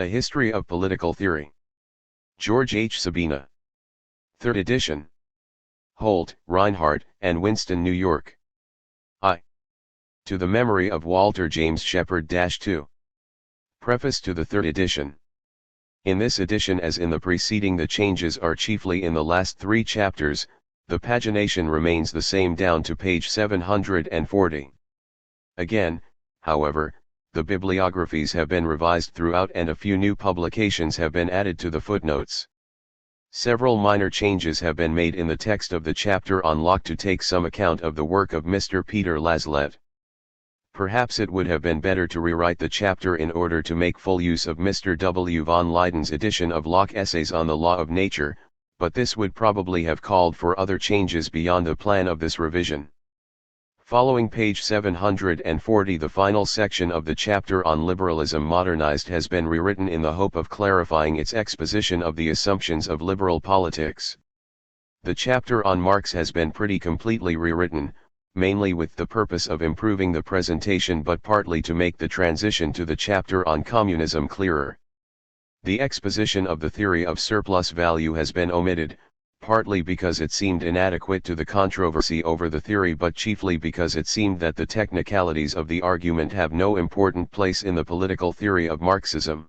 A History of Political Theory. George H. Sabine. 3rd edition. Holt, Reinhardt, and Winston, New York. I. To the memory of Walter James Shepard. 2. Preface to the 3rd edition. In this edition, as in the preceding, the changes are chiefly in the last 3 chapters. The pagination remains the same down to page 740. Again, however, the bibliographies have been revised throughout and a few new publications have been added to the footnotes. Several minor changes have been made in the text of the chapter on Locke to take some account of the work of Mr. Peter Laslett. Perhaps it would have been better to rewrite the chapter in order to make full use of Mr. W. von Leiden's edition of Locke Essays on the Law of Nature, but this would probably have called for other changes beyond the plan of this revision. Following page 740, the final section of the chapter on Liberalism Modernized has been rewritten in the hope of clarifying its exposition of the assumptions of liberal politics. The chapter on Marx has been pretty completely rewritten, mainly with the purpose of improving the presentation but partly to make the transition to the chapter on communism clearer. The exposition of the theory of surplus value has been omitted, partly because it seemed inadequate to the controversy over the theory, but chiefly because it seemed that the technicalities of the argument have no important place in the political theory of Marxism.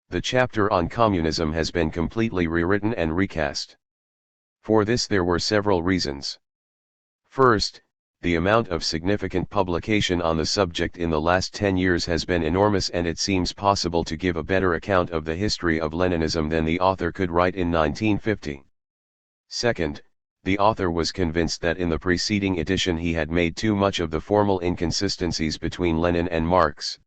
The chapter on communism has been completely rewritten and recast. For this there were several reasons. First, the amount of significant publication on the subject in the last 10 years has been enormous, and it seems possible to give a better account of the history of Leninism than the author could write in 1950. Second, the author was convinced that in the preceding edition he had made too much of the formal inconsistencies between Lenin and Marx.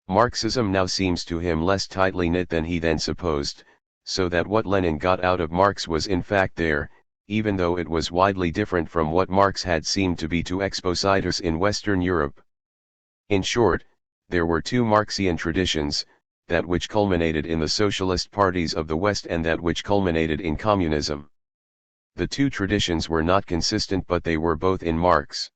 Marxism now seems to him less tightly knit than he then supposed, so that what Lenin got out of Marx was in fact there, even though it was widely different from what Marx had seemed to be to expositors in Western Europe. In short, there were 2 Marxian traditions, that which culminated in the socialist parties of the West and that which culminated in communism. The 2 traditions were not consistent, but they were both in Marx.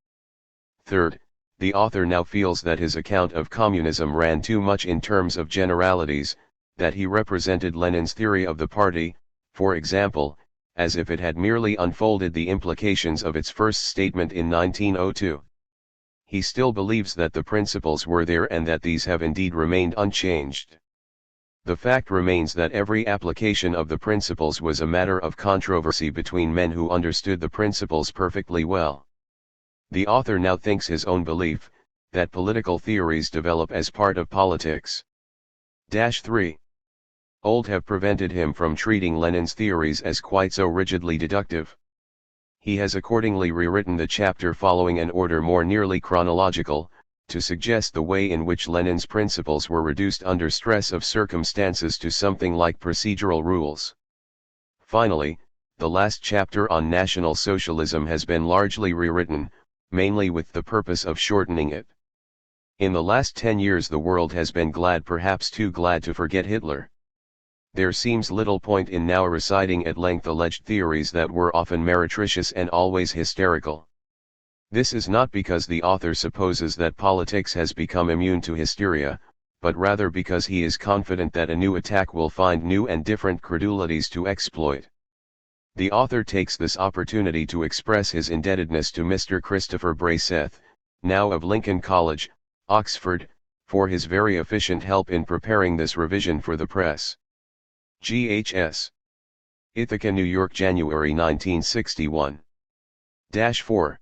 Third, the author now feels that his account of communism ran too much in terms of generalities, that he represented Lenin's theory of the party, for example, as if it had merely unfolded the implications of its first statement in 1902. He still believes that the principles were there and that these have indeed remained unchanged. The fact remains that every application of the principles was a matter of controversy between men who understood the principles perfectly well. The author now thinks his own belief, that political theories develop as part of politics. 3. Old have prevented him from treating Lenin's theories as quite so rigidly deductive. He has accordingly rewritten the chapter following an order more nearly chronological, to suggest the way in which Lenin's principles were reduced under stress of circumstances to something like procedural rules. Finally, the last chapter on National Socialism has been largely rewritten, mainly with the purpose of shortening it. In the last 10 years the world has been glad, perhaps too glad, to forget Hitler. There seems little point in now reciting at length alleged theories that were often meretricious and always hysterical. This is not because the author supposes that politics has become immune to hysteria, but rather because he is confident that a new attack will find new and different credulities to exploit. The author takes this opportunity to express his indebtedness to Mr. Christopher Braceth, now of Lincoln College, Oxford, for his very efficient help in preparing this revision for the press. G.H.S. Ithaca, New York, January 1961. 4.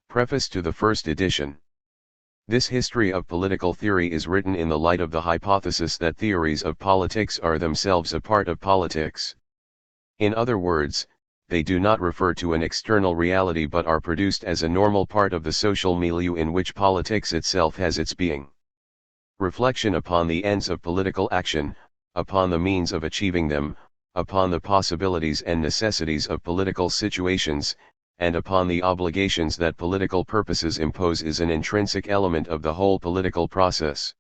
Preface to the first edition. This history of political theory is written in the light of the hypothesis that theories of politics are themselves a part of politics. In other words, they do not refer to an external reality but are produced as a normal part of the social milieu in which politics itself has its being. Reflection upon the ends of political action, upon the means of achieving them, upon the possibilities and necessities of political situations, and upon the obligations that political purposes impose is an intrinsic element of the whole political process.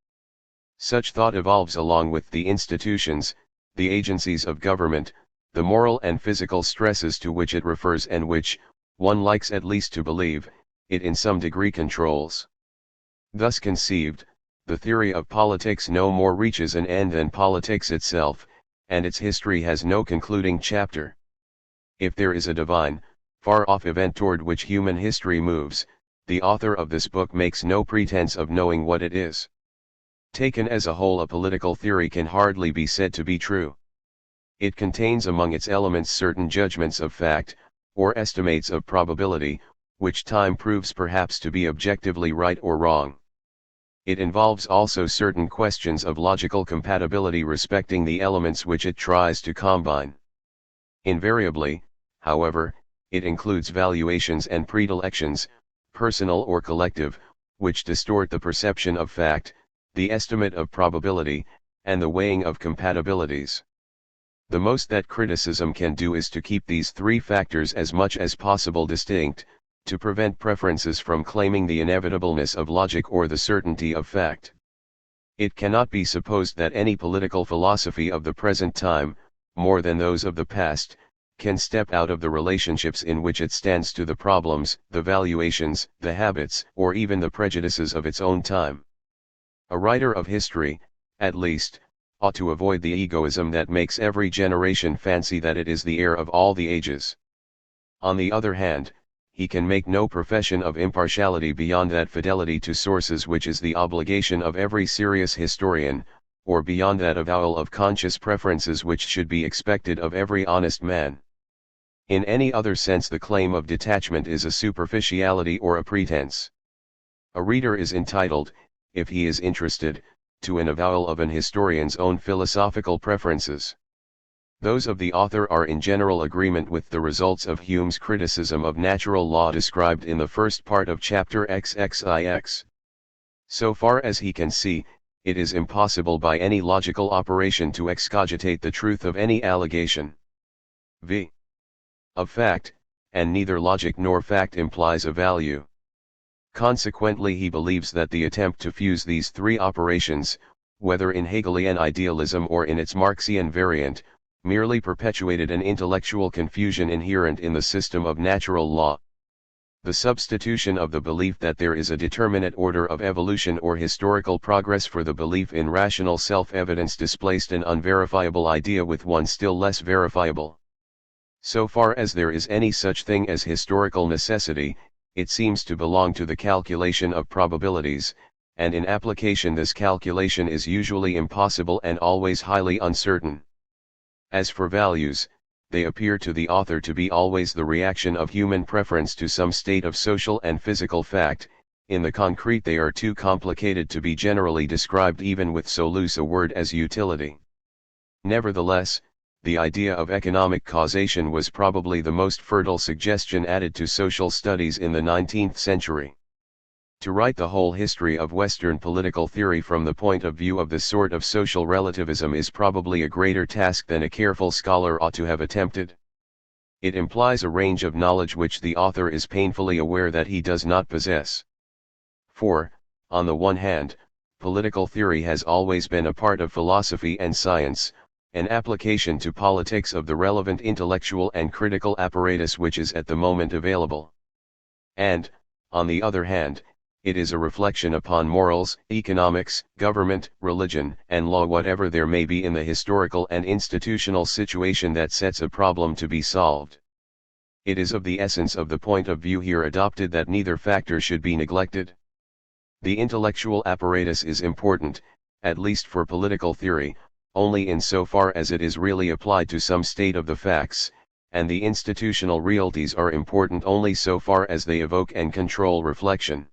Such thought evolves along with the institutions, the agencies of government, the moral and physical stresses to which it refers and which, one likes at least to believe, it in some degree controls. Thus conceived, the theory of politics no more reaches an end than politics itself, and its history has no concluding chapter. If there is a divine, far-off event toward which human history moves, the author of this book makes no pretense of knowing what it is. Taken as a whole, a political theory can hardly be said to be true. It contains among its elements certain judgments of fact, or estimates of probability, which time proves perhaps to be objectively right or wrong. It involves also certain questions of logical compatibility respecting the elements which it tries to combine. Invariably, however, it includes valuations and predilections, personal or collective, which distort the perception of fact, the estimate of probability, and the weighing of compatibilities. The most that criticism can do is to keep these three factors as much as possible distinct, to prevent preferences from claiming the inevitableness of logic or the certainty of fact. It cannot be supposed that any political philosophy of the present time, more than those of the past, can step out of the relationships in which it stands to the problems, the valuations, the habits, or even the prejudices of its own time. A writer of history, at least, ought to avoid the egoism that makes every generation fancy that it is the heir of all the ages. On the other hand, he can make no profession of impartiality beyond that fidelity to sources which is the obligation of every serious historian, or beyond that avowal of conscious preferences which should be expected of every honest man. In any other sense, the claim of detachment is a superficiality or a pretense. A reader is entitled, if he is interested, to an avowal of an historian's own philosophical preferences. Those of the author are in general agreement with the results of Hume's criticism of natural law described in the first part of chapter XXIX. So far as he can see, it is impossible by any logical operation to excogitate the truth of any allegation v. of fact, and neither logic nor fact implies a value. Consequently, he believes that the attempt to fuse these three operations, whether in Hegelian idealism or in its Marxian variant, merely perpetuated an intellectual confusion inherent in the system of natural law. The substitution of the belief that there is a determinate order of evolution or historical progress for the belief in rational self-evidence displaced an unverifiable idea with one still less verifiable. So far as there is any such thing as historical necessity, it seems to belong to the calculation of probabilities, and in application this calculation is usually impossible and always highly uncertain. As for values, they appear to the author to be always the reaction of human preference to some state of social and physical fact. In the concrete they are too complicated to be generally described even with so loose a word as utility. Nevertheless, the idea of economic causation was probably the most fertile suggestion added to social studies in the 19th century. To write the whole history of Western political theory from the point of view of this sort of social relativism is probably a greater task than a careful scholar ought to have attempted. It implies a range of knowledge which the author is painfully aware that he does not possess. For, on the one hand, political theory has always been a part of philosophy and science, an application to politics of the relevant intellectual and critical apparatus which is at the moment available. And, on the other hand, it is a reflection upon morals, economics, government, religion, and law, whatever there may be in the historical and institutional situation that sets a problem to be solved. It is of the essence of the point of view here adopted that neither factor should be neglected. The intellectual apparatus is important, at least for political theory, only in so far as it is really applied to some state of the facts, and the institutional realities are important only so far as they evoke and control reflection.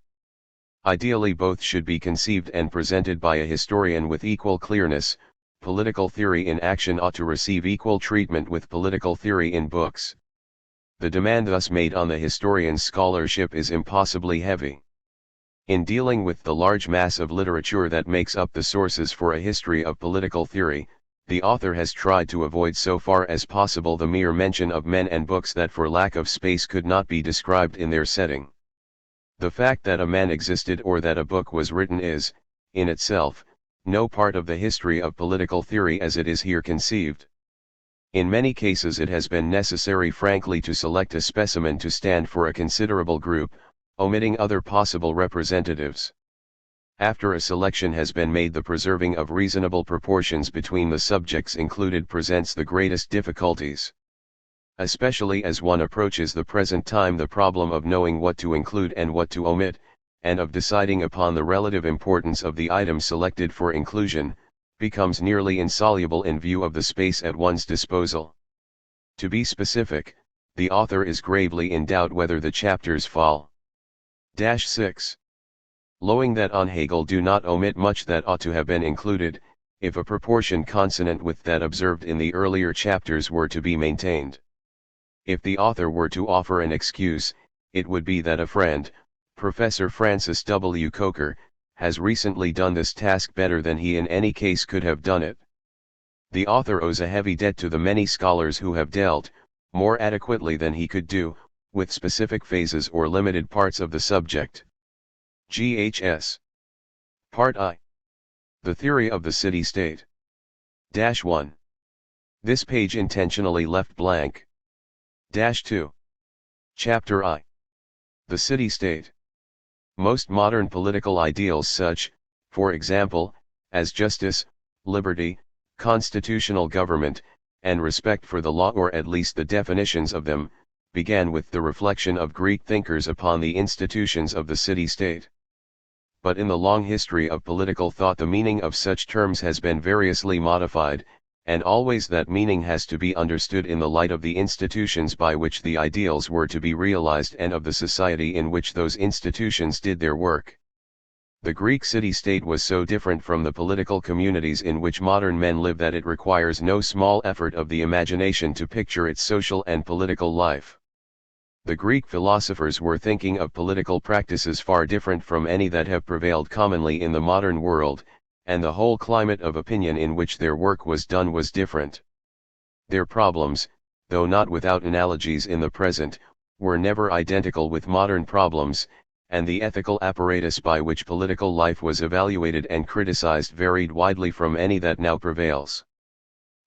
Ideally both should be conceived and presented by a historian with equal clearness. Political theory in action ought to receive equal treatment with political theory in books. The demand thus made on the historian's scholarship is impossibly heavy. In dealing with the large mass of literature that makes up the sources for a history of political theory, the author has tried to avoid so far as possible the mere mention of men and books that for lack of space could not be described in their setting. The fact that a man existed or that a book was written is, in itself, no part of the history of political theory as it is here conceived. In many cases it has been necessary frankly to select a specimen to stand for a considerable group, omitting other possible representatives. After a selection has been made, the preserving of reasonable proportions between the subjects included presents the greatest difficulties. Especially as one approaches the present time, the problem of knowing what to include and what to omit, and of deciding upon the relative importance of the item selected for inclusion, becomes nearly insoluble in view of the space at one's disposal. To be specific, the author is gravely in doubt whether the chapters fall. 6. Lowing that on Hegel do not omit much that ought to have been included, if a proportion consonant with that observed in the earlier chapters were to be maintained. If the author were to offer an excuse, it would be that a friend, Professor Francis W. Coker, has recently done this task better than he in any case could have done it. The author owes a heavy debt to the many scholars who have dealt, more adequately than he could do, with specific phases or limited parts of the subject. Ghs. Part I. The Theory of the City-State. 1. This page intentionally left blank. 2. Chapter I. The City-State. Most modern political ideals such, for example, as justice, liberty, constitutional government, and respect for the law, or at least the definitions of them, began with the reflection of Greek thinkers upon the institutions of the city-state. But in the long history of political thought, the meaning of such terms has been variously modified, and always that meaning has to be understood in the light of the institutions by which the ideals were to be realized and of the society in which those institutions did their work. The Greek city-state was so different from the political communities in which modern men live that it requires no small effort of the imagination to picture its social and political life. The Greek philosophers were thinking of political practices far different from any that have prevailed commonly in the modern world, and the whole climate of opinion in which their work was done was different. Their problems, though not without analogies in the present, were never identical with modern problems, and the ethical apparatus by which political life was evaluated and criticized varied widely from any that now prevails.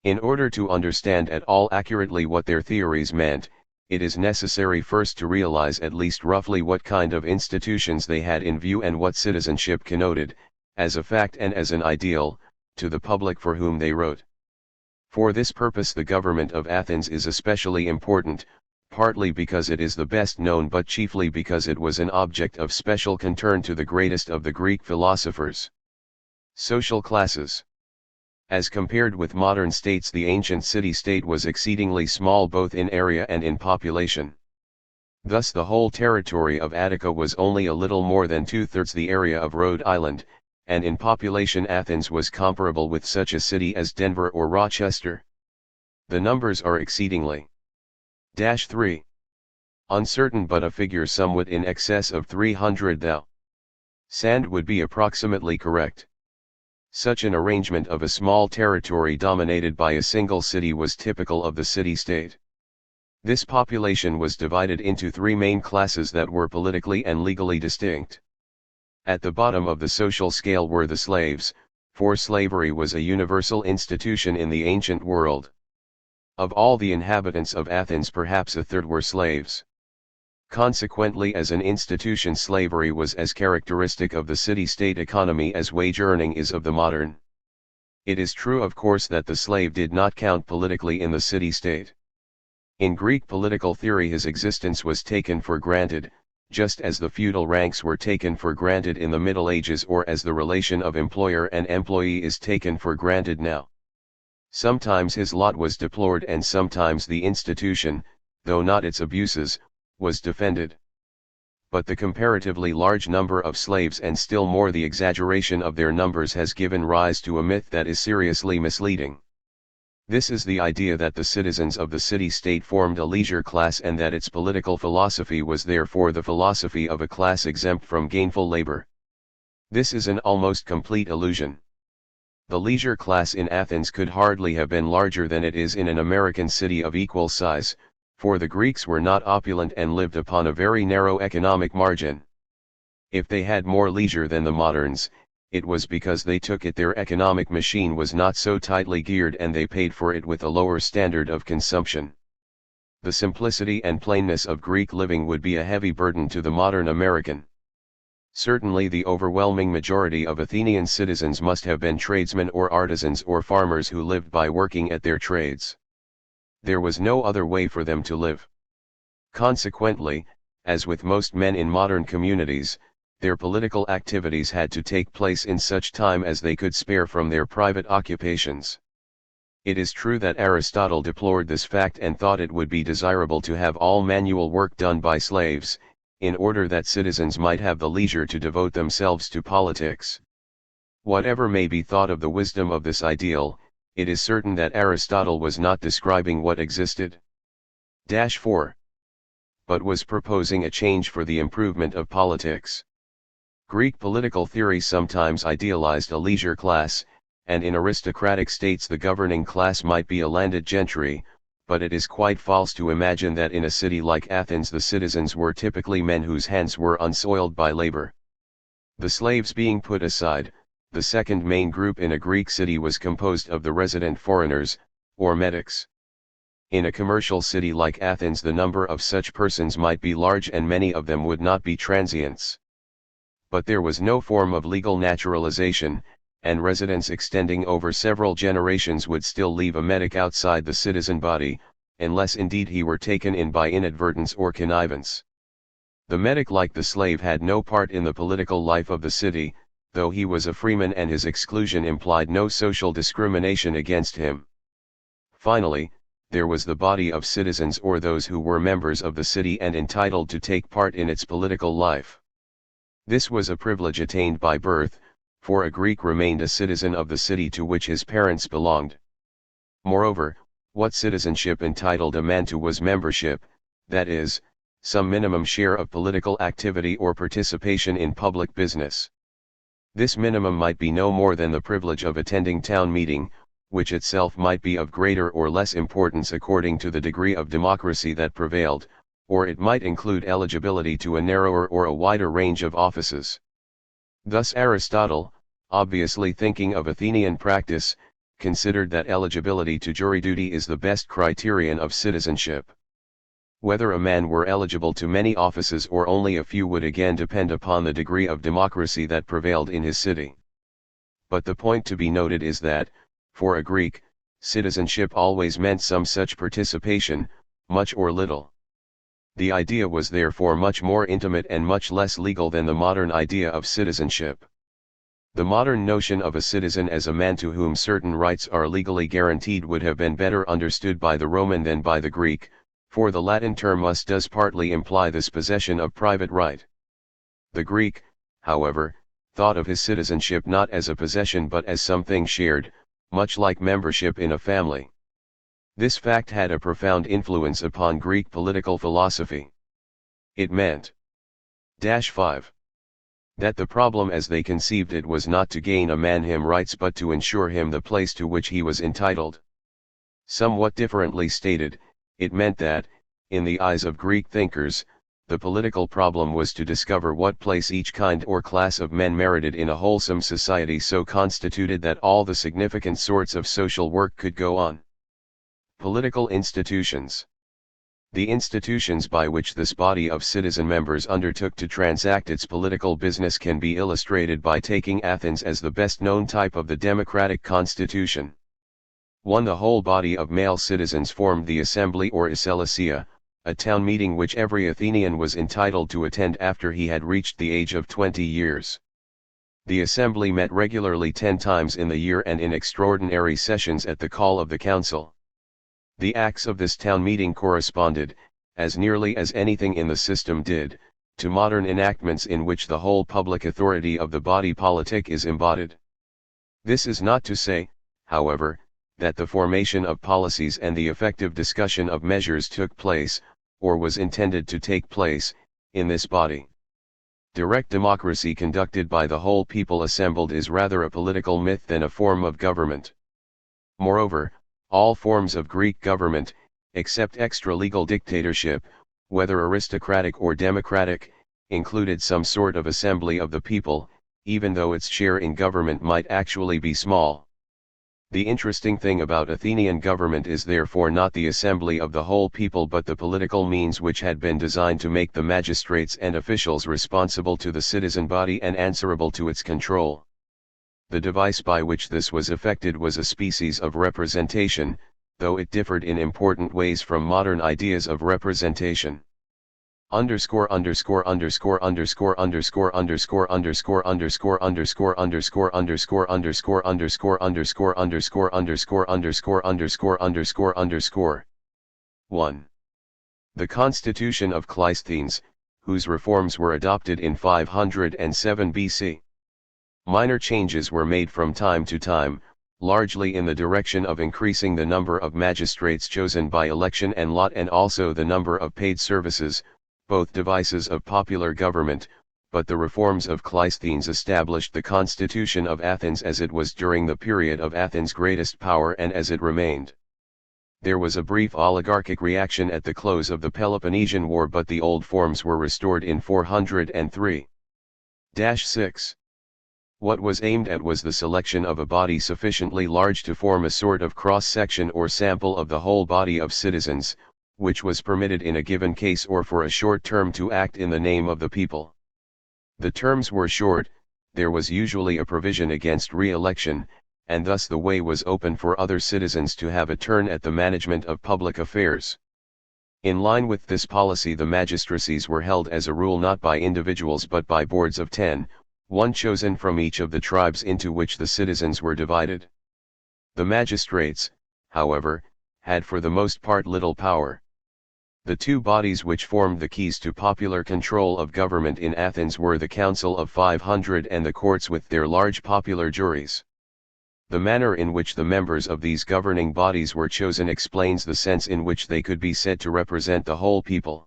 In order to understand at all accurately what their theories meant, it is necessary first to realize at least roughly what kind of institutions they had in view and what citizenship connoted, as a fact and as an ideal, to the public for whom they wrote. For this purpose the government of Athens is especially important, partly because it is the best known but chiefly because it was an object of special concern to the greatest of the Greek philosophers. Social classes. As compared with modern states, the ancient city-state was exceedingly small both in area and in population. Thus the whole territory of Attica was only a little more than 2/3 the area of Rhode Island, and in population Athens was comparable with such a city as Denver or Rochester. The numbers are exceedingly 3. Uncertain, but a figure somewhat in excess of 300,000 would be approximately correct. Such an arrangement of a small territory dominated by a single city was typical of the city-state. This population was divided into 3 main classes that were politically and legally distinct. At the bottom of the social scale were the slaves, for slavery was a universal institution in the ancient world. Of all the inhabitants of Athens, perhaps a third were slaves. Consequently, as an institution, slavery was as characteristic of the city-state economy as wage earning is of the modern. It is true, of course, that the slave did not count politically in the city-state. In Greek political theory his existence was taken for granted, just as the feudal ranks were taken for granted in the Middle Ages, or as the relation of employer and employee is taken for granted now. Sometimes his lot was deplored, and sometimes the institution, though not its abuses, was defended. But the comparatively large number of slaves, and still more the exaggeration of their numbers, has given rise to a myth that is seriously misleading. This is the idea that the citizens of the city-state formed a leisure class, and that its political philosophy was therefore the philosophy of a class exempt from gainful labor. This is an almost complete illusion. The leisure class in Athens could hardly have been larger than it is in an American city of equal size, for the Greeks were not opulent and lived upon a very narrow economic margin. If they had more leisure than the moderns, it was because they took it their economic machine was not so tightly geared, and they paid for it with a lower standard of consumption. The simplicity and plainness of Greek living would be a heavy burden to the modern American. Certainly the overwhelming majority of Athenian citizens must have been tradesmen or artisans or farmers who lived by working at their trades. There was no other way for them to live. Consequently, as with most men in modern communities, their political activities had to take place in such time as they could spare from their private occupations. It is true that Aristotle deplored this fact and thought it would be desirable to have all manual work done by slaves, in order that citizens might have the leisure to devote themselves to politics. Whatever may be thought of the wisdom of this ideal, it is certain that Aristotle was not describing what existed. 4. But was proposing a change for the improvement of politics. Greek political theory sometimes idealized a leisure class, and in aristocratic states the governing class might be a landed gentry, but it is quite false to imagine that in a city like Athens the citizens were typically men whose hands were unsoiled by labor. The slaves being put aside, the second main group in a Greek city was composed of the resident foreigners, or metics. In a commercial city like Athens the number of such persons might be large and many of them would not be transients. But there was no form of legal naturalization, and residence extending over several generations would still leave a metic outside the citizen body, unless indeed he were taken in by inadvertence or connivance. The metic, like the slave, had no part in the political life of the city, though he was a freeman and his exclusion implied no social discrimination against him. Finally, there was the body of citizens, or those who were members of the city and entitled to take part in its political life. This was a privilege attained by birth, for a Greek remained a citizen of the city to which his parents belonged. Moreover, what citizenship entitled a man to was membership, that is, some minimum share of political activity or participation in public business. This minimum might be no more than the privilege of attending town meeting, which itself might be of greater or less importance according to the degree of democracy that prevailed, or it might include eligibility to a narrower or a wider range of offices. Thus Aristotle, obviously thinking of Athenian practice, considered that eligibility to jury duty is the best criterion of citizenship. Whether a man were eligible to many offices or only a few would again depend upon the degree of democracy that prevailed in his city. But the point to be noted is that, for a Greek, citizenship always meant some such participation, much or little. The idea was therefore much more intimate and much less legal than the modern idea of citizenship. The modern notion of a citizen as a man to whom certain rights are legally guaranteed would have been better understood by the Roman than by the Greek, for the Latin term does partly imply this possession of private right. The Greek, however, thought of his citizenship not as a possession but as something shared, much like membership in a family. This fact had a profound influence upon Greek political philosophy. It meant 5. That the problem as they conceived it was not to gain a man him rights but to ensure him the place to which he was entitled. Somewhat differently stated, it meant that, in the eyes of Greek thinkers, the political problem was to discover what place each kind or class of men merited in a wholesome society so constituted that all the significant sorts of social work could go on. Political institutions. The institutions by which this body of citizen members undertook to transact its political business can be illustrated by taking Athens as the best known type of the democratic constitution. 1. The whole body of male citizens formed the assembly or Iselesia, a town meeting which every Athenian was entitled to attend after he had reached the age of 20 years. The assembly met regularly 10 times in the year and in extraordinary sessions at the call of the council. The acts of this town meeting corresponded, as nearly as anything in the system did, to modern enactments in which the whole public authority of the body politic is embodied. This is not to say, however, that the formation of policies and the effective discussion of measures took place, or was intended to take place, in this body. Direct democracy conducted by the whole people assembled is rather a political myth than a form of government. Moreover, all forms of Greek government, except extra-legal dictatorship, whether aristocratic or democratic, included some sort of assembly of the people, even though its share in government might actually be small. The interesting thing about Athenian government is therefore not the assembly of the whole people but the political means which had been designed to make the magistrates and officials responsible to the citizen body and answerable to its control. The device by which this was effected was a species of representation, though it differed in important ways from modern ideas of representation. Underscore underscore underscore underscore underscore underscore underscore underscore underscore underscore underscore underscore underscore underscore underscore underscore underscore underscore underscore underscore 1. The Constitution of Cleisthenes, whose reforms were adopted in 507 BC. Minor changes were made from time to time, largely in the direction of increasing the number of magistrates chosen by election and lot and also the number of paid services, both devices of popular government, but the reforms of Cleisthenes established the constitution of Athens as it was during the period of Athens' greatest power and as it remained. There was a brief oligarchic reaction at the close of the Peloponnesian War, but the old forms were restored in 403-6. What was aimed at was the selection of a body sufficiently large to form a sort of cross-section or sample of the whole body of citizens, which was permitted in a given case or for a short term to act in the name of the people. The terms were short, there was usually a provision against re-election, and thus the way was open for other citizens to have a turn at the management of public affairs. In line with this policy, the magistracies were held as a rule not by individuals but by boards of 10, one chosen from each of the tribes into which the citizens were divided. The magistrates, however, had for the most part little power. The two bodies which formed the keys to popular control of government in Athens were the Council of 500 and the courts with their large popular juries. The manner in which the members of these governing bodies were chosen explains the sense in which they could be said to represent the whole people.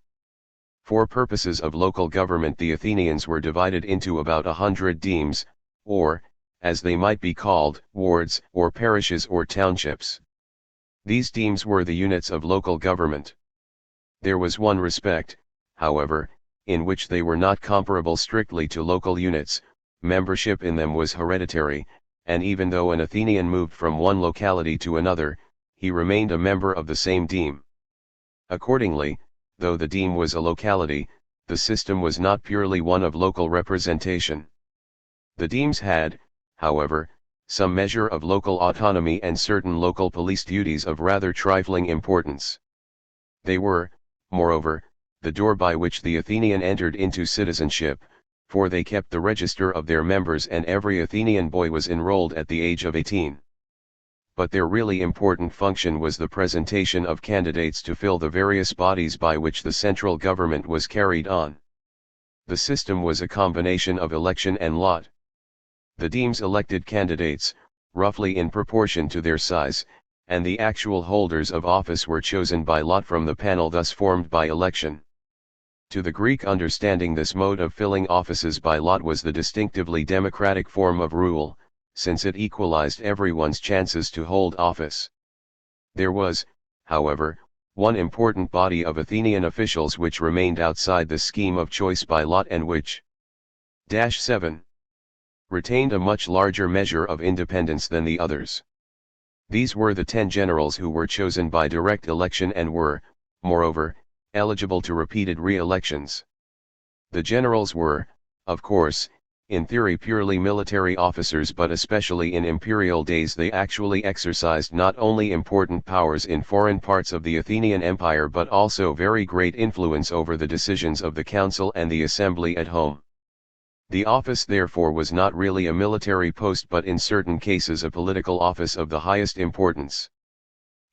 For purposes of local government, the Athenians were divided into about 100 demes, or, as they might be called, wards, or parishes or townships. These demes were the units of local government. There was one respect, however, in which they were not comparable strictly to local units. Membership in them was hereditary, and even though an Athenian moved from one locality to another, he remained a member of the same deme. Accordingly, though the deme was a locality, the system was not purely one of local representation. The demes had, however, some measure of local autonomy and certain local police duties of rather trifling importance. They were, moreover, the door by which the Athenian entered into citizenship, for they kept the register of their members and every Athenian boy was enrolled at the age of 18. But their really important function was the presentation of candidates to fill the various bodies by which the central government was carried on. The system was a combination of election and lot. The demes elected candidates, roughly in proportion to their size, and the actual holders of office were chosen by lot from the panel thus formed by election. To the Greek understanding, this mode of filling offices by lot was the distinctively democratic form of rule, since it equalized everyone's chances to hold office. There was, however, one important body of Athenian officials which remained outside the scheme of choice by lot and which 7 retained a much larger measure of independence than the others. These were the 10 generals who were chosen by direct election and were, moreover, eligible to repeated re-elections. The generals were, of course, in theory purely military officers, but especially in imperial days they actually exercised not only important powers in foreign parts of the Athenian Empire but also very great influence over the decisions of the council and the assembly at home. The office therefore was not really a military post but in certain cases a political office of the highest importance.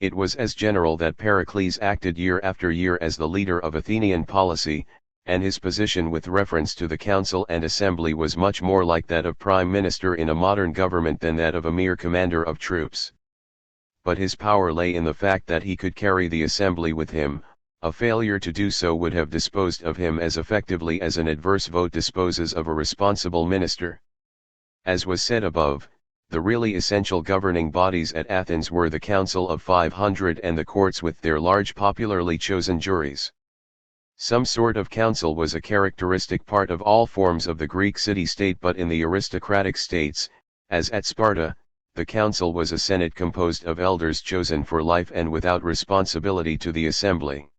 It was as general that Pericles acted year after year as the leader of Athenian policy, and his position with reference to the council and assembly was much more like that of prime minister in a modern government than that of a mere commander of troops. But his power lay in the fact that he could carry the assembly with him. A failure to do so would have disposed of him as effectively as an adverse vote disposes of a responsible minister. As was said above, the really essential governing bodies at Athens were the Council of 500 and the courts with their large popularly chosen juries. Some sort of council was a characteristic part of all forms of the Greek city-state, but in the aristocratic states, as at Sparta, the council was a senate composed of elders chosen for life and without responsibility to the assembly.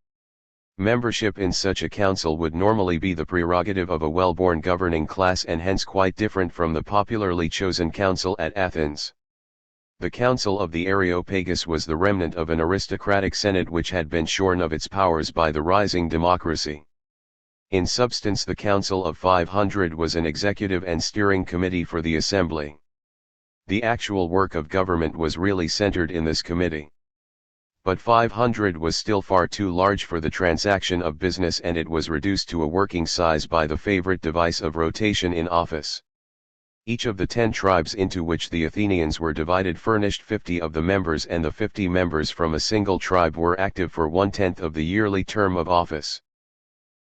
Membership in such a council would normally be the prerogative of a well-born governing class and hence quite different from the popularly chosen council at Athens. The Council of the Areopagus was the remnant of an aristocratic senate which had been shorn of its powers by the rising democracy. In substance, the Council of 500 was an executive and steering committee for the assembly. The actual work of government was really centered in this committee. But 500 was still far too large for the transaction of business, and it was reduced to a working size by the favorite device of rotation in office. Each of the 10 tribes into which the Athenians were divided furnished 50 of the members, and the 50 members from a single tribe were active for 1/10 of the yearly term of office.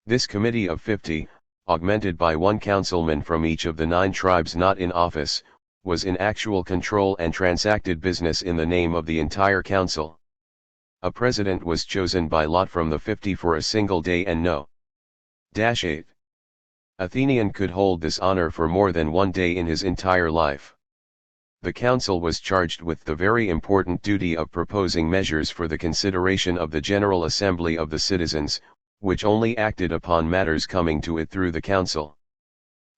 This committee of 50, augmented by one councilman from each of the 9 tribes not in office, was in actual control and transacted business in the name of the entire council. A president was chosen by lot from the 50 for a single day, and no. 8 Athenian could hold this honor for more than one day in his entire life. The council was charged with the very important duty of proposing measures for the consideration of the General Assembly of the citizens, which only acted upon matters coming to it through the council.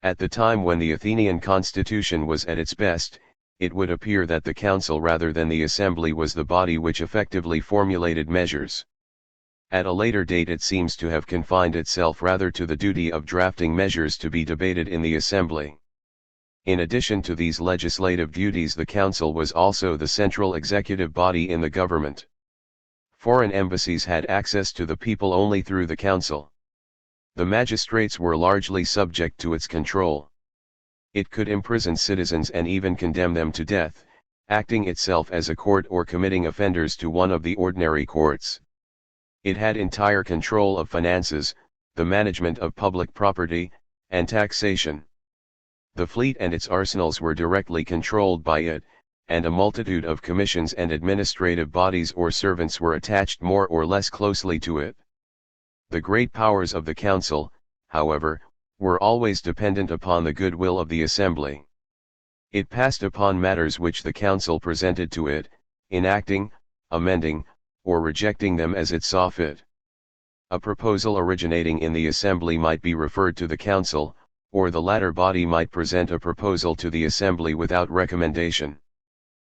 At the time when the Athenian constitution was at its best, it would appear that the council rather than the assembly was the body which effectively formulated measures. At a later date it seems to have confined itself rather to the duty of drafting measures to be debated in the assembly. In addition to these legislative duties, the council was also the central executive body in the government. Foreign embassies had access to the people only through the council. The magistrates were largely subject to its control. It could imprison citizens and even condemn them to death, acting itself as a court or committing offenders to one of the ordinary courts. It had entire control of finances, the management of public property, and taxation. The fleet and its arsenals were directly controlled by it, and a multitude of commissions and administrative bodies or servants were attached more or less closely to it. The great powers of the council, however, were always dependent upon the goodwill of the assembly. It passed upon matters which the council presented to it, enacting, amending, or rejecting them as it saw fit. A proposal originating in the assembly might be referred to the council, or the latter body might present a proposal to the assembly without recommendation.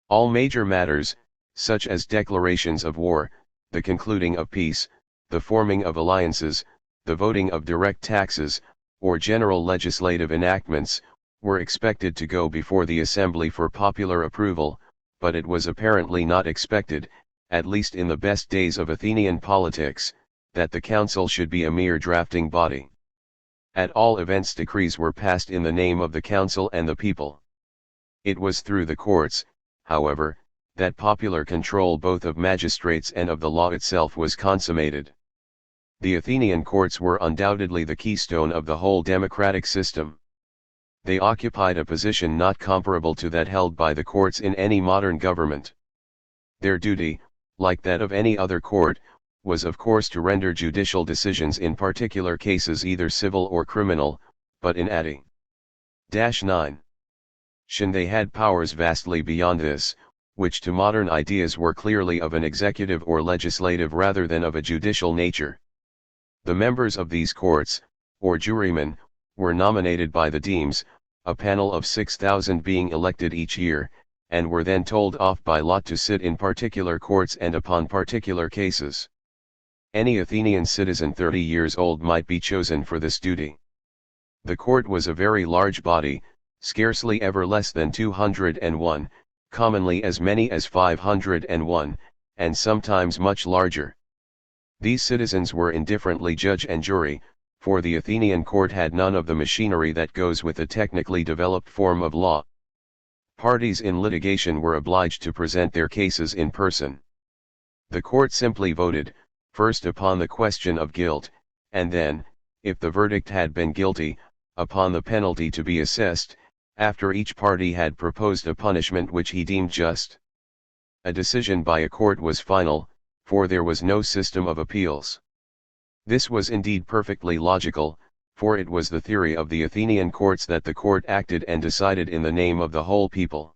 All major matters, such as declarations of war, the concluding of peace, the forming of alliances, the voting of direct taxes, or general legislative enactments, were expected to go before the assembly for popular approval, but it was apparently not expected, at least in the best days of Athenian politics, that the council should be a mere drafting body. At all events, decrees were passed in the name of the council and the people. It was through the courts, however, that popular control both of magistrates and of the law itself was consummated. The Athenian courts were undoubtedly the keystone of the whole democratic system. They occupied a position not comparable to that held by the courts in any modern government. Their duty, like that of any other court, was of course to render judicial decisions in particular cases either civil or criminal, but in atti-9 they had powers vastly beyond this, which to modern ideas were clearly of an executive or legislative rather than of a judicial nature. The members of these courts, or jurymen, were nominated by the demes, a panel of 6,000 being elected each year, and were then told off by lot to sit in particular courts and upon particular cases. Any Athenian citizen 30 years old might be chosen for this duty. The court was a very large body, scarcely ever less than 201, commonly as many as 501, and sometimes much larger. These citizens were indifferently judge and jury, for the Athenian court had none of the machinery that goes with a technically developed form of law. Parties in litigation were obliged to present their cases in person. The court simply voted, first upon the question of guilt, and then, if the verdict had been guilty, upon the penalty to be assessed, after each party had proposed a punishment which he deemed just. A decision by a court was final, for there was no system of appeals. This was indeed perfectly logical, for it was the theory of the Athenian courts that the court acted and decided in the name of the whole people.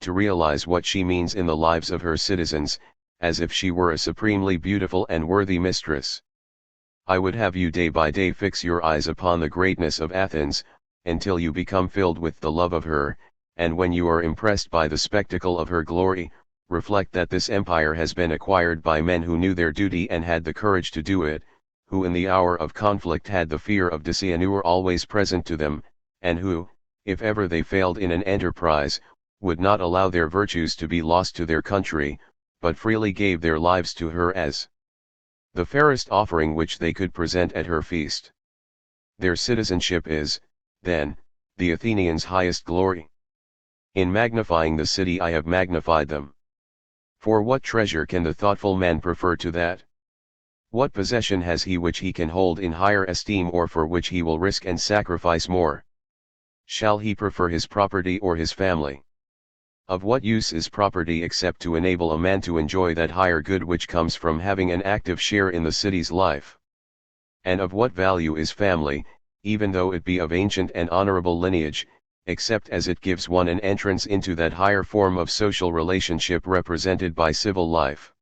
to realize what she means in the lives of her citizens, as if she were a supremely beautiful and worthy mistress. I would have you day by day fix your eyes upon the greatness of Athens, until you become filled with the love of her, and when you are impressed by the spectacle of her glory, reflect that this empire has been acquired by men who knew their duty and had the courage to do it, who in the hour of conflict had the fear of dishonor always present to them, and who, if ever they failed in an enterprise, would not allow their virtues to be lost to their country, but freely gave their lives to her as the fairest offering which they could present at her feast. Their citizenship is, then, the Athenians' highest glory. In magnifying the city I have magnified them. For what treasure can the thoughtful man prefer to that? What possession has he which he can hold in higher esteem or for which he will risk and sacrifice more? Shall he prefer his property or his family? Of what use is property except to enable a man to enjoy that higher good which comes from having an active share in the city's life? And of what value is family, even though it be of ancient and honorable lineage, except as it gives one an entrance into that higher form of social relationship represented by civil life?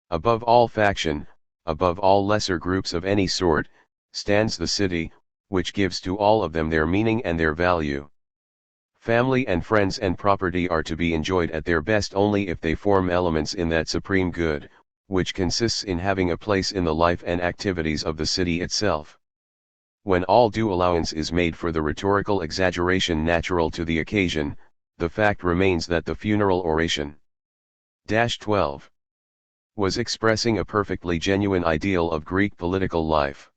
Above all faction, above all lesser groups of any sort, stands the city, which gives to all of them their meaning and their value. Family and friends and property are to be enjoyed at their best only if they form elements in that supreme good, which consists in having a place in the life and activities of the city itself. When all due allowance is made for the rhetorical exaggeration natural to the occasion, the fact remains that the funeral oration 12 was expressing a perfectly genuine ideal of Greek political life.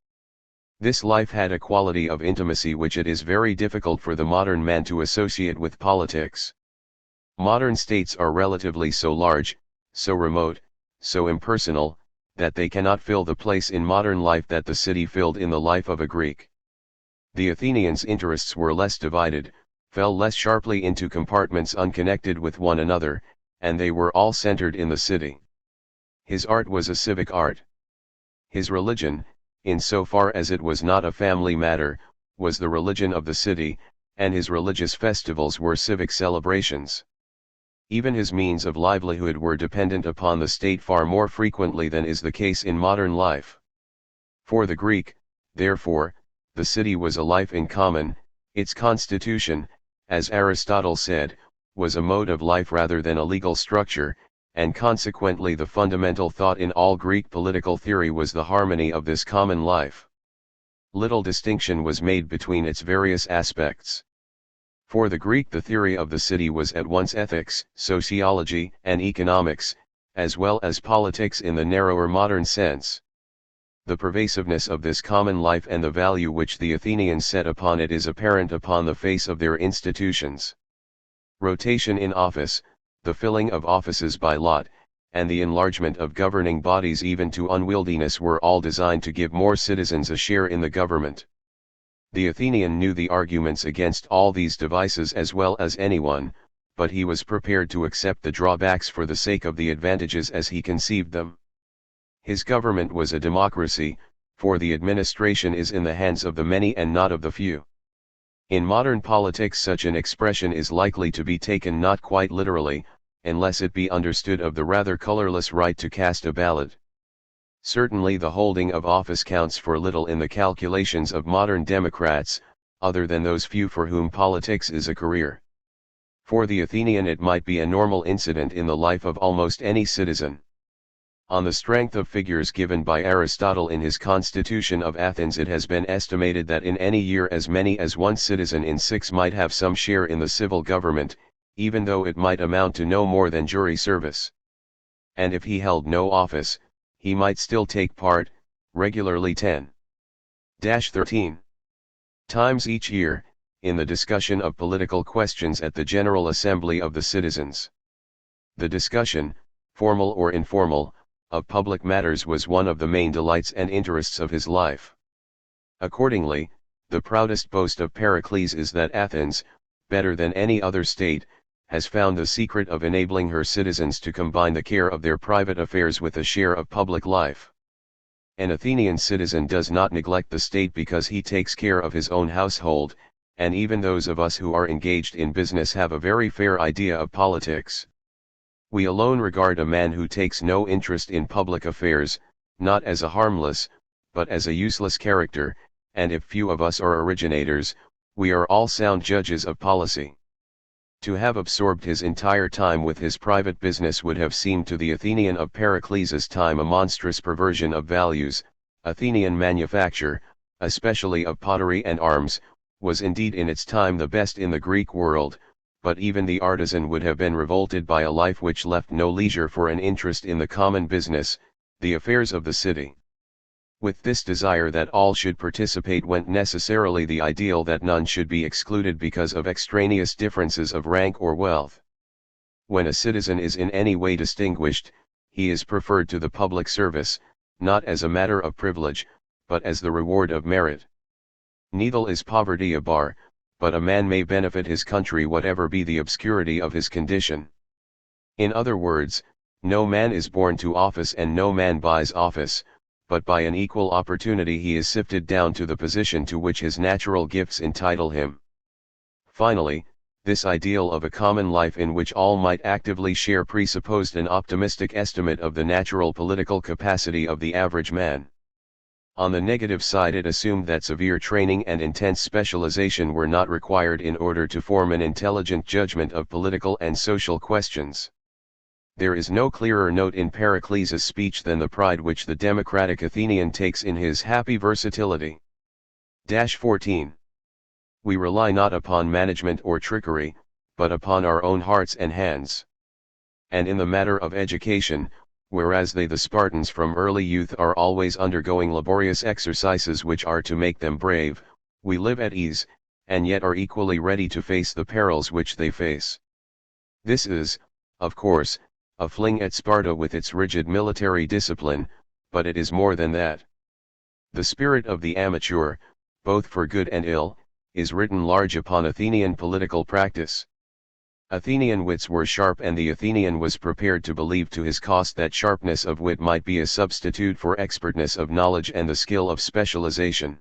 This life had a quality of intimacy which it is very difficult for the modern man to associate with politics. Modern states are relatively so large, so remote, so impersonal, that they cannot fill the place in modern life that the city filled in the life of a Greek. The Athenians' interests were less divided, fell less sharply into compartments unconnected with one another, and they were all centered in the city. His art was a civic art. His religion, in so far as it was not a family matter, was the religion of the city, and his religious festivals were civic celebrations. Even his means of livelihood were dependent upon the state far more frequently than is the case in modern life. For the Greek, therefore, the city was a life in common. Its constitution, as Aristotle said, was a mode of life rather than a legal structure, and consequently the fundamental thought in all Greek political theory was the harmony of this common life. Little distinction was made between its various aspects. For the Greek the theory of the city was at once ethics, sociology, and economics, as well as politics in the narrower modern sense. The pervasiveness of this common life and the value which the Athenians set upon it is apparent upon the face of their institutions. Rotation in office, the filling of offices by lot, and the enlargement of governing bodies even to unwieldiness were all designed to give more citizens a share in the government. The Athenian knew the arguments against all these devices as well as anyone, but he was prepared to accept the drawbacks for the sake of the advantages as he conceived them. His government was a democracy, for the administration is in the hands of the many and not of the few. In modern politics such an expression is likely to be taken not quite literally, unless it be understood of the rather colorless right to cast a ballot. Certainly the holding of office counts for little in the calculations of modern democrats, other than those few for whom politics is a career. For the Athenian it might be a normal incident in the life of almost any citizen. On the strength of figures given by Aristotle in his Constitution of Athens, it has been estimated that in any year as many as 1 citizen in 6 might have some share in the civil government, even though it might amount to no more than jury service. And if he held no office, he might still take part, regularly 10-13 times each year, in the discussion of political questions at the General Assembly of the citizens. The discussion, formal or informal, of public matters was one of the main delights and interests of his life. Accordingly, the proudest boast of Pericles is that Athens, better than any other state, has found the secret of enabling her citizens to combine the care of their private affairs with a share of public life. An Athenian citizen does not neglect the state because he takes care of his own household, and even those of us who are engaged in business have a very fair idea of politics. We alone regard a man who takes no interest in public affairs, not as a harmless, but as a useless character, and if few of us are originators, we are all sound judges of policy. To have absorbed his entire time with his private business would have seemed to the Athenian of Pericles' time a monstrous perversion of values. Athenian manufacture, especially of pottery and arms, was indeed in its time the best in the Greek world, but even the artisan would have been revolted by a life which left no leisure for an interest in the common business, the affairs of the city. With this desire that all should participate went necessarily the ideal that none should be excluded because of extraneous differences of rank or wealth. When a citizen is in any way distinguished, he is preferred to the public service, not as a matter of privilege, but as the reward of merit. Neither is poverty a bar, but a man may benefit his country whatever be the obscurity of his condition. In other words, no man is born to office and no man buys office, but by an equal opportunity he is sifted down to the position to which his natural gifts entitle him. Finally, this ideal of a common life in which all might actively share presupposed an optimistic estimate of the natural political capacity of the average man. On the negative side, it assumed that severe training and intense specialization were not required in order to form an intelligent judgment of political and social questions. There is no clearer note in Pericles' speech than the pride which the democratic Athenian takes in his happy versatility. 14. We rely not upon management or trickery, but upon our own hearts and hands. And in the matter of education, whereas they the Spartans from early youth are always undergoing laborious exercises which are to make them brave, we live at ease, and yet are equally ready to face the perils which they face. This is, of course, a fling at Sparta with its rigid military discipline, but it is more than that. The spirit of the amateur, both for good and ill, is written large upon Athenian political practice. Athenian wits were sharp, and the Athenian was prepared to believe to his cost that sharpness of wit might be a substitute for expertness of knowledge and the skill of specialization.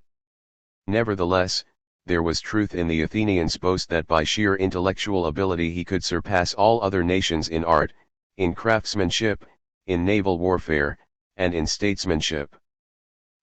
Nevertheless, there was truth in the Athenian's boast that by sheer intellectual ability he could surpass all other nations in art, in craftsmanship, in naval warfare, and in statesmanship.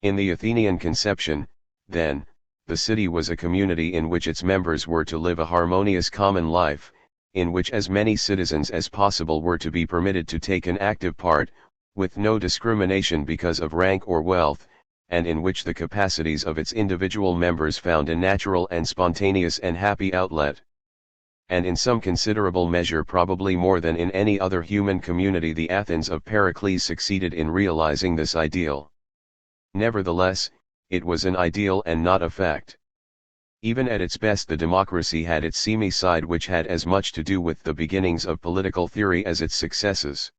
In the Athenian conception, then, the city was a community in which its members were to live a harmonious common life, in which as many citizens as possible were to be permitted to take an active part, with no discrimination because of rank or wealth, and in which the capacities of its individual members found a natural and spontaneous and happy outlet. And in some considerable measure, probably more than in any other human community, the Athens of Pericles succeeded in realizing this ideal. Nevertheless, it was an ideal and not a fact. Even at its best, the democracy had its seamy side, which had as much to do with the beginnings of political theory as its successes.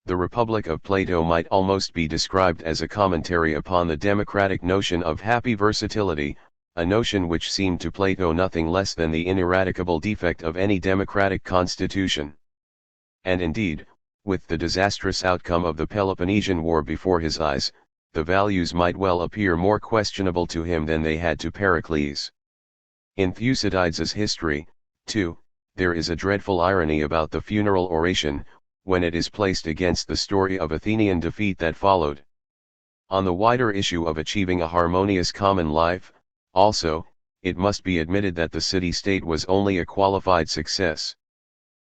The Republic of Plato might almost be described as a commentary upon the democratic notion of happy versatility, a notion which seemed to Plato nothing less than the ineradicable defect of any democratic constitution. And indeed, with the disastrous outcome of the Peloponnesian War before his eyes, the values might well appear more questionable to him than they had to Pericles. In Thucydides' history, too, there is a dreadful irony about the funeral oration, when it is placed against the story of Athenian defeat that followed. On the wider issue of achieving a harmonious common life, also, it must be admitted that the city-state was only a qualified success.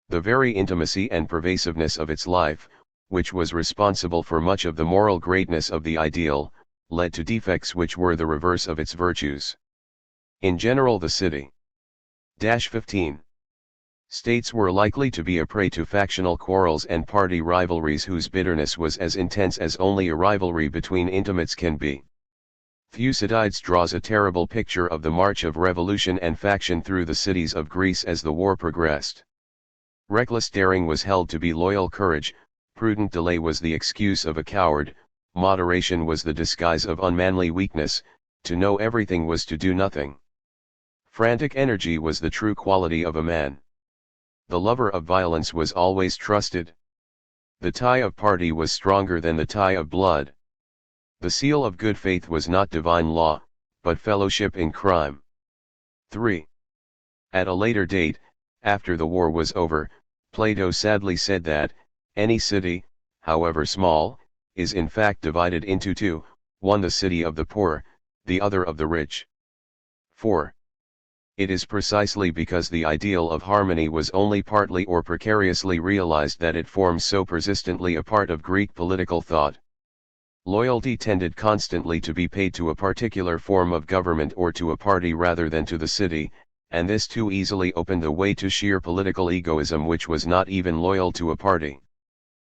The very intimacy and pervasiveness of its life, which was responsible for much of the moral greatness of the ideal, led to defects which were the reverse of its virtues. In general, the city 15 states were likely to be a prey to factional quarrels and party rivalries whose bitterness was as intense as only a rivalry between intimates can be. Thucydides draws a terrible picture of the march of revolution and faction through the cities of Greece as the war progressed. Reckless daring was held to be loyal courage, prudent delay was the excuse of a coward, moderation was the disguise of unmanly weakness, to know everything was to do nothing. Frantic energy was the true quality of a man. The lover of violence was always trusted. The tie of party was stronger than the tie of blood. The seal of good faith was not divine law, but fellowship in crime. 3. At a later date, after the war was over, Plato sadly said that, any city, however small, is in fact divided into two, one the city of the poor, the other of the rich. 4. It is precisely because the ideal of harmony was only partly or precariously realized that it forms so persistently a part of Greek political thought. Loyalty tended constantly to be paid to a particular form of government or to a party rather than to the city, and this too easily opened the way to sheer political egoism which was not even loyal to a party.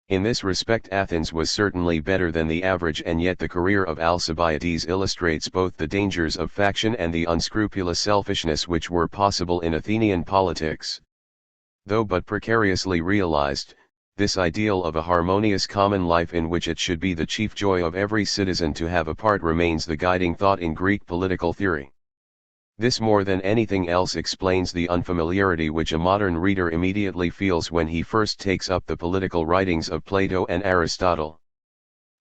In this respect Athens was certainly better than the average, and yet the career of Alcibiades illustrates both the dangers of faction and the unscrupulous selfishness which were possible in Athenian politics. Though but precariously realized, this ideal of a harmonious common life in which it should be the chief joy of every citizen to have a part remains the guiding thought in Greek political theory. This more than anything else explains the unfamiliarity which a modern reader immediately feels when he first takes up the political writings of Plato and Aristotle.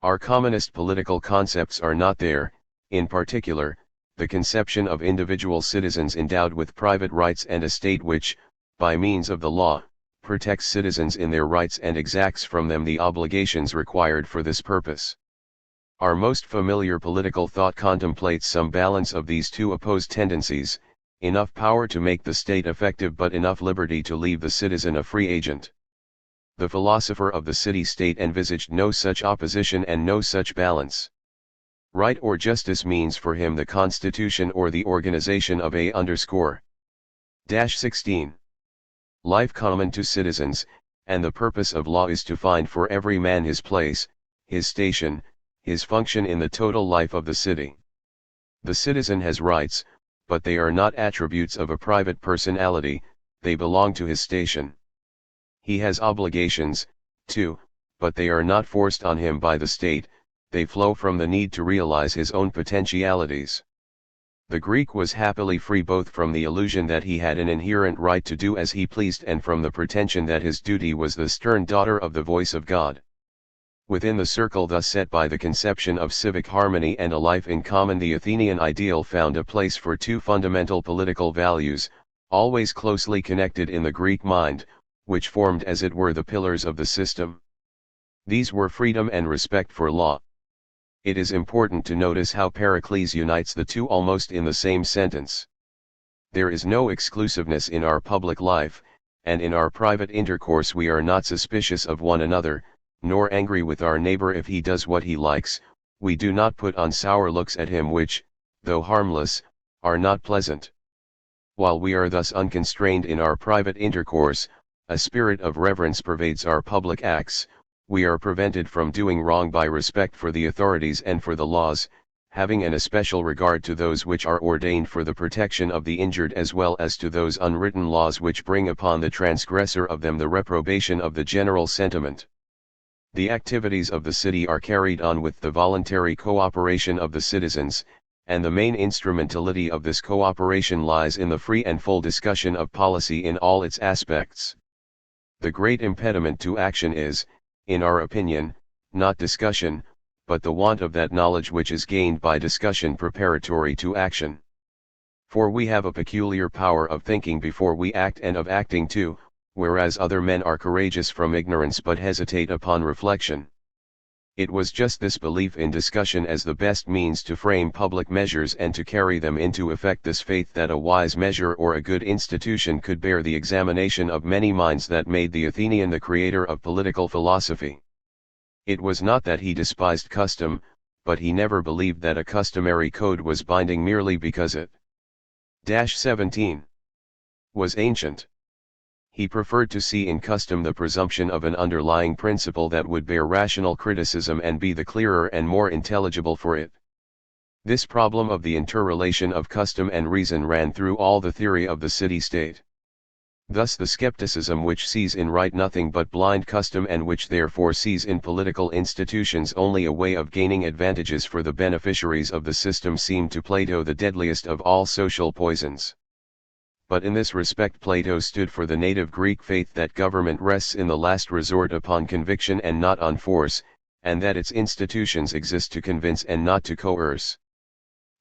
Our commonest political concepts are not there, in particular, the conception of individual citizens endowed with private rights and a state which, by means of the law, protects citizens in their rights and exacts from them the obligations required for this purpose. Our most familiar political thought contemplates some balance of these two opposed tendencies, enough power to make the state effective but enough liberty to leave the citizen a free agent. The philosopher of the city-state envisaged no such opposition and no such balance. Right or justice means for him the constitution or the organization of A_16. Life common to citizens, and the purpose of law is to find for every man his place, his station, his function in the total life of the city. The citizen has rights, but they are not attributes of a private personality, they belong to his station. He has obligations, too, but they are not forced on him by the state, they flow from the need to realize his own potentialities. The Greek was happily free both from the illusion that he had an inherent right to do as he pleased and from the pretension that his duty was the stern daughter of the voice of God. Within the circle thus set by the conception of civic harmony and a life in common, the Athenian ideal found a place for two fundamental political values, always closely connected in the Greek mind, which formed as it were the pillars of the system. These were freedom and respect for law. It is important to notice how Pericles unites the two almost in the same sentence. There is no exclusiveness in our public life, and in our private intercourse we are not suspicious of one another, nor angry with our neighbor if he does what he likes, we do not put on sour looks at him which, though harmless, are not pleasant. While we are thus unconstrained in our private intercourse, a spirit of reverence pervades our public acts. We are prevented from doing wrong by respect for the authorities and for the laws, having an especial regard to those which are ordained for the protection of the injured as well as to those unwritten laws which bring upon the transgressor of them the reprobation of the general sentiment. The activities of the city are carried on with the voluntary cooperation of the citizens, and the main instrumentality of this cooperation lies in the free and full discussion of policy in all its aspects. The great impediment to action is, in our opinion, not discussion, but the want of that knowledge which is gained by discussion preparatory to action. For we have a peculiar power of thinking before we act and of acting too, whereas other men are courageous from ignorance but hesitate upon reflection. It was just this belief in discussion as the best means to frame public measures and to carry them into effect, this faith that a wise measure or a good institution could bear the examination of many minds, that made the Athenian the creator of political philosophy. It was not that he despised custom, but he never believed that a customary code was binding merely because it 17 was ancient. He preferred to see in custom the presumption of an underlying principle that would bear rational criticism and be the clearer and more intelligible for it. This problem of the interrelation of custom and reason ran through all the theory of the city-state. Thus the skepticism which sees in right nothing but blind custom, and which therefore sees in political institutions only a way of gaining advantages for the beneficiaries of the system, seemed to Plato the deadliest of all social poisons. But in this respect Plato stood for the native Greek faith that government rests in the last resort upon conviction and not on force, and that its institutions exist to convince and not to coerce.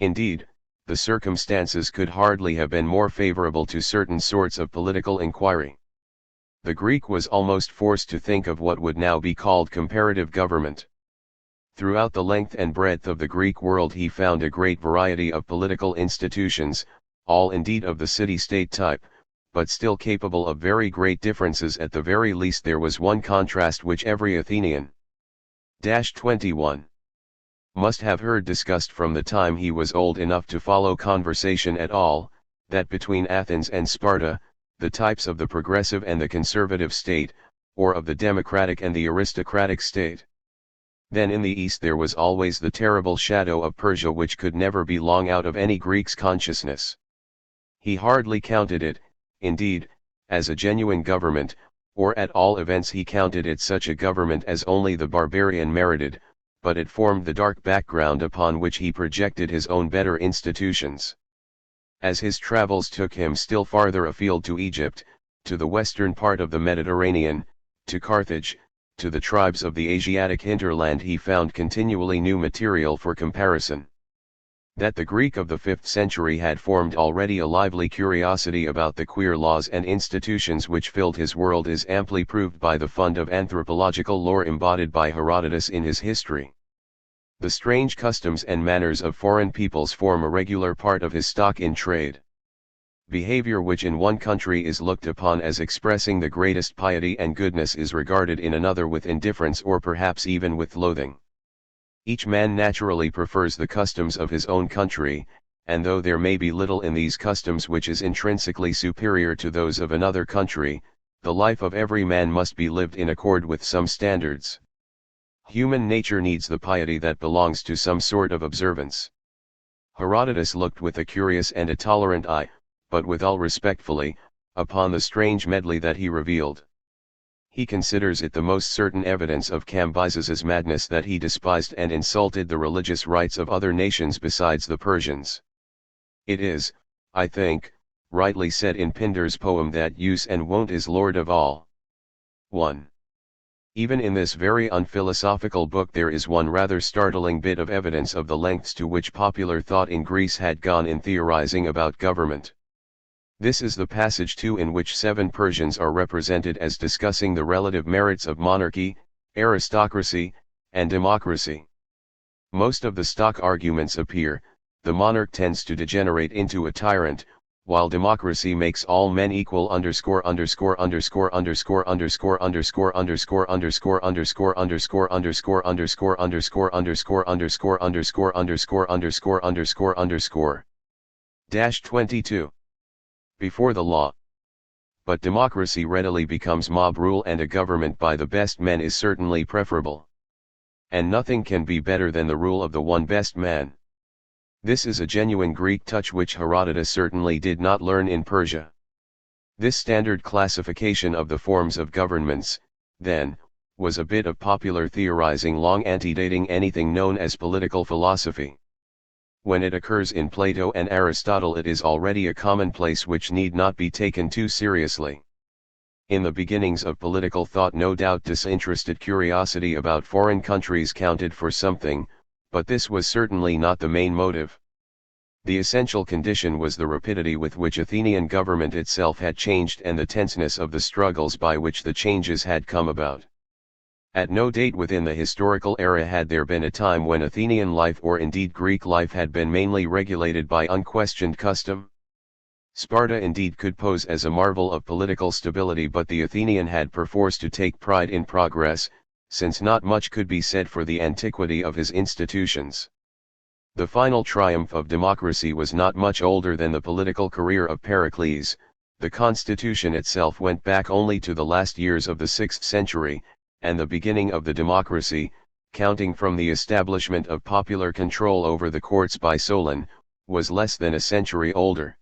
Indeed, the circumstances could hardly have been more favorable to certain sorts of political inquiry. The Greek was almost forced to think of what would now be called comparative government. Throughout the length and breadth of the Greek world he found a great variety of political institutions, all indeed of the city-state type, but still capable of very great differences. At the very least there was one contrast which every Athenian 21 must have heard discussed from the time he was old enough to follow conversation at all, that between Athens and Sparta, the types of the progressive and the conservative state, or of the democratic and the aristocratic state. Then in the east there was always the terrible shadow of Persia which could never be long out of any Greek's consciousness. He hardly counted it, indeed, as a genuine government, or at all events he counted it such a government as only the barbarian merited, but it formed the dark background upon which he projected his own better institutions. As his travels took him still farther afield to Egypt, to the western part of the Mediterranean, to Carthage, to the tribes of the Asiatic hinterland, he found continually new material for comparison. That the Greek of the 5th century had formed already a lively curiosity about the queer laws and institutions which filled his world is amply proved by the fund of anthropological lore embodied by Herodotus in his history. The strange customs and manners of foreign peoples form a regular part of his stock in trade. Behavior which in one country is looked upon as expressing the greatest piety and goodness is regarded in another with indifference or perhaps even with loathing. Each man naturally prefers the customs of his own country, and though there may be little in these customs which is intrinsically superior to those of another country, the life of every man must be lived in accord with some standards. Human nature needs the piety that belongs to some sort of observance. Herodotus looked with a curious and a tolerant eye, but withal respectfully, upon the strange medley that he revealed. He considers it the most certain evidence of Cambyses' madness that he despised and insulted the religious rites of other nations besides the Persians. It is, I think, rightly said in Pindar's poem that use and wont is lord of all. 1. Even in this very unphilosophical book there is one rather startling bit of evidence of the lengths to which popular thought in Greece had gone in theorizing about government. This is the passage 2 in which 7 Persians are represented as discussing the relative merits of monarchy, aristocracy, and democracy. Most of the stock arguments appear: the monarch tends to degenerate into a tyrant, while democracy makes all men equal ___________________________________________________________________________________________________________________ -22. Before the law. But democracy readily becomes mob rule, and a government by the best men is certainly preferable. And nothing can be better than the rule of the one best man. This is a genuine Greek touch which Herodotus certainly did not learn in Persia. This standard classification of the forms of governments, then, was a bit of popular theorizing long antedating anything known as political philosophy. When it occurs in Plato and Aristotle it is already a commonplace which need not be taken too seriously. In the beginnings of political thought no doubt disinterested curiosity about foreign countries counted for something, but this was certainly not the main motive. The essential condition was the rapidity with which Athenian government itself had changed and the tenseness of the struggles by which the changes had come about. At no date within the historical era had there been a time when Athenian life or indeed Greek life had been mainly regulated by unquestioned custom. Sparta indeed could pose as a marvel of political stability, but the Athenian had perforce to take pride in progress, since not much could be said for the antiquity of his institutions. The final triumph of democracy was not much older than the political career of Pericles. The constitution itself went back only to the last years of the 6th century, and the beginning of the democracy, counting from the establishment of popular control over the courts by Solon, was less than a century older.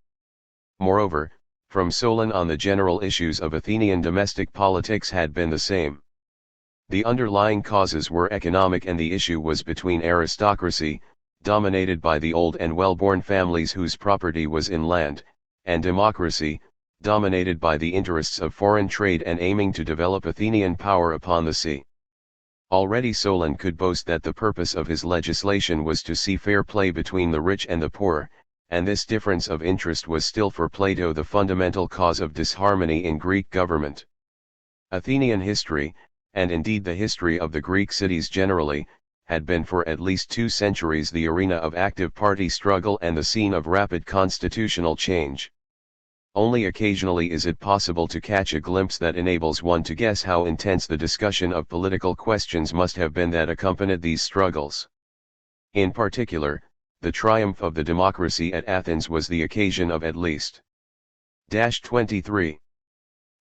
Moreover, from Solon on the general issues of Athenian domestic politics had been the same. The underlying causes were economic, and the issue was between aristocracy, dominated by the old and well-born families whose property was in land, and democracy, dominated by the interests of foreign trade and aiming to develop Athenian power upon the sea. Already Solon could boast that the purpose of his legislation was to see fair play between the rich and the poor, and this difference of interest was still for Plato the fundamental cause of disharmony in Greek government. Athenian history, and indeed the history of the Greek cities generally, had been for at least 2 centuries the arena of active party struggle and the scene of rapid constitutional change. Only occasionally is it possible to catch a glimpse that enables one to guess how intense the discussion of political questions must have been that accompanied these struggles. In particular, the triumph of the democracy at Athens was the occasion of at least 23.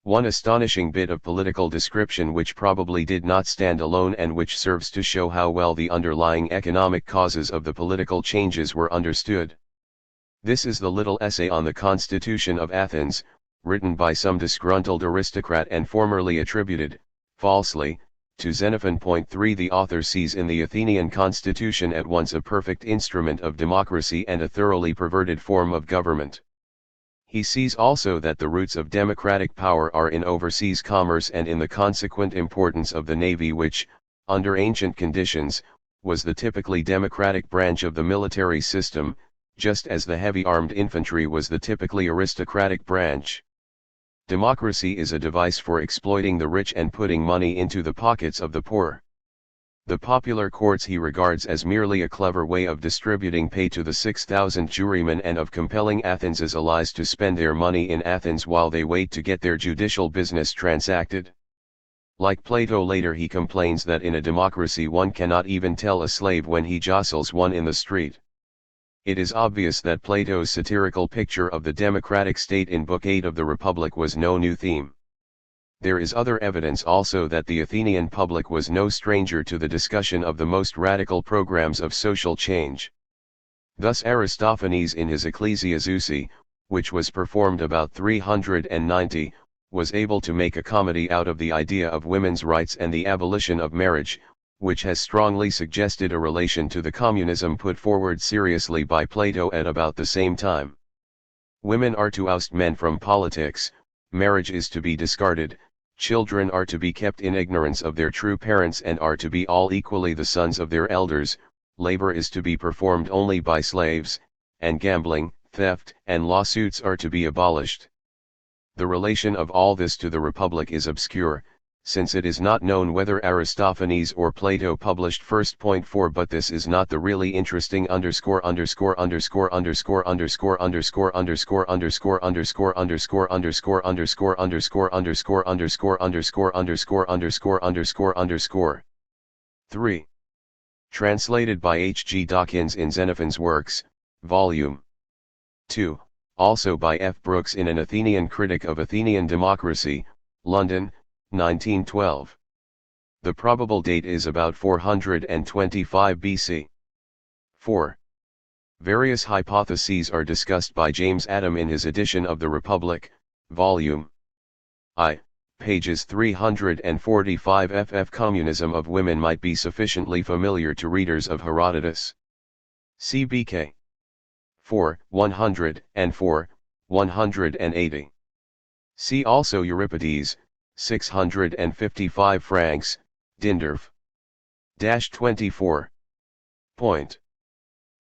One astonishing bit of political description which probably did not stand alone and which serves to show how well the underlying economic causes of the political changes were understood. This is the little essay on the Constitution of Athens, written by some disgruntled aristocrat and formerly attributed, falsely, to Xenophon. 3 The author sees in the Athenian constitution at once a perfect instrument of democracy and a thoroughly perverted form of government. He sees also that the roots of democratic power are in overseas commerce and in the consequent importance of the navy which, under ancient conditions, was the typically democratic branch of the military system, just as the heavy armed infantry was the typically aristocratic branch. Democracy is a device for exploiting the rich and putting money into the pockets of the poor. The popular courts he regards as merely a clever way of distributing pay to the 6,000 jurymen and of compelling Athens' allies to spend their money in Athens while they wait to get their judicial business transacted. Like Plato later he complains that in a democracy one cannot even tell a slave when he jostles one in the street. It is obvious that Plato's satirical picture of the democratic state in Book 8 of the Republic was no new theme. There is other evidence also that the Athenian public was no stranger to the discussion of the most radical programs of social change. Thus Aristophanes in his Ecclesiazousi, which was performed about 390, was able to make a comedy out of the idea of women's rights and the abolition of marriage, which has strongly suggested a relation to the communism put forward seriously by Plato at about the same time. Women are to oust men from politics, marriage is to be discarded, children are to be kept in ignorance of their true parents and are to be all equally the sons of their elders, labor is to be performed only by slaves, and gambling, theft, and lawsuits are to be abolished. The relation of all this to the Republic is obscure, since it is not known whether Aristophanes or Plato published first. 4 But this is not the really interesting underscore. 3. Translated by H. G. Dawkins in Xenophon's Works, Volume 2, also by F. Brooks in An Athenian Critic of Athenian Democracy, London, 1912. The probable date is about 425 BC. 4. Various hypotheses are discussed by James Adam in his edition of the Republic, Volume I, pages 345 ff. Communism of women might be sufficiently familiar to readers of Herodotus. CBK 4, 104, 180. See also Euripides, 655 francs, Dindorf. 24. Point.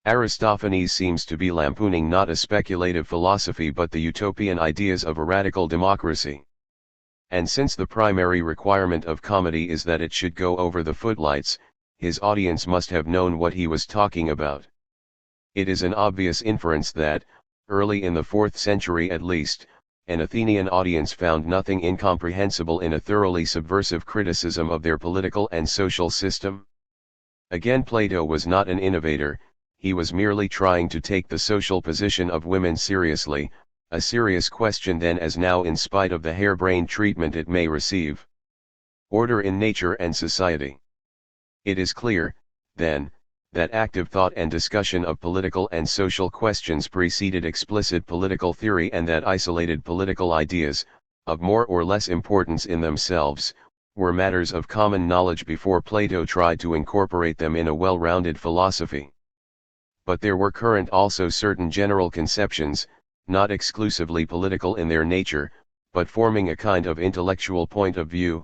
Aristophanes seems to be lampooning not a speculative philosophy but the utopian ideas of a radical democracy. And since the primary requirement of comedy is that it should go over the footlights, his audience must have known what he was talking about. It is an obvious inference that, early in the 4th century at least, an Athenian audience found nothing incomprehensible in a thoroughly subversive criticism of their political and social system. Again, Plato was not an innovator, he was merely trying to take the social position of women seriously, a serious question then as now in spite of the harebrained treatment it may receive. Order in nature and society. It is clear, then, that active thought and discussion of political and social questions preceded explicit political theory and that isolated political ideas, of more or less importance in themselves, were matters of common knowledge before Plato tried to incorporate them in a well-rounded philosophy. But there were current also certain general conceptions, not exclusively political in their nature, but forming a kind of intellectual point of view,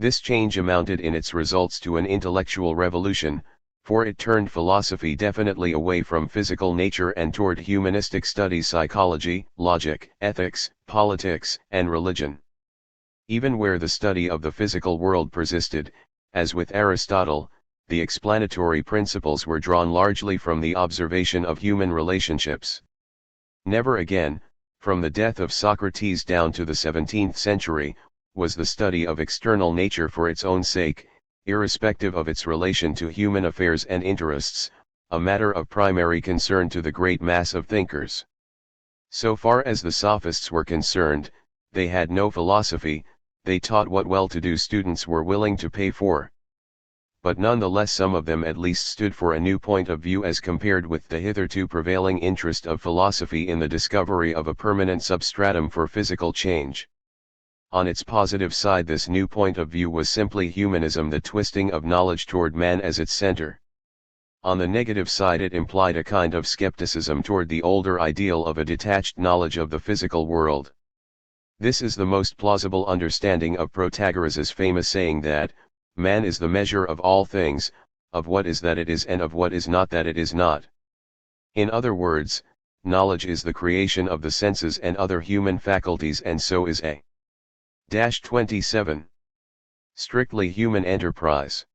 This change amounted in its results to an intellectual revolution, for it turned philosophy definitely away from physical nature and toward humanistic studies, psychology, logic, ethics, politics, and religion. Even where the study of the physical world persisted, as with Aristotle, the explanatory principles were drawn largely from the observation of human relationships. Never again, from the death of Socrates down to the 17th century, was the study of external nature for its own sake, irrespective of its relation to human affairs and interests, a matter of primary concern to the great mass of thinkers. So far as the sophists were concerned, they had no philosophy, they taught what well-to-do students were willing to pay for. But nonetheless some of them at least stood for a new point of view as compared with the hitherto prevailing interest of philosophy in the discovery of a permanent substratum for physical change. On its positive side, this new point of view was simply humanism, the twisting of knowledge toward man as its center. On the negative side, it implied a kind of skepticism toward the older ideal of a detached knowledge of the physical world. This is the most plausible understanding of Protagoras' famous saying that, man is the measure of all things, of what is that it is and of what is not that it is not. In other words, knowledge is the creation of the senses and other human faculties, and so is a 27. Strictly human enterprise.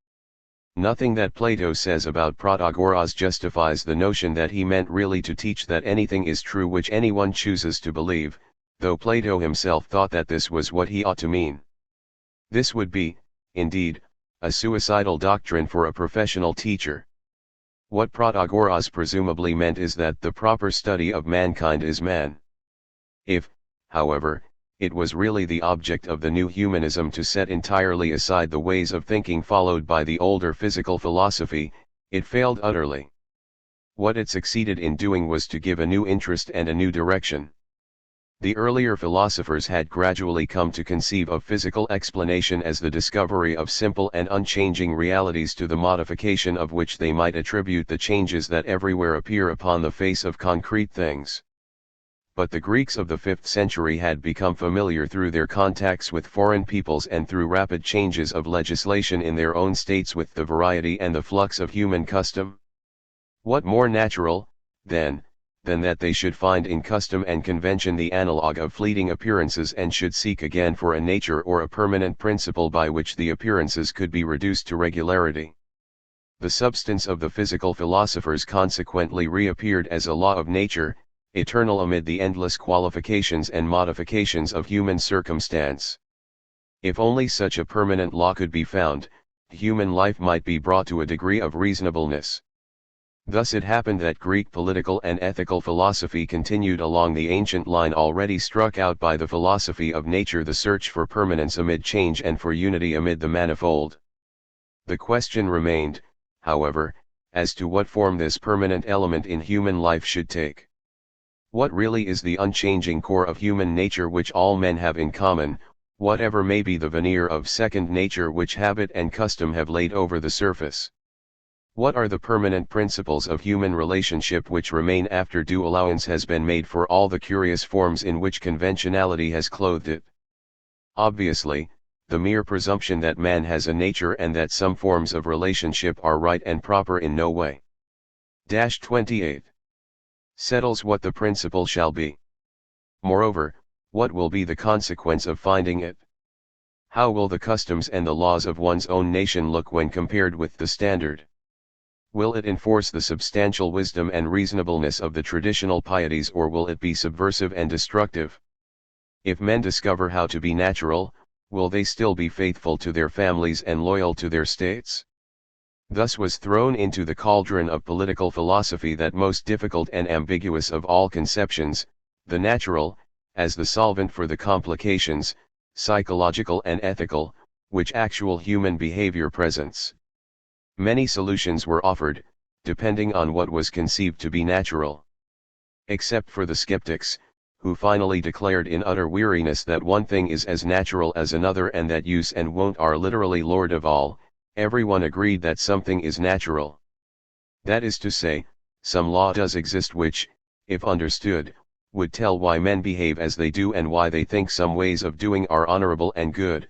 Nothing that Plato says about Protagoras justifies the notion that he meant really to teach that anything is true which anyone chooses to believe, though Plato himself thought that this was what he ought to mean. This would be, indeed, a suicidal doctrine for a professional teacher. What Protagoras presumably meant is that the proper study of mankind is man. If, however, it was really the object of the new humanism to set entirely aside the ways of thinking followed by the older physical philosophy, it failed utterly. What it succeeded in doing was to give a new interest and a new direction. The earlier philosophers had gradually come to conceive of physical explanation as the discovery of simple and unchanging realities to the modification of which they might attribute the changes that everywhere appear upon the face of concrete things. But the Greeks of the 5th century had become familiar through their contacts with foreign peoples and through rapid changes of legislation in their own states with the variety and the flux of human custom. What more natural, then, than that they should find in custom and convention the analogue of fleeting appearances and should seek again for a nature or a permanent principle by which the appearances could be reduced to regularity. The substance of the physical philosophers consequently reappeared as a law of nature, eternal amid the endless qualifications and modifications of human circumstance. If only such a permanent law could be found, human life might be brought to a degree of reasonableness. Thus it happened that Greek political and ethical philosophy continued along the ancient line already struck out by the philosophy of nature, the search for permanence amid change and for unity amid the manifold. The question remained, however, as to what form this permanent element in human life should take. What really is the unchanging core of human nature which all men have in common, whatever may be the veneer of second nature which habit and custom have laid over the surface? What are the permanent principles of human relationship which remain after due allowance has been made for all the curious forms in which conventionality has clothed it? Obviously, the mere presumption that man has a nature and that some forms of relationship are right and proper in no way. 28. Settles what the principle shall be. Moreover, what will be the consequence of finding it? How will the customs and the laws of one's own nation look when compared with the standard? Will it enforce the substantial wisdom and reasonableness of the traditional pieties, or will it be subversive and destructive? If men discover how to be natural, will they still be faithful to their families and loyal to their states? Thus was thrown into the cauldron of political philosophy that most difficult and ambiguous of all conceptions, the natural, as the solvent for the complications, psychological and ethical, which actual human behavior presents. Many solutions were offered, depending on what was conceived to be natural. Except for the skeptics, who finally declared in utter weariness that one thing is as natural as another and that use and wont are literally lord of all, everyone agreed that something is natural. That is to say, some law does exist which, if understood, would tell why men behave as they do and why they think some ways of doing are honorable and good,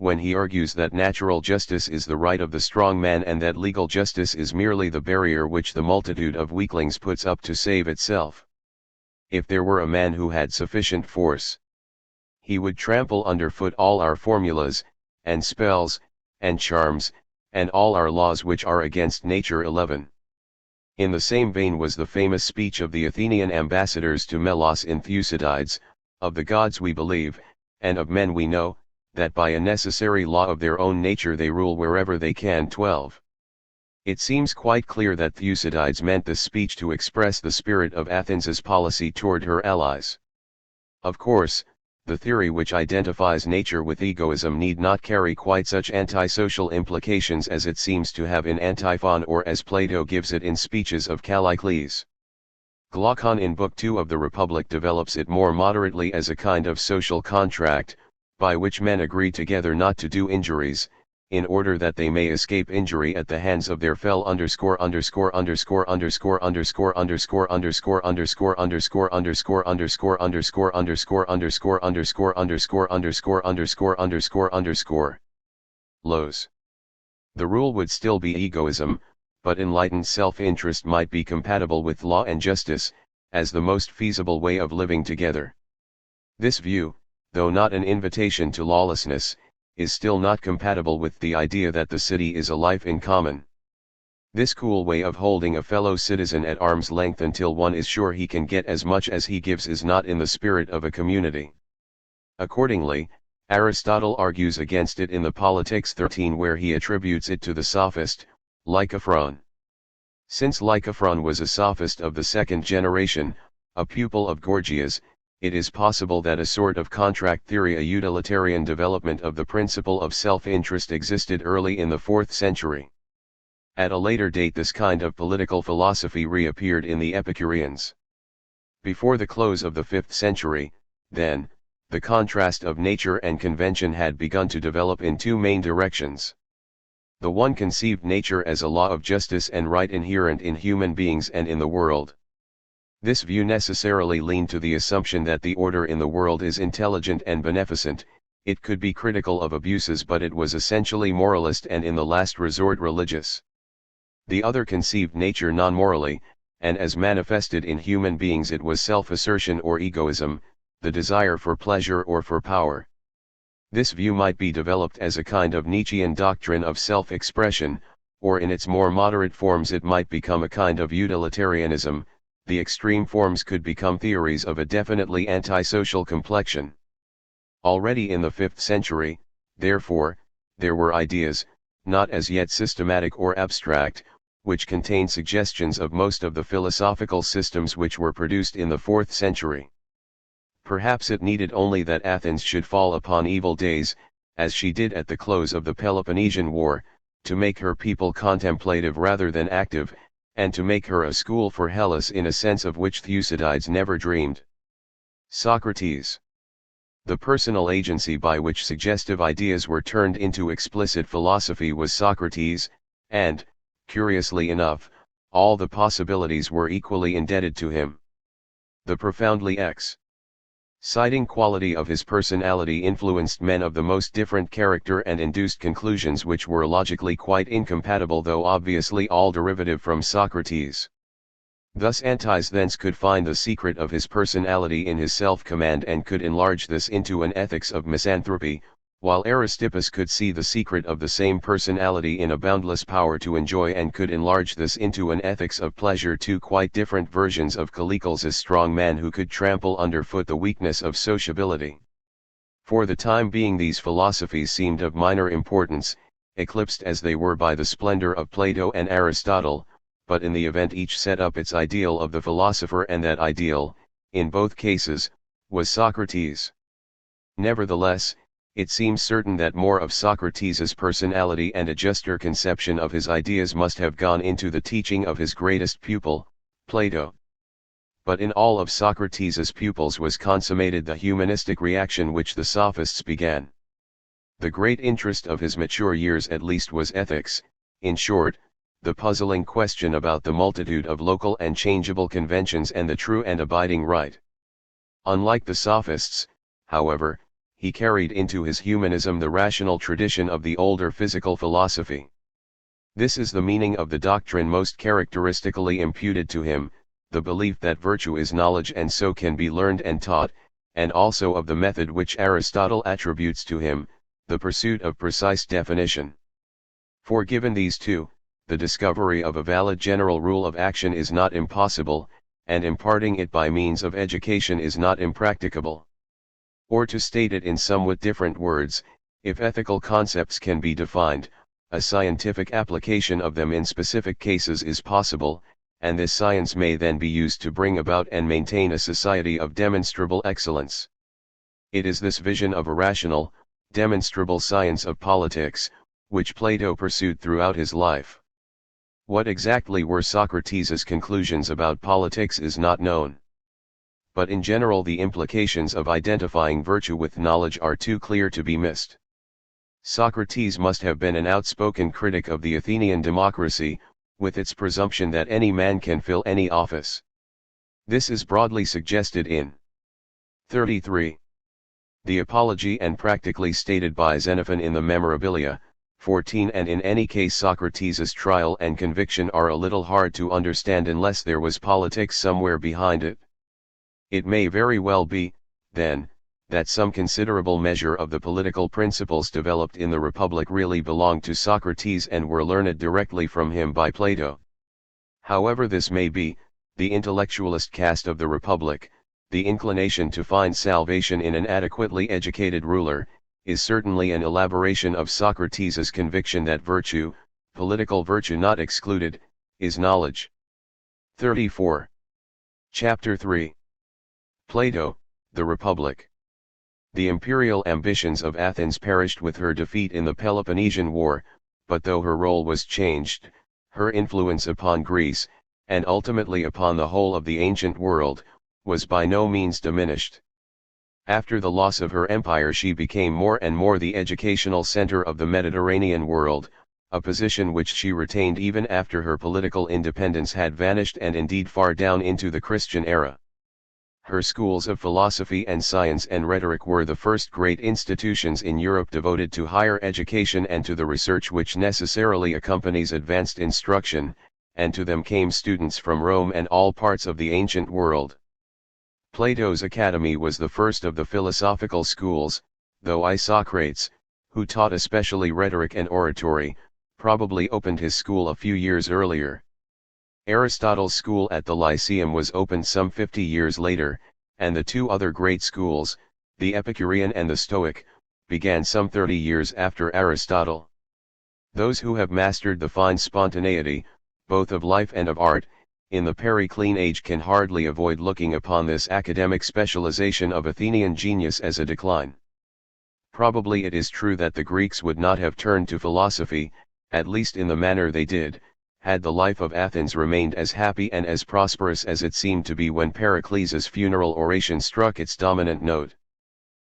when he argues that natural justice is the right of the strong man and that legal justice is merely the barrier which the multitude of weaklings puts up to save itself. If there were a man who had sufficient force, he would trample underfoot all our formulas, and spells, and charms, and all our laws which are against nature. 11. In the same vein was the famous speech of the Athenian ambassadors to Melos in Thucydides, of the gods we believe, and of men we know, that by a necessary law of their own nature they rule wherever they can. 12. It seems quite clear that Thucydides meant this speech to express the spirit of Athens's policy toward her allies. Of course, the theory which identifies nature with egoism need not carry quite such antisocial implications as it seems to have in Antiphon or as Plato gives it in speeches of Callicles. Glaucon in Book 2 of the Republic develops it more moderately as a kind of social contract, by which men agree together not to do injuries, in order that they may escape injury at the hands of their fellow. Lows. The rule would still be egoism, but enlightened self-interest might be compatible with law and justice, as the most feasible way of living together. This view, though not an invitation to lawlessness, is still not compatible with the idea that the city is a life in common. This cool way of holding a fellow citizen at arm's length until one is sure he can get as much as he gives is not in the spirit of a community. Accordingly, Aristotle argues against it in the Politics 13, where he attributes it to the sophist, Lycophron. Since Lycophron was a sophist of the second generation, a pupil of Gorgias, it is possible that a sort of contract theory, a utilitarian development of the principle of self-interest, existed early in the 4th century. At a later date this kind of political philosophy reappeared in the Epicureans. Before the close of the 5th century, then, the contrast of nature and convention had begun to develop in two main directions. The one conceived nature as a law of justice and right inherent in human beings and in the world. This view necessarily leaned to the assumption that the order in the world is intelligent and beneficent. It could be critical of abuses, but it was essentially moralist and in the last resort religious. The other conceived nature non-morally, and as manifested in human beings it was self-assertion or egoism, the desire for pleasure or for power. This view might be developed as a kind of Nietzschean doctrine of self-expression, or in its more moderate forms it might become a kind of utilitarianism. The extreme forms could become theories of a definitely antisocial complexion. Already in the 5th century, therefore, there were ideas, not as yet systematic or abstract, which contained suggestions of most of the philosophical systems which were produced in the 4th century. Perhaps it needed only that Athens should fall upon evil days, as she did at the close of the Peloponnesian War, to make her people contemplative rather than active, and to make her a school for Hellas in a sense of which Thucydides never dreamed. Socrates. The personal agency by which suggestive ideas were turned into explicit philosophy was Socrates, and, curiously enough, all the possibilities were equally indebted to him. The profoundly exciting quality of his personality influenced men of the most different character and induced conclusions which were logically quite incompatible, though obviously all derivative from Socrates. Thus Antisthenes could find the secret of his personality in his self-command and could enlarge this into an ethics of misanthropy, while Aristippus could see the secret of the same personality in a boundless power to enjoy and could enlarge this into an ethics of pleasure. Two quite different versions of Callicles' strong man who could trample underfoot the weakness of sociability. For the time being these philosophies seemed of minor importance, eclipsed as they were by the splendor of Plato and Aristotle, but in the event each set up its ideal of the philosopher, and that ideal, in both cases, was Socrates. Nevertheless, it seems certain that more of Socrates' personality and a juster conception of his ideas must have gone into the teaching of his greatest pupil, Plato. But in all of Socrates' pupils was consummated the humanistic reaction which the sophists began. The great interest of his mature years at least was ethics, in short, the puzzling question about the multitude of local and changeable conventions and the true and abiding right. Unlike the sophists, however, he carried into his humanism the rational tradition of the older physical philosophy. This is the meaning of the doctrine most characteristically imputed to him, the belief that virtue is knowledge and so can be learned and taught, and also of the method which Aristotle attributes to him, the pursuit of precise definition. For given these two, the discovery of a valid general rule of action is not impossible, and imparting it by means of education is not impracticable. Or to state it in somewhat different words, if ethical concepts can be defined, a scientific application of them in specific cases is possible, and this science may then be used to bring about and maintain a society of demonstrable excellence. It is this vision of a rational, demonstrable science of politics, which Plato pursued throughout his life. What exactly were Socrates' conclusions about politics is not known. But in general the implications of identifying virtue with knowledge are too clear to be missed. Socrates must have been an outspoken critic of the Athenian democracy, with its presumption that any man can fill any office. This is broadly suggested in 33. The Apology and practically stated by Xenophon in the Memorabilia, 14. And in any case Socrates' trial and conviction are a little hard to understand unless there was politics somewhere behind it. It may very well be, then, that some considerable measure of the political principles developed in the Republic really belonged to Socrates and were learned directly from him by Plato. However this may be, the intellectualist cast of the Republic, the inclination to find salvation in an adequately educated ruler, is certainly an elaboration of Socrates' conviction that virtue, political virtue not excluded, is knowledge. 34. Chapter 3. Plato, the Republic. The imperial ambitions of Athens perished with her defeat in the Peloponnesian War, but though her role was changed, her influence upon Greece, and ultimately upon the whole of the ancient world, was by no means diminished. After the loss of her empire she became more and more the educational center of the Mediterranean world, a position which she retained even after her political independence had vanished and indeed far down into the Christian era. Her schools of philosophy and science and rhetoric were the first great institutions in Europe devoted to higher education and to the research which necessarily accompanies advanced instruction, and to them came students from Rome and all parts of the ancient world. Plato's academy was the first of the philosophical schools, though Isocrates, who taught especially rhetoric and oratory, probably opened his school a few years earlier. Aristotle's school at the Lyceum was opened some 50 years later, and the two other great schools, the Epicurean and the Stoic, began some 30 years after Aristotle. Those who have mastered the fine spontaneity, both of life and of art, in the Periclean age can hardly avoid looking upon this academic specialization of Athenian genius as a decline. Probably it is true that the Greeks would not have turned to philosophy, at least in the manner they did, had the life of Athens remained as happy and as prosperous as it seemed to be when Pericles' funeral oration struck its dominant note.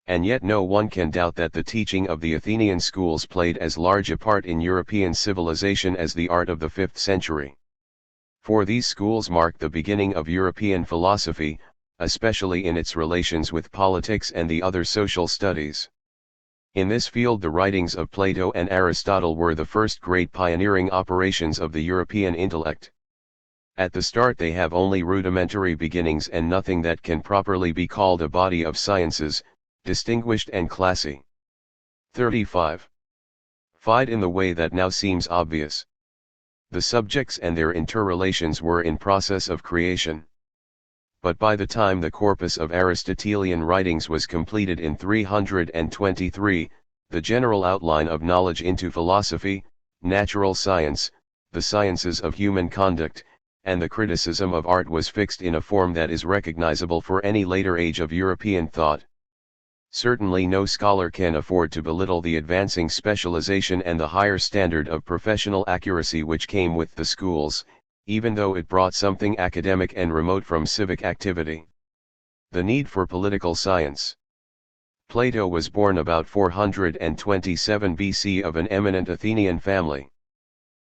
And yet no one can doubt that the teaching of the Athenian schools played as large a part in European civilization as the art of the 5th century. For these schools marked the beginning of European philosophy, especially in its relations with politics and the other social studies. In this field the writings of Plato and Aristotle were the first great pioneering operations of the European intellect. At the start they have only rudimentary beginnings and nothing that can properly be called a body of sciences, distinguished and classy. 35. Fied in the way that now seems obvious. The subjects and their interrelations were in process of creation. But by the time the corpus of Aristotelian writings was completed in 323, the general outline of knowledge into philosophy, natural science, the sciences of human conduct, and the criticism of art was fixed in a form that is recognizable for any later age of European thought. Certainly no scholar can afford to belittle the advancing specialization and the higher standard of professional accuracy which came with the schools, even though it brought something academic and remote from civic activity. The need for political science. Plato was born about 427 BC of an eminent Athenian family.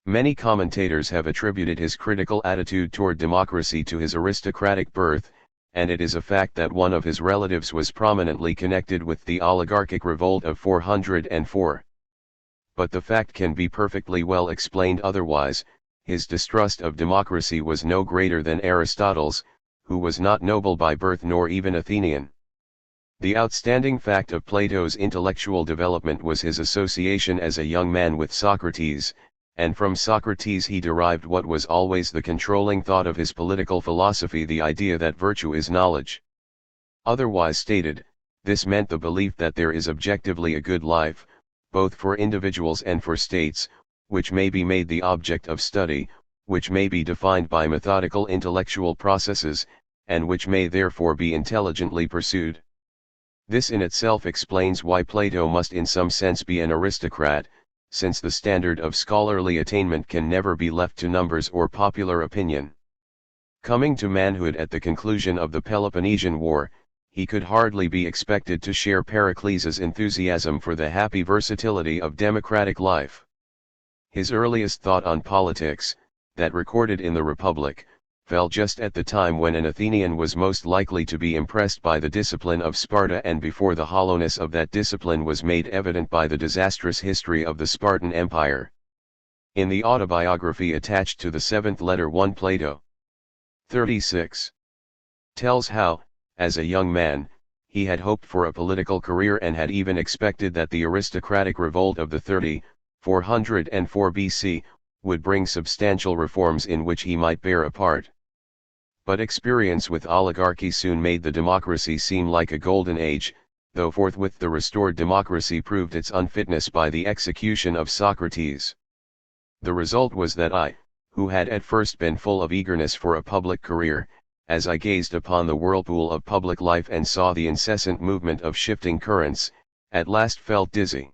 Many commentators have attributed his critical attitude toward democracy to his aristocratic birth, and it is a fact that one of his relatives was prominently connected with the oligarchic revolt of 404. But the fact can be perfectly well explained otherwise. His distrust of democracy was no greater than Aristotle's, who was not noble by birth nor even Athenian. The outstanding fact of Plato's intellectual development was his association as a young man with Socrates, and from Socrates he derived what was always the controlling thought of his political philosophy, the idea that virtue is knowledge. Otherwise stated, this meant the belief that there is objectively a good life, both for individuals and for states, which may be made the object of study, which may be defined by methodical intellectual processes, and which may therefore be intelligently pursued. This in itself explains why Plato must in some sense be an aristocrat, since the standard of scholarly attainment can never be left to numbers or popular opinion. Coming to manhood at the conclusion of the Peloponnesian War, he could hardly be expected to share Pericles' enthusiasm for the happy versatility of democratic life. His earliest thought on politics, that recorded in the Republic, fell just at the time when an Athenian was most likely to be impressed by the discipline of Sparta, and before the hollowness of that discipline was made evident by the disastrous history of the Spartan Empire. In the autobiography attached to the seventh letter 1 Plato 36 tells how, as a young man, he had hoped for a political career and had even expected that the aristocratic revolt of the 404 BC, would bring substantial reforms in which he might bear a part. But experience with oligarchy soon made the democracy seem like a golden age, though forthwith the restored democracy proved its unfitness by the execution of Socrates. The result was that I, who had at first been full of eagerness for a public career, as I gazed upon the whirlpool of public life and saw the incessant movement of shifting currents, at last felt dizzy.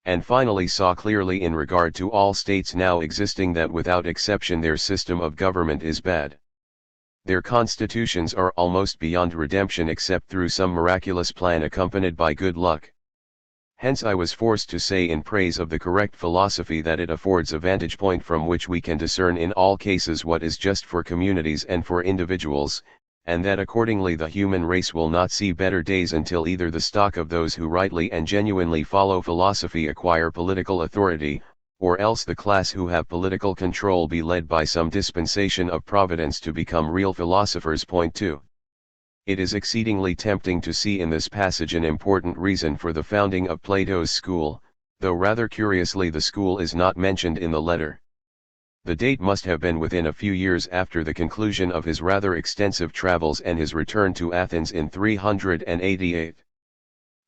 And finally saw clearly in regard to all states now existing that without exception their system of government is bad. Their constitutions are almost beyond redemption except through some miraculous plan accompanied by good luck. Hence I was forced to say in praise of the correct philosophy that it affords a vantage point from which we can discern in all cases what is just for communities and for individuals, and that accordingly the human race will not see better days until either the stock of those who rightly and genuinely follow philosophy acquire political authority, or else the class who have political control be led by some dispensation of Providence to become real philosophers. Point 2. It is exceedingly tempting to see in this passage an important reason for the founding of Plato's school, though rather curiously the school is not mentioned in the letter. The date must have been within a few years after the conclusion of his rather extensive travels and his return to Athens in 388.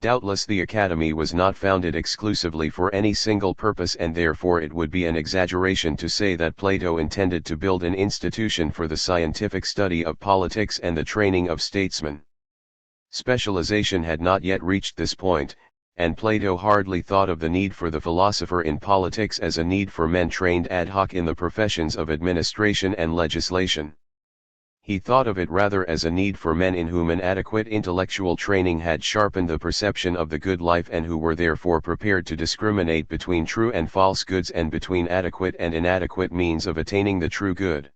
Doubtless the academy was not founded exclusively for any single purpose, and therefore it would be an exaggeration to say that Plato intended to build an institution for the scientific study of politics and the training of statesmen. Specialization had not yet reached this point, and Plato hardly thought of the need for the philosopher in politics as a need for men trained ad hoc in the professions of administration and legislation. He thought of it rather as a need for men in whom an adequate intellectual training had sharpened the perception of the good life and who were therefore prepared to discriminate between true and false goods and between adequate and inadequate means of attaining the true good.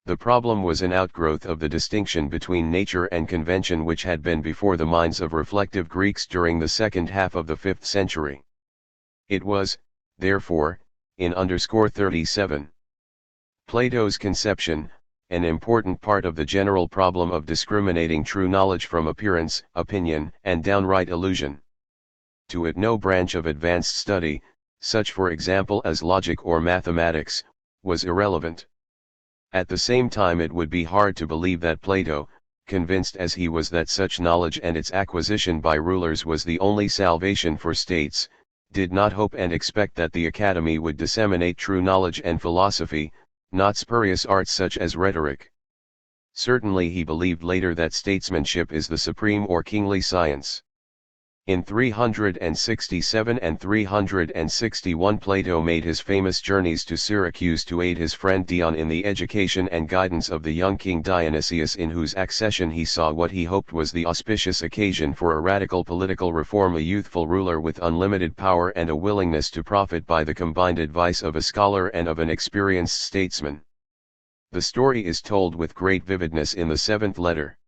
The problem was an outgrowth of the distinction between nature and convention which had been before the minds of reflective Greeks during the second half of the 5th century. It was, therefore, in _37. Plato's conception, an important part of the general problem of discriminating true knowledge from appearance, opinion, and downright illusion. To it no branch of advanced study, such for example as logic or mathematics, was irrelevant. At the same time it would be hard to believe that Plato, convinced as he was that such knowledge and its acquisition by rulers was the only salvation for states, did not hope and expect that the academy would disseminate true knowledge and philosophy, not spurious arts such as rhetoric. Certainly he believed later that statesmanship is the supreme or kingly science. In 367 and 361 Plato made his famous journeys to Syracuse to aid his friend Dion in the education and guidance of the young king Dionysius, in whose accession he saw what he hoped was the auspicious occasion for a radical political reform, a youthful ruler with unlimited power and a willingness to profit by the combined advice of a scholar and of an experienced statesman. The story is told with great vividness in the 7th letter.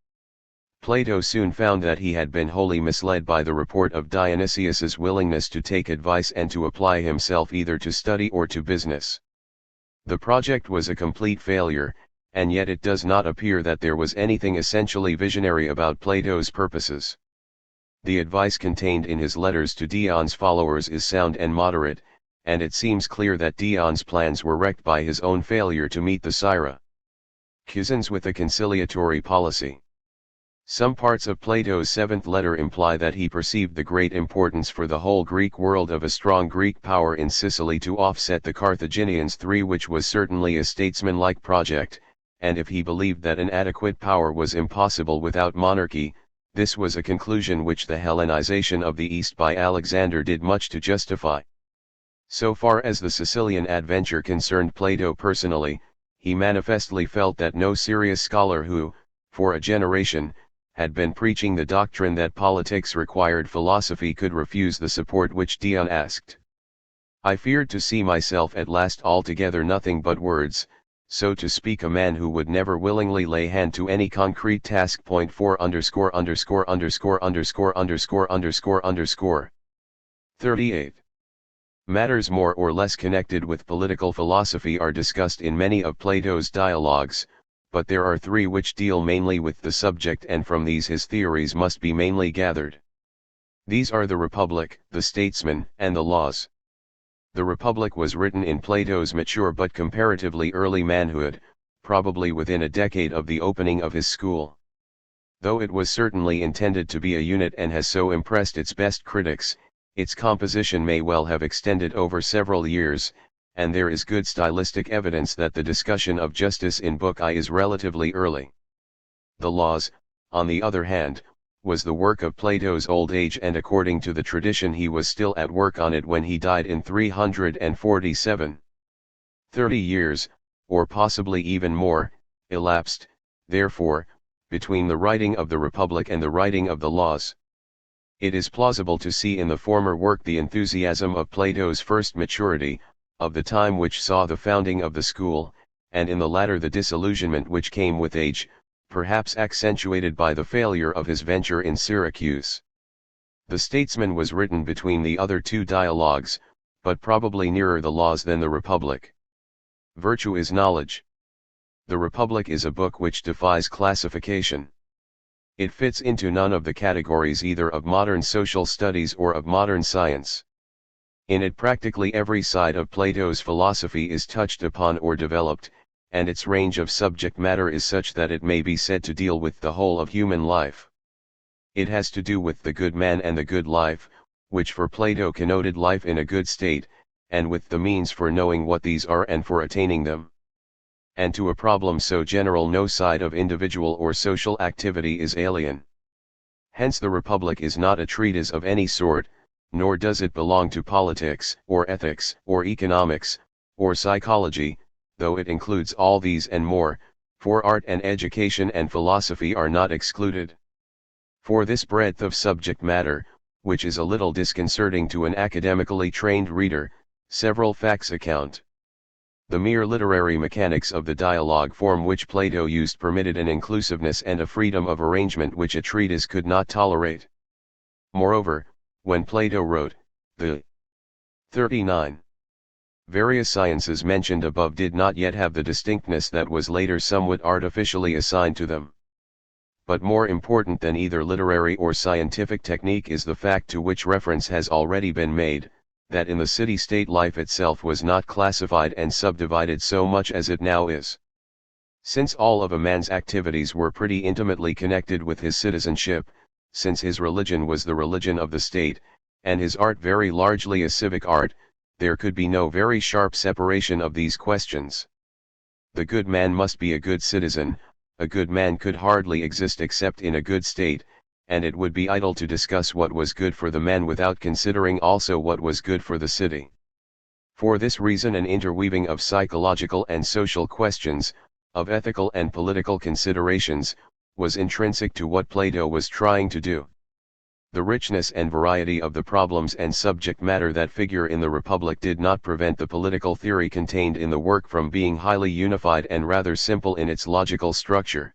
Plato soon found that he had been wholly misled by the report of Dionysius's willingness to take advice and to apply himself either to study or to business. The project was a complete failure, and yet it does not appear that there was anything essentially visionary about Plato's purposes. The advice contained in his letters to Dion's followers is sound and moderate, and it seems clear that Dion's plans were wrecked by his own failure to meet the Syracusans with a conciliatory policy. Some parts of Plato's seventh letter imply that he perceived the great importance for the whole Greek world of a strong Greek power in Sicily to offset the Carthaginians, which was certainly a statesmanlike project, and if he believed that an adequate power was impossible without monarchy, this was a conclusion which the Hellenization of the East by Alexander did much to justify. So far as the Sicilian adventure concerned Plato personally, he manifestly felt that no serious scholar who, for a generation, had been preaching the doctrine that politics required philosophy could refuse the support which Dion asked. I feared to see myself at last altogether nothing but words, so to speak, a man who would never willingly lay hand to any concrete task. 38. Matters more or less connected with political philosophy are discussed in many of Plato's dialogues, but there are three which deal mainly with the subject, and from these his theories must be mainly gathered. These are the Republic, the Statesman, and the Laws. The Republic was written in Plato's mature but comparatively early manhood, probably within a decade of the opening of his school. Though it was certainly intended to be a unit and has so impressed its best critics, its composition may well have extended over several years, and there is good stylistic evidence that the discussion of justice in Book I is relatively early. The Laws, on the other hand, was the work of Plato's old age, and according to the tradition he was still at work on it when he died in 347. 30 years, or possibly even more, elapsed, therefore, between the writing of the Republic and the writing of the Laws. It is plausible to see in the former work the enthusiasm of Plato's first maturity, of the time which saw the founding of the school, and in the latter the disillusionment which came with age, perhaps accentuated by the failure of his venture in Syracuse. The Statesman was written between the other two dialogues, but probably nearer the Laws than the Republic. Virtue is knowledge. The Republic is a book which defies classification. It fits into none of the categories either of modern social studies or of modern science. In it practically every side of Plato's philosophy is touched upon or developed, and its range of subject matter is such that it may be said to deal with the whole of human life. It has to do with the good man and the good life, which for Plato connoted life in a good state, and with the means for knowing what these are and for attaining them. And to a problem so general no side of individual or social activity is alien. Hence the Republic is not a treatise of any sort, nor does it belong to politics, or ethics, or economics, or psychology, though it includes all these and more, for art and education and philosophy are not excluded. For this breadth of subject matter, which is a little disconcerting to an academically trained reader, several facts account. The mere literary mechanics of the dialogue form which Plato used permitted an inclusiveness and a freedom of arrangement which a treatise could not tolerate. Moreover, when Plato wrote, the 39 various sciences mentioned above did not yet have the distinctness that was later somewhat artificially assigned to them. But more important than either literary or scientific technique is the fact to which reference has already been made, that in the city-state life itself was not classified and subdivided so much as it now is. Since all of a man's activities were pretty intimately connected with his citizenship, since his religion was the religion of the state, and his art very largely a civic art, there could be no very sharp separation of these questions. The good man must be a good citizen, a good man could hardly exist except in a good state, and it would be idle to discuss what was good for the man without considering also what was good for the city. For this reason an interweaving of psychological and social questions, of ethical and political considerations, was intrinsic to what Plato was trying to do. The richness and variety of the problems and subject matter that figure in the Republic did not prevent the political theory contained in the work from being highly unified and rather simple in its logical structure.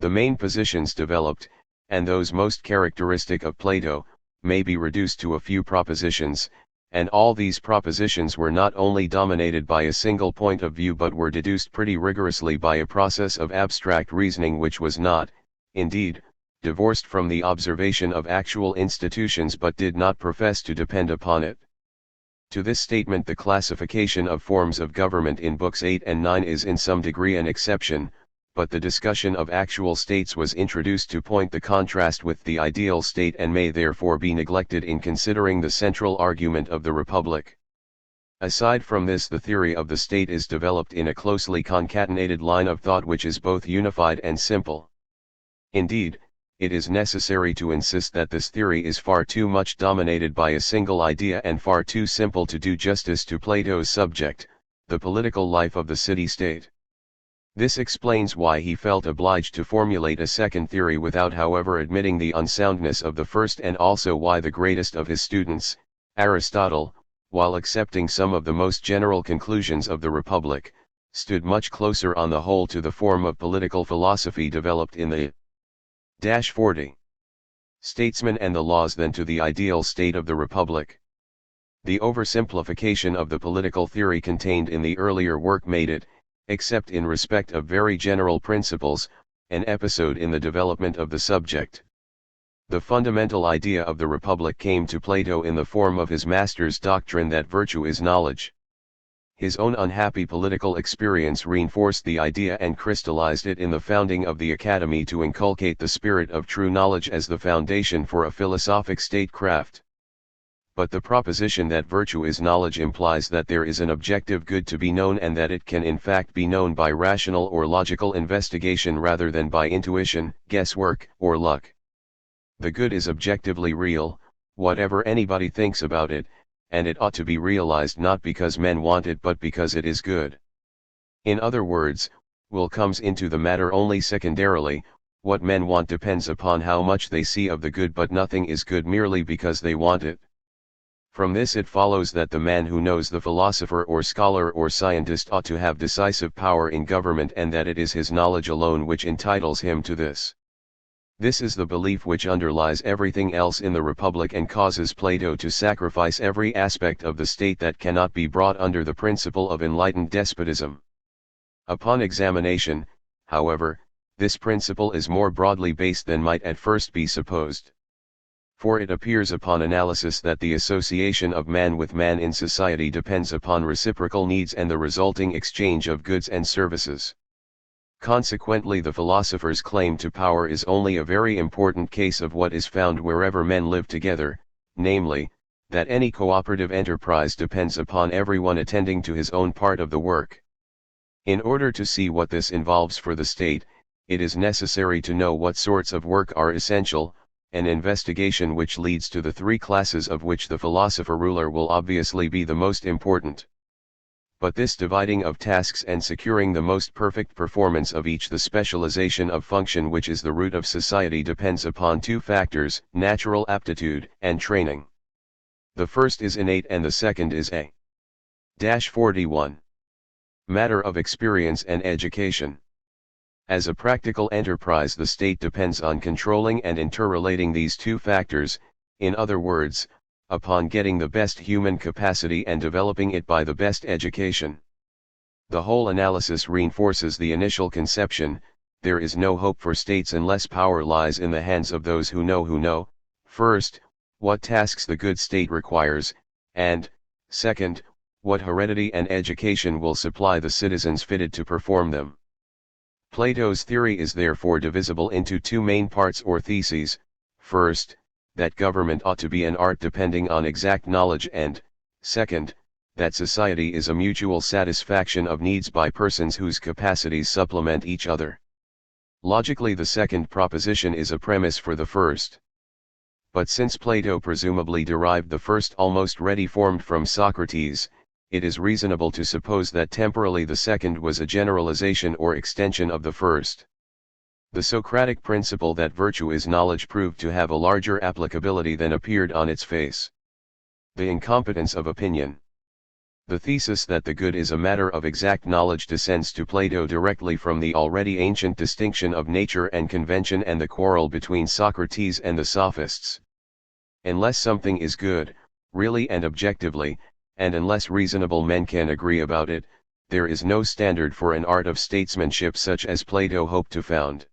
The main positions developed, and those most characteristic of Plato, may be reduced to a few propositions, and all these propositions were not only dominated by a single point of view but were deduced pretty rigorously by a process of abstract reasoning which was not, indeed, divorced from the observation of actual institutions but did not profess to depend upon it. To this statement the classification of forms of government in books 8 and 9 is in some degree an exception, but the discussion of actual states was introduced to point the contrast with the ideal state and may therefore be neglected in considering the central argument of the Republic. Aside from this, the theory of the state is developed in a closely concatenated line of thought which is both unified and simple. Indeed, it is necessary to insist that this theory is far too much dominated by a single idea and far too simple to do justice to Plato's subject, the political life of the city-state. This explains why he felt obliged to formulate a second theory without however admitting the unsoundness of the first, and also why the greatest of his students, Aristotle, while accepting some of the most general conclusions of the Republic, stood much closer on the whole to the form of political philosophy developed in the 40 Statesmen and the Laws than to the ideal state of the Republic. The oversimplification of the political theory contained in the earlier work made it, except in respect of very general principles, an episode in the development of the subject. The fundamental idea of the Republic came to Plato in the form of his master's doctrine that virtue is knowledge. His own unhappy political experience reinforced the idea and crystallized it in the founding of the Academy to inculcate the spirit of true knowledge as the foundation for a philosophic statecraft. But the proposition that virtue is knowledge implies that there is an objective good to be known and that it can in fact be known by rational or logical investigation rather than by intuition, guesswork, or luck. The good is objectively real, whatever anybody thinks about it, and it ought to be realized not because men want it but because it is good. In other words, will comes into the matter only secondarily. What men want depends upon how much they see of the good, but nothing is good merely because they want it. From this it follows that the man who knows the philosopher or scholar or scientist ought to have decisive power in government, and that it is his knowledge alone which entitles him to this. This is the belief which underlies everything else in the Republic and causes Plato to sacrifice every aspect of the state that cannot be brought under the principle of enlightened despotism. Upon examination, however, this principle is more broadly based than might at first be supposed. For it appears upon analysis that the association of man with man in society depends upon reciprocal needs and the resulting exchange of goods and services. Consequently, the philosopher's claim to power is only a very important case of what is found wherever men live together, namely, that any cooperative enterprise depends upon everyone attending to his own part of the work. In order to see what this involves for the state, it is necessary to know what sorts of work are essential, an investigation which leads to the three classes of which the philosopher-ruler will obviously be the most important. But this dividing of tasks and securing the most perfect performance of each, the specialization of function which is the root of society, depends upon two factors, natural aptitude and training. The first is innate and the second is a 41 matter of experience and education. As a practical enterprise, the state depends on controlling and interrelating these two factors, in other words, upon getting the best human capacity and developing it by the best education. The whole analysis reinforces the initial conception: there is no hope for states unless power lies in the hands of those who know, first, what tasks the good state requires, and, second, what heredity and education will supply the citizens fitted to perform them. Plato's theory is therefore divisible into two main parts or theses: first, that government ought to be an art depending on exact knowledge, and, second, that society is a mutual satisfaction of needs by persons whose capacities supplement each other. Logically, the second proposition is a premise for the first. But since Plato presumably derived the first almost ready-formed from Socrates, it is reasonable to suppose that temporally the second was a generalization or extension of the first. The Socratic principle that virtue is knowledge proved to have a larger applicability than appeared on its face. The incompetence of opinion. The thesis that the good is a matter of exact knowledge descends to Plato directly from the already ancient distinction of nature and convention and the quarrel between Socrates and the sophists. Unless something is good, really and objectively, and unless reasonable men can agree about it, there is no standard for an art of statesmanship such as Plato hoped to found.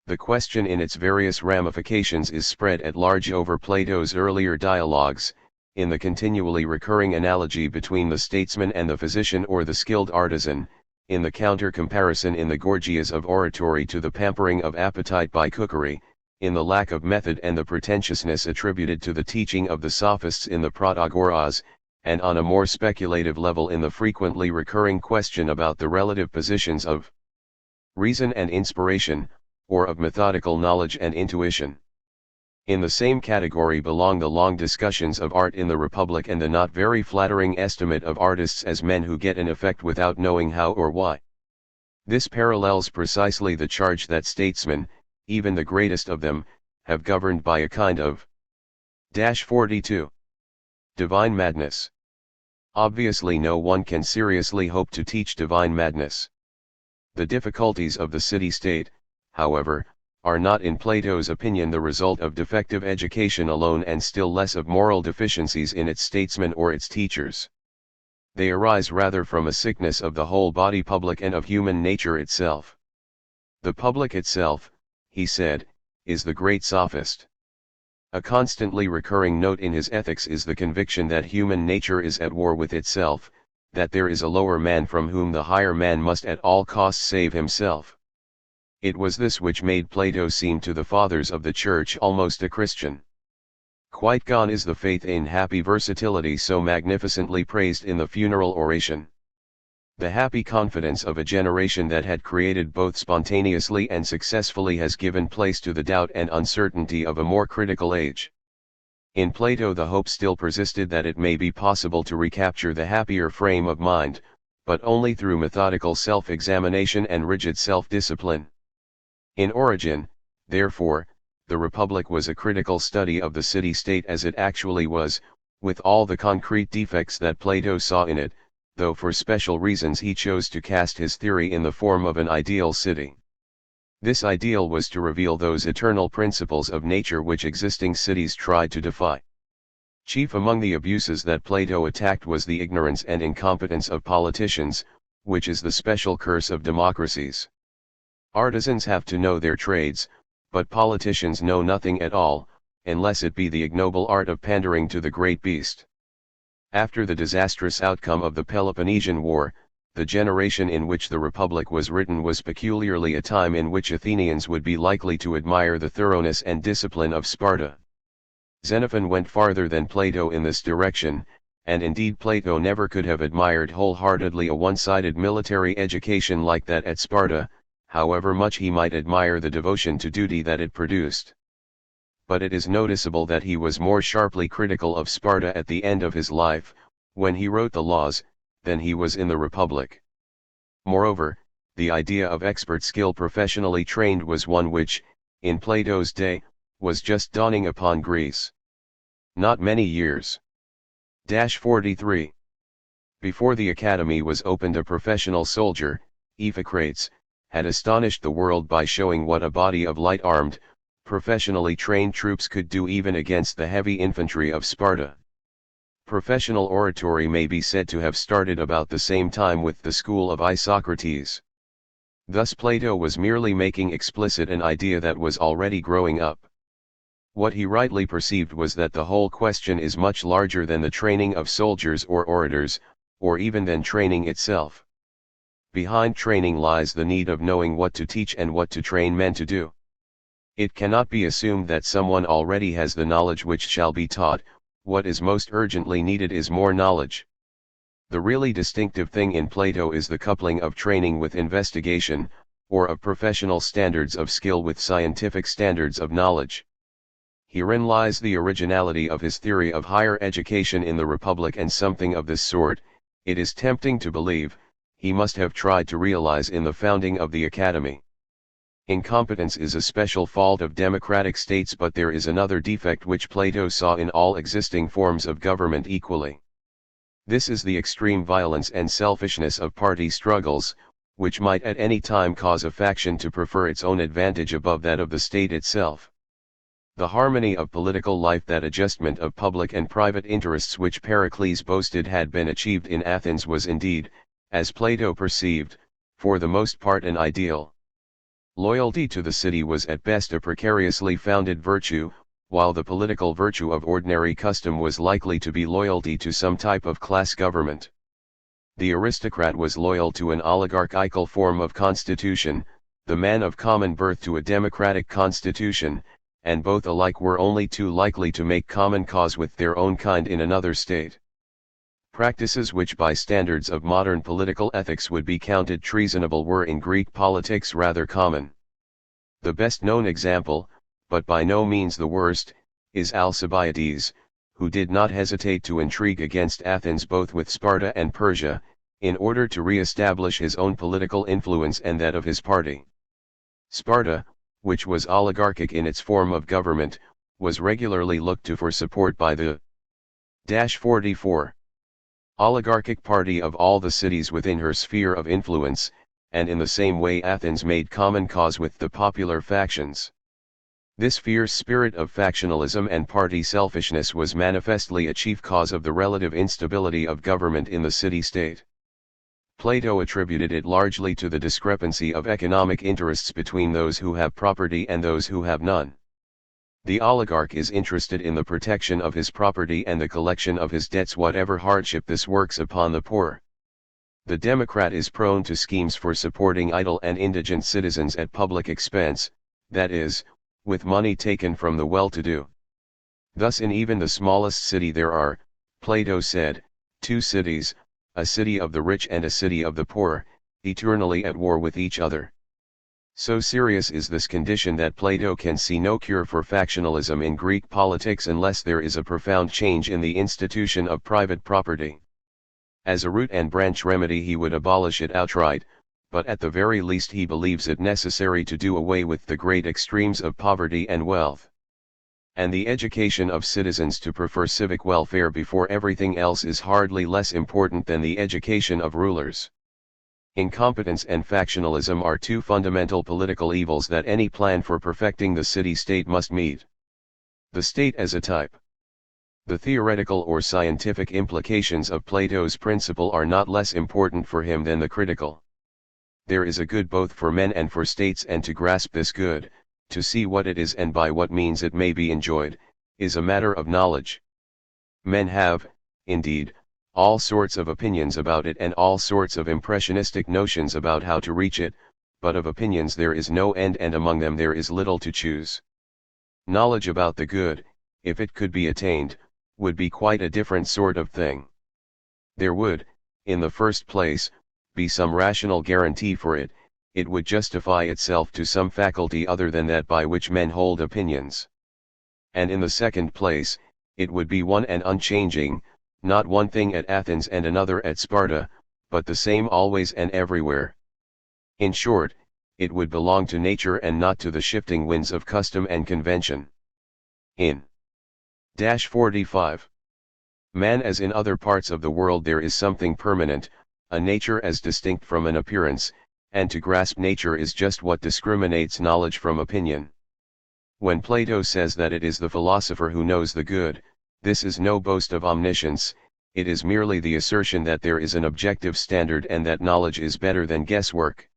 The question in its various ramifications is spread at large over Plato's earlier dialogues, in the continually recurring analogy between the statesman and the physician or the skilled artisan, in the counter-comparison in the gorgias of oratory to the pampering of appetite by cookery, in the lack of method and the pretentiousness attributed to the teaching of the sophists in the Protagoras, and on a more speculative level in the frequently recurring question about the relative positions of reason and inspiration, or of methodical knowledge and intuition. In the same category belong the long discussions of art in the Republic and the not very flattering estimate of artists as men who get an effect without knowing how or why. This parallels precisely the charge that statesmen, even the greatest of them, have governed by a kind of 42 divine madness. Obviously no one can seriously hope to teach divine madness. The difficulties of the city-state, however, are not in Plato's opinion the result of defective education alone and still less of moral deficiencies in its statesmen or its teachers. They arise rather from a sickness of the whole body public and of human nature itself. The public itself, he said, is the great sophist. A constantly recurring note in his ethics is the conviction that human nature is at war with itself, that there is a lower man from whom the higher man must at all costs save himself. It was this which made Plato seem to the fathers of the Church almost a Christian. Quite gone is the faith in happy versatility so magnificently praised in the funeral oration. The happy confidence of a generation that had created both spontaneously and successfully has given place to the doubt and uncertainty of a more critical age. In Plato the hope still persisted that it may be possible to recapture the happier frame of mind, but only through methodical self-examination and rigid self-discipline. In origin, therefore, the Republic was a critical study of the city-state as it actually was, with all the concrete defects that Plato saw in it, though for special reasons he chose to cast his theory in the form of an ideal city. This ideal was to reveal those eternal principles of nature which existing cities tried to defy. Chief among the abuses that Plato attacked was the ignorance and incompetence of politicians, which is the special curse of democracies. Artisans have to know their trades, but politicians know nothing at all, unless it be the ignoble art of pandering to the great beast. After the disastrous outcome of the Peloponnesian War, the generation in which the Republic was written was peculiarly a time in which Athenians would be likely to admire the thoroughness and discipline of Sparta. Xenophon went farther than Plato in this direction, and indeed Plato never could have admired wholeheartedly a one-sided military education like that at Sparta, however much he might admire the devotion to duty that it produced. But it is noticeable that he was more sharply critical of Sparta at the end of his life, when he wrote the laws, than he was in the Republic. Moreover, the idea of expert skill professionally trained was one which, in Plato's day, was just dawning upon Greece. Not many years. 43. Before the academy was opened, a professional soldier, Iphicrates, had astonished the world by showing what a body of light-armed, professionally trained troops could do even against the heavy infantry of Sparta. Professional oratory may be said to have started about the same time with the school of Isocrates. Thus Plato was merely making explicit an idea that was already growing up. What he rightly perceived was that the whole question is much larger than the training of soldiers or orators, or even than training itself. Behind training lies the need of knowing what to teach and what to train men to do. It cannot be assumed that someone already has the knowledge which shall be taught. What is most urgently needed is more knowledge. The really distinctive thing in Plato is the coupling of training with investigation, or of professional standards of skill with scientific standards of knowledge. Herein lies the originality of his theory of higher education in the Republic, and something of this sort, it is tempting to believe, he must have tried to realize in the founding of the Academy. Incompetence is a special fault of democratic states, but there is another defect which Plato saw in all existing forms of government equally. This is the extreme violence and selfishness of party struggles, which might at any time cause a faction to prefer its own advantage above that of the state itself. The harmony of political life, that adjustment of public and private interests which Pericles boasted had been achieved in Athens, was indeed, as Plato perceived, for the most part an ideal. Loyalty to the city was at best a precariously founded virtue, while the political virtue of ordinary custom was likely to be loyalty to some type of class government. The aristocrat was loyal to an oligarchical form of constitution, the man of common birth to a democratic constitution, and both alike were only too likely to make common cause with their own kind in another state. Practices which by standards of modern political ethics would be counted treasonable were in Greek politics rather common. The best known example, but by no means the worst, is Alcibiades, who did not hesitate to intrigue against Athens both with Sparta and Persia, in order to re-establish his own political influence and that of his party. Sparta, which was oligarchic in its form of government, was regularly looked to for support by the 44 oligarchic party of all the cities within her sphere of influence, and in the same way Athens made common cause with the popular factions. This fierce spirit of factionalism and party selfishness was manifestly a chief cause of the relative instability of government in the city-state. Plato attributed it largely to the discrepancy of economic interests between those who have property and those who have none. The oligarch is interested in the protection of his property and the collection of his debts, whatever hardship this works upon the poor. The democrat is prone to schemes for supporting idle and indigent citizens at public expense, that is, with money taken from the well-to-do. Thus in even the smallest city there are, Plato said, two cities, a city of the rich and a city of the poor, eternally at war with each other. So serious is this condition that Plato can see no cure for factionalism in Greek politics unless there is a profound change in the institution of private property. As a root and branch remedy he would abolish it outright, but at the very least he believes it necessary to do away with the great extremes of poverty and wealth. And the education of citizens to prefer civic welfare before everything else is hardly less important than the education of rulers. Incompetence and factionalism are two fundamental political evils that any plan for perfecting the city-state must meet. The state as a type. The theoretical or scientific implications of Plato's principle are not less important for him than the critical. There is a good both for men and for states, and to grasp this good, to see what it is and by what means it may be enjoyed, is a matter of knowledge. Men have, indeed, all sorts of opinions about it and all sorts of impressionistic notions about how to reach it, but of opinions there is no end, and among them there is little to choose. Knowledge about the good, if it could be attained, would be quite a different sort of thing. There would, in the first place, be some rational guarantee for it, it would justify itself to some faculty other than that by which men hold opinions. And in the second place, it would be one and unchanging, not one thing at Athens and another at Sparta, but the same always and everywhere. In short, it would belong to nature and not to the shifting winds of custom and convention. In 45. Man, as in other parts of the world, there is something permanent, a nature as distinct from an appearance, and to grasp nature is just what discriminates knowledge from opinion. When Plato says that it is the philosopher who knows the good, this is no boast of omniscience, it is merely the assertion that there is an objective standard and that knowledge is better than guesswork.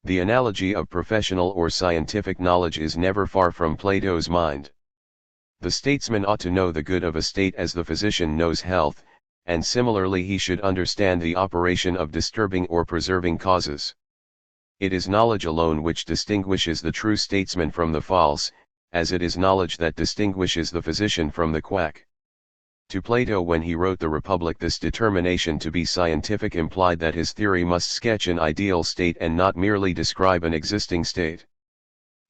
The analogy of professional or scientific knowledge is never far from Plato's mind. The statesman ought to know the good of a state as the physician knows health, and similarly he should understand the operation of disturbing or preserving causes. It is knowledge alone which distinguishes the true statesman from the false, as it is knowledge that distinguishes the physician from the quack. To Plato, when he wrote the Republic, this determination to be scientific implied that his theory must sketch an ideal state and not merely describe an existing state.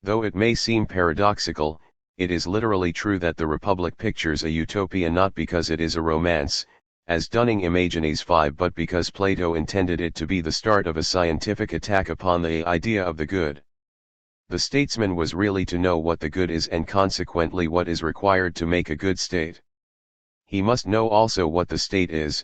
Though it may seem paradoxical, it is literally true that the Republic pictures a utopia not because it is a romance, as Dunning imagines 5, but because Plato intended it to be the start of a scientific attack upon the idea of the good. The statesman was really to know what the good is and consequently what is required to make a good state. He must know also what the state is,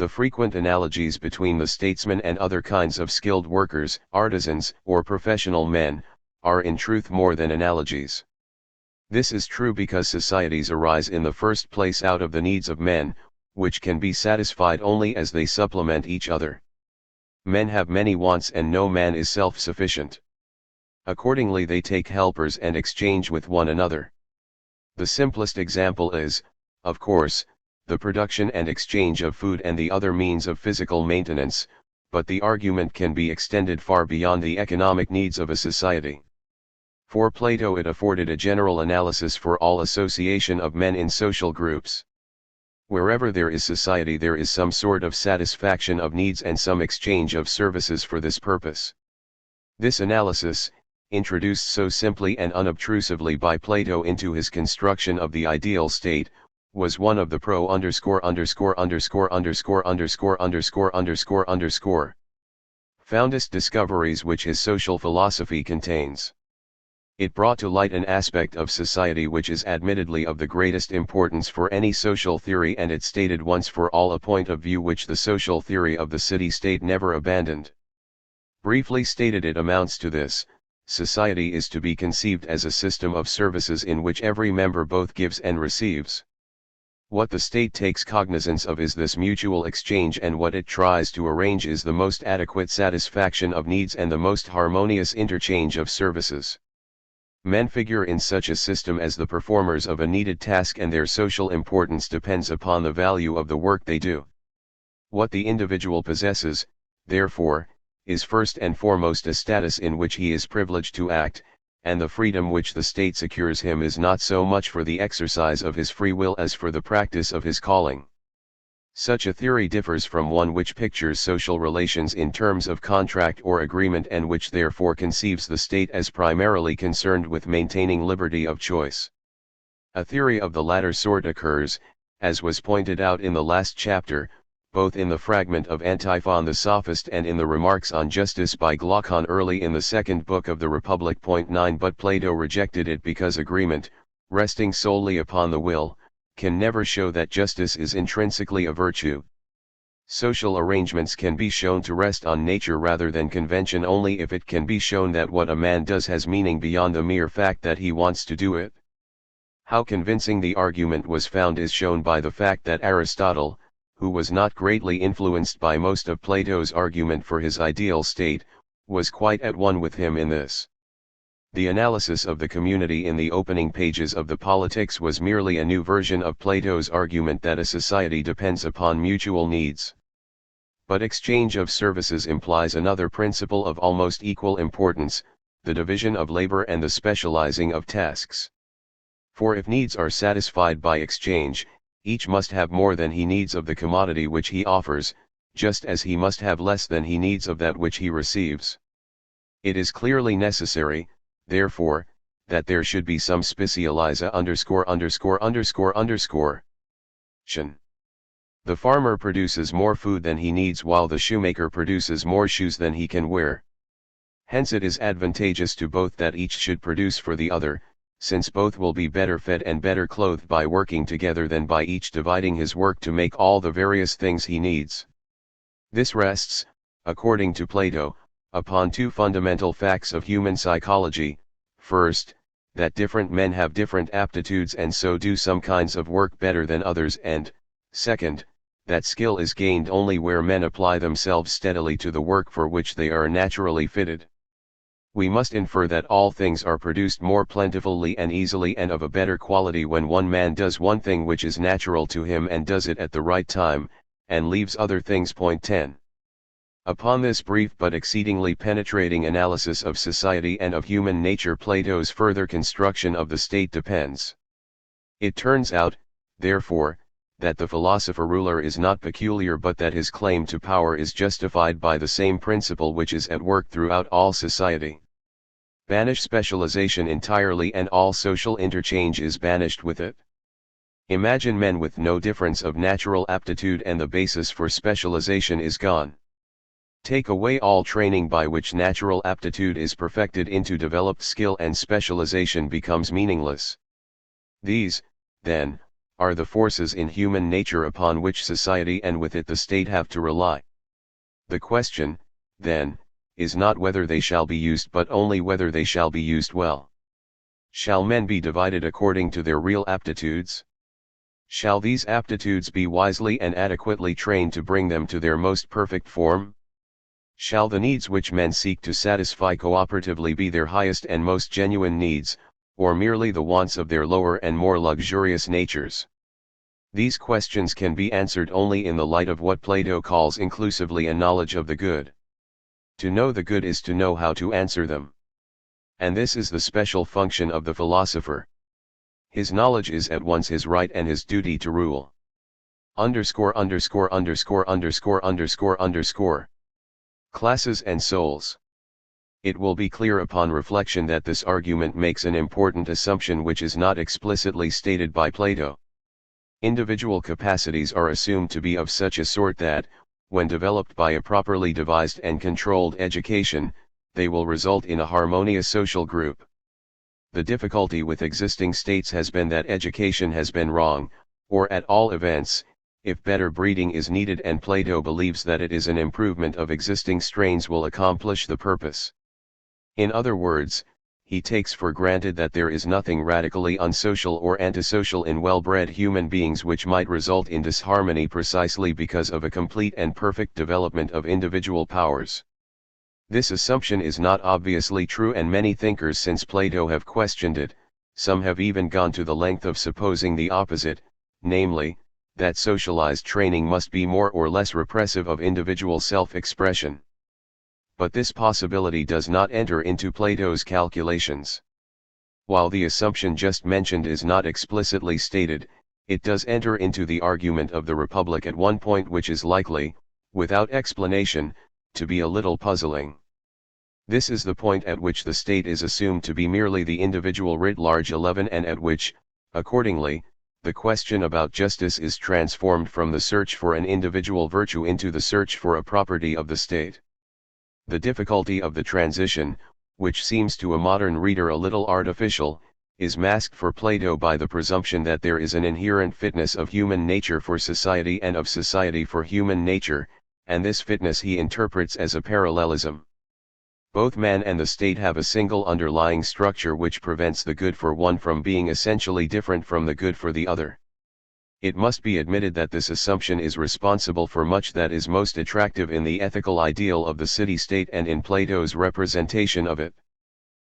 The frequent analogies between the statesman and other kinds of skilled workers, artisans, or professional men, are in truth more than analogies. This is true because societies arise in the first place out of the needs of men, which can be satisfied only as they supplement each other. Men have many wants and no man is self-sufficient. Accordingly they take helpers and exchange with one another. The simplest example is, of course, the production and exchange of food and the other means of physical maintenance, but the argument can be extended far beyond the economic needs of a society. For Plato it afforded a general analysis for all association of men in social groups. Wherever there is society there is some sort of satisfaction of needs and some exchange of services for this purpose. This analysis, introduced so simply and unobtrusively by Plato into his construction of the ideal state, was one of the foundest discoveries which his social philosophy contains. It brought to light an aspect of society which is admittedly of the greatest importance for any social theory, and it stated once for all a point of view which the social theory of the city-state never abandoned. Briefly stated, it amounts to this: society is to be conceived as a system of services in which every member both gives and receives. What the state takes cognizance of is this mutual exchange, and what it tries to arrange is the most adequate satisfaction of needs and the most harmonious interchange of services. Men figure in such a system as the performers of a needed task, and their social importance depends upon the value of the work they do. What the individual possesses, therefore, is first and foremost a status in which he is privileged to act, and the freedom which the state secures him is not so much for the exercise of his free will as for the practice of his calling. Such a theory differs from one which pictures social relations in terms of contract or agreement, and which therefore conceives the state as primarily concerned with maintaining liberty of choice. A theory of the latter sort occurs, as was pointed out in the last chapter, both in the fragment of Antiphon the Sophist and in the remarks on justice by Glaucon early in the second book of the Republic. 9 But Plato rejected it because agreement, resting solely upon the will, can never show that justice is intrinsically a virtue. Social arrangements can be shown to rest on nature rather than convention only if it can be shown that what a man does has meaning beyond the mere fact that he wants to do it. How convincing the argument was found is shown by the fact that Aristotle, who was not greatly influenced by most of Plato's argument for his ideal state, was quite at one with him in this. The analysis of the community in the opening pages of the Politics was merely a new version of Plato's argument that a society depends upon mutual needs. But exchange of services implies another principle of almost equal importance, the division of labor and the specializing of tasks. For if needs are satisfied by exchange, each must have more than he needs of the commodity which he offers, just as he must have less than he needs of that which he receives. It is clearly necessary, therefore, that there should be some specializa tion. The farmer produces more food than he needs, while the shoemaker produces more shoes than he can wear. Hence it is advantageous to both that each should produce for the other, since both will be better fed and better clothed by working together than by each dividing his work to make all the various things he needs. This rests, according to Plato, upon two fundamental facts of human psychology: first, that different men have different aptitudes and so do some kinds of work better than others, and, second, that skill is gained only where men apply themselves steadily to the work for which they are naturally fitted. We must infer that all things are produced more plentifully and easily and of a better quality when one man does one thing which is natural to him and does it at the right time, and leaves other things. 10. Upon this brief but exceedingly penetrating analysis of society and of human nature Plato's further construction of the state depends. It turns out, therefore, that the philosopher-ruler is not peculiar, but that his claim to power is justified by the same principle which is at work throughout all society. Banish specialization entirely and all social interchange is banished with it. Imagine men with no difference of natural aptitude and the basis for specialization is gone. Take away all training by which natural aptitude is perfected into developed skill, and specialization becomes meaningless. These, then, are the forces in human nature upon which society and with it the state have to rely. The question, then, is not whether they shall be used but only whether they shall be used well. Shall men be divided according to their real aptitudes? Shall these aptitudes be wisely and adequately trained to bring them to their most perfect form? Shall the needs which men seek to satisfy cooperatively be their highest and most genuine needs, or merely the wants of their lower and more luxurious natures? These questions can be answered only in the light of what Plato calls inclusively a knowledge of the good. To know the good is to know how to answer them. And this is the special function of the philosopher. His knowledge is at once his right and his duty to rule. Underscore underscore underscore underscore underscore underscore. Classes and souls. It will be clear upon reflection that this argument makes an important assumption which is not explicitly stated by Plato. Individual capacities are assumed to be of such a sort that, when developed by a properly devised and controlled education, they will result in a harmonious social group. The difficulty with existing states has been that education has been wrong, or at all events, if better breeding is needed, and Plato believes that it is an improvement of existing strains will accomplish the purpose. In other words, he takes for granted that there is nothing radically unsocial or antisocial in well-bred human beings which might result in disharmony precisely because of a complete and perfect development of individual powers. This assumption is not obviously true, and many thinkers since Plato have questioned it. Some have even gone to the length of supposing the opposite, namely, that socialized training must be more or less repressive of individual self-expression. But this possibility does not enter into Plato's calculations. While the assumption just mentioned is not explicitly stated, it does enter into the argument of the Republic at one point which is likely, without explanation, to be a little puzzling. This is the point at which the state is assumed to be merely the individual writ large 11, and at which, accordingly, the question about justice is transformed from the search for an individual virtue into the search for a property of the state. The difficulty of the transition, which seems to a modern reader a little artificial, is masked for Plato by the presumption that there is an inherent fitness of human nature for society and of society for human nature, and this fitness he interprets as a parallelism. Both man and the state have a single underlying structure which prevents the good for one from being essentially different from the good for the other. It must be admitted that this assumption is responsible for much that is most attractive in the ethical ideal of the city-state and in Plato's representation of it.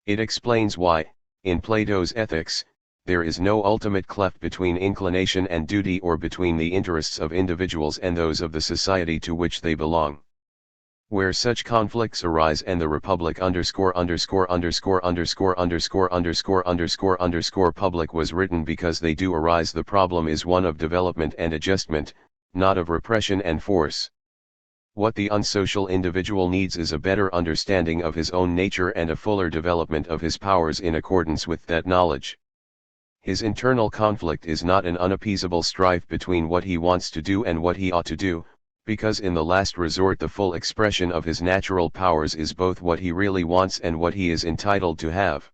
It explains why, in Plato's ethics, there is no ultimate cleft between inclination and duty, or between the interests of individuals and those of the society to which they belong. Where such conflicts arise and the Republic underscore underscore underscore underscore underscore underscore underscore underscore public was written because they do arise, the problem is one of development and adjustment, not of repression and force. What the unsocial individual needs is a better understanding of his own nature and a fuller development of his powers in accordance with that knowledge. His internal conflict is not an unappeasable strife between what he wants to do and what he ought to do, because in the last resort the full expression of his natural powers is both what he really wants and what he is entitled to have.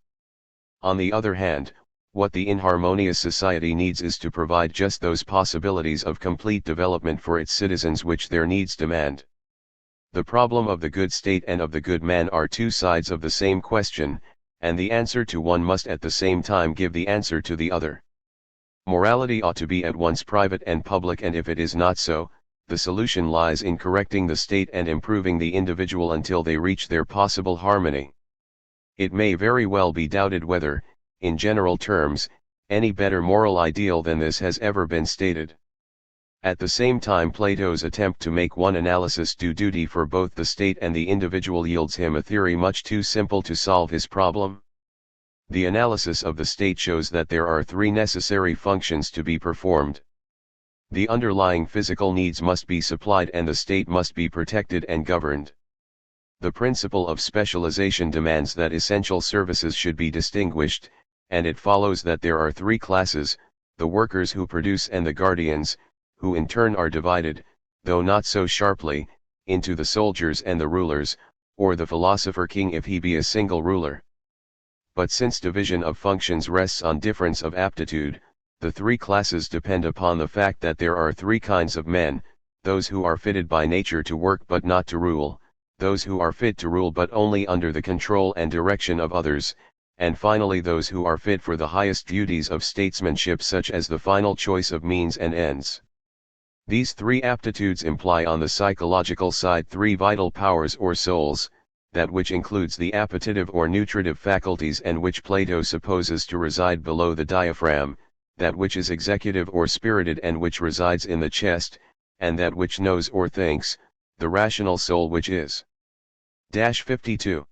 On the other hand, what the inharmonious society needs is to provide just those possibilities of complete development for its citizens which their needs demand. The problem of the good state and of the good man are two sides of the same question, and the answer to one must at the same time give the answer to the other. Morality ought to be at once private and public, and if it is not so, the solution lies in correcting the state and improving the individual until they reach their possible harmony. It may very well be doubted whether, in general terms, any better moral ideal than this has ever been stated. At the same time, Plato's attempt to make one analysis do duty for both the state and the individual yields him a theory much too simple to solve his problem. The analysis of the state shows that there are three necessary functions to be performed. The underlying physical needs must be supplied and the state must be protected and governed. The principle of specialization demands that essential services should be distinguished, and it follows that there are three classes: the workers who produce and the guardians, who in turn are divided, though not so sharply, into the soldiers and the rulers, or the philosopher king if he be a single ruler. But since division of functions rests on difference of aptitude, The three classes depend upon the fact that there are three kinds of men: those who are fitted by nature to work but not to rule, those who are fit to rule but only under the control and direction of others, and finally those who are fit for the highest duties of statesmanship, such as the final choice of means and ends. These three aptitudes imply on the psychological side three vital powers or souls: that which includes the appetitive or nutritive faculties and which Plato supposes to reside below the diaphragm, that which is executive or spirited and which resides in the chest, and that which knows or thinks, the rational soul, which is 52.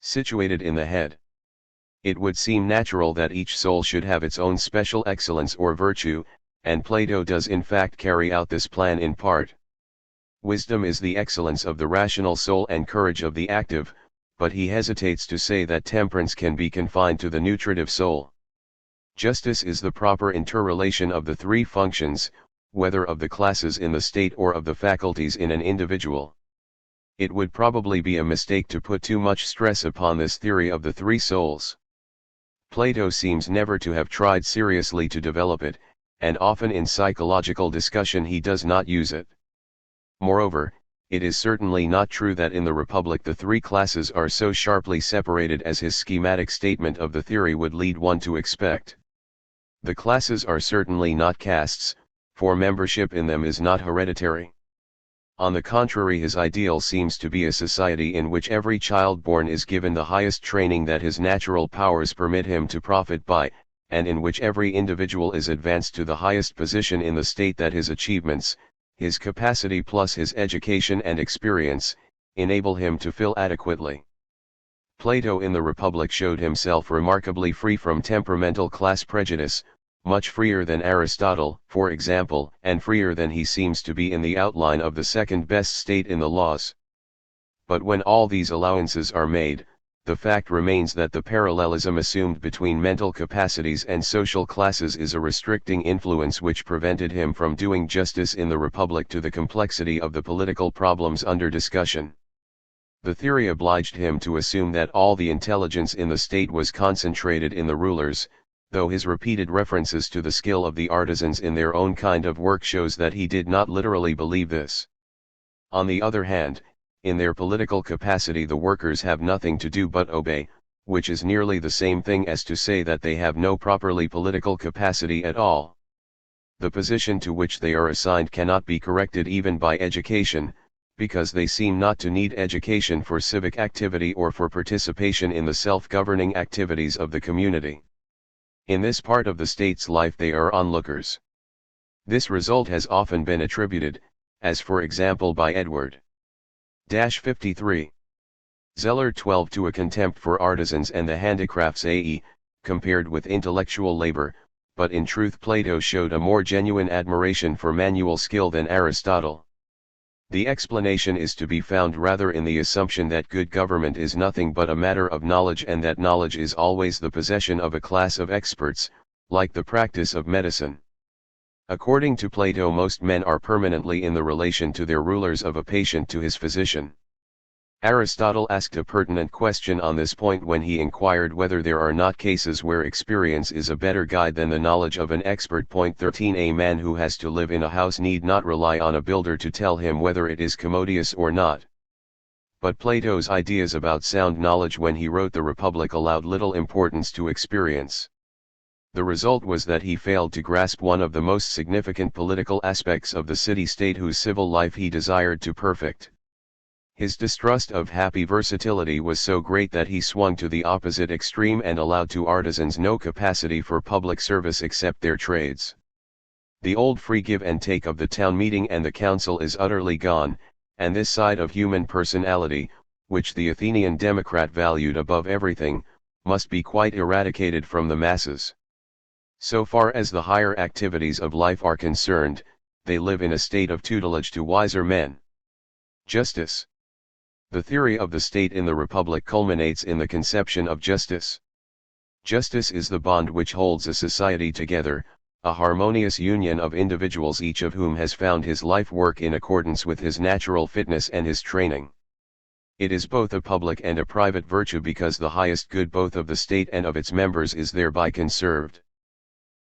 Situated in the head. It would seem natural that each soul should have its own special excellence or virtue, and Plato does in fact carry out this plan in part. Wisdom is the excellence of the rational soul and courage of the active, but he hesitates to say that temperance can be confined to the nutritive soul. Justice is the proper interrelation of the three functions, whether of the classes in the state or of the faculties in an individual. It would probably be a mistake to put too much stress upon this theory of the three souls. Plato seems never to have tried seriously to develop it, and often in psychological discussion he does not use it. Moreover, it is certainly not true that in the Republic the three classes are so sharply separated as his schematic statement of the theory would lead one to expect. The classes are certainly not castes, for membership in them is not hereditary. On the contrary, his ideal seems to be a society in which every child born is given the highest training that his natural powers permit him to profit by, and in which every individual is advanced to the highest position in the state that his achievements, his capacity plus his education and experience, enable him to fill adequately. Plato in the Republic showed himself remarkably free from temperamental class prejudice, much freer than Aristotle, for example, and freer than he seems to be in the outline of the second best state in the laws. But when all these allowances are made, the fact remains that the parallelism assumed between mental capacities and social classes is a restricting influence which prevented him from doing justice in the Republic to the complexity of the political problems under discussion. The theory obliged him to assume that all the intelligence in the state was concentrated in the rulers, though his repeated references to the skill of the artisans in their own kind of work shows that he did not literally believe this. On the other hand, in their political capacity the workers have nothing to do but obey, which is nearly the same thing as to say that they have no properly political capacity at all. The position to which they are assigned cannot be corrected even by education, because they seem not to need education for civic activity or for participation in the self-governing activities of the community. In this part of the state's life they are onlookers. This result has often been attributed, as for example by Edward 53. Zeller 12, to a contempt for artisans and the handicrafts, i.e., compared with intellectual labor, but in truth Plato showed a more genuine admiration for manual skill than Aristotle. The explanation is to be found rather in the assumption that good government is nothing but a matter of knowledge, and that knowledge is always the possession of a class of experts, like the practice of medicine. According to Plato, most men are permanently in the relation to their rulers of a patient to his physician. Aristotle asked a pertinent question on this point when he inquired whether there are not cases where experience is a better guide than the knowledge of an expert. 13. A man who has to live in a house need not rely on a builder to tell him whether it is commodious or not. But Plato's ideas about sound knowledge when he wrote the Republic allowed little importance to experience. The result was that he failed to grasp one of the most significant political aspects of the city-state whose civil life he desired to perfect. His distrust of happy versatility was so great that he swung to the opposite extreme and allowed to artisans no capacity for public service except their trades. The old free give and take of the town meeting and the council is utterly gone, and this side of human personality, which the Athenian democrat valued above everything, must be quite eradicated from the masses. So far as the higher activities of life are concerned, they live in a state of tutelage to wiser men. Justice. The theory of the state in the Republic culminates in the conception of justice. Justice is the bond which holds a society together, a harmonious union of individuals each of whom has found his life work in accordance with his natural fitness and his training. It is both a public and a private virtue because the highest good both of the state and of its members is thereby conserved.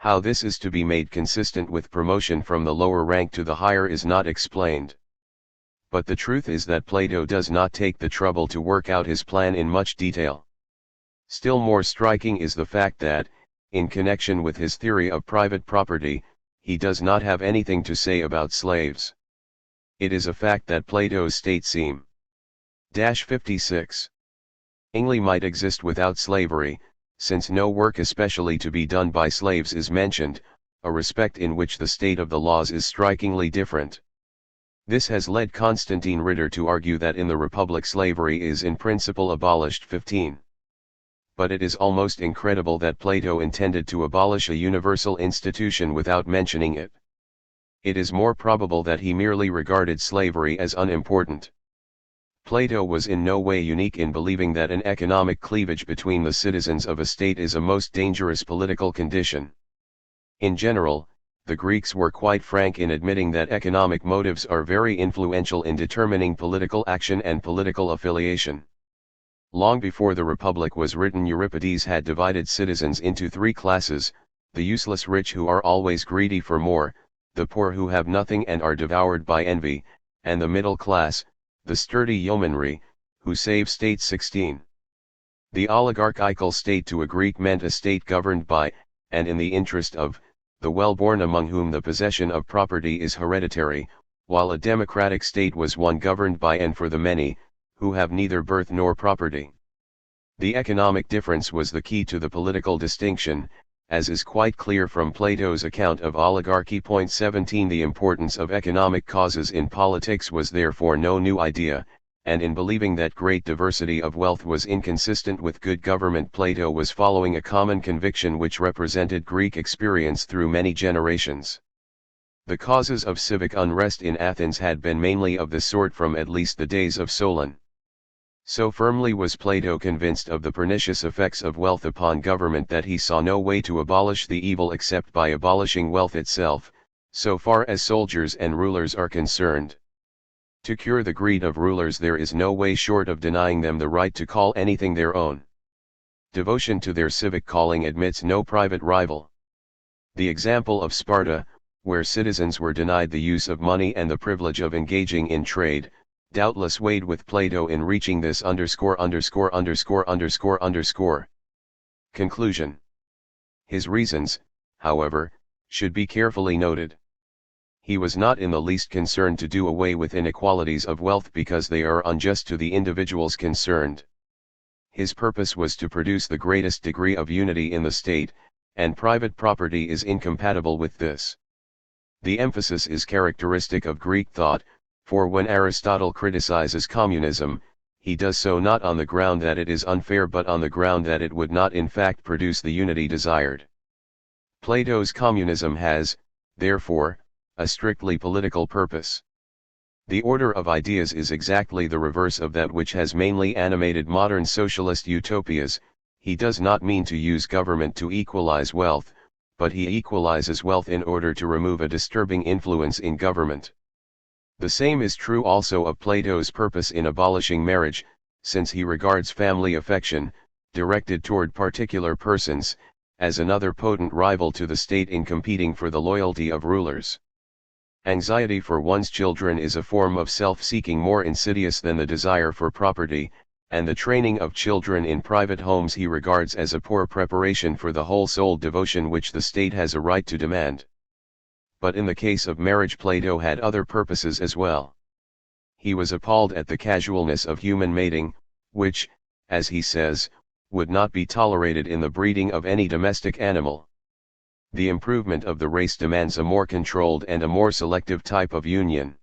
How this is to be made consistent with promotion from the lower rank to the higher is not explained. But the truth is that Plato does not take the trouble to work out his plan in much detail. Still more striking is the fact that, in connection with his theory of private property, he does not have anything to say about slaves. It is a fact that Plato's state seem 56 ingly might exist without slavery, since no work especially to be done by slaves is mentioned, a respect in which the state of the laws is strikingly different. This has led Constantine Ritter to argue that in the Republic slavery is in principle abolished. 15. But it is almost incredible that Plato intended to abolish a universal institution without mentioning it. It is more probable that he merely regarded slavery as unimportant. Plato was in no way unique in believing that an economic cleavage between the citizens of a state is a most dangerous political condition. In general, the Greeks were quite frank in admitting that economic motives are very influential in determining political action and political affiliation. Long before the Republic was written, Euripides had divided citizens into three classes: the useless rich who are always greedy for more, the poor who have nothing and are devoured by envy, and the middle class, the sturdy yeomanry, who save state. 16. The oligarchical state to a Greek meant a state governed by, and in the interest of, the well-born, among whom the possession of property is hereditary, while a democratic state was one governed by and for the many, who have neither birth nor property. The economic difference was the key to the political distinction, as is quite clear from Plato's account of oligarchy. 17. The importance of economic causes in politics was therefore no new idea, and in believing that great diversity of wealth was inconsistent with good government, Plato was following a common conviction which represented Greek experience through many generations. The causes of civic unrest in Athens had been mainly of this sort from at least the days of Solon. So firmly was Plato convinced of the pernicious effects of wealth upon government that he saw no way to abolish the evil except by abolishing wealth itself, so far as soldiers and rulers are concerned. To cure the greed of rulers there is no way short of denying them the right to call anything their own. Devotion to their civic calling admits no private rival. The example of Sparta, where citizens were denied the use of money and the privilege of engaging in trade, doubtless weighed with Plato in reaching this. Conclusion. His reasons, however, should be carefully noted. He was not in the least concerned to do away with inequalities of wealth because they are unjust to the individuals concerned. His purpose was to produce the greatest degree of unity in the state, and private property is incompatible with this. The emphasis is characteristic of Greek thought, for when Aristotle criticizes communism, he does so not on the ground that it is unfair but on the ground that it would not in fact produce the unity desired. Plato's communism has, therefore, a strictly political purpose. The order of ideas is exactly the reverse of that which has mainly animated modern socialist utopias. He does not mean to use government to equalize wealth, but he equalizes wealth in order to remove a disturbing influence in government. The same is true also of Plato's purpose in abolishing marriage, since he regards family affection, directed toward particular persons, as another potent rival to the state in competing for the loyalty of rulers. Anxiety for one's children is a form of self-seeking more insidious than the desire for property, and the training of children in private homes he regards as a poor preparation for the whole-souled devotion which the state has a right to demand. But in the case of marriage Plato had other purposes as well. He was appalled at the casualness of human mating, which, as he says, would not be tolerated in the breeding of any domestic animal. The improvement of the race demands a more controlled and a more selective type of union.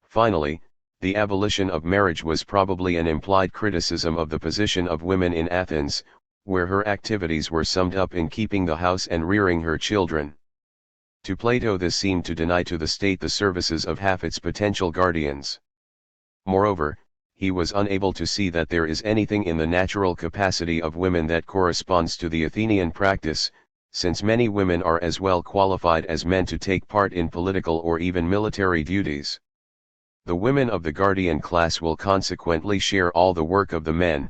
Finally, the abolition of marriage was probably an implied criticism of the position of women in Athens, where her activities were summed up in keeping the house and rearing her children. To Plato this seemed to deny to the state the services of half its potential guardians. Moreover, he was unable to see that there is anything in the natural capacity of women that corresponds to the Athenian practice, since many women are as well qualified as men to take part in political or even military duties. The women of the guardian class will consequently share all the work of the men,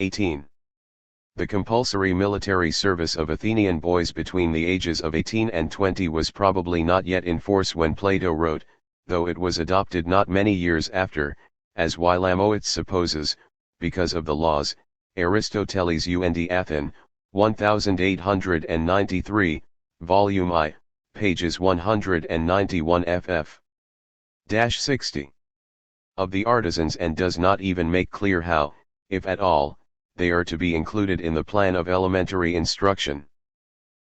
18. The compulsory military service of Athenian boys between the ages of 18 and 20 was probably not yet in force when Plato wrote, though it was adopted not many years after, as Wilamowitz supposes, because of the laws. Aristoteles und Athen, 1893, Volume I, pages 191 ff. 60. Of the artisans, and does not even make clear how, if at all, they are to be included in the plan of elementary instruction.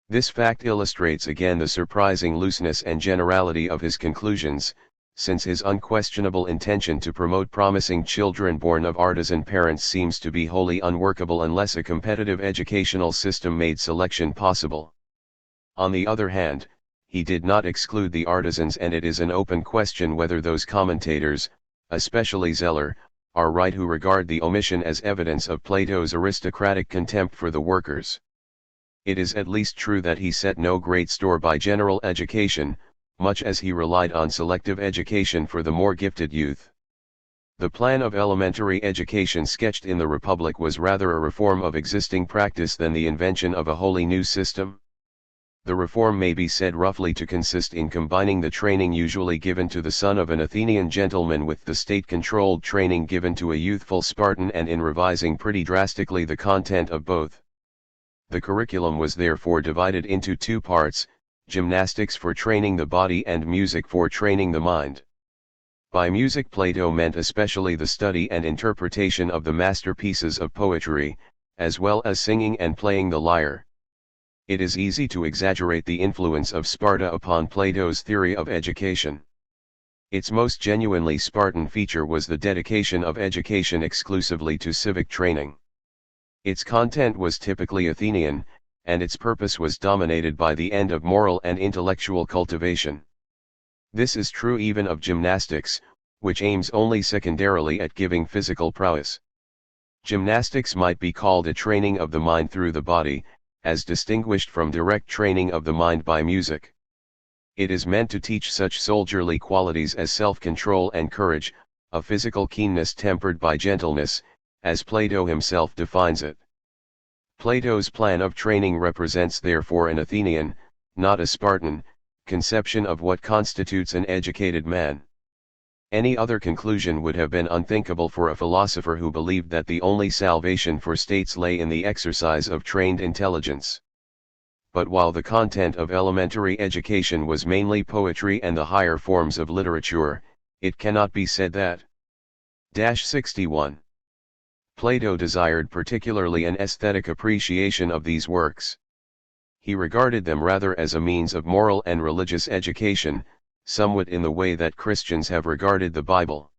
This fact illustrates again the surprising looseness and generality of his conclusions, since his unquestionable intention to promote promising children born of artisan parents seems to be wholly unworkable unless a competitive educational system made selection possible. On the other hand, he did not exclude the artisans, and it is an open question whether those commentators, especially Zeller, are right who regard the omission as evidence of Plato's aristocratic contempt for the workers. It is at least true that he set no great store by general education, much as he relied on selective education for the more gifted youth. The plan of elementary education sketched in the Republic was rather a reform of existing practice than the invention of a wholly new system. The reform may be said roughly to consist in combining the training usually given to the son of an Athenian gentleman with the state-controlled training given to a youthful Spartan, and in revising pretty drastically the content of both. The curriculum was therefore divided into two parts: gymnastics for training the body and music for training the mind. By music Plato meant especially the study and interpretation of the masterpieces of poetry, as well as singing and playing the lyre. It is easy to exaggerate the influence of Sparta upon Plato's theory of education. Its most genuinely Spartan feature was the dedication of education exclusively to civic training. Its content was typically Athenian, and its purpose was dominated by the end of moral and intellectual cultivation. This is true even of gymnastics, which aims only secondarily at giving physical prowess. Gymnastics might be called a training of the mind through the body, as distinguished from direct training of the mind by music. It is meant to teach such soldierly qualities as self-control and courage, a physical keenness tempered by gentleness, as Plato himself defines it. Plato's plan of training represents therefore an Athenian, not a Spartan, conception of what constitutes an educated man. Any other conclusion would have been unthinkable for a philosopher who believed that the only salvation for states lay in the exercise of trained intelligence. But while the content of elementary education was mainly poetry and the higher forms of literature, it cannot be said that 61. Plato desired particularly an aesthetic appreciation of these works. He regarded them rather as a means of moral and religious education, somewhat in the way that Christians have regarded the Bible.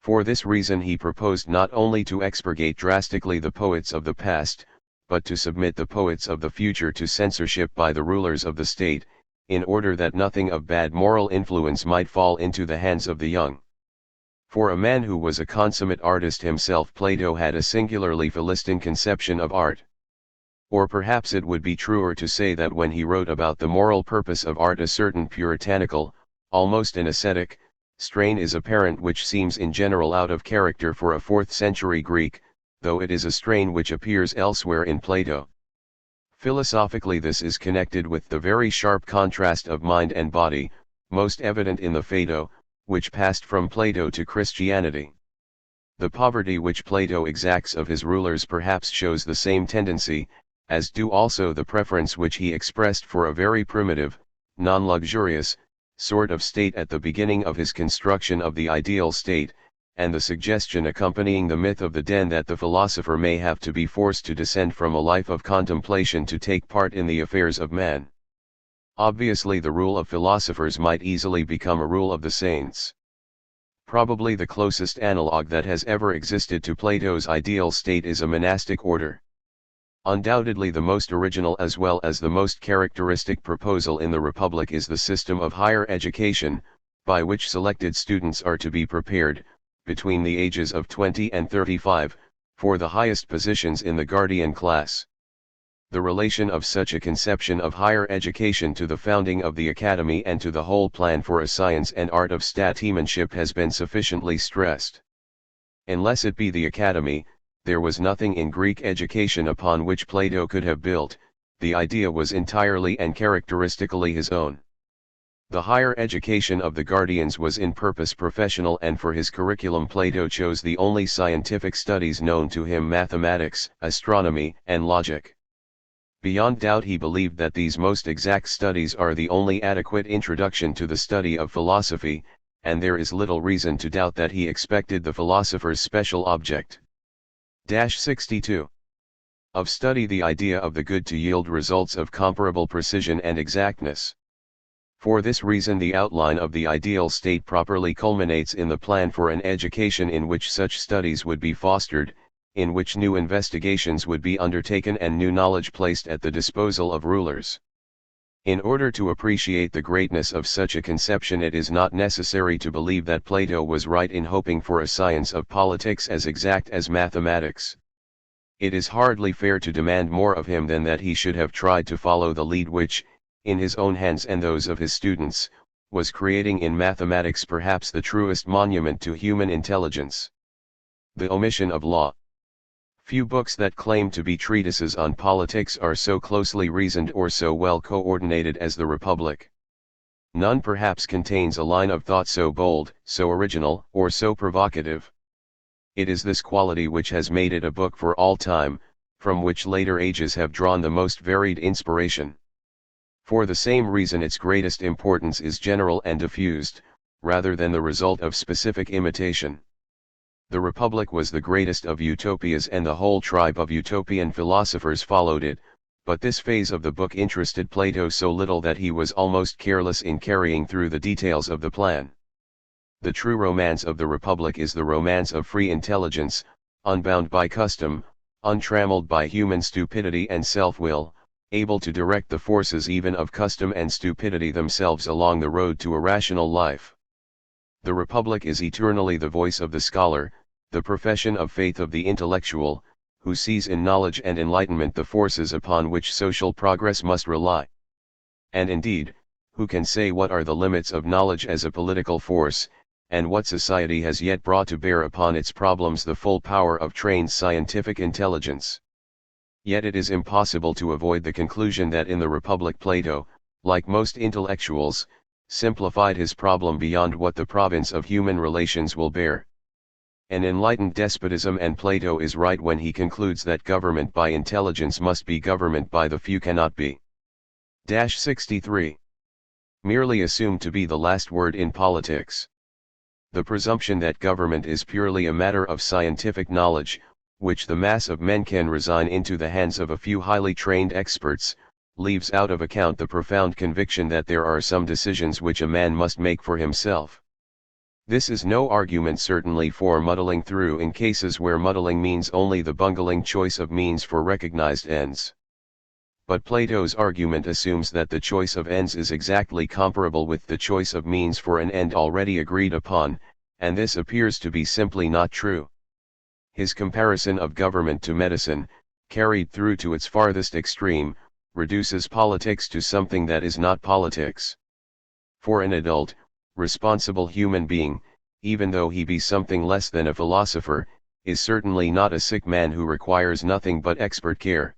For this reason he proposed not only to expurgate drastically the poets of the past, but to submit the poets of the future to censorship by the rulers of the state, in order that nothing of bad moral influence might fall into the hands of the young. For a man who was a consummate artist himself, Plato had a singularly Philistine conception of art. Or perhaps it would be truer to say that when he wrote about the moral purpose of art, a certain puritanical, almost an ascetic, strain is apparent which seems in general out of character for a 4th-century Greek, though it is a strain which appears elsewhere in Plato. Philosophically this is connected with the very sharp contrast of mind and body, most evident in the Phaedo, which passed from Plato to Christianity. The poverty which Plato exacts of his rulers perhaps shows the same tendency, as do also the preference which he expressed for a very primitive, non-luxurious, sort of state at the beginning of his construction of the ideal state, and the suggestion accompanying the myth of the den that the philosopher may have to be forced to descend from a life of contemplation to take part in the affairs of man. Obviously the rule of philosophers might easily become a rule of the saints. Probably the closest analogue that has ever existed to Plato's ideal state is a monastic order. Undoubtedly the most original as well as the most characteristic proposal in the Republic is the system of higher education, by which selected students are to be prepared, between the ages of 20 and 35, for the highest positions in the guardian class. The relation of such a conception of higher education to the founding of the Academy and to the whole plan for a science and art of statesmanship has been sufficiently stressed. Unless it be the Academy, there was nothing in Greek education upon which Plato could have built, the idea was entirely and characteristically his own. The higher education of the guardians was in purpose professional, and for his curriculum Plato chose the only scientific studies known to him: mathematics, astronomy, and logic. Beyond doubt he believed that these most exact studies are the only adequate introduction to the study of philosophy, and there is little reason to doubt that he expected the philosopher's special object. 62. Of study the idea of the good to yield results of comparable precision and exactness. For this reason the outline of the ideal state properly culminates in the plan for an education in which such studies would be fostered, in which new investigations would be undertaken and new knowledge placed at the disposal of rulers. In order to appreciate the greatness of such a conception, it is not necessary to believe that Plato was right in hoping for a science of politics as exact as mathematics. It is hardly fair to demand more of him than that he should have tried to follow the lead which, in his own hands and those of his students, was creating in mathematics perhaps the truest monument to human intelligence. The omission of law. Few books that claim to be treatises on politics are so closely reasoned or so well coordinated as the Republic. None perhaps contains a line of thought so bold, so original, or so provocative. It is this quality which has made it a book for all time, from which later ages have drawn the most varied inspiration. For the same reason its greatest importance is general and diffused, rather than the result of specific imitation. The Republic was the greatest of utopias, and the whole tribe of utopian philosophers followed it, but this phase of the book interested Plato so little that he was almost careless in carrying through the details of the plan. The true romance of the Republic is the romance of free intelligence, unbound by custom, untrammeled by human stupidity and self-will, able to direct the forces even of custom and stupidity themselves along the road to a rational life. The Republic is eternally the voice of the scholar, the profession of faith of the intellectual, who sees in knowledge and enlightenment the forces upon which social progress must rely. And indeed, who can say what are the limits of knowledge as a political force, and what society has yet brought to bear upon its problems the full power of trained scientific intelligence? Yet it is impossible to avoid the conclusion that in the Republic Plato, like most intellectuals, simplified his problem beyond what the province of human relations will bear. An enlightened despotism, and Plato is right when he concludes that government by intelligence must be, government by the few cannot be. 63. Merely assumed to be the last word in politics. The presumption that government is purely a matter of scientific knowledge, which the mass of men can resign into the hands of a few highly trained experts, leaves out of account the profound conviction that there are some decisions which a man must make for himself. This is no argument certainly for muddling through in cases where muddling means only the bungling choice of means for recognized ends. But Plato's argument assumes that the choice of ends is exactly comparable with the choice of means for an end already agreed upon, and this appears to be simply not true. His comparison of government to medicine, carried through to its farthest extreme, reduces politics to something that is not politics. For an adult, responsible human being, even though he be something less than a philosopher, is certainly not a sick man who requires nothing but expert care.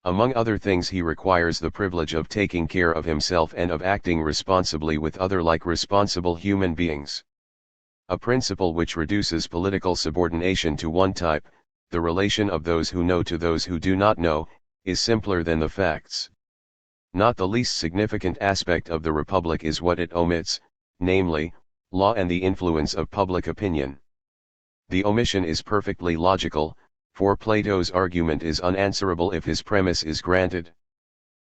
Among other things he requires the privilege of taking care of himself and of acting responsibly with other like responsible human beings. A principle which reduces political subordination to one type, the relation of those who know to those who do not know, is simpler than the facts. Not the least significant aspect of the Republic is what it omits, namely, law and the influence of public opinion. The omission is perfectly logical, for Plato's argument is unanswerable if his premise is granted.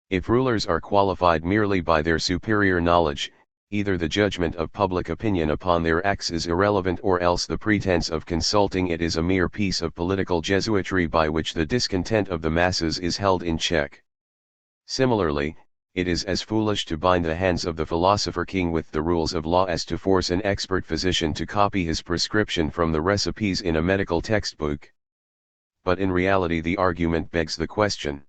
If rulers are qualified merely by their superior knowledge, either the judgment of public opinion upon their acts is irrelevant, or else the pretense of consulting it is a mere piece of political Jesuitry by which the discontent of the masses is held in check. Similarly, it is as foolish to bind the hands of the philosopher king with the rules of law as to force an expert physician to copy his prescription from the recipes in a medical textbook. But in reality the argument begs the question.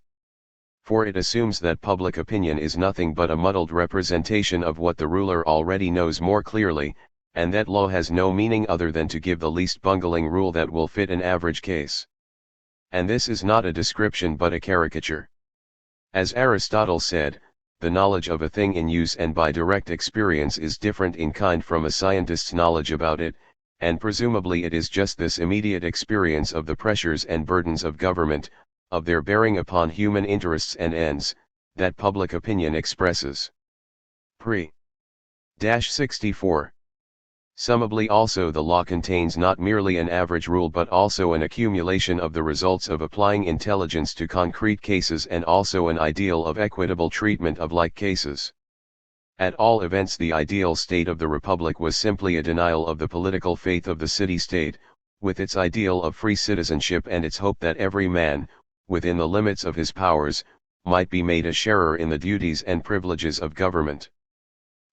For it assumes that public opinion is nothing but a muddled representation of what the ruler already knows more clearly, and that law has no meaning other than to give the least bungling rule that will fit an average case. And this is not a description but a caricature. As Aristotle said, the knowledge of a thing in use and by direct experience is different in kind from a scientist's knowledge about it, and presumably it is just this immediate experience of the pressures and burdens of government, of their bearing upon human interests and ends, that public opinion expresses. Pre. 64. Sumably also the law contains not merely an average rule but also an accumulation of the results of applying intelligence to concrete cases and also an ideal of equitable treatment of like cases. At all events the ideal state of the Republic was simply a denial of the political faith of the city-state, with its ideal of free citizenship and its hope that every man, within the limits of his powers, might be made a sharer in the duties and privileges of government.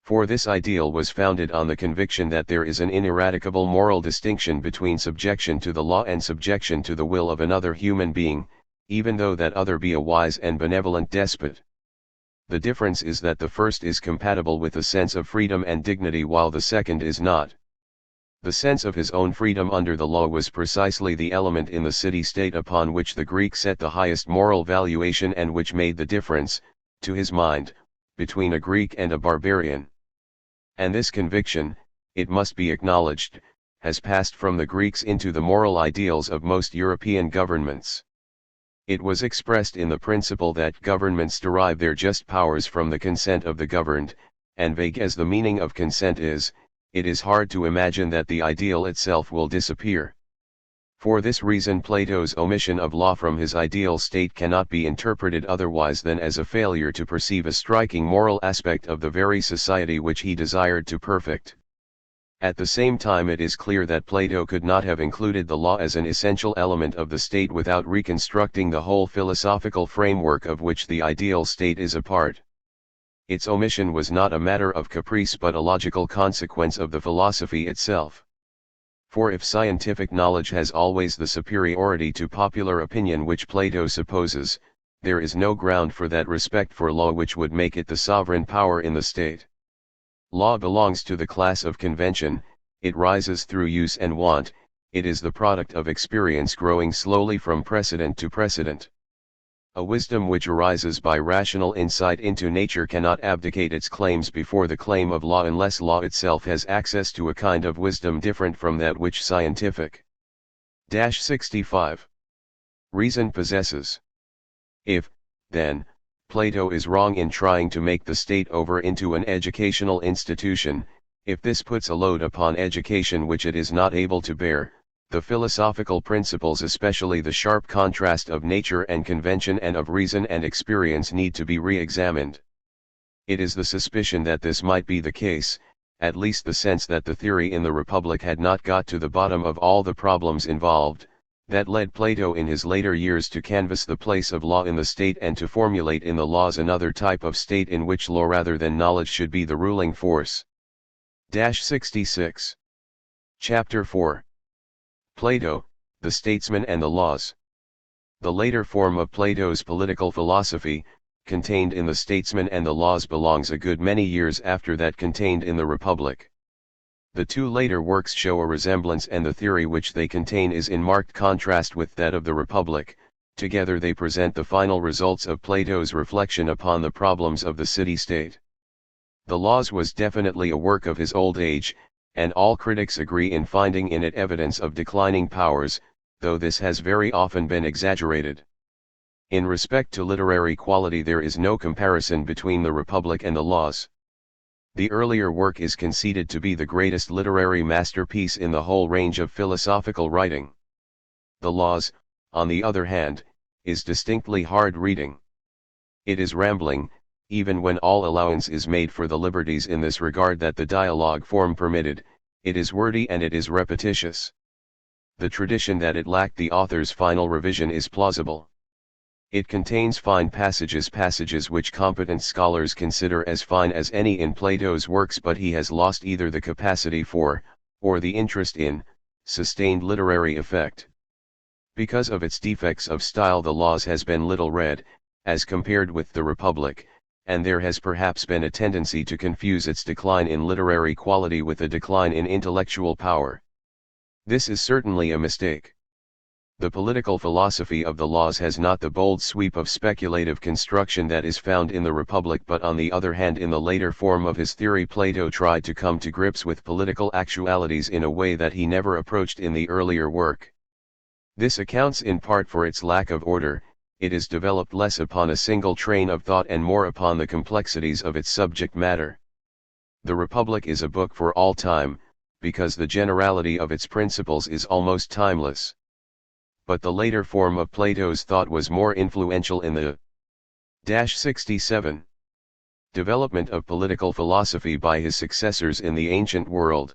For this ideal was founded on the conviction that there is an ineradicable moral distinction between subjection to the law and subjection to the will of another human being, even though that other be a wise and benevolent despot. The difference is that the first is compatible with a sense of freedom and dignity while the second is not. The sense of his own freedom under the law was precisely the element in the city-state upon which the Greek set the highest moral valuation and which made the difference, to his mind, between a Greek and a barbarian. And this conviction, it must be acknowledged, has passed from the Greeks into the moral ideals of most European governments. It was expressed in the principle that governments derive their just powers from the consent of the governed, and vague as the meaning of consent is, it is hard to imagine that the ideal itself will disappear. For this reason Plato's omission of law from his ideal state cannot be interpreted otherwise than as a failure to perceive a striking moral aspect of the very society which he desired to perfect. At the same time it is clear that Plato could not have included the law as an essential element of the state without reconstructing the whole philosophical framework of which the ideal state is a part. Its omission was not a matter of caprice but a logical consequence of the philosophy itself. For if scientific knowledge has always the superiority to popular opinion which Plato supposes, there is no ground for that respect for law which would make it the sovereign power in the state. Law belongs to the class of convention, it rises through use and wont, it is the product of experience growing slowly from precedent to precedent. A wisdom which arises by rational insight into nature cannot abdicate its claims before the claim of law unless law itself has access to a kind of wisdom different from that which scientific 65 reason possesses. If, then, Plato is wrong in trying to make the state over into an educational institution, if this puts a load upon education which it is not able to bear, the philosophical principles, especially the sharp contrast of nature and convention and of reason and experience, need to be re-examined. It is the suspicion that this might be the case, at least the sense that the theory in the Republic had not got to the bottom of all the problems involved, that led Plato in his later years to canvass the place of law in the state and to formulate in the laws another type of state in which law rather than knowledge should be the ruling force. 66. Chapter 4. Plato, the Statesman and the Laws. The later form of Plato's political philosophy, contained in the Statesman and the Laws, belongs a good many years after that contained in the Republic. The two later works show a resemblance, and the theory which they contain is in marked contrast with that of the Republic. Together they present the final results of Plato's reflection upon the problems of the city-state. The Laws was definitely a work of his old age, and all critics agree in finding in it evidence of declining powers, though this has very often been exaggerated. In respect to literary quality there is no comparison between the Republic and the Laws. The earlier work is conceded to be the greatest literary masterpiece in the whole range of philosophical writing. The Laws, on the other hand, is distinctly hard reading. It is rambling, even when all allowance is made for the liberties in this regard that the dialogue form permitted, it is wordy and it is repetitious. The tradition that it lacked the author's final revision is plausible. It contains fine passages which competent scholars consider as fine as any in Plato's works, but he has lost either the capacity for, or the interest in, sustained literary effect. Because of its defects of style the Laws has been little read, as compared with the Republic, and there has perhaps been a tendency to confuse its decline in literary quality with a decline in intellectual power. This is certainly a mistake. The political philosophy of the laws has not the bold sweep of speculative construction that is found in the Republic, but on the other hand in the later form of his theory Plato tried to come to grips with political actualities in a way that he never approached in the earlier work. This accounts in part for its lack of order. It is developed less upon a single train of thought and more upon the complexities of its subject matter. The Republic is a book for all time, because the generality of its principles is almost timeless. But the later form of Plato's thought was more influential in the 67 development of political philosophy by his successors in the ancient world.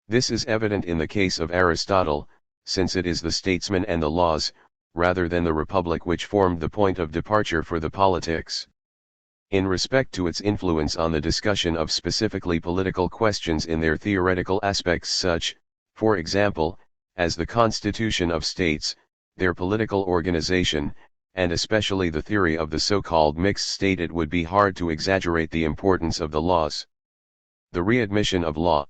This is evident in the case of Aristotle, since it is the statesman and the laws, rather than the Republic, which formed the point of departure for the politics. In respect to its influence on the discussion of specifically political questions in their theoretical aspects, such, for example, as the constitution of states, their political organization, and especially the theory of the so-called mixed state, it would be hard to exaggerate the importance of the laws. The readmission of law.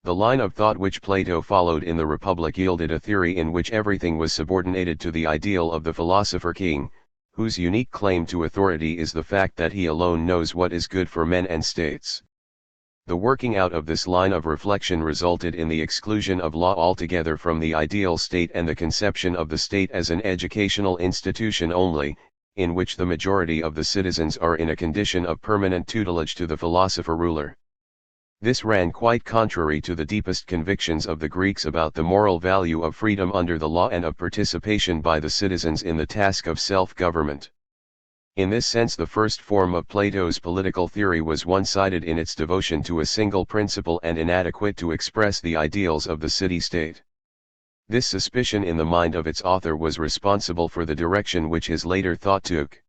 The line of thought which Plato followed in the Republic yielded a theory in which everything was subordinated to the ideal of the philosopher king, whose unique claim to authority is the fact that he alone knows what is good for men and states. The working out of this line of reflection resulted in the exclusion of law altogether from the ideal state and the conception of the state as an educational institution only, in which the majority of the citizens are in a condition of permanent tutelage to the philosopher-ruler. This ran quite contrary to the deepest convictions of the Greeks about the moral value of freedom under the law and of participation by the citizens in the task of self-government. In this sense, the first form of Plato's political theory was one-sided in its devotion to a single principle and inadequate to express the ideals of the city-state. This suspicion in the mind of its author was responsible for the direction which his later thought took.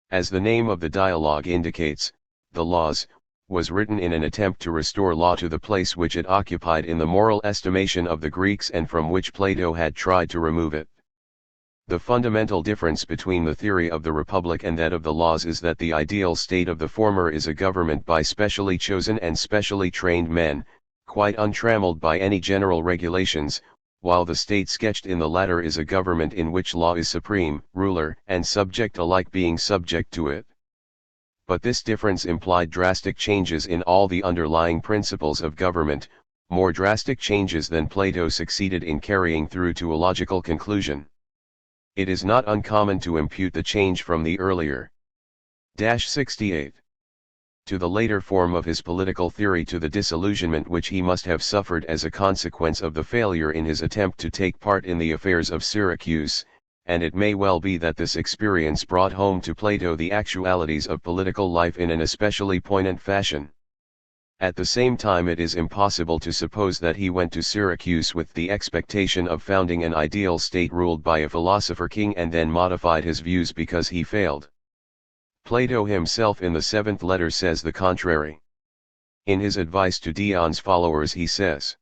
As the name of the dialogue indicates, the Laws was written in an attempt to restore law to the place which it occupied in the moral estimation of the Greeks and from which Plato had tried to remove it. The fundamental difference between the theory of the Republic and that of the Laws is that the ideal state of the former is a government by specially chosen and specially trained men, quite untrammeled by any general regulations, while the state sketched in the latter is a government in which law is supreme, ruler and subject alike being subject to it. But this difference implied drastic changes in all the underlying principles of government, more drastic changes than Plato succeeded in carrying through to a logical conclusion. It is not uncommon to impute the change from the earlier 68 to the later form of his political theory to the disillusionment which he must have suffered as a consequence of the failure in his attempt to take part in the affairs of Syracuse, and it may well be that this experience brought home to Plato the actualities of political life in an especially poignant fashion. At the same time, it is impossible to suppose that he went to Syracuse with the expectation of founding an ideal state ruled by a philosopher king and then modified his views because he failed. Plato himself in the 7th letter says the contrary. In his advice to Dion's followers he says,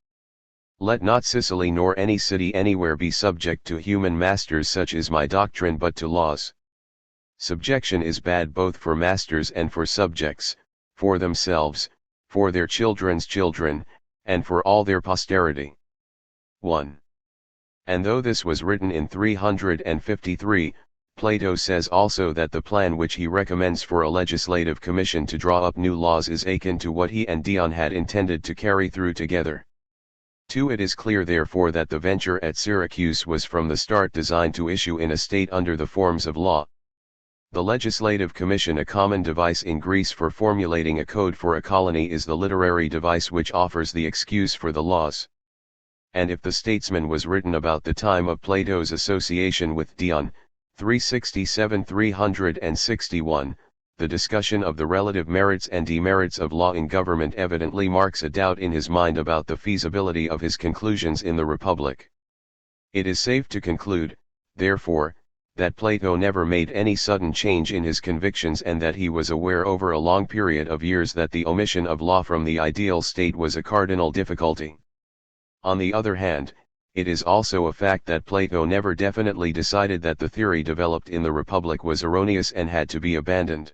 "Let not Sicily nor any city anywhere be subject to human masters, such is my doctrine, but to laws. Subjection is bad both for masters and for subjects, for themselves, for their children's children, and for all their posterity." 1. And though this was written in 353, Plato says also that the plan which he recommends for a legislative commission to draw up new laws is akin to what he and Dion had intended to carry through together. 2. It is clear therefore that the venture at Syracuse was from the start designed to issue in a state under the forms of law. The legislative commission, a common device in Greece for formulating a code for a colony, is the literary device which offers the excuse for the laws. And if the Statesman was written about the time of Plato's association with Dion, 367-361, the discussion of the relative merits and demerits of law in government evidently marks a doubt in his mind about the feasibility of his conclusions in the Republic. It is safe to conclude, therefore, that Plato never made any sudden change in his convictions, and that he was aware over a long period of years that the omission of law from the ideal state was a cardinal difficulty. On the other hand, it is also a fact that Plato never definitely decided that the theory developed in the Republic was erroneous and had to be abandoned.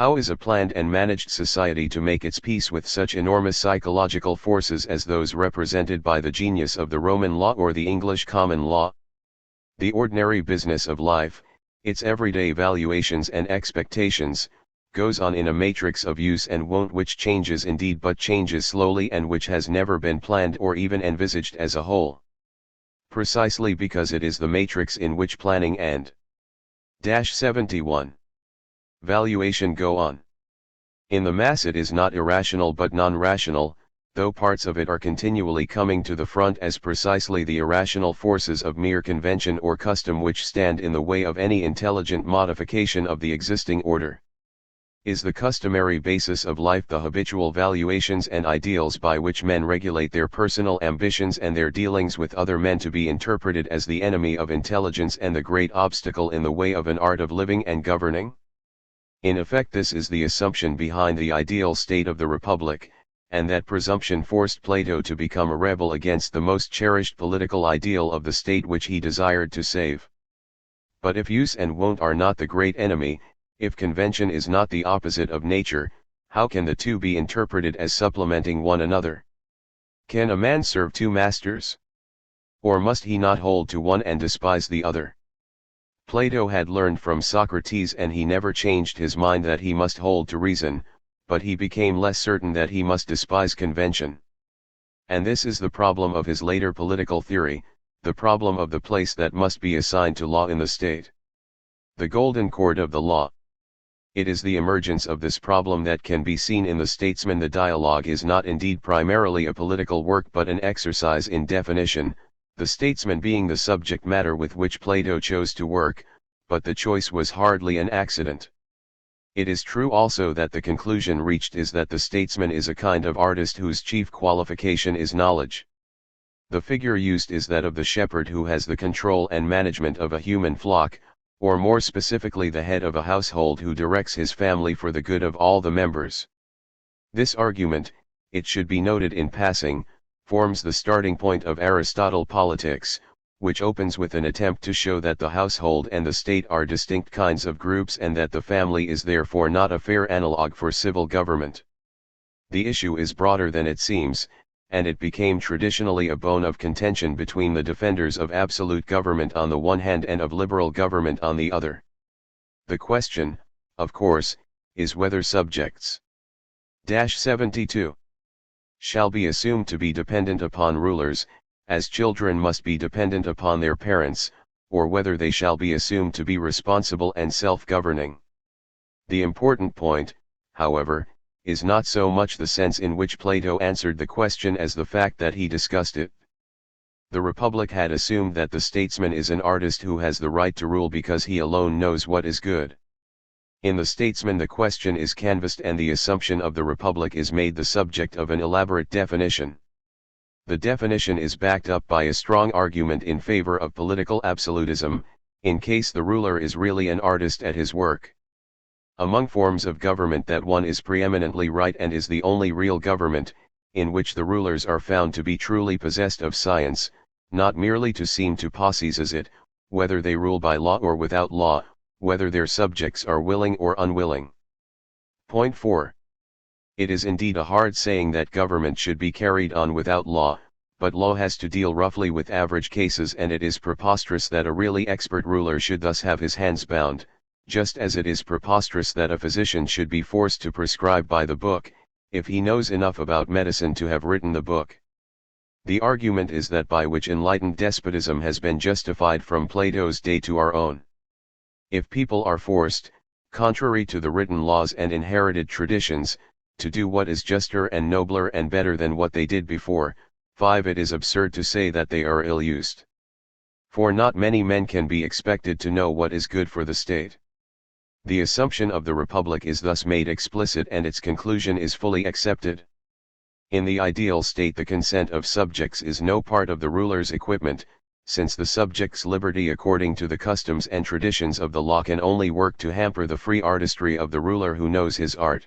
How is a planned and managed society to make its peace with such enormous psychological forces as those represented by the genius of the Roman law or the English common law? The ordinary business of life, its everyday valuations and expectations, goes on in a matrix of use and wont which changes indeed but changes slowly and which has never been planned or even envisaged as a whole. Precisely because it is the matrix in which planning and 71 valuation go on. In the mass it is not irrational but non-rational, though parts of it are continually coming to the front as precisely the irrational forces of mere convention or custom which stand in the way of any intelligent modification of the existing order. Is the customary basis of life the habitual valuations and ideals by which men regulate their personal ambitions and their dealings with other men to be interpreted as the enemy of intelligence and the great obstacle in the way of an art of living and governing? In effect this is the assumption behind the ideal state of the Republic, and that presumption forced Plato to become a rebel against the most cherished political ideal of the state which he desired to save. But if use and wont are not the great enemy, if convention is not the opposite of nature, how can the two be interpreted as supplementing one another? Can a man serve two masters? Or must he not hold to one and despise the other? Plato had learned from Socrates and he never changed his mind that he must hold to reason, but he became less certain that he must despise convention. And this is the problem of his later political theory, the problem of the place that must be assigned to law in the state. The golden cord of the law. It is the emergence of this problem that can be seen in the statesman. The dialogue is not indeed primarily a political work but an exercise in definition, the statesman being the subject matter with which Plato chose to work, but the choice was hardly an accident. It is true also that the conclusion reached is that the statesman is a kind of artist whose chief qualification is knowledge. The figure used is that of the shepherd who has the control and management of a human flock, or more specifically the head of a household who directs his family for the good of all the members. This argument, it should be noted in passing, forms the starting point of Aristotle Politics, which opens with an attempt to show that the household and the state are distinct kinds of groups and that the family is therefore not a fair analog for civil government. The issue is broader than it seems, and it became traditionally a bone of contention between the defenders of absolute government on the one hand and of liberal government on the other. The question, of course, is whether subjects 72 shall be assumed to be dependent upon rulers, as children must be dependent upon their parents, or whether they shall be assumed to be responsible and self-governing. The important point, however, is not so much the sense in which Plato answered the question as the fact that he discussed it. The Republic had assumed that the statesman is an artist who has the right to rule because he alone knows what is good. In the statesman the question is canvassed and the assumption of the Republic is made the subject of an elaborate definition. The definition is backed up by a strong argument in favor of political absolutism, in case the ruler is really an artist at his work. Among forms of government that one is preeminently right and is the only real government, in which the rulers are found to be truly possessed of science, not merely to seem to possess it, whether they rule by law or without law, whether their subjects are willing or unwilling. Point 4. It is indeed a hard saying that government should be carried on without law, but law has to deal roughly with average cases and it is preposterous that a really expert ruler should thus have his hands bound, just as it is preposterous that a physician should be forced to prescribe by the book, if he knows enough about medicine to have written the book. The argument is that by which enlightened despotism has been justified from Plato's day to our own. If people are forced, contrary to the written laws and inherited traditions, to do what is juster and nobler and better than what they did before, 5. It is absurd to say that they are ill-used. For not many men can be expected to know what is good for the state. The assumption of the Republic is thus made explicit and its conclusion is fully accepted. In the ideal state the consent of subjects is no part of the ruler's equipment, since the subject's liberty according to the customs and traditions of the law can only work to hamper the free artistry of the ruler who knows his art.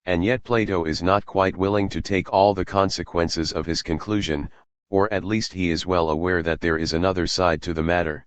And yet Plato is not quite willing to take all the consequences of his conclusion, or at least he is well aware that there is another side to the matter.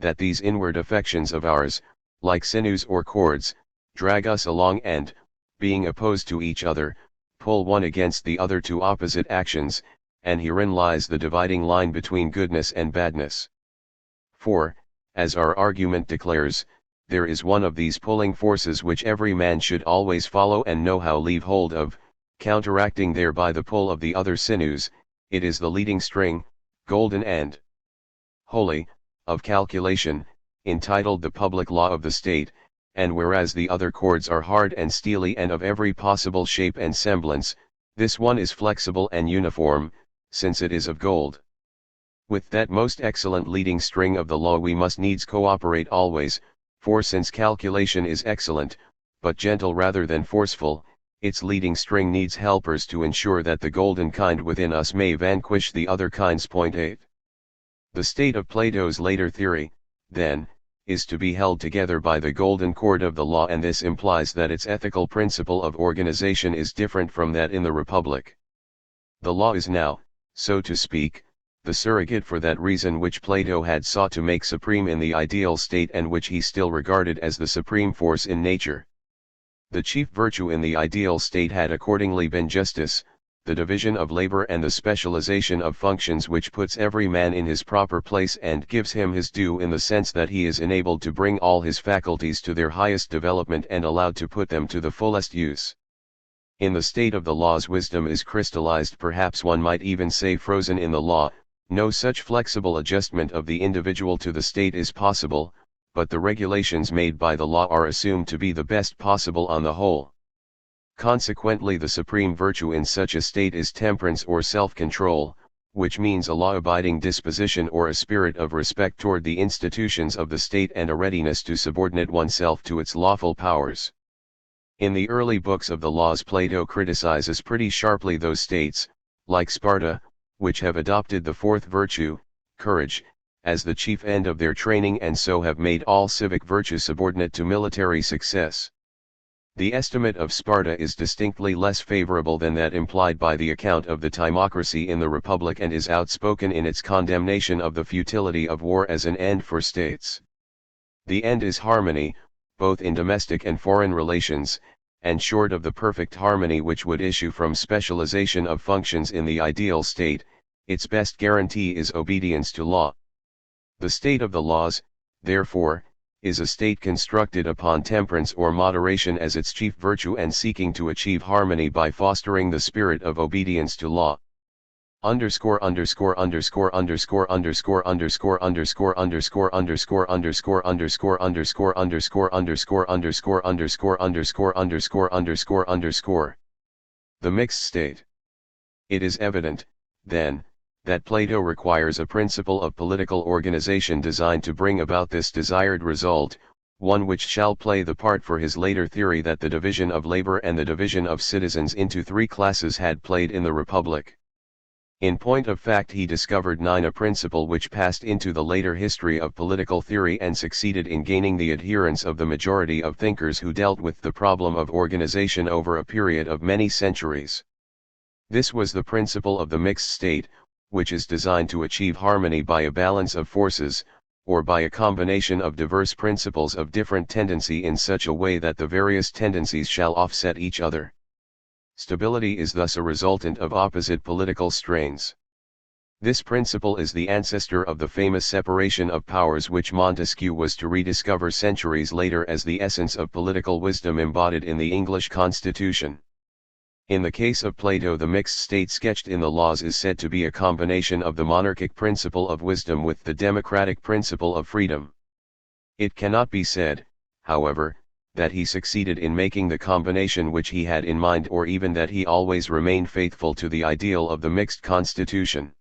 that these inward affections of ours, like sinews or cords, drag us along and, being opposed to each other, pull one against the other to opposite actions, and herein lies the dividing line between goodness and badness. For, as our argument declares, there is one of these pulling forces which every man should always follow and know how leave hold of, counteracting thereby the pull of the other sinews. It is the leading string, golden and holy, of calculation, entitled the public law of the state, and whereas the other cords are hard and steely and of every possible shape and semblance, this one is flexible and uniform, since it is of gold. With that most excellent leading string of the law we must needs cooperate always, for since calculation is excellent, but gentle rather than forceful, its leading string needs helpers to ensure that the golden kind within us may vanquish the other kinds. Point 8. The state of Plato's later theory, then, is to be held together by the golden cord of the law, and this implies that its ethical principle of organization is different from that in the Republic. The law is now, so to speak, the surrogate for that reason which Plato had sought to make supreme in the ideal state and which he still regarded as the supreme force in nature. The chief virtue in the ideal state had accordingly been justice, the division of labor and the specialization of functions which puts every man in his proper place and gives him his due in the sense that he is enabled to bring all his faculties to their highest development and allowed to put them to the fullest use. In the state of the laws wisdom is crystallized, perhaps one might even say frozen in the law. No such flexible adjustment of the individual to the state is possible, but the regulations made by the law are assumed to be the best possible on the whole. Consequently, the supreme virtue in such a state is temperance or self-control, which means a law-abiding disposition or a spirit of respect toward the institutions of the state and a readiness to subordinate oneself to its lawful powers. In the early books of the laws, Plato criticizes pretty sharply those states, like Sparta, which have adopted the fourth virtue, courage, as the chief end of their training and so have made all civic virtue subordinate to military success. The estimate of Sparta is distinctly less favorable than that implied by the account of the timocracy in the Republic, and is outspoken in its condemnation of the futility of war as an end for states. The end is harmony, both in domestic and foreign relations, and short of the perfect harmony which would issue from specialization of functions in the ideal state, its best guarantee is obedience to law. The state of the laws, therefore, is a state constructed upon temperance or moderation as its chief virtue and seeking to achieve harmony by fostering the spirit of obedience to law. Underscore underscore underscore underscore underscore underscore underscore underscore underscore underscore underscore underscore underscore underscore underscore underscore underscore underscore underscore underscore. The mixed state. It is evident, then, that Plato requires a principle of political organization designed to bring about this desired result, one which shall play the part for his later theory that the division of labor and the division of citizens into three classes had played in the Republic. In point of fact, he discovered a principle which passed into the later history of political theory and succeeded in gaining the adherence of the majority of thinkers who dealt with the problem of organization over a period of many centuries. This was the principle of the mixed state, which is designed to achieve harmony by a balance of forces, or by a combination of diverse principles of different tendency in such a way that the various tendencies shall offset each other. Stability is thus a resultant of opposite political strains. This principle is the ancestor of the famous separation of powers which Montesquieu was to rediscover centuries later as the essence of political wisdom embodied in the English Constitution. In the case of Plato, the mixed state sketched in the laws is said to be a combination of the monarchic principle of wisdom with the democratic principle of freedom. It cannot be said, however, that he succeeded in making the combination which he had in mind, or even that he always remained faithful to the ideal of the mixed constitution.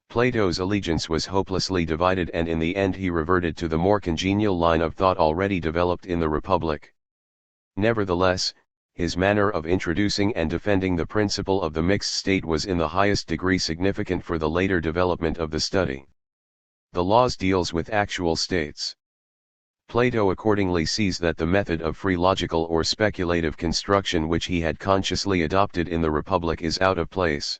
Plato's allegiance was hopelessly divided, and in the end he reverted to the more congenial line of thought already developed in the Republic. Nevertheless, his manner of introducing and defending the principle of the mixed state was in the highest degree significant for the later development of the study. The laws deals with actual states. Plato accordingly sees that the method of free logical or speculative construction which he had consciously adopted in the Republic is out of place.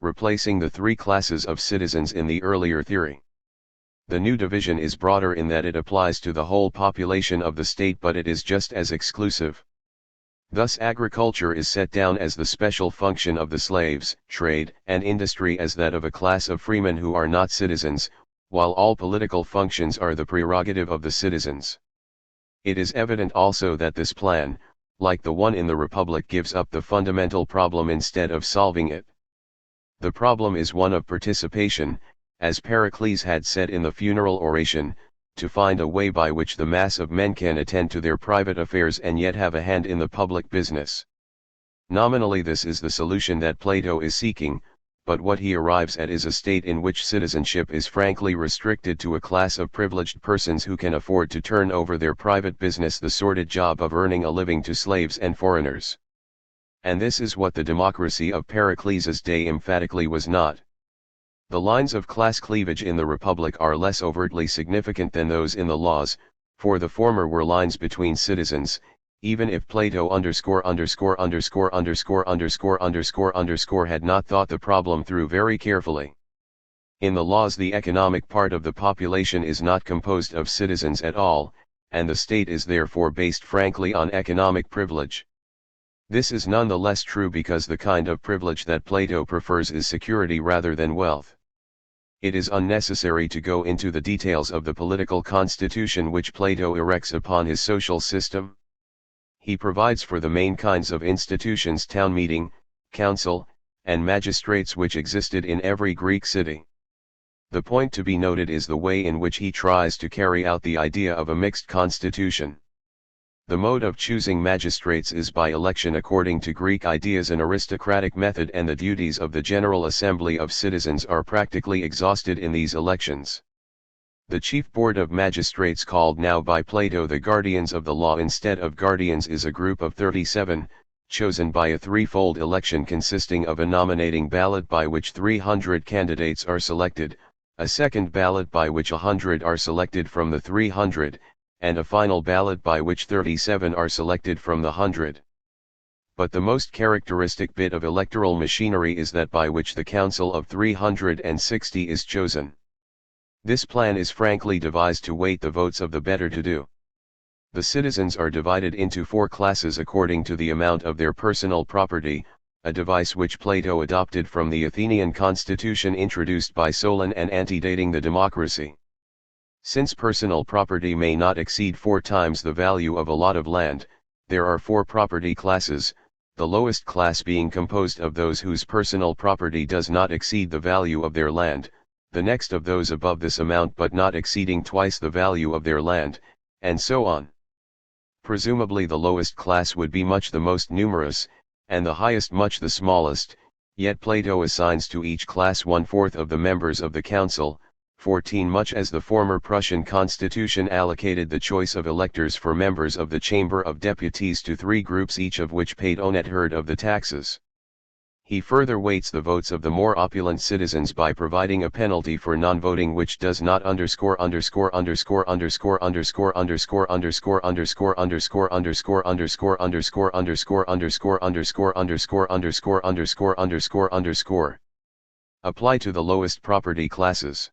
replacing the three classes of citizens in the earlier theory. The new division is broader in that it applies to the whole population of the state, but it is just as exclusive. Thus agriculture is set down as the special function of the slaves, trade and industry as that of a class of freemen who are not citizens, while all political functions are the prerogative of the citizens. It is evident also that this plan, like the one in the Republic, gives up the fundamental problem instead of solving it. The problem is one of participation, as Pericles had said in the funeral oration, to find a way by which the mass of men can attend to their private affairs and yet have a hand in the public business. Nominally this is the solution that Plato is seeking, but what he arrives at is a state in which citizenship is frankly restricted to a class of privileged persons who can afford to turn over their private business, the sordid job of earning a living, to slaves and foreigners. And this is what the democracy of Pericles' day emphatically was not. The lines of class cleavage in the Republic are less overtly significant than those in the laws, for the former were lines between citizens, even if Plato had not thought the problem through very carefully. In the laws the economic part of the population is not composed of citizens at all, and the state is therefore based frankly on economic privilege. This is none the less true because the kind of privilege that Plato prefers is security rather than wealth. It is unnecessary to go into the details of the political constitution which Plato erects upon his social system. He provides for the main kinds of institutions: town meeting, council, and magistrates, which existed in every Greek city. The point to be noted is the way in which he tries to carry out the idea of a mixed constitution. The mode of choosing magistrates is by election according to Greek ideas, an aristocratic method, and the duties of the General Assembly of Citizens are practically exhausted in these elections. The chief board of magistrates, called now by Plato the guardians of the law instead of guardians, is a group of 37, chosen by a threefold election consisting of a nominating ballot by which 300 candidates are selected, a second ballot by which 100 are selected from the 300, and a final ballot by which 37 are selected from the 100. But the most characteristic bit of electoral machinery is that by which the council of 360 is chosen. This plan is frankly devised to weight the votes of the better-to-do. The citizens are divided into four classes according to the amount of their personal property, a device which Plato adopted from the Athenian constitution introduced by Solon and antedating the democracy. Since personal property may not exceed 4 times the value of a lot of land, there are 4 property classes, the lowest class being composed of those whose personal property does not exceed the value of their land, the next of those above this amount but not exceeding twice the value of their land, and so on. Presumably the lowest class would be much the most numerous, and the highest much the smallest, yet Plato assigns to each class 1/4 of the members of the council, 14 much as the former Prussian constitution allocated the choice of electors for members of the Chamber of Deputies to 3 groups, each of which paid one-third of the taxes. He further weights the votes of the more opulent citizens by providing a penalty for non-voting which does not apply to the lowest property classes.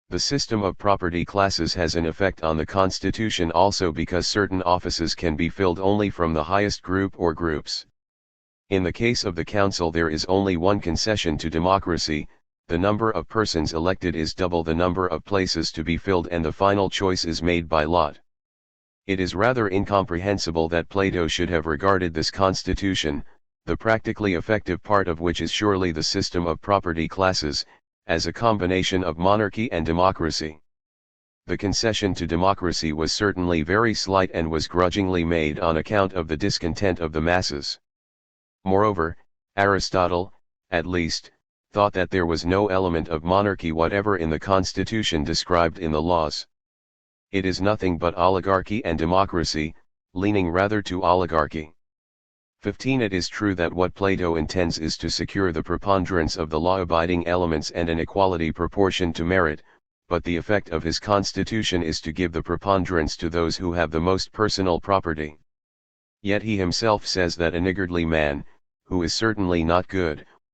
The system of property classes has an effect on the Constitution also because certain offices can be filled only from the highest group or groups. In the case of the council there is only one concession to democracy: the number of persons elected is double the number of places to be filled and the final choice is made by lot. It is rather incomprehensible that Plato should have regarded this constitution, the practically effective part of which is surely the system of property classes, as a combination of monarchy and democracy. The concession to democracy was certainly very slight and was grudgingly made on account of the discontent of the masses. Moreover, Aristotle, at least, thought that there was no element of monarchy whatever in the constitution described in the laws. It is nothing but oligarchy and democracy, leaning rather to oligarchy. 15. It is true that what Plato intends is to secure the preponderance of the law-abiding elements and an equality proportion to merit, but the effect of his constitution is to give the preponderance to those who have the most personal property. Yet he himself says that a niggardly man, who is certainly not good,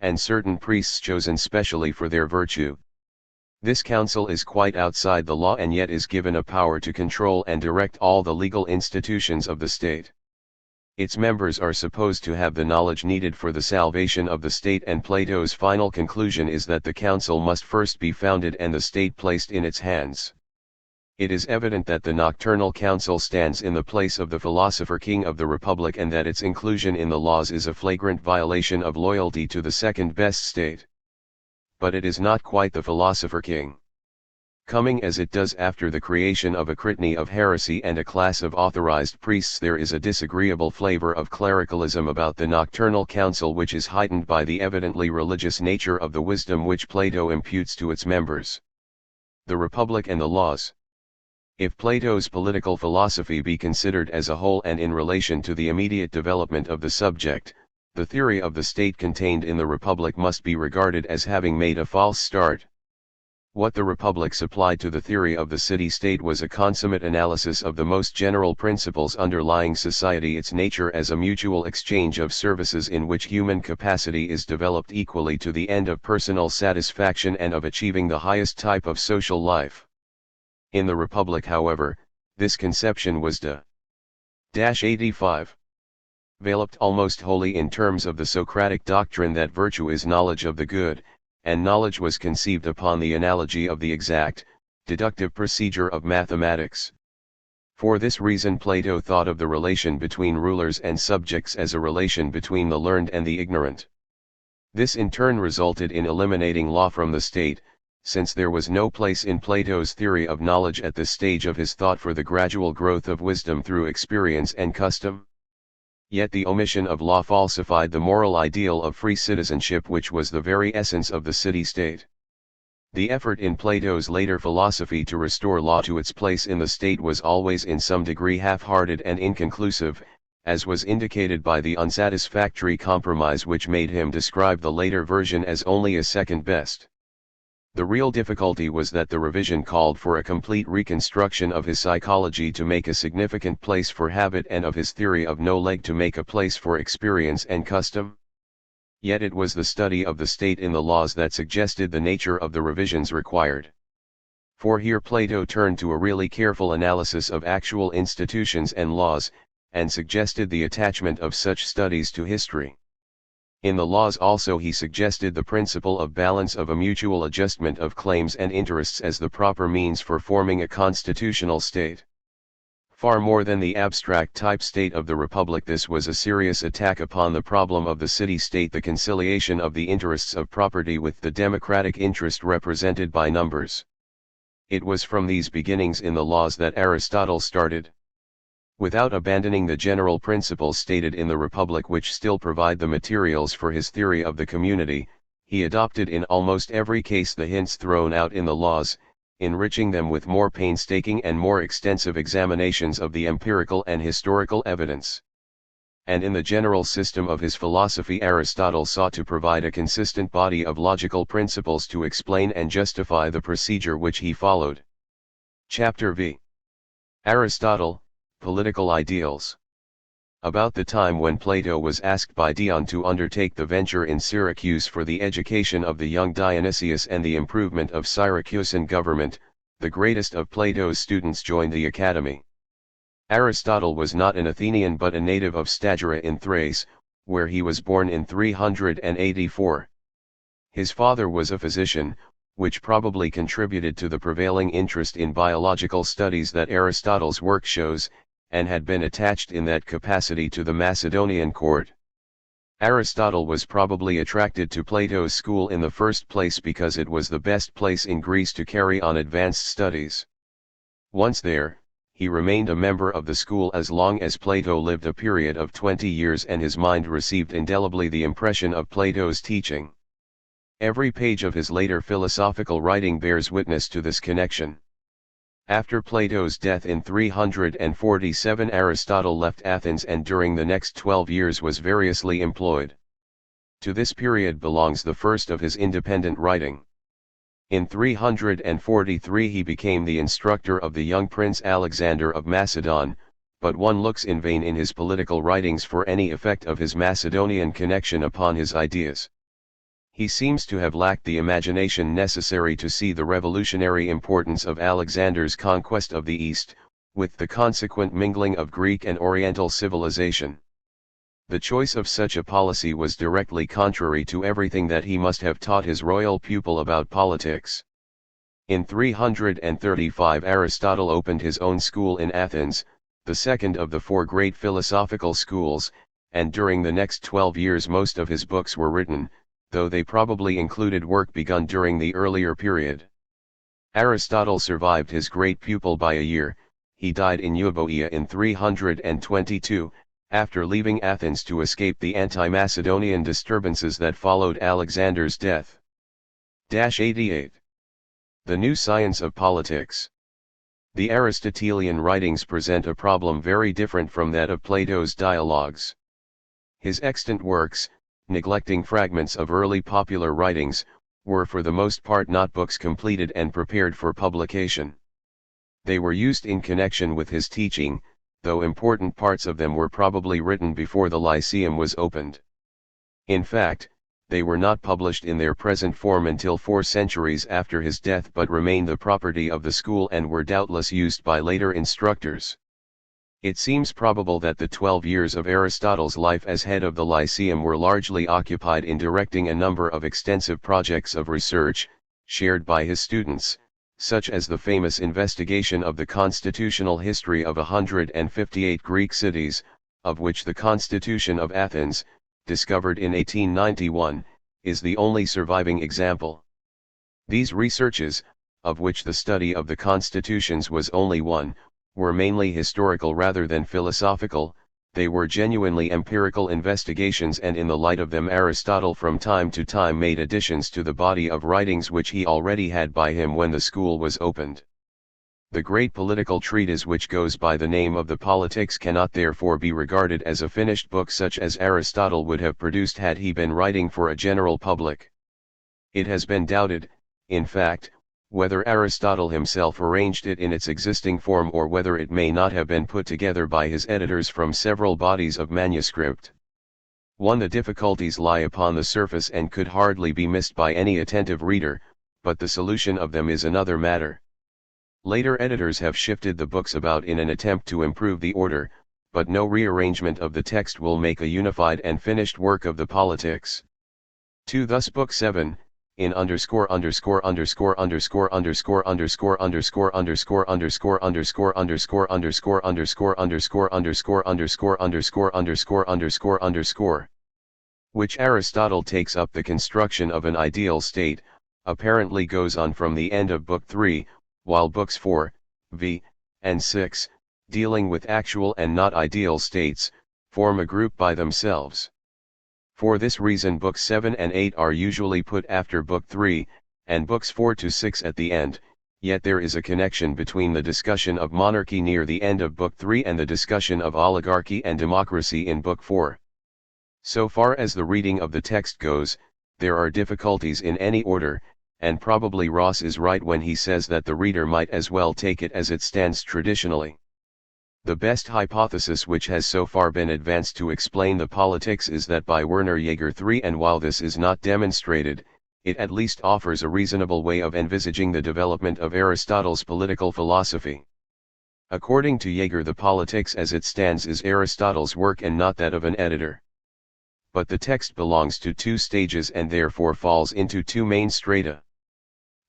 and certain priests chosen specially for their virtue. This council is quite outside the law and yet is given a power to control and direct all the legal institutions of the state. Its members are supposed to have the knowledge needed for the salvation of the state, and Plato's final conclusion is that the council must first be founded and the state placed in its hands. It is evident that the nocturnal council stands in the place of the philosopher king of the republic, and that its inclusion in the laws is a flagrant violation of loyalty to the second best state. But it is not quite the philosopher king. Coming as it does after the creation of a cryptony of heresy and a class of authorized priests, there is a disagreeable flavor of clericalism about the nocturnal council, which is heightened by the evidently religious nature of the wisdom which Plato imputes to its members. The Republic and the Laws. If Plato's political philosophy be considered as a whole and in relation to the immediate development of the subject, the theory of the state contained in the Republic must be regarded as having made a false start. What the Republic supplied to the theory of the city-state was a consummate analysis of the most general principles underlying society, its nature as a mutual exchange of services in which human capacity is developed equally to the end of personal satisfaction and of achieving the highest type of social life. In the Republic, however, this conception was developed almost wholly in terms of the Socratic doctrine that virtue is knowledge of the good, and knowledge was conceived upon the analogy of the exact, deductive procedure of mathematics. For this reason Plato thought of the relation between rulers and subjects as a relation between the learned and the ignorant. This in turn resulted in eliminating law from the state, since there was no place in Plato's theory of knowledge at this stage of his thought for the gradual growth of wisdom through experience and custom. Yet the omission of law falsified the moral ideal of free citizenship, which was the very essence of the city-state. The effort in Plato's later philosophy to restore law to its place in the state was always in some degree half-hearted and inconclusive, as was indicated by the unsatisfactory compromise which made him describe the later version as only a second best. The real difficulty was that the revision called for a complete reconstruction of his psychology to make a significant place for habit, and of his theory of no leg to make a place for experience and custom. Yet it was the study of the state in the laws that suggested the nature of the revisions required. For here Plato turned to a really careful analysis of actual institutions and laws, and suggested the attachment of such studies to history. In the laws also he suggested the principle of balance, of a mutual adjustment of claims and interests as the proper means for forming a constitutional state. Far more than the abstract type state of the Republic, this was a serious attack upon the problem of the city-state, the conciliation of the interests of property with the democratic interest represented by numbers. It was from these beginnings in the laws that Aristotle started. Without abandoning the general principles stated in the Republic, which still provide the materials for his theory of the community, he adopted in almost every case the hints thrown out in the laws, enriching them with more painstaking and more extensive examinations of the empirical and historical evidence. And in the general system of his philosophy Aristotle sought to provide a consistent body of logical principles to explain and justify the procedure which he followed. Chapter V. Aristotle, Political Ideals. About the time when Plato was asked by Dion to undertake the venture in Syracuse for the education of the young Dionysius and the improvement of Syracusan government, the greatest of Plato's students joined the academy. Aristotle was not an Athenian but a native of Stagira in Thrace, where he was born in 384. His father was a physician, which probably contributed to the prevailing interest in biological studies that Aristotle's work shows, and had been attached in that capacity to the Macedonian court. Aristotle was probably attracted to Plato's school in the first place because it was the best place in Greece to carry on advanced studies. Once there, he remained a member of the school as long as Plato lived, a period of 20 years, and his mind received indelibly the impression of Plato's teaching. Every page of his later philosophical writing bears witness to this connection. After Plato's death in 347, Aristotle left Athens and during the next 12 years was variously employed. To this period belongs the first of his independent writing. In 343 he became the instructor of the young Prince Alexander of Macedon, but one looks in vain in his political writings for any effect of his Macedonian connection upon his ideas. He seems to have lacked the imagination necessary to see the revolutionary importance of Alexander's conquest of the East, with the consequent mingling of Greek and Oriental civilization. The choice of such a policy was directly contrary to everything that he must have taught his royal pupil about politics. In 335 Aristotle opened his own school in Athens, the second of the four great philosophical schools, and during the next 12 years most of his books were written, though they probably included work begun during the earlier period. Aristotle survived his great pupil by a year. He died in Euboea in 322, after leaving Athens to escape the anti-Macedonian disturbances that followed Alexander's death. 88. The New Science of Politics. The Aristotelian writings present a problem very different from that of Plato's dialogues. His extant works, neglecting fragments of early popular writings, were for the most part not books completed and prepared for publication. They were used in connection with his teaching, though important parts of them were probably written before the Lyceum was opened. In fact, they were not published in their present form until 4 centuries after his death but remained the property of the school and were doubtless used by later instructors. It seems probable that the 12 years of Aristotle's life as head of the Lyceum were largely occupied in directing a number of extensive projects of research, shared by his students, such as the famous investigation of the constitutional history of 158 Greek cities, of which the Constitution of Athens, discovered in 1891, is the only surviving example. These researches, of which the study of the constitutions was only one, were mainly historical rather than philosophical. They were genuinely empirical investigations, and in the light of them Aristotle from time to time made additions to the body of writings which he already had by him when the school was opened. The great political treatise which goes by the name of the Politics cannot therefore be regarded as a finished book such as Aristotle would have produced had he been writing for a general public. It has been doubted, in fact, whether Aristotle himself arranged it in its existing form or whether it may not have been put together by his editors from several bodies of manuscript. The difficulties lie upon the surface and could hardly be missed by any attentive reader, but the solution of them is another matter. Later editors have shifted the books about in an attempt to improve the order, but no rearrangement of the text will make a unified and finished work of the Politics. Thus Book 7, in underscore underscore underscore underscore underscore underscore underscore underscore underscore underscore underscore underscore underscore underscore underscore underscore underscore underscore underscore, which Aristotle takes up the construction of an ideal state, apparently goes on from the end of Book 3, while Books 4, v, and 6, dealing with actual and not ideal states, form a group by themselves. For this reason Books 7 and 8 are usually put after Book 3, and Books 4 to 6 at the end, yet there is a connection between the discussion of monarchy near the end of Book 3 and the discussion of oligarchy and democracy in Book 4. So far as the reading of the text goes, there are difficulties in any order, and probably Ross is right when he says that the reader might as well take it as it stands traditionally. The best hypothesis which has so far been advanced to explain the Politics is that by Werner Jaeger III, and while this is not demonstrated, it at least offers a reasonable way of envisaging the development of Aristotle's political philosophy. According to Jaeger, the Politics as it stands is Aristotle's work and not that of an editor. But the text belongs to 2 stages and therefore falls into 2 main strata.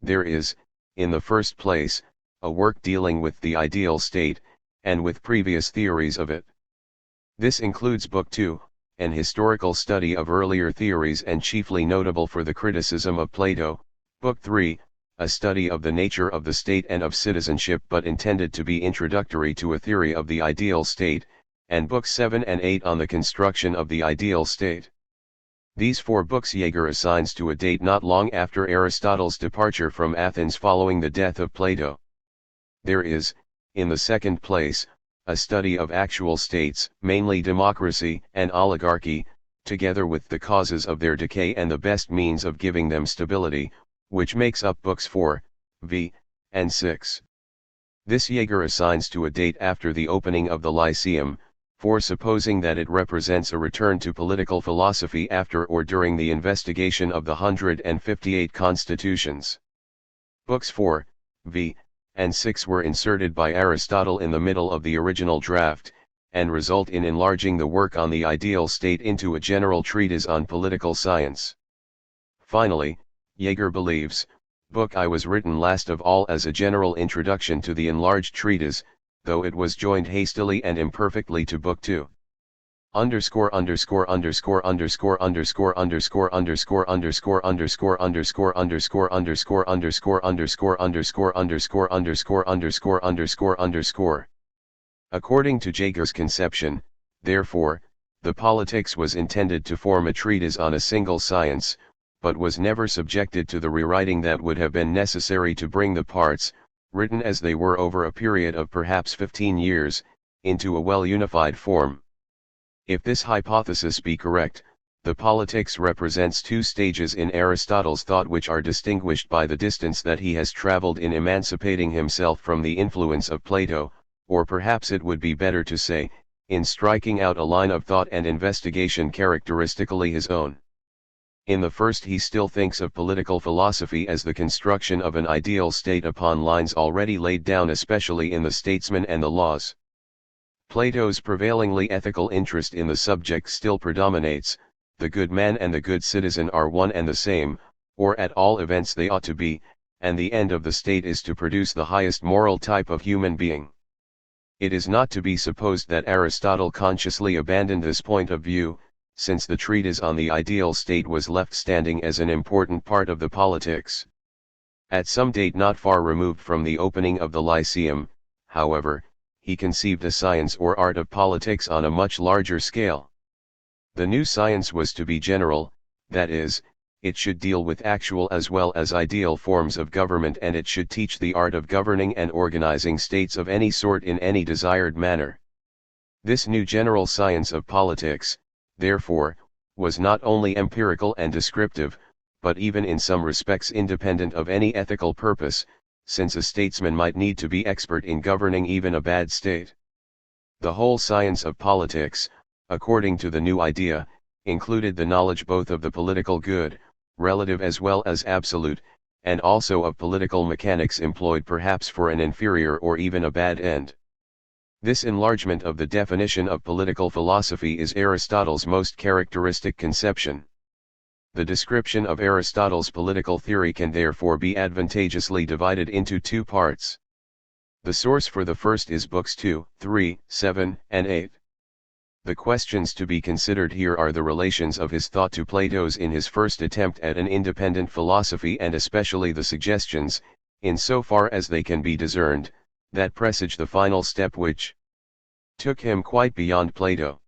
There is, in the first place, a work dealing with the ideal state, and with previous theories of it. This includes Book 2, an historical study of earlier theories and chiefly notable for the criticism of Plato, Book 3, a study of the nature of the state and of citizenship but intended to be introductory to a theory of the ideal state, and Books 7 and 8 on the construction of the ideal state. These 4 books Jaeger assigns to a date not long after Aristotle's departure from Athens following the death of Plato. There is, in the second place, a study of actual states, mainly democracy and oligarchy, together with the causes of their decay and the best means of giving them stability, which makes up Books 4, v, and 6. This Jaeger assigns to a date after the opening of the Lyceum, for supposing that it represents a return to political philosophy after or during the investigation of the 158 constitutions. Books 4, v, and 6 were inserted by Aristotle in the middle of the original draft, and result in enlarging the work on the ideal state into a general treatise on political science. Finally, Jaeger believes, Book I was written last of all as a general introduction to the enlarged treatise, though it was joined hastily and imperfectly to Book 2. Underscore underscore underscore underscore underscore underscore underscore underscore underscore underscore underscore underscore underscore underscore underscore underscore underscore underscore underscore underscore. According to Jaeger's conception, therefore, the Politics was intended to form a treatise on a single science, but was never subjected to the rewriting that would have been necessary to bring the parts, written as they were over a period of perhaps 15 years, into a well-unified form. If this hypothesis be correct, the Politics represents two stages in Aristotle's thought which are distinguished by the distance that he has traveled in emancipating himself from the influence of Plato, or perhaps it would be better to say, in striking out a line of thought and investigation characteristically his own. In the first he still thinks of political philosophy as the construction of an ideal state upon lines already laid down especially in the Statesman and the Laws. Plato's prevailingly ethical interest in the subject still predominates, the good man and the good citizen are one and the same, or at all events they ought to be, and the end of the state is to produce the highest moral type of human being. It is not to be supposed that Aristotle consciously abandoned this point of view, since the treatise on the ideal state was left standing as an important part of the Politics. At some date not far removed from the opening of the Lyceum, however, he conceived a science or art of politics on a much larger scale. The new science was to be general, that is, it should deal with actual as well as ideal forms of government, and it should teach the art of governing and organizing states of any sort in any desired manner. This new general science of politics, therefore, was not only empirical and descriptive, but even in some respects independent of any ethical purpose, since a statesman might need to be expert in governing even a bad state. The whole science of politics, according to the new idea, included the knowledge both of the political good, relative as well as absolute, and also of political mechanics employed perhaps for an inferior or even a bad end. This enlargement of the definition of political philosophy is Aristotle's most characteristic conception. The description of Aristotle's political theory can therefore be advantageously divided into two parts. The source for the first is books 2, 3, 7, and 8. The questions to be considered here are the relations of his thought to Plato's in his first attempt at an independent philosophy, and especially the suggestions, in so far as they can be discerned, that presage the final step which took him quite beyond Plato.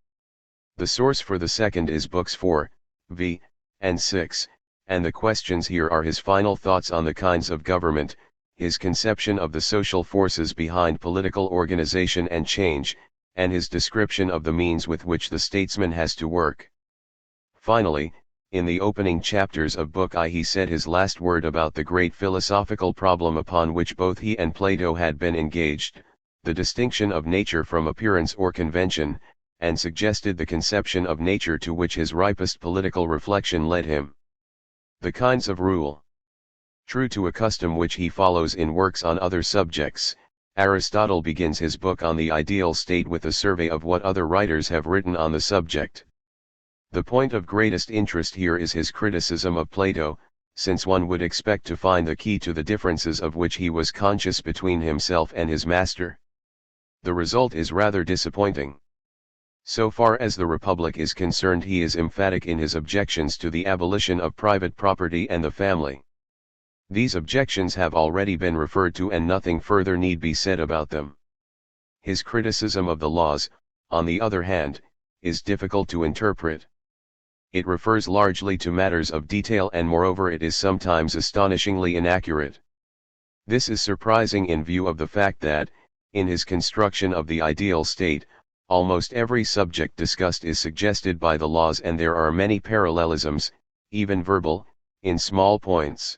The source for the second is books 4, v, and 6, and the questions here are his final thoughts on the kinds of government, his conception of the social forces behind political organization and change, and his description of the means with which the statesman has to work. Finally, in the opening chapters of Book I he said his last word about the great philosophical problem upon which both he and Plato had been engaged, the distinction of nature from appearance or convention, and suggested the conception of nature to which his ripest political reflection led him. The kinds of rule. True to a custom which he follows in works on other subjects, Aristotle begins his book on the ideal state with a survey of what other writers have written on the subject. The point of greatest interest here is his criticism of Plato, since one would expect to find the key to the differences of which he was conscious between himself and his master. The result is rather disappointing. So far as the Republic is concerned, he is emphatic in his objections to the abolition of private property and the family. These objections have already been referred to and nothing further need be said about them. His criticism of the laws, on the other hand, is difficult to interpret. It refers largely to matters of detail, and moreover it is sometimes astonishingly inaccurate. This is surprising in view of the fact that, in his construction of the ideal state, almost every subject discussed is suggested by the laws, and there are many parallelisms, even verbal, in small points.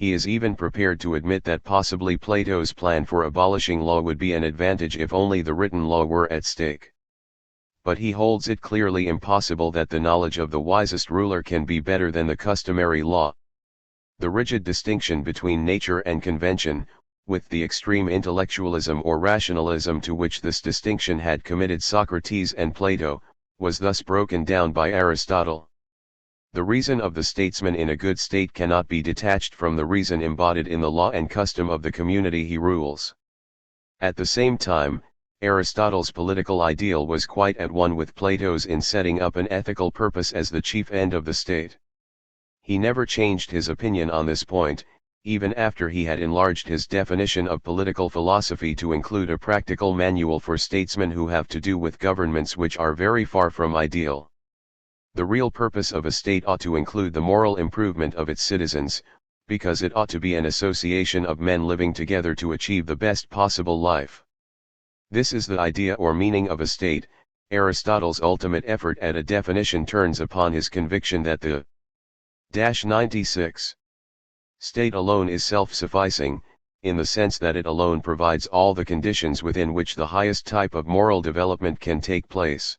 He is even prepared to admit that possibly Plato's plan for abolishing law would be an advantage if only the written law were at stake. But he holds it clearly impossible that the knowledge of the wisest ruler can be better than the customary law. The rigid distinction between nature and convention, with the extreme intellectualism or rationalism to which this distinction had committed Socrates and Plato, was thus broken down by Aristotle. The reason of the statesman in a good state cannot be detached from the reason embodied in the law and custom of the community he rules. At the same time, Aristotle's political ideal was quite at one with Plato's in setting up an ethical purpose as the chief end of the state. He never changed his opinion on this point, even after he had enlarged his definition of political philosophy to include a practical manual for statesmen who have to do with governments which are very far from ideal. The real purpose of a state ought to include the moral improvement of its citizens, because it ought to be an association of men living together to achieve the best possible life. This is the idea or meaning of a state. Aristotle's ultimate effort at a definition turns upon his conviction that the 96 state alone is self-sufficing, in the sense that it alone provides all the conditions within which the highest type of moral development can take place.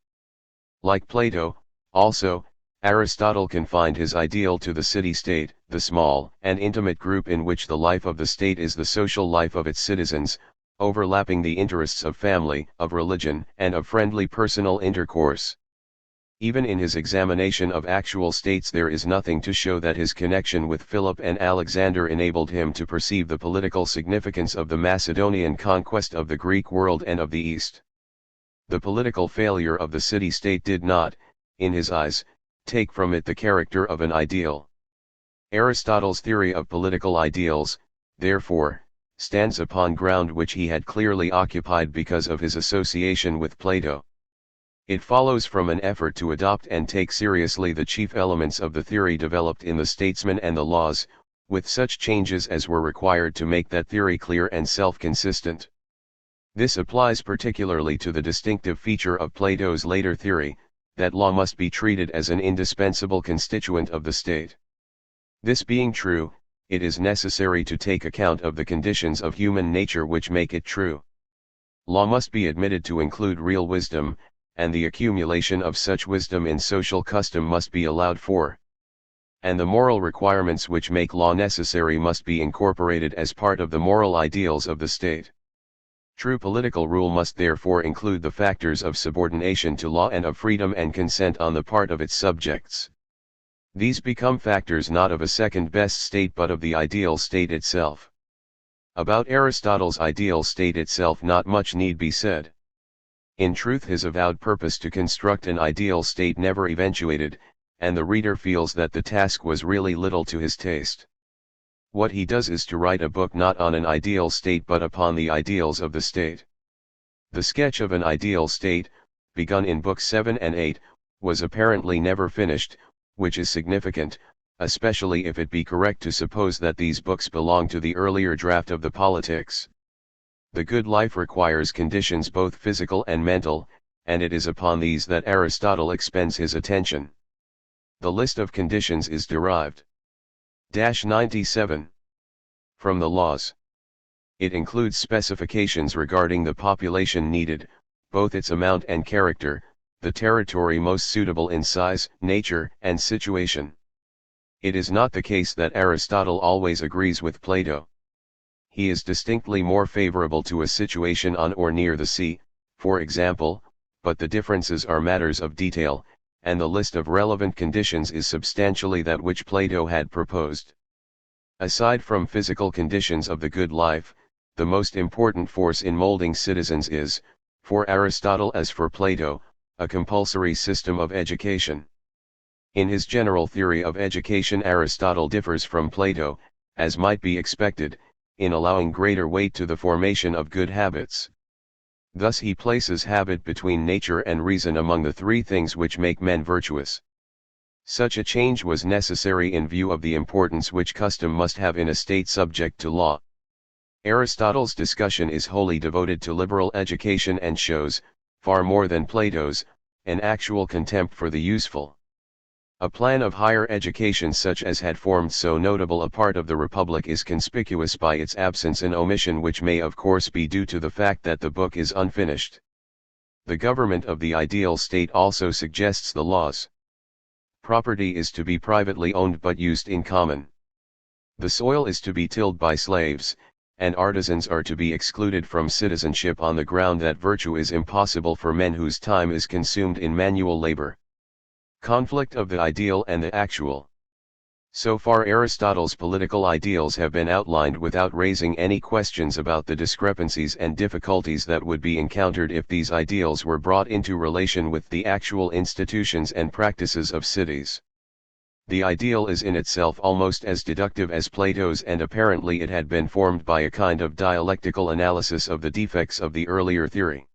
Like Plato, also, Aristotle confined his ideal to the city-state, the small and intimate group in which the life of the state is the social life of its citizens, overlapping the interests of family, of religion, and of friendly personal intercourse. Even in his examination of actual states there is nothing to show that his connection with Philip and Alexander enabled him to perceive the political significance of the Macedonian conquest of the Greek world and of the East. The political failure of the city-state did not, in his eyes, take from it the character of an ideal. Aristotle's theory of political ideals, therefore, stands upon ground which he had clearly occupied because of his association with Plato. It follows from an effort to adopt and take seriously the chief elements of the theory developed in the Statesman and the Laws, with such changes as were required to make that theory clear and self-consistent. This applies particularly to the distinctive feature of Plato's later theory, that law must be treated as an indispensable constituent of the state. This being true, it is necessary to take account of the conditions of human nature which make it true. Law must be admitted to include real wisdom, and the accumulation of such wisdom in social custom must be allowed for. And the moral requirements which make law necessary must be incorporated as part of the moral ideals of the state. True political rule must therefore include the factors of subordination to law and of freedom and consent on the part of its subjects. These become factors not of a second-best state but of the ideal state itself. About Aristotle's ideal state itself not much need be said. In truth his avowed purpose to construct an ideal state never eventuated, and the reader feels that the task was really little to his taste. What he does is to write a book not on an ideal state but upon the ideals of the state. The sketch of an ideal state, begun in books 7 and 8, was apparently never finished, which is significant, especially if it be correct to suppose that these books belong to the earlier draft of the Politics. The good life requires conditions both physical and mental, and it is upon these that Aristotle expends his attention. The list of conditions is derived 97 from the laws. It includes specifications regarding the population needed, both its amount and character, the territory most suitable in size, nature, and situation. It is not the case that Aristotle always agrees with Plato. He is distinctly more favorable to a situation on or near the sea, for example, but the differences are matters of detail, and the list of relevant conditions is substantially that which Plato had proposed. Aside from physical conditions of the good life, the most important force in molding citizens is, for Aristotle as for Plato, a compulsory system of education. In his general theory of education Aristotle differs from Plato, as might be expected, in allowing greater weight to the formation of good habits. Thus he places habit between nature and reason among the three things which make men virtuous. Such a change was necessary in view of the importance which custom must have in a state subject to law. Aristotle's discussion is wholly devoted to liberal education and shows, far more than Plato's, an actual contempt for the useful. A plan of higher education such as had formed so notable a part of the Republic is conspicuous by its absence and omission, which may of course be due to the fact that the book is unfinished. The government of the ideal state also suggests the laws. Property is to be privately owned but used in common. The soil is to be tilled by slaves, and artisans are to be excluded from citizenship on the ground that virtue is impossible for men whose time is consumed in manual labor. Conflict of the ideal and the actual. So far Aristotle's political ideals have been outlined without raising any questions about the discrepancies and difficulties that would be encountered if these ideals were brought into relation with the actual institutions and practices of cities. The ideal is in itself almost as deductive as Plato's, and apparently it had been formed by a kind of dialectical analysis of the defects of the earlier theory.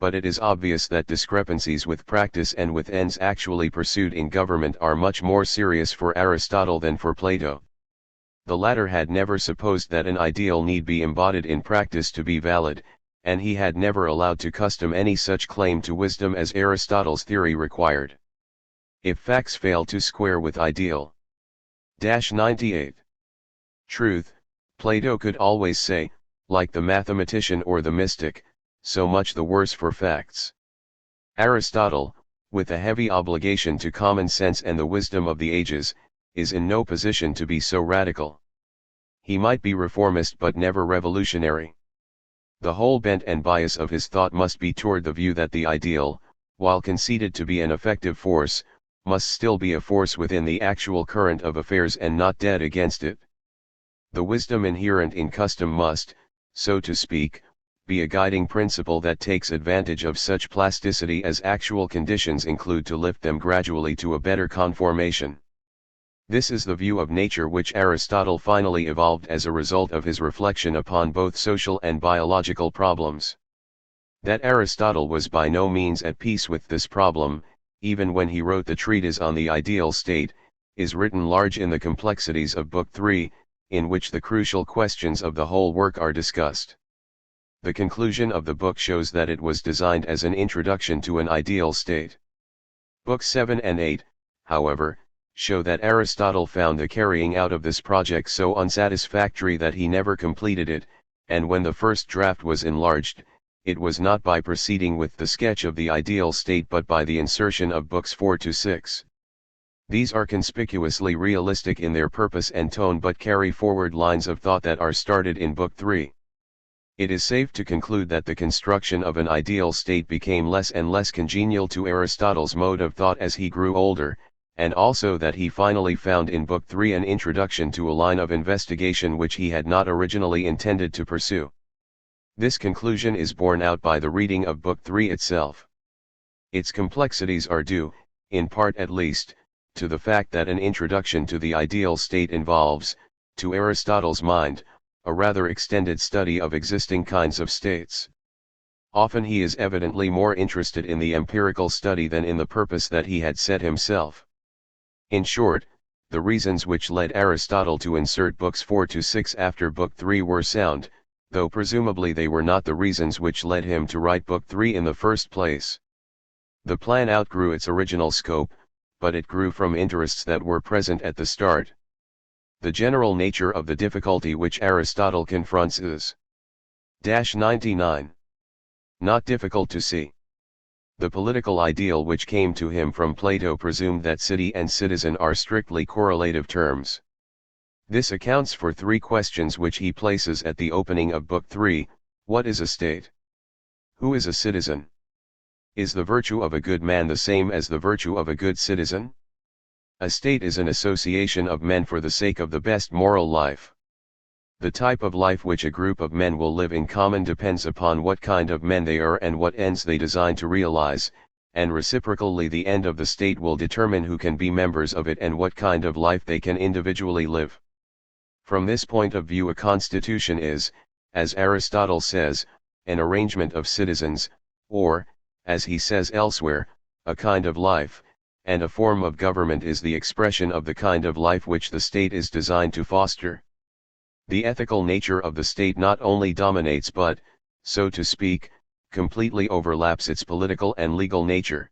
But it is obvious that discrepancies with practice and with ends actually pursued in government are much more serious for Aristotle than for Plato. The latter had never supposed that an ideal need be embodied in practice to be valid, and he had never allowed to custom any such claim to wisdom as Aristotle's theory required. If facts fail to square with ideal. 98. Truth, Plato could always say, like the mathematician or the mystic, so much the worse for facts. Aristotle, with a heavy obligation to common sense and the wisdom of the ages, is in no position to be so radical. He might be reformist but never revolutionary. The whole bent and bias of his thought must be toward the view that the ideal, while conceded to be an effective force, must still be a force within the actual current of affairs and not dead against it. The wisdom inherent in custom must, so to speak, be a guiding principle that takes advantage of such plasticity as actual conditions include to lift them gradually to a better conformation. This is the view of nature which Aristotle finally evolved as a result of his reflection upon both social and biological problems. That Aristotle was by no means at peace with this problem, even when he wrote the treatise on the ideal state, is written large in the complexities of Book 3, in which the crucial questions of the whole work are discussed. The conclusion of the book shows that it was designed as an introduction to an ideal state. Books 7 and 8, however, show that Aristotle found the carrying out of this project so unsatisfactory that he never completed it, and when the first draft was enlarged, it was not by proceeding with the sketch of the ideal state but by the insertion of books 4 to 6. These are conspicuously realistic in their purpose and tone but carry forward lines of thought that are started in Book 3. It is safe to conclude that the construction of an ideal state became less and less congenial to Aristotle's mode of thought as he grew older, and also that he finally found in Book 3 an introduction to a line of investigation which he had not originally intended to pursue. This conclusion is borne out by the reading of Book 3 itself. Its complexities are due, in part at least, to the fact that an introduction to the ideal state involves, to Aristotle's mind, a rather extended study of existing kinds of states. Often he is evidently more interested in the empirical study than in the purpose that he had set himself. In short, the reasons which led Aristotle to insert books 4 to 6 after Book 3 were sound, though presumably they were not the reasons which led him to write Book 3 in the first place. The plan outgrew its original scope, but it grew from interests that were present at the start. The general nature of the difficulty which Aristotle confronts is 99. Not difficult to see. The political ideal which came to him from Plato presumed that city and citizen are strictly correlative terms. This accounts for three questions which he places at the opening of Book 3. What is a state? Who is a citizen? Is the virtue of a good man the same as the virtue of a good citizen? A state is an association of men for the sake of the best moral life. The type of life which a group of men will live in common depends upon what kind of men they are and what ends they design to realize, and reciprocally the end of the state will determine who can be members of it and what kind of life they can individually live. From this point of view, a constitution is, as Aristotle says, an arrangement of citizens, or, as he says elsewhere, a kind of life, and a form of government is the expression of the kind of life which the state is designed to foster. The ethical nature of the state not only dominates but, so to speak, completely overlaps its political and legal nature.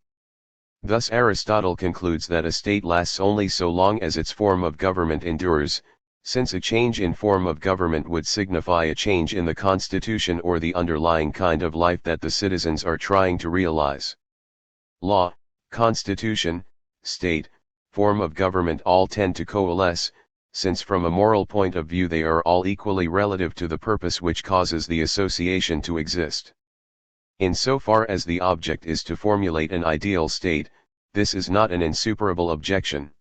Thus Aristotle concludes that a state lasts only so long as its form of government endures, since a change in form of government would signify a change in the constitution or the underlying kind of life that the citizens are trying to realize. Law, constitution, state, form of government all tend to coalesce, since from a moral point of view they are all equally relative to the purpose which causes the association to exist. Insofar as the object is to formulate an ideal state, this is not an insuperable objection.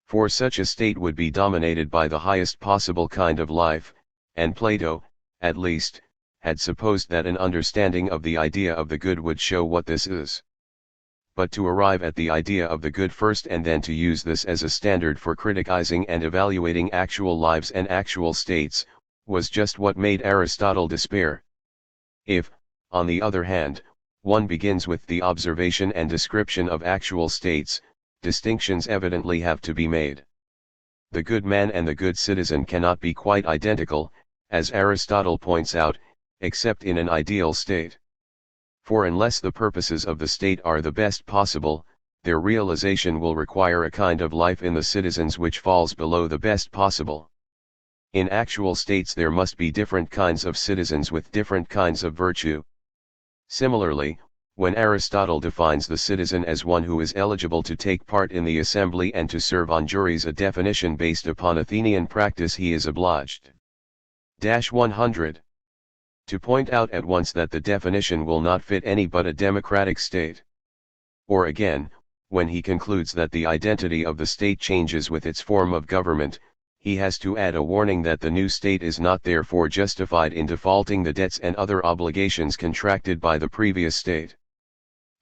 For such a state would be dominated by the highest possible kind of life, and Plato, at least, had supposed that an understanding of the idea of the good would show what this is. But to arrive at the idea of the good first and then to use this as a standard for criticizing and evaluating actual lives and actual states, was just what made Aristotle despair. If, on the other hand, one begins with the observation and description of actual states, distinctions evidently have to be made. The good man and the good citizen cannot be quite identical, as Aristotle points out, except in an ideal state. For unless the purposes of the state are the best possible, their realization will require a kind of life in the citizens which falls below the best possible. In actual states there must be different kinds of citizens with different kinds of virtue. Similarly, when Aristotle defines the citizen as one who is eligible to take part in the assembly and to serve on juries, a definition based upon Athenian practice, he is obliged. 100. To point out at once that the definition will not fit any but a democratic state. Or again, when he concludes that the identity of the state changes with its form of government, he has to add a warning that the new state is not therefore justified in defaulting the debts and other obligations contracted by the previous state.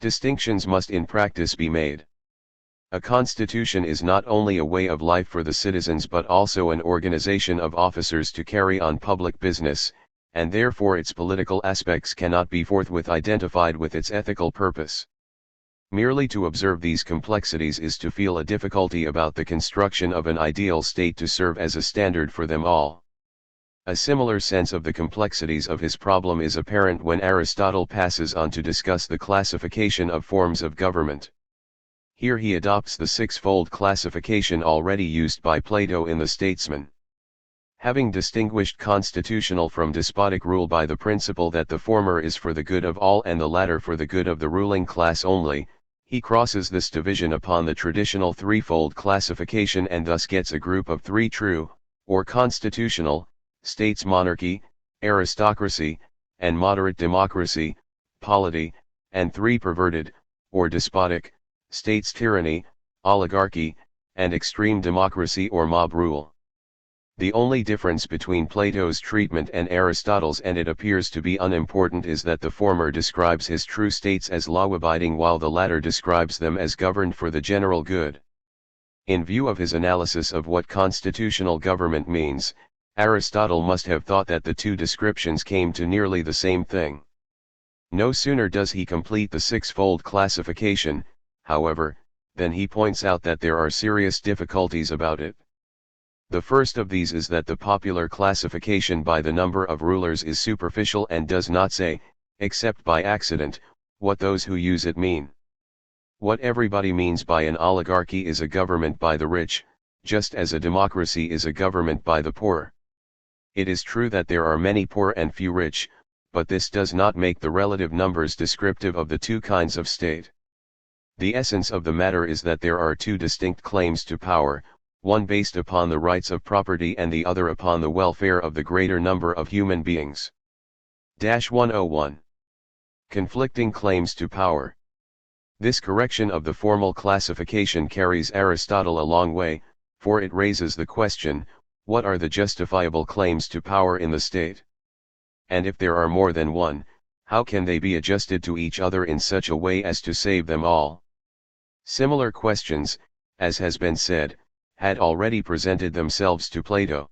Distinctions must in practice be made. A constitution is not only a way of life for the citizens but also an organization of officers to carry on public business, and therefore its political aspects cannot be forthwith identified with its ethical purpose. Merely to observe these complexities is to feel a difficulty about the construction of an ideal state to serve as a standard for them all. A similar sense of the complexities of his problem is apparent when Aristotle passes on to discuss the classification of forms of government. Here he adopts the six-fold classification already used by Plato in the Statesman. Having distinguished constitutional from despotic rule by the principle that the former is for the good of all and the latter for the good of the ruling class only, he crosses this division upon the traditional threefold classification and thus gets a group of three true, or constitutional, states: monarchy, aristocracy, and moderate democracy, polity, and three perverted, or despotic, states: tyranny, oligarchy, and extreme democracy or mob rule. The only difference between Plato's treatment and Aristotle's, and it appears to be unimportant, is that the former describes his true states as law-abiding while the latter describes them as governed for the general good. In view of his analysis of what constitutional government means, Aristotle must have thought that the two descriptions came to nearly the same thing. No sooner does he complete the six-fold classification, however, than he points out that there are serious difficulties about it. The first of these is that the popular classification by the number of rulers is superficial and does not say, except by accident, what those who use it mean. What everybody means by an oligarchy is a government by the rich, just as a democracy is a government by the poor. It is true that there are many poor and few rich, but this does not make the relative numbers descriptive of the two kinds of state. The essence of the matter is that there are two distinct claims to power, one based upon the rights of property and the other upon the welfare of the greater number of human beings. 101. Conflicting claims to power. This correction of the formal classification carries Aristotle a long way, for it raises the question, what are the justifiable claims to power in the state? And if there are more than one, how can they be adjusted to each other in such a way as to save them all? Similar questions, as has been said, had already presented themselves to Plato.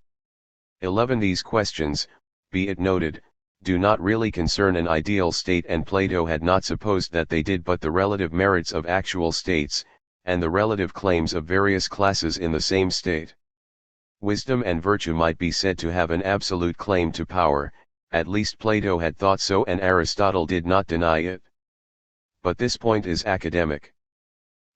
11. These questions, be it noted, do not really concern an ideal state, and Plato had not supposed that they did, but the relative merits of actual states, and the relative claims of various classes in the same state. Wisdom and virtue might be said to have an absolute claim to power, at least Plato had thought so and Aristotle did not deny it. But this point is academic.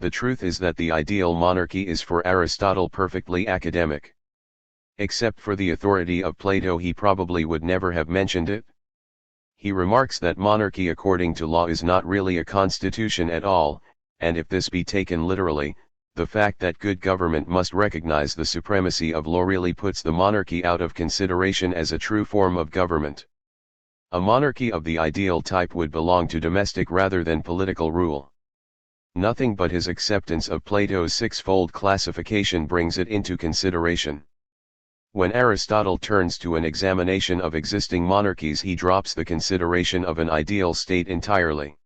The truth is that the ideal monarchy is for Aristotle perfectly academic. Except for the authority of Plato, he probably would never have mentioned it. He remarks that monarchy according to law is not really a constitution at all, and if this be taken literally, the fact that good government must recognize the supremacy of law really puts the monarchy out of consideration as a true form of government. A monarchy of the ideal type would belong to domestic rather than political rule. Nothing but his acceptance of Plato's six-fold classification brings it into consideration. When Aristotle turns to an examination of existing monarchies, he drops the consideration of an ideal state entirely.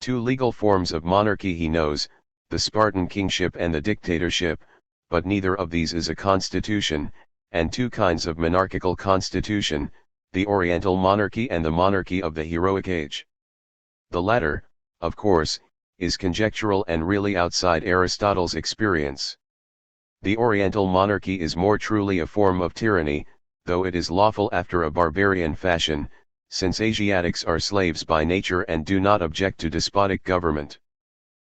Two legal forms of monarchy he knows, the Spartan kingship and the dictatorship, but neither of these is a constitution, and two kinds of monarchical constitution, the Oriental monarchy and the monarchy of the heroic age. The latter, of course, is conjectural and really outside Aristotle's experience. The Oriental monarchy is more truly a form of tyranny, though it is lawful after a barbarian fashion, since Asiatics are slaves by nature and do not object to despotic government.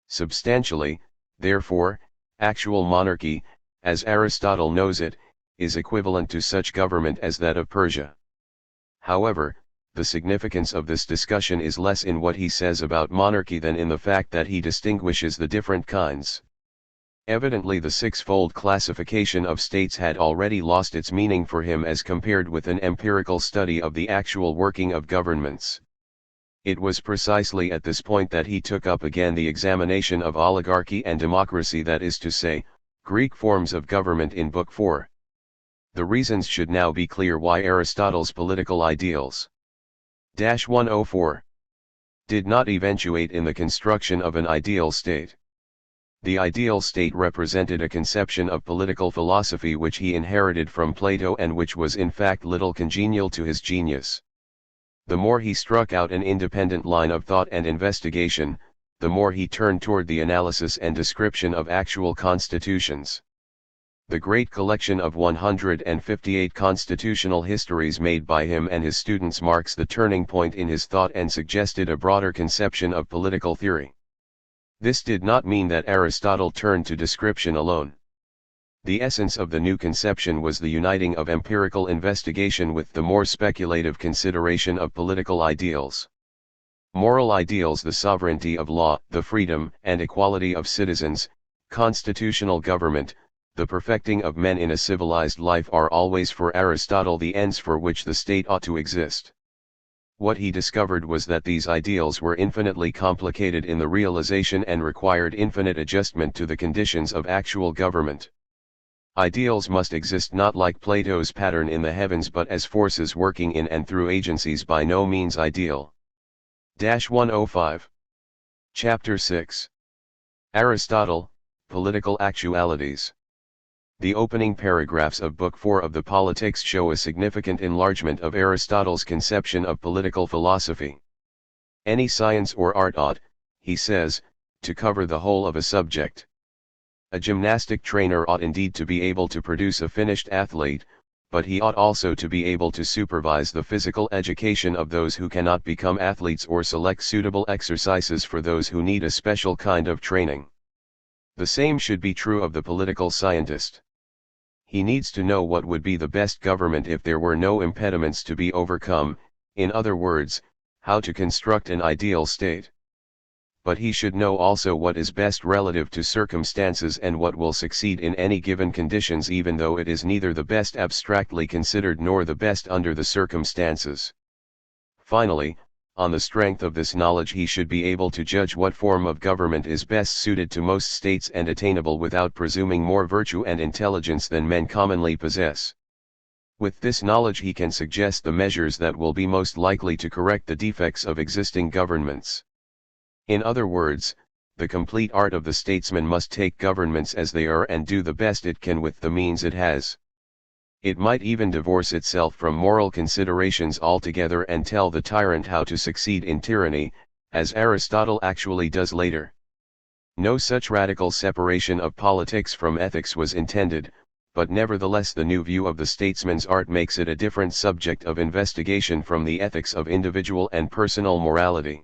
Substantially, therefore, actual monarchy, as Aristotle knows it, is equivalent to such government as that of Persia. However, the significance of this discussion is less in what he says about monarchy than in the fact that he distinguishes the different kinds. Evidently the six-fold classification of states had already lost its meaning for him as compared with an empirical study of the actual working of governments. It was precisely at this point that he took up again the examination of oligarchy and democracy, that is to say, Greek forms of government in Book 4. The reasons should now be clear why Aristotle's political ideals 104 did not eventuate in the construction of an ideal state. The ideal state represented a conception of political philosophy which he inherited from Plato and which was in fact little congenial to his genius. The more he struck out an independent line of thought and investigation, the more he turned toward the analysis and description of actual constitutions. The great collection of 158 constitutional histories made by him and his students marks the turning point in his thought and suggested a broader conception of political theory. This did not mean that Aristotle turned to description alone. The essence of the new conception was the uniting of empirical investigation with the more speculative consideration of political ideals. Moral ideals: the sovereignty of law, the freedom and equality of citizens, constitutional government, the perfecting of men in a civilized life are always for Aristotle the ends for which the state ought to exist. What he discovered was that these ideals were infinitely complicated in the realization and required infinite adjustment to the conditions of actual government. Ideals must exist not like Plato's pattern in the heavens but as forces working in and through agencies by no means ideal. 105. Chapter 6. Aristotle, Political Actualities. The opening paragraphs of Book 4 of the Politics show a significant enlargement of Aristotle's conception of political philosophy. Any science or art ought, he says, to cover the whole of a subject. A gymnastic trainer ought indeed to be able to produce a finished athlete, but he ought also to be able to supervise the physical education of those who cannot become athletes or select suitable exercises for those who need a special kind of training. The same should be true of the political scientist. He needs to know what would be the best government if there were no impediments to be overcome, in other words, how to construct an ideal state. But he should know also what is best relative to circumstances and what will succeed in any given conditions, even though it is neither the best abstractly considered nor the best under the circumstances. Finally, on the strength of this knowledge he should be able to judge what form of government is best suited to most states and attainable without presuming more virtue and intelligence than men commonly possess. With this knowledge he can suggest the measures that will be most likely to correct the defects of existing governments. In other words, the complete art of the statesman must take governments as they are and do the best it can with the means it has. It might even divorce itself from moral considerations altogether and tell the tyrant how to succeed in tyranny, as Aristotle actually does later. No such radical separation of politics from ethics was intended, but nevertheless the new view of the statesman's art makes it a different subject of investigation from the ethics of individual and personal morality.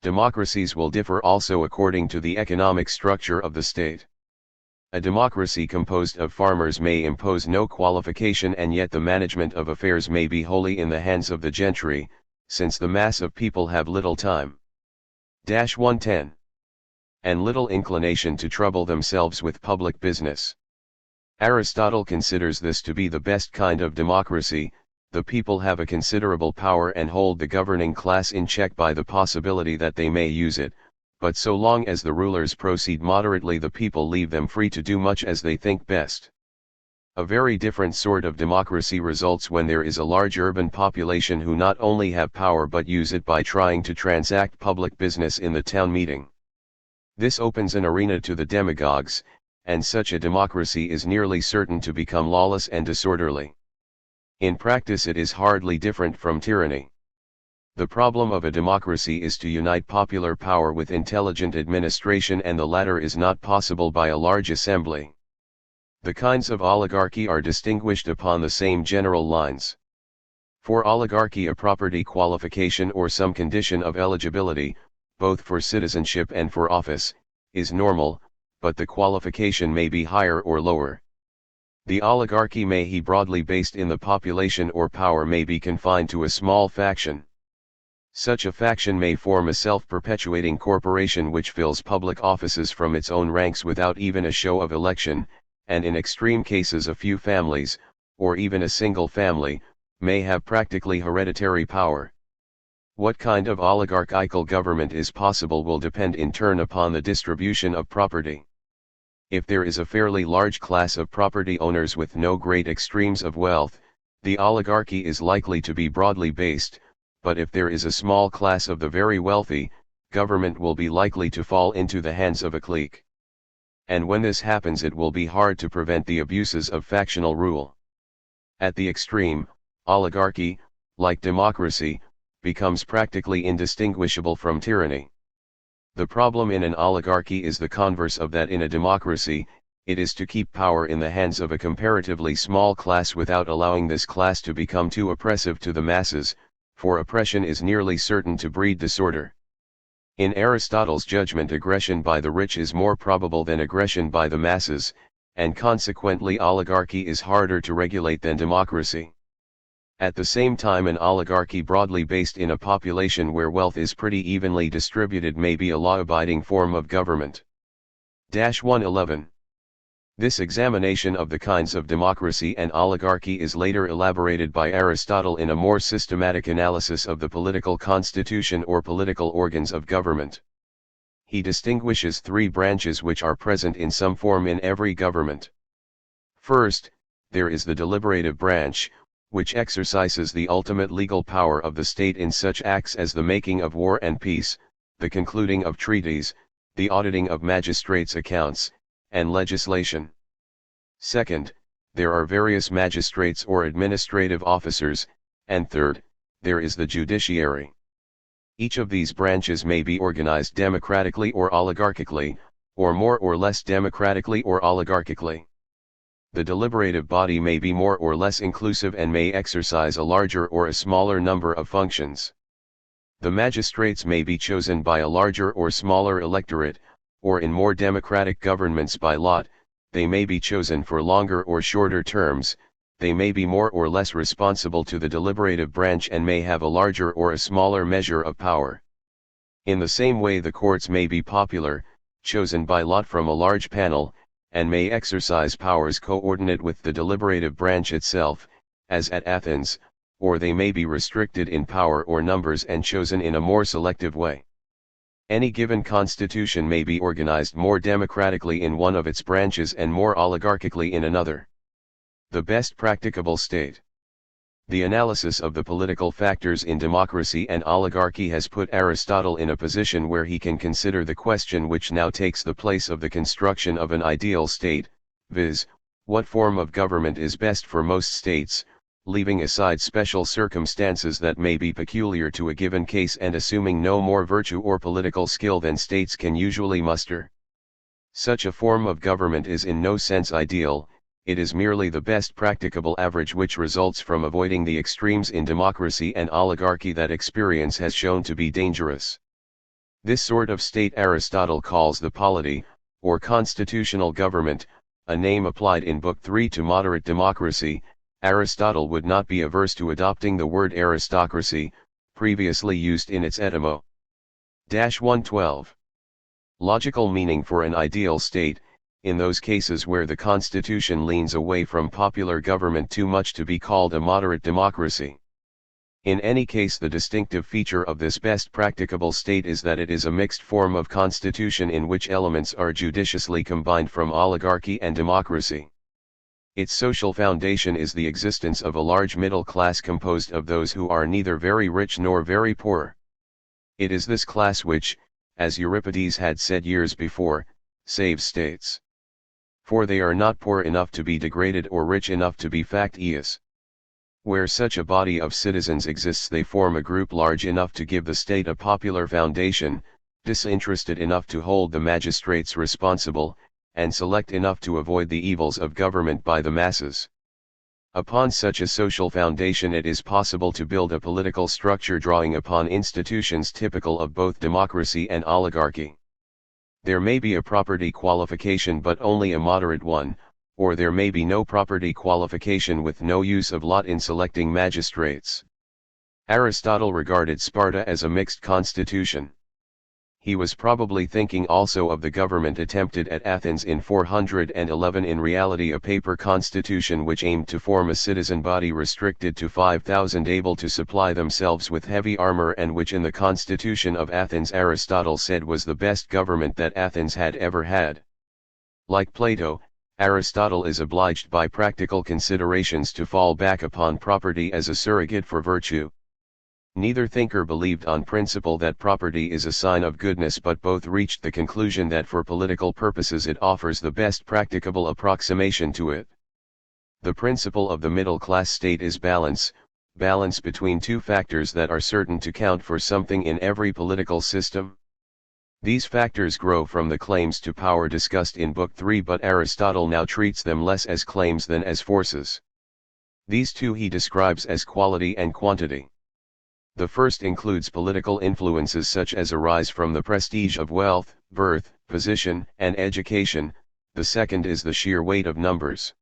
Democracies will differ also according to the economic structure of the state. A democracy composed of farmers may impose no qualification, and yet the management of affairs may be wholly in the hands of the gentry, since the mass of people have little time. 110. And little inclination to trouble themselves with public business. Aristotle considers this to be the best kind of democracy. The people have a considerable power and hold the governing class in check by the possibility that they may use it, but so long as the rulers proceed moderately, the people leave them free to do much as they think best. A very different sort of democracy results when there is a large urban population who not only have power but use it by trying to transact public business in the town meeting. This opens an arena to the demagogues, and such a democracy is nearly certain to become lawless and disorderly. In practice it is hardly different from tyranny. The problem of a democracy is to unite popular power with intelligent administration, and the latter is not possible by a large assembly. The kinds of oligarchy are distinguished upon the same general lines. For oligarchy, a property qualification or some condition of eligibility, both for citizenship and for office, is normal, but the qualification may be higher or lower. The oligarchy may be broadly based in the population, or power may be confined to a small faction. Such a faction may form a self-perpetuating corporation which fills public offices from its own ranks without even a show of election, and in extreme cases a few families, or even a single family, may have practically hereditary power. What kind of oligarchical government is possible will depend in turn upon the distribution of property. If there is a fairly large class of property owners with no great extremes of wealth, the oligarchy is likely to be broadly based, but if there is a small class of the very wealthy, government will be likely to fall into the hands of a clique. And when this happens, it will be hard to prevent the abuses of factional rule. At the extreme, oligarchy, like democracy, becomes practically indistinguishable from tyranny. The problem in an oligarchy is the converse of that in a democracy. It is to keep power in the hands of a comparatively small class without allowing this class to become too oppressive to the masses, for oppression is nearly certain to breed disorder. In Aristotle's judgment, aggression by the rich is more probable than aggression by the masses, and consequently oligarchy is harder to regulate than democracy. At the same time, an oligarchy broadly based in a population where wealth is pretty evenly distributed may be a law-abiding form of government. 111. This examination of the kinds of democracy and oligarchy is later elaborated by Aristotle in a more systematic analysis of the political constitution or political organs of government. He distinguishes three branches which are present in some form in every government. First, there is the deliberative branch, which exercises the ultimate legal power of the state in such acts as the making of war and peace, the concluding of treaties, the auditing of magistrates' accounts, and legislation. Second, there are various magistrates or administrative officers, and third, there is the judiciary. Each of these branches may be organized democratically or oligarchically, or more or less democratically or oligarchically. The deliberative body may be more or less inclusive and may exercise a larger or a smaller number of functions. The magistrates may be chosen by a larger or smaller electorate, or in more democratic governments by lot. They may be chosen for longer or shorter terms. They may be more or less responsible to the deliberative branch and may have a larger or a smaller measure of power. In the same way, the courts may be popular, chosen by lot from a large panel, and may exercise powers coordinate with the deliberative branch itself, as at Athens, or they may be restricted in power or numbers and chosen in a more selective way. Any given constitution may be organized more democratically in one of its branches and more oligarchically in another. The best practicable state. The analysis of the political factors in democracy and oligarchy has put Aristotle in a position where he can consider the question which now takes the place of the construction of an ideal state, viz., what form of government is best for most states, leaving aside special circumstances that may be peculiar to a given case and assuming no more virtue or political skill than states can usually muster. Such a form of government is in no sense ideal. It is merely the best practicable average which results from avoiding the extremes in democracy and oligarchy that experience has shown to be dangerous. This sort of state Aristotle calls the polity, or constitutional government, a name applied in Book 3 to moderate democracy. Aristotle would not be averse to adopting the word aristocracy, previously used in its etymology. 112. Logical meaning for an ideal state, in those cases where the constitution leans away from popular government too much to be called a moderate democracy. In any case, the distinctive feature of this best practicable state is that it is a mixed form of constitution in which elements are judiciously combined from oligarchy and democracy. Its social foundation is the existence of a large middle class composed of those who are neither very rich nor very poor. It is this class which, as Euripides had said years before, saves states. For they are not poor enough to be degraded or rich enough to be factious. Where such a body of citizens exists, they form a group large enough to give the state a popular foundation, disinterested enough to hold the magistrates responsible, and select enough to avoid the evils of government by the masses. Upon such a social foundation it is possible to build a political structure drawing upon institutions typical of both democracy and oligarchy. There may be a property qualification but only a moderate one, or there may be no property qualification with no use of lot in selecting magistrates. Aristotle regarded Sparta as a mixed constitution. He was probably thinking also of the government attempted at Athens in 411, in reality a paper constitution which aimed to form a citizen body restricted to 5,000 able to supply themselves with heavy armor, and which in the constitution of Athens Aristotle said was the best government that Athens had ever had. Like Plato, Aristotle is obliged by practical considerations to fall back upon property as a surrogate for virtue. Neither thinker believed on principle that property is a sign of goodness, but both reached the conclusion that for political purposes it offers the best practicable approximation to it. The principle of the middle-class state is balance between two factors that are certain to count for something in every political system. These factors grow from the claims to power discussed in Book 3, but Aristotle now treats them less as claims than as forces. These two he describes as quality and quantity. The first includes political influences such as arise from the prestige of wealth, birth, position, and education. The second is the sheer weight of numbers.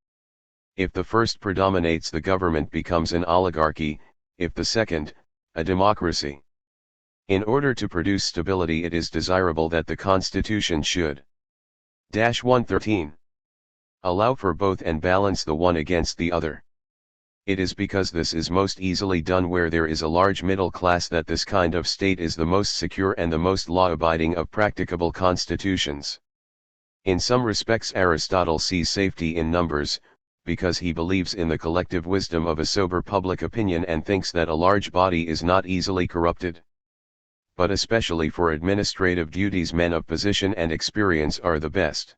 If the first predominates, the government becomes an oligarchy; if the second, a democracy. In order to produce stability, it is desirable that the constitution should 113 allow for both and balance the one against the other. It is because this is most easily done where there is a large middle class that this kind of state is the most secure and the most law-abiding of practicable constitutions. In some respects Aristotle sees safety in numbers, because he believes in the collective wisdom of a sober public opinion and thinks that a large body is not easily corrupted. But especially for administrative duties, men of position and experience are the best.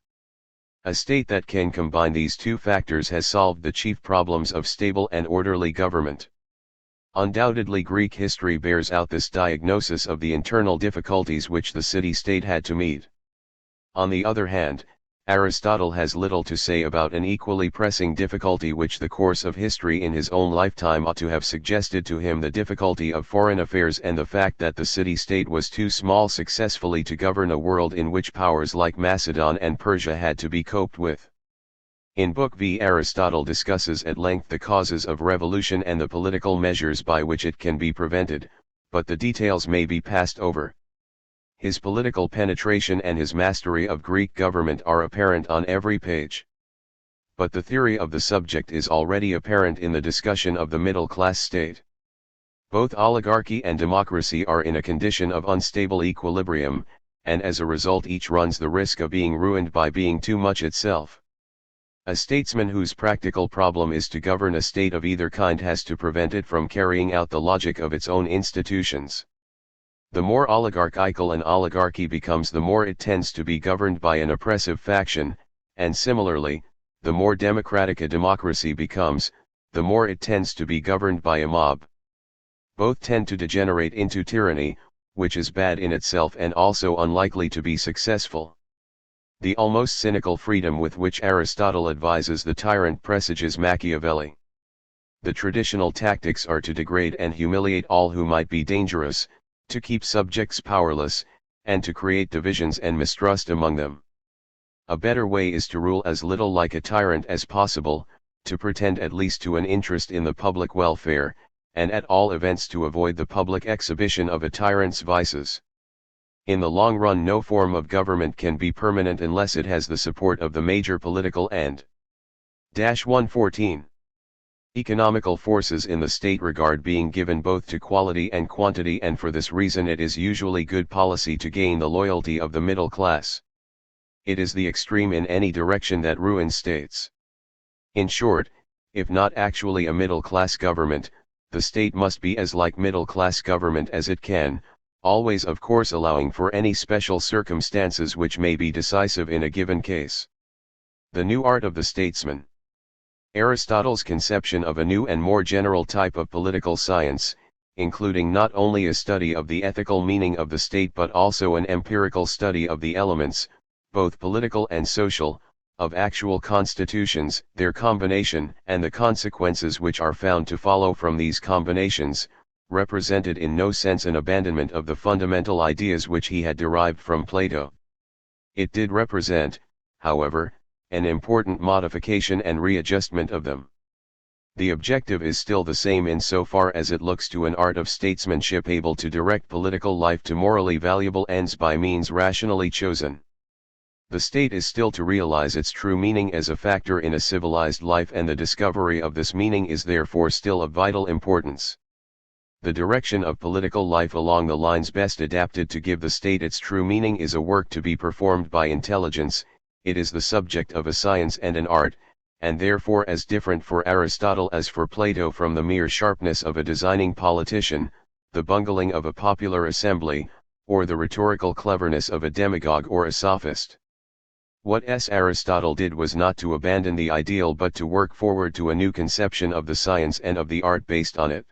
A state that can combine these two factors has solved the chief problems of stable and orderly government. Undoubtedly Greek history bears out this diagnosis of the internal difficulties which the city-state had to meet. On the other hand, Aristotle has little to say about an equally pressing difficulty which the course of history in his own lifetime ought to have suggested to him: the difficulty of foreign affairs and the fact that the city-state was too small successfully to govern a world in which powers like Macedon and Persia had to be coped with. In Book V, Aristotle discusses at length the causes of revolution and the political measures by which it can be prevented, but the details may be passed over. His political penetration and his mastery of Greek government are apparent on every page. But the theory of the subject is already apparent in the discussion of the middle-class state. Both oligarchy and democracy are in a condition of unstable equilibrium, and as a result each runs the risk of being ruined by being too much itself. A statesman whose practical problem is to govern a state of either kind has to prevent it from carrying out the logic of its own institutions. The more oligarchical an oligarchy becomes, the more it tends to be governed by an oppressive faction, and similarly, the more democratic a democracy becomes, the more it tends to be governed by a mob. Both tend to degenerate into tyranny, which is bad in itself and also unlikely to be successful. The almost cynical freedom with which Aristotle advises the tyrant presages Machiavelli. The traditional tactics are to degrade and humiliate all who might be dangerous, to keep subjects powerless, and to create divisions and mistrust among them. A better way is to rule as little like a tyrant as possible, to pretend at least to an interest in the public welfare, and at all events to avoid the public exhibition of a tyrant's vices. In the long run, no form of government can be permanent unless it has the support of the major political end. 114. Economical forces in the state regard being given both to quality and quantity, and for this reason it is usually good policy to gain the loyalty of the middle class. It is the extreme in any direction that ruins states. In short, if not actually a middle-class government, the state must be as like middle-class government as it can, always of course allowing for any special circumstances which may be decisive in a given case. The new art of the statesman. Aristotle's conception of a new and more general type of political science, including not only a study of the ethical meaning of the state but also an empirical study of the elements, both political and social, of actual constitutions, their combination, and the consequences which are found to follow from these combinations, represented in no sense an abandonment of the fundamental ideas which he had derived from Plato. It did represent, however, an important modification and readjustment of them. The objective is still the same in so far as it looks to an art of statesmanship able to direct political life to morally valuable ends by means rationally chosen. The state is still to realize its true meaning as a factor in a civilized life, and the discovery of this meaning is therefore still of vital importance. The direction of political life along the lines best adapted to give the state its true meaning is a work to be performed by intelligence. It is the subject of a science and an art, and therefore as different for Aristotle as for Plato from the mere sharpness of a designing politician, the bungling of a popular assembly, or the rhetorical cleverness of a demagogue or a sophist. What Aristotle did was not to abandon the ideal but to work forward to a new conception of the science and of the art based on it.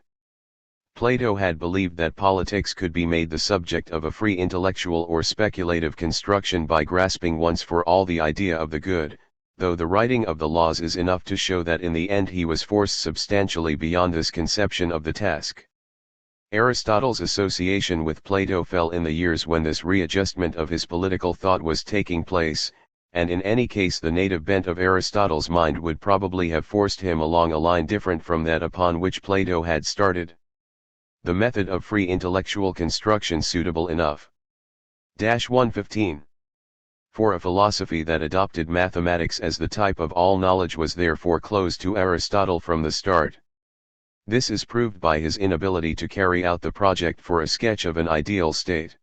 Plato had believed that politics could be made the subject of a free intellectual or speculative construction by grasping once for all the idea of the good, though the writing of the laws is enough to show that in the end he was forced substantially beyond this conception of the task. Aristotle's association with Plato fell in the years when this readjustment of his political thought was taking place, and in any case the native bent of Aristotle's mind would probably have forced him along a line different from that upon which Plato had started. The method of free intellectual construction suitable enough. 115. For a philosophy that adopted mathematics as the type of all knowledge was therefore closed to Aristotle from the start. This is proved by his inability to carry out the project for a sketch of an ideal state.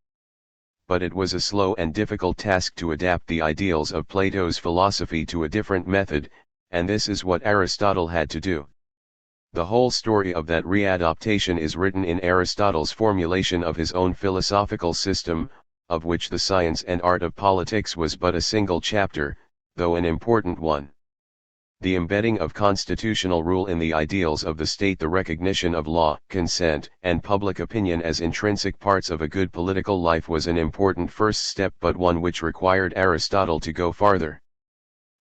But it was a slow and difficult task to adapt the ideals of Plato's philosophy to a different method, and this is what Aristotle had to do. The whole story of that readaptation is written in Aristotle's formulation of his own philosophical system, of which the science and art of politics was but a single chapter, though an important one. The embedding of constitutional rule in the ideals of the state, the recognition of law, consent, and public opinion as intrinsic parts of a good political life was an important first step, but one which required Aristotle to go farther.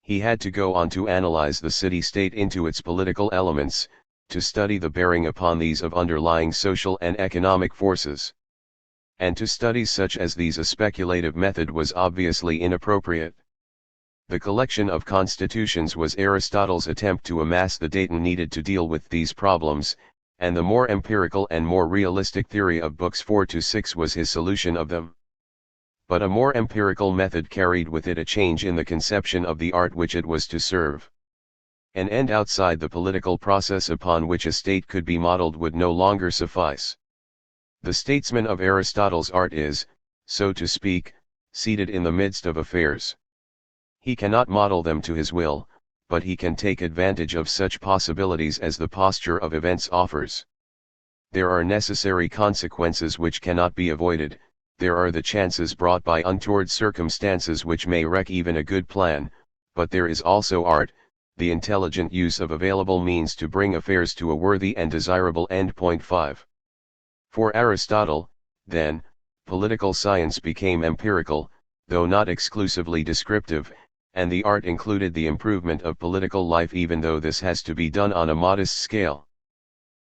He had to go on to analyze the city-state into its political elements, to study the bearing upon these of underlying social and economic forces. And to studies such as these a speculative method was obviously inappropriate. The collection of constitutions was Aristotle's attempt to amass the data needed to deal with these problems, and the more empirical and more realistic theory of books 4 to 6 was his solution of them. But a more empirical method carried with it a change in the conception of the art which it was to serve. An end outside the political process upon which a state could be modeled would no longer suffice. The statesman of Aristotle's art is, so to speak, seated in the midst of affairs. He cannot model them to his will, but he can take advantage of such possibilities as the posture of events offers. There are necessary consequences which cannot be avoided, there are the chances brought by untoward circumstances which may wreck even a good plan, but there is also art, the intelligent use of available means to bring affairs to a worthy and desirable end. 5. For Aristotle, then, political science became empirical, though not exclusively descriptive, and the art included the improvement of political life, even though this has to be done on a modest scale.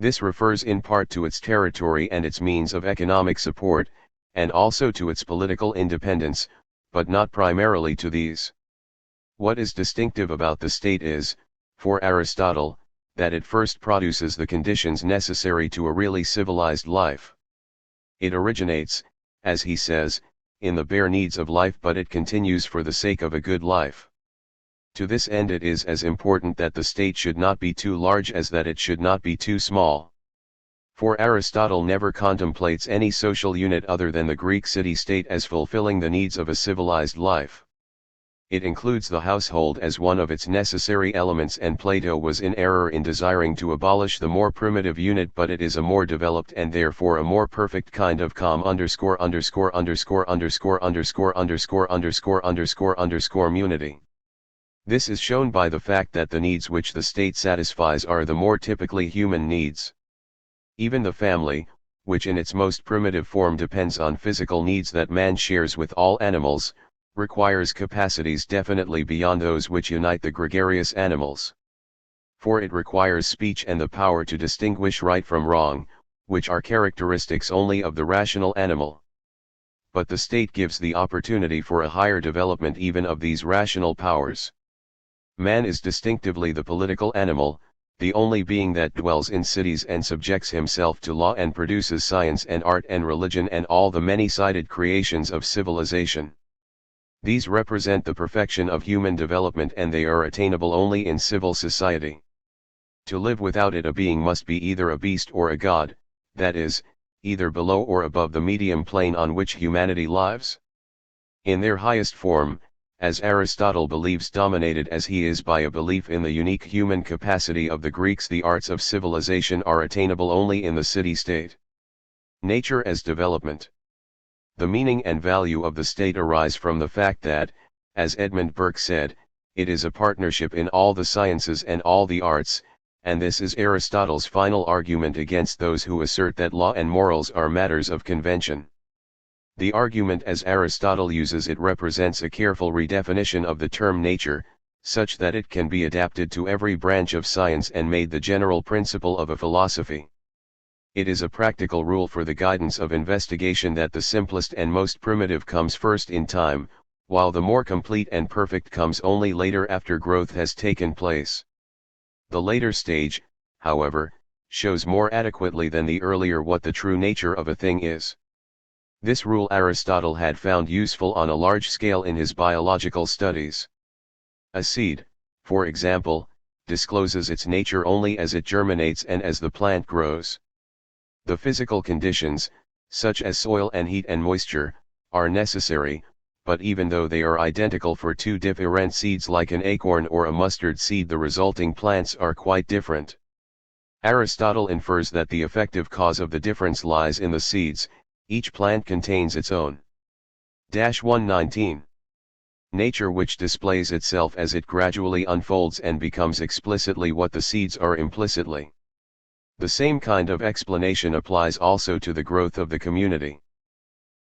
This refers in part to its territory and its means of economic support, and also to its political independence, but not primarily to these. What is distinctive about the state is, for Aristotle, that it first produces the conditions necessary to a really civilized life. It originates, as he says, in the bare needs of life, but it continues for the sake of a good life. To this end it is as important that the state should not be too large as that it should not be too small. For Aristotle never contemplates any social unit other than the Greek city-state as fulfilling the needs of a civilized life. It includes the household as one of its necessary elements, and Plato was in error in desiring to abolish the more primitive unit, but it is a more developed and therefore a more perfect kind of community. This is shown by the fact that the needs which the state satisfies are the more typically human needs. Even the family, which in its most primitive form depends on physical needs that man shares with all animals, requires capacities definitely beyond those which unite the gregarious animals. For it requires speech and the power to distinguish right from wrong, which are characteristics only of the rational animal. But the state gives the opportunity for a higher development even of these rational powers. Man is distinctively the political animal, the only being that dwells in cities and subjects himself to law and produces science and art and religion and all the many-sided creations of civilization. These represent the perfection of human development, and they are attainable only in civil society. To live without it, a being must be either a beast or a god, that is, either below or above the medium plane on which humanity lives. In their highest form, as Aristotle believes, dominated as he is by a belief in the unique human capacity of the Greeks, the arts of civilization are attainable only in the city-state. Nature as development. The meaning and value of the state arise from the fact that, as Edmund Burke said, it is a partnership in all the sciences and all the arts, and this is Aristotle's final argument against those who assert that law and morals are matters of convention. The argument as Aristotle uses it represents a careful redefinition of the term nature, such that it can be adapted to every branch of science and made the general principle of a philosophy. It is a practical rule for the guidance of investigation that the simplest and most primitive comes first in time, while the more complete and perfect comes only later after growth has taken place. The later stage, however, shows more adequately than the earlier what the true nature of a thing is. This rule Aristotle had found useful on a large scale in his biological studies. A seed, for example, discloses its nature only as it germinates and as the plant grows. The physical conditions, such as soil and heat and moisture, are necessary, but even though they are identical for two different seeds like an acorn or a mustard seed, the resulting plants are quite different. Aristotle infers that the effective cause of the difference lies in the seeds. Each plant contains its own. 119. Nature, which displays itself as it gradually unfolds and becomes explicitly what the seeds are implicitly. The same kind of explanation applies also to the growth of the community.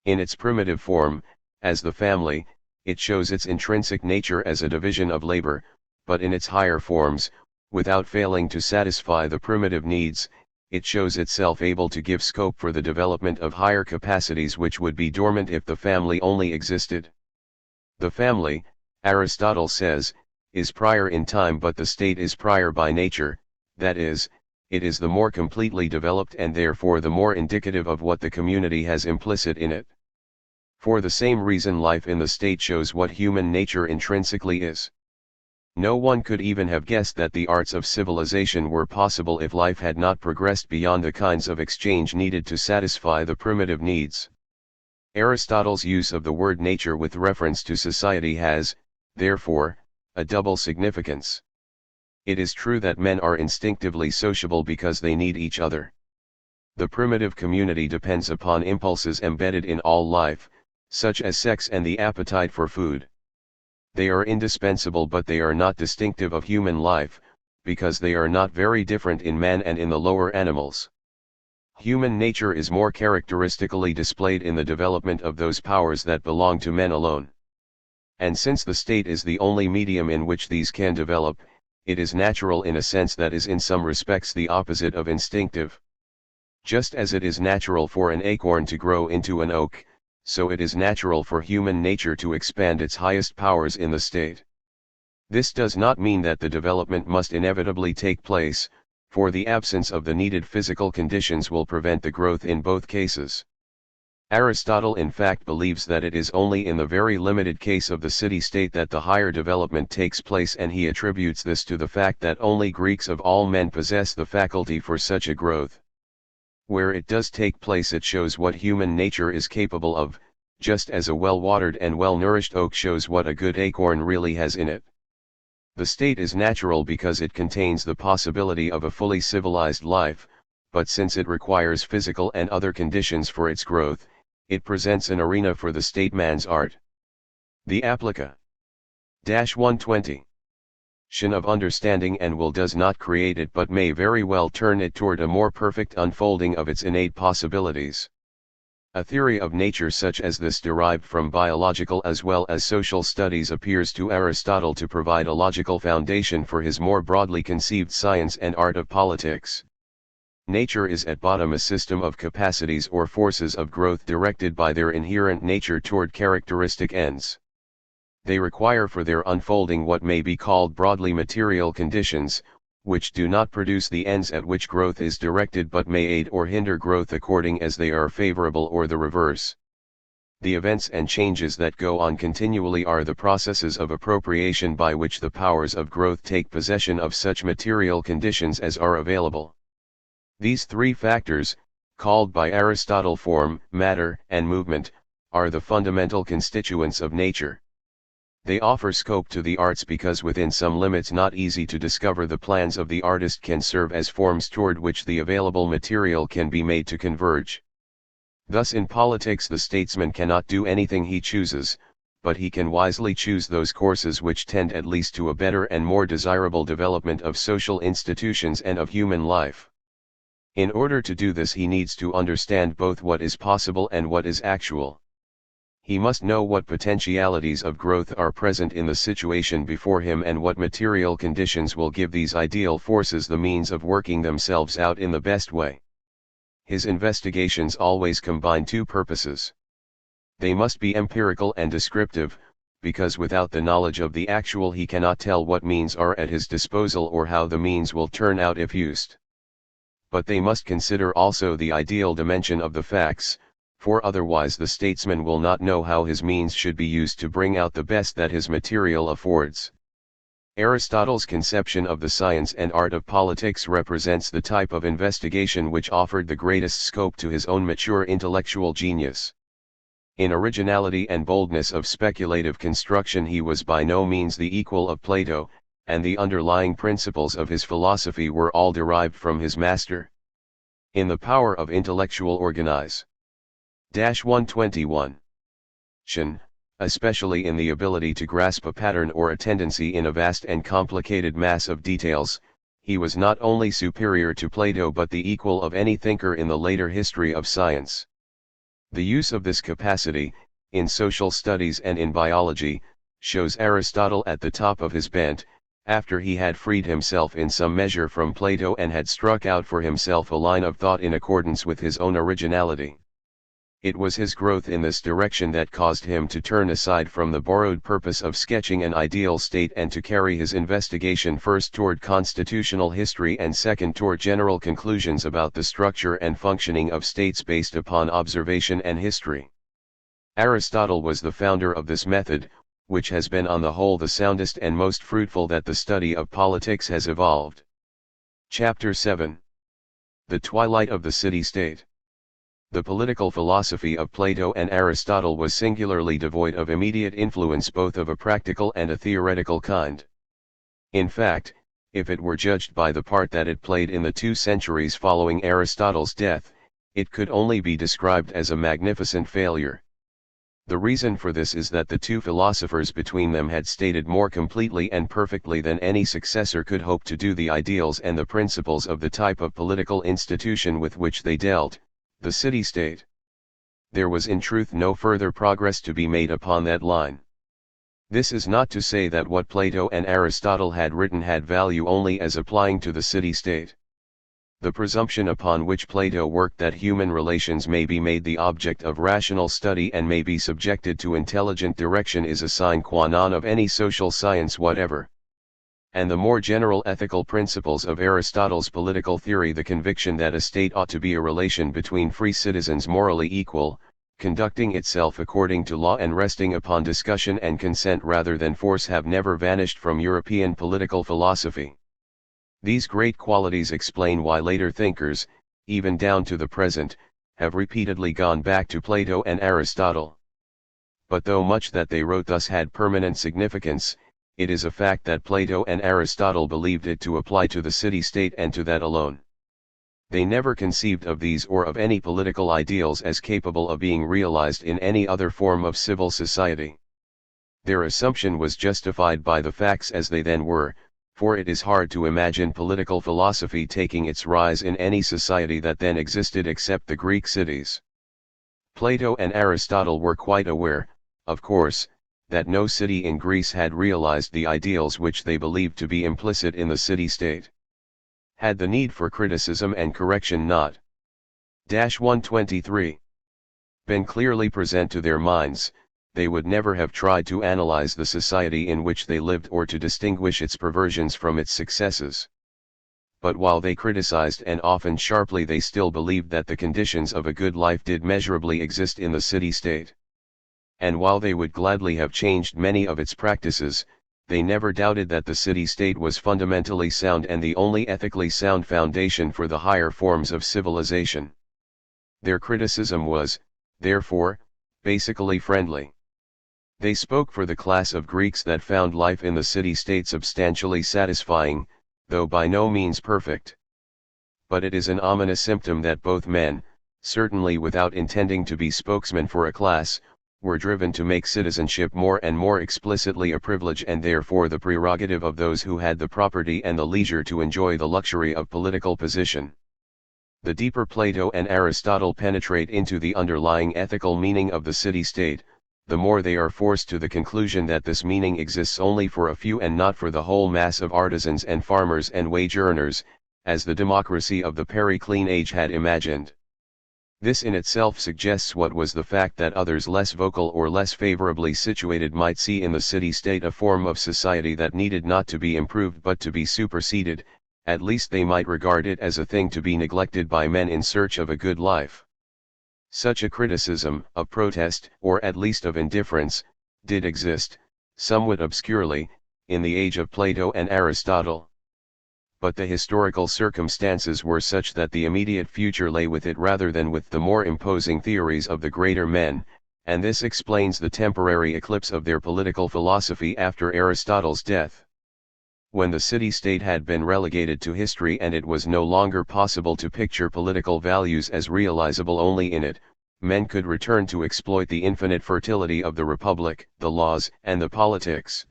In its primitive form, as the family, it shows its intrinsic nature as a division of labor, but in its higher forms, without failing to satisfy the primitive needs, it shows itself able to give scope for the development of higher capacities which would be dormant if the family only existed. The family, Aristotle says, is prior in time, but the state is prior by nature, that is, it is the more completely developed and therefore the more indicative of what the community has implicit in it. For the same reason, life in the state shows what human nature intrinsically is. No one could even have guessed that the arts of civilization were possible if life had not progressed beyond the kinds of exchange needed to satisfy the primitive needs. Aristotle's use of the word nature with reference to society has, therefore, a double significance. It is true that men are instinctively sociable because they need each other. The primitive community depends upon impulses embedded in all life, such as sex and the appetite for food. They are indispensable, but they are not distinctive of human life, because they are not very different in man and in the lower animals. Human nature is more characteristically displayed in the development of those powers that belong to men alone. And since the state is the only medium in which these can develop, it is natural in a sense that is in some respects the opposite of instinctive. Just as it is natural for an acorn to grow into an oak, so it is natural for human nature to expand its highest powers in the state. This does not mean that the development must inevitably take place, for the absence of the needed physical conditions will prevent the growth in both cases. Aristotle in fact believes that it is only in the very limited case of the city-state that the higher development takes place, and he attributes this to the fact that only Greeks of all men possess the faculty for such a growth. Where it does take place, it shows what human nature is capable of, just as a well-watered and well-nourished oak shows what a good acorn really has in it. The state is natural because it contains the possibility of a fully civilized life, but since it requires physical and other conditions for its growth, it presents an arena for the statesman's art. The applica. 120. Tion of understanding and will does not create it but may very well turn it toward a more perfect unfolding of its innate possibilities. A theory of nature such as this, derived from biological as well as social studies, appears to Aristotle to provide a logical foundation for his more broadly conceived science and art of politics. Nature is at bottom a system of capacities or forces of growth directed by their inherent nature toward characteristic ends. They require for their unfolding what may be called broadly material conditions, which do not produce the ends at which growth is directed but may aid or hinder growth according as they are favorable or the reverse. The events and changes that go on continually are the processes of appropriation by which the powers of growth take possession of such material conditions as are available. These three factors, called by Aristotle form, matter, and movement, are the fundamental constituents of nature. They offer scope to the arts because within some limits not easy to discover, the plans of the artist can serve as forms toward which the available material can be made to converge. Thus in politics the statesman cannot do anything he chooses, but he can wisely choose those courses which tend at least to a better and more desirable development of social institutions and of human life. In order to do this he needs to understand both what is possible and what is actual. He must know what potentialities of growth are present in the situation before him and what material conditions will give these ideal forces the means of working themselves out in the best way. His investigations always combine two purposes. They must be empirical and descriptive, because without the knowledge of the actual he cannot tell what means are at his disposal or how the means will turn out if used. But they must consider also the ideal dimension of the facts, for otherwise the statesman will not know how his means should be used to bring out the best that his material affords. Aristotle's conception of the science and art of politics represents the type of investigation which offered the greatest scope to his own mature intellectual genius. In originality and boldness of speculative construction he was by no means the equal of Plato, and the underlying principles of his philosophy were all derived from his master. In the power of intellectual organize. 121. Tion, especially in the ability to grasp a pattern or a tendency in a vast and complicated mass of details, he was not only superior to Plato but the equal of any thinker in the later history of science. The use of this capacity, in social studies and in biology, shows Aristotle at the top of his bent, after he had freed himself in some measure from Plato and had struck out for himself a line of thought in accordance with his own originality. It was his growth in this direction that caused him to turn aside from the borrowed purpose of sketching an ideal state and to carry his investigation first toward constitutional history and second toward general conclusions about the structure and functioning of states based upon observation and history. Aristotle was the founder of this method, which has been on the whole the soundest and most fruitful that the study of politics has evolved. Chapter 7. The Twilight of the City-State. The political philosophy of Plato and Aristotle was singularly devoid of immediate influence both of a practical and a theoretical kind. In fact, if it were judged by the part that it played in the 2 centuries following Aristotle's death, it could only be described as a magnificent failure. The reason for this is that the 2 philosophers between them had stated more completely and perfectly than any successor could hope to do the ideals and the principles of the type of political institution with which they dealt, the city-state. There was in truth no further progress to be made upon that line. This is not to say that what Plato and Aristotle had written had value only as applying to the city-state. The presumption upon which Plato worked that human relations may be made the object of rational study and may be subjected to intelligent direction is a sine qua non of any social science whatever. And the more general ethical principles of Aristotle's political theory, the conviction that a state ought to be a relation between free citizens morally equal, conducting itself according to law and resting upon discussion and consent rather than force, have never vanished from European political philosophy. These great qualities explain why later thinkers, even down to the present, have repeatedly gone back to Plato and Aristotle. But though much that they wrote thus had permanent significance, it is a fact that Plato and Aristotle believed it to apply to the city-state and to that alone. They never conceived of these or of any political ideals as capable of being realized in any other form of civil society. Their assumption was justified by the facts as they then were, for it is hard to imagine political philosophy taking its rise in any society that then existed except the Greek cities. Plato and Aristotle were quite aware, of course, that no city in Greece had realized the ideals which they believed to be implicit in the city-state. Had the need for criticism and correction not 123 been clearly present to their minds, they would never have tried to analyze the society in which they lived or to distinguish its perversions from its successes. But while they criticized, and often sharply, they still believed that the conditions of a good life did measurably exist in the city-state. And while they would gladly have changed many of its practices, they never doubted that the city-state was fundamentally sound and the only ethically sound foundation for the higher forms of civilization. Their criticism was, therefore, basically friendly. They spoke for the class of Greeks that found life in the city-state substantially satisfying, though by no means perfect. But it is an ominous symptom that both men, certainly without intending to be spokesmen for a class, were driven to make citizenship more and more explicitly a privilege and therefore the prerogative of those who had the property and the leisure to enjoy the luxury of political position. The deeper Plato and Aristotle penetrate into the underlying ethical meaning of the city-state, the more they are forced to the conclusion that this meaning exists only for a few and not for the whole mass of artisans and farmers and wage earners, as the democracy of the Periclean age had imagined. This in itself suggests what was the fact that others less vocal or less favorably situated might see in the city-state a form of society that needed not to be improved but to be superseded, at least they might regard it as a thing to be neglected by men in search of a good life. Such a criticism, of protest, or at least of indifference, did exist, somewhat obscurely, in the age of Plato and Aristotle. But the historical circumstances were such that the immediate future lay with it rather than with the more imposing theories of the greater men, and this explains the temporary eclipse of their political philosophy after Aristotle's death. When the city-state had been relegated to history and it was no longer possible to picture political values as realizable only in it, men could return to exploit the infinite fertility of the republic, the laws, and the politics.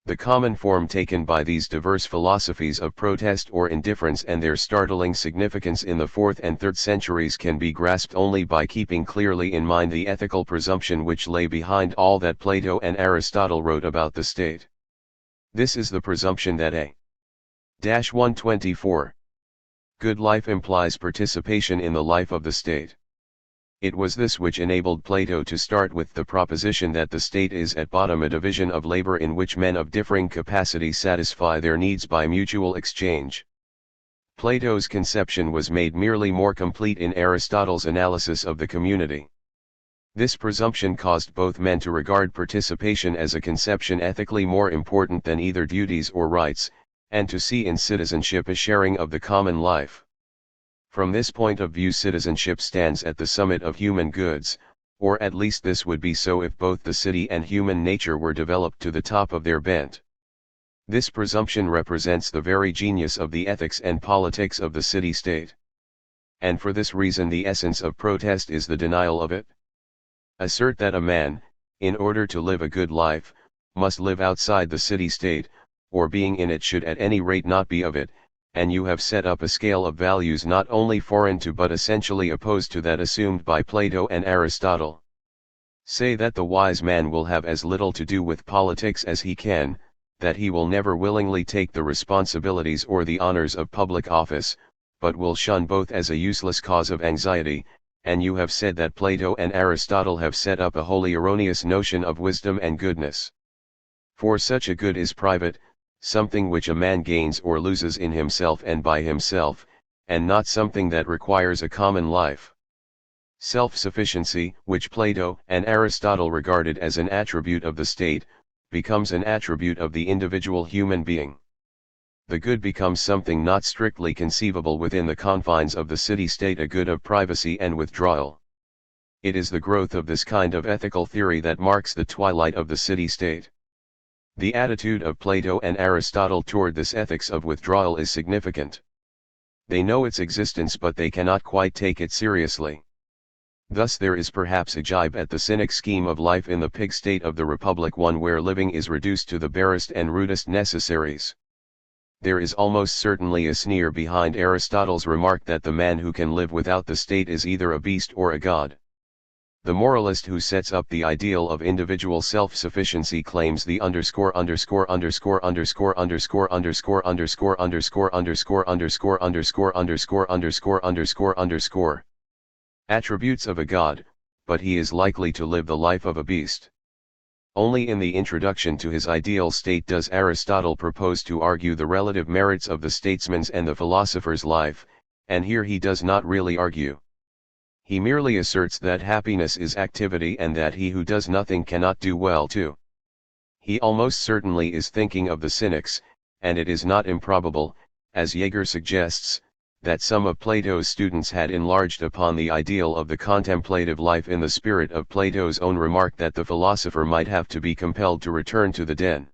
The common form taken by these diverse philosophies of protest or indifference and their startling significance in the 4th and 3rd centuries can be grasped only by keeping clearly in mind the ethical presumption which lay behind all that Plato and Aristotle wrote about the state. This is the presumption that a 124 good life implies participation in the life of the state. It was this which enabled Plato to start with the proposition that the state is at bottom a division of labor in which men of differing capacity satisfy their needs by mutual exchange. Plato's conception was made merely more complete in Aristotle's analysis of the community. This presumption caused both men to regard participation as a conception ethically more important than either duties or rights, and to see in citizenship a sharing of the common life. From this point of view, citizenship stands at the summit of human goods, or at least this would be so if both the city and human nature were developed to the top of their bent. This presumption represents the very genius of the ethics and politics of the city-state. And for this reason the essence of protest is the denial of it. Assert that a man, in order to live a good life, must live outside the city-state, or being in it should at any rate not be of it, and you have set up a scale of values not only foreign to but essentially opposed to that assumed by Plato and Aristotle. Say that the wise man will have as little to do with politics as he can, that he will never willingly take the responsibilities or the honors of public office, but will shun both as a useless cause of anxiety, and you have said that Plato and Aristotle have set up a wholly erroneous notion of wisdom and goodness. For such a good is private, something which a man gains or loses in himself and by himself, and not something that requires a common life. Self-sufficiency, which Plato and Aristotle regarded as an attribute of the state, becomes an attribute of the individual human being. The good becomes something not strictly conceivable within the confines of the city-state, a good of privacy and withdrawal. It is the growth of this kind of ethical theory that marks the twilight of the city-state. The attitude of Plato and Aristotle toward this ethics of withdrawal is significant. They know its existence, but they cannot quite take it seriously. Thus there is perhaps a jibe at the cynic scheme of life in the pig state of the Republic, one where living is reduced to the barest and rudest necessaries. There is almost certainly a sneer behind Aristotle's remark that the man who can live without the state is either a beast or a god. The moralist who sets up the ideal of individual self-sufficiency claims the attributes of a god, but he is likely to live the life of a beast. Only in the introduction to his ideal state does Aristotle propose to argue the relative merits of the statesman's and the philosopher's life, and here he does not really argue. He merely asserts that happiness is activity and that he who does nothing cannot do well too. He almost certainly is thinking of the cynics, and it is not improbable, as Jaeger suggests, that some of Plato's students had enlarged upon the ideal of the contemplative life in the spirit of Plato's own remark that the philosopher might have to be compelled to return to the den.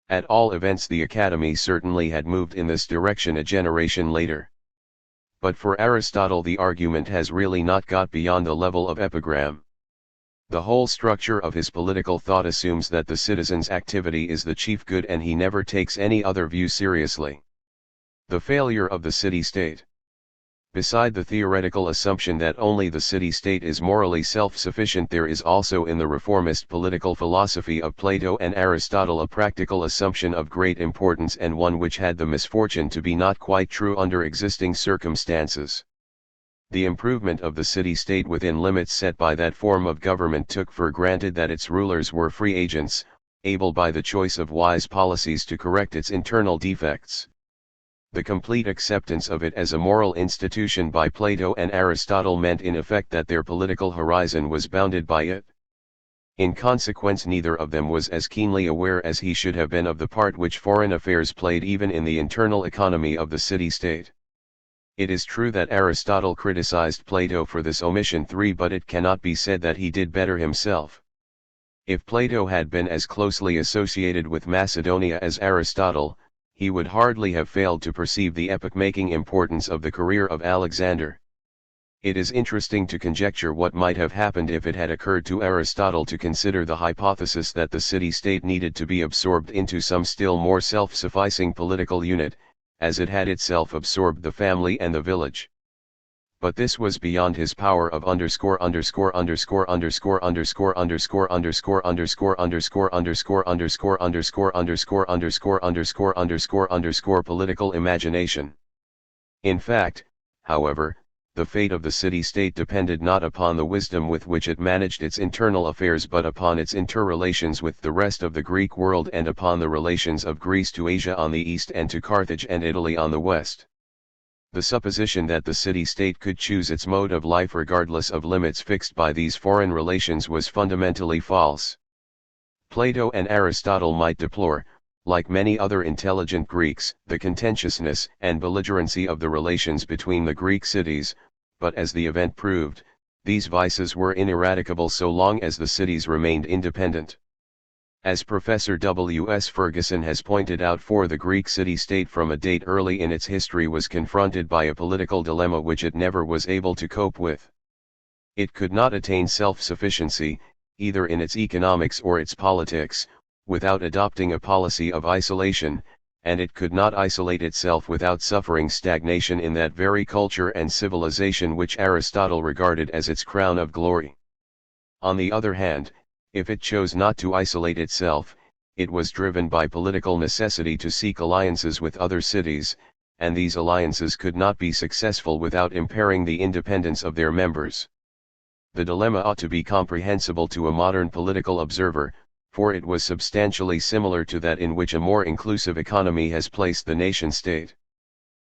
At all events, the Academy certainly had moved in this direction a generation later. But for Aristotle the argument has really not got beyond the level of epigram. The whole structure of his political thought assumes that the citizen's activity is the chief good, and he never takes any other view seriously. The failure of the city-state. Beside the theoretical assumption that only the city-state is morally self-sufficient, there is also in the reformist political philosophy of Plato and Aristotle a practical assumption of great importance, and one which had the misfortune to be not quite true under existing circumstances. The improvement of the city-state within limits set by that form of government took for granted that its rulers were free agents, able by the choice of wise policies to correct its internal defects. The complete acceptance of it as a moral institution by Plato and Aristotle meant in effect that their political horizon was bounded by it. In consequence, neither of them was as keenly aware as he should have been of the part which foreign affairs played even in the internal economy of the city-state. It is true that Aristotle criticized Plato for this omission 3, but it cannot be said that he did better himself. If Plato had been as closely associated with Macedonia as Aristotle, he would hardly have failed to perceive the epoch-making importance of the career of Alexander. It is interesting to conjecture what might have happened if it had occurred to Aristotle to consider the hypothesis that the city-state needed to be absorbed into some still more self-sufficing political unit, as it had itself absorbed the family and the village. But this was beyond his power of political imagination. In fact, however, the fate of the city-state depended not upon the wisdom with which it managed its internal affairs, but upon its interrelations with the rest of the Greek world, and upon the relations of Greece to Asia on the east and to Carthage and Italy on the west. The supposition that the city-state could choose its mode of life regardless of limits fixed by these foreign relations was fundamentally false. Plato and Aristotle might deplore, like many other intelligent Greeks, the contentiousness and belligerency of the relations between the Greek cities, but as the event proved, these vices were ineradicable so long as the cities remained independent. As Professor W. S. Ferguson has pointed out, for the Greek city-state from a date early in its history was confronted by a political dilemma which it never was able to cope with. It could not attain self-sufficiency, either in its economics or its politics, without adopting a policy of isolation, and it could not isolate itself without suffering stagnation in that very culture and civilization which Aristotle regarded as its crown of glory. On the other hand, if it chose not to isolate itself, it was driven by political necessity to seek alliances with other cities, and these alliances could not be successful without impairing the independence of their members. The dilemma ought to be comprehensible to a modern political observer, for it was substantially similar to that in which a more inclusive economy has placed the nation-state.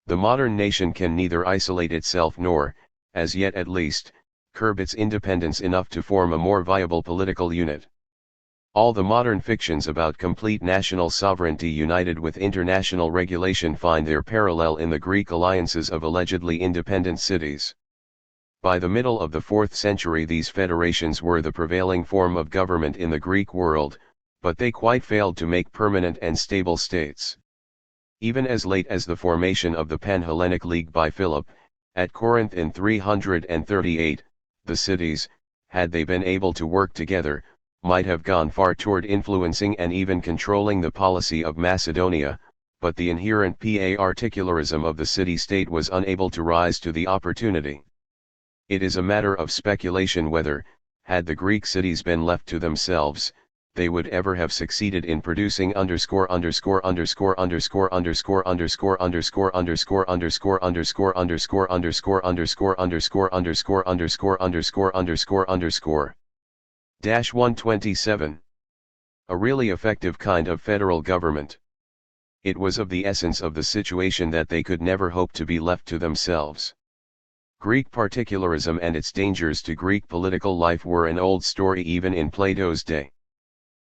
The modern nation can neither isolate itself nor, as yet at least, curb its independence enough to form a more viable political unit. All the modern fictions about complete national sovereignty united with international regulation find their parallel in the Greek alliances of allegedly independent cities. By the middle of the 4th century these federations were the prevailing form of government in the Greek world, but they quite failed to make permanent and stable states. Even as late as the formation of the Pan-Hellenic League by Philip, at Corinth in 338, the cities, had they been able to work together, might have gone far toward influencing and even controlling the policy of Macedonia, but the inherent particularism of the city-state was unable to rise to the opportunity. It is a matter of speculation whether, had the Greek cities been left to themselves, they would ever have succeeded in producing underscore underscore underscore underscore underscore underscore underscore underscore underscore underscore underscore underscore underscore underscore underscore underscore underscore underscore underscore dash 127. A really effective kind of federal government. It was of the essence of the situation that they could never hope to be left to themselves. Greek particularism and its dangers to Greek political life were an old story even in Plato's day.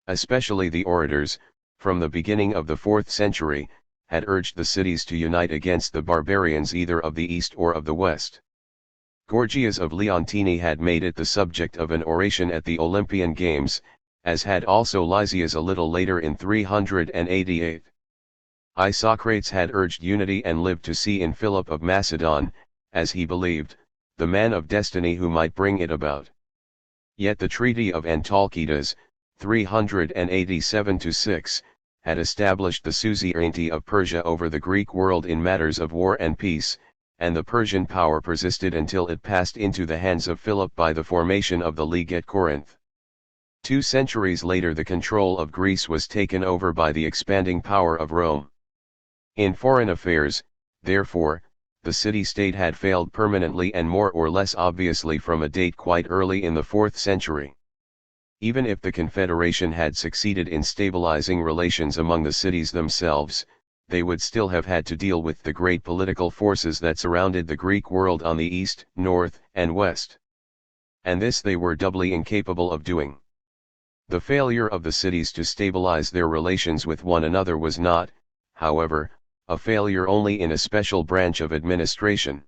Especially the orators, from the beginning of the 4th century, had urged the cities to unite against the barbarians either of the east or of the west. Gorgias of Leontini had made it the subject of an oration at the Olympian Games, as had also Lysias a little later in 388. Isocrates had urged unity and lived to see in Philip of Macedon, as he believed, the man of destiny who might bring it about. Yet the Treaty of Antalcidas, 387-6, had established the suzerainty of Persia over the Greek world in matters of war and peace, and the Persian power persisted until it passed into the hands of Philip by the formation of the League at Corinth. 2 centuries later the control of Greece was taken over by the expanding power of Rome. In foreign affairs, therefore, the city-state had failed permanently and more or less obviously from a date quite early in the 4th century. Even if the Confederation had succeeded in stabilizing relations among the cities themselves, they would still have had to deal with the great political forces that surrounded the Greek world on the east, north, and west. And this they were doubly incapable of doing. The failure of the cities to stabilize their relations with one another was not, however, a failure only in a special branch of administration.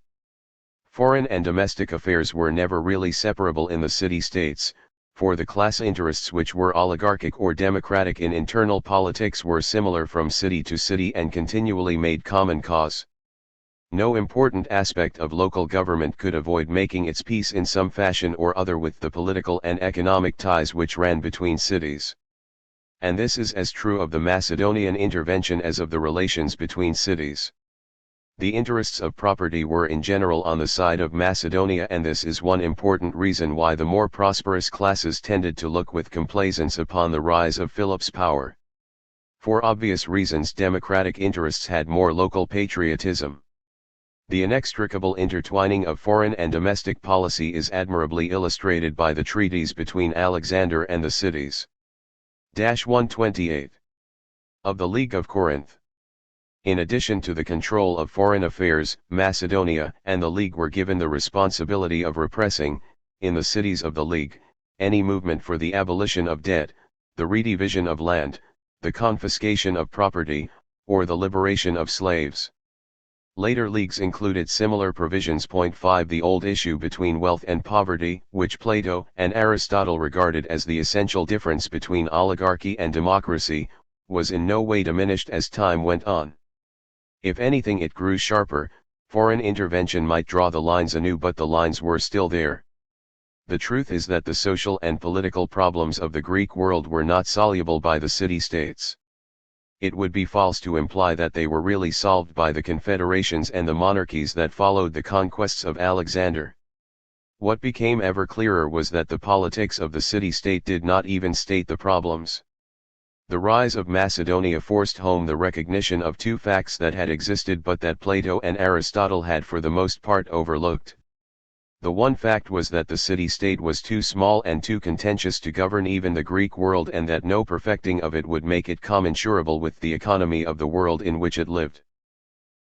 Foreign and domestic affairs were never really separable in the city-states, for the class interests which were oligarchic or democratic in internal politics were similar from city to city and continually made common cause. No important aspect of local government could avoid making its peace in some fashion or other with the political and economic ties which ran between cities. And this is as true of the Macedonian intervention as of the relations between cities. The interests of property were in general on the side of Macedonia, and this is one important reason why the more prosperous classes tended to look with complaisance upon the rise of Philip's power. For obvious reasons democratic interests had more local patriotism. The inextricable intertwining of foreign and domestic policy is admirably illustrated by the treaties between Alexander and the cities. 128. Of the League of Corinth. In addition to the control of foreign affairs, Macedonia and the League were given the responsibility of repressing, in the cities of the League, any movement for the abolition of debt, the redivision of land, the confiscation of property, or the liberation of slaves. Later leagues included similar provisions. 5 The old issue between wealth and poverty, which Plato and Aristotle regarded as the essential difference between oligarchy and democracy, was in no way diminished as time went on. If anything it grew sharper. Foreign intervention might draw the lines anew, but the lines were still there. The truth is that the social and political problems of the Greek world were not soluble by the city-states. It would be false to imply that they were really solved by the confederations and the monarchies that followed the conquests of Alexander. What became ever clearer was that the politics of the city-state did not even state the problems. The rise of Macedonia forced home the recognition of two facts that had existed but that Plato and Aristotle had for the most part overlooked. The one fact was that the city-state was too small and too contentious to govern even the Greek world, and that no perfecting of it would make it commensurable with the economy of the world in which it lived.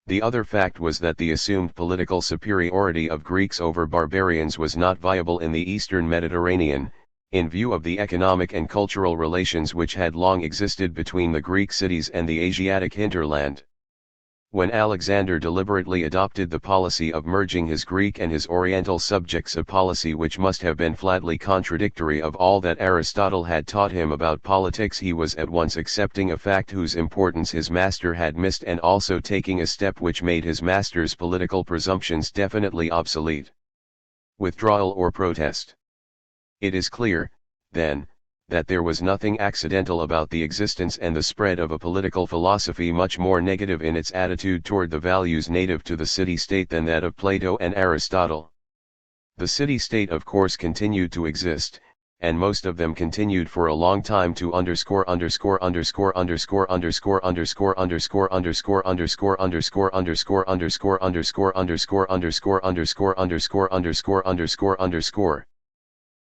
The other fact was that the assumed political superiority of Greeks over barbarians was not viable in the Eastern Mediterranean, in view of the economic and cultural relations which had long existed between the Greek cities and the Asiatic hinterland. When Alexander deliberately adopted the policy of merging his Greek and his Oriental subjects, a policy which must have been flatly contradictory of all that Aristotle had taught him about politics, he was at once accepting a fact whose importance his master had missed, and also taking a step which made his master's political presumptions definitely obsolete. Withdrawal or protest. It is clear, then, that there was nothing accidental about the existence and the spread of a political philosophy much more negative in its attitude toward the values native to the city-state than that of Plato and Aristotle. The city-state of course continued to exist, and most of them continued for a long time to underscore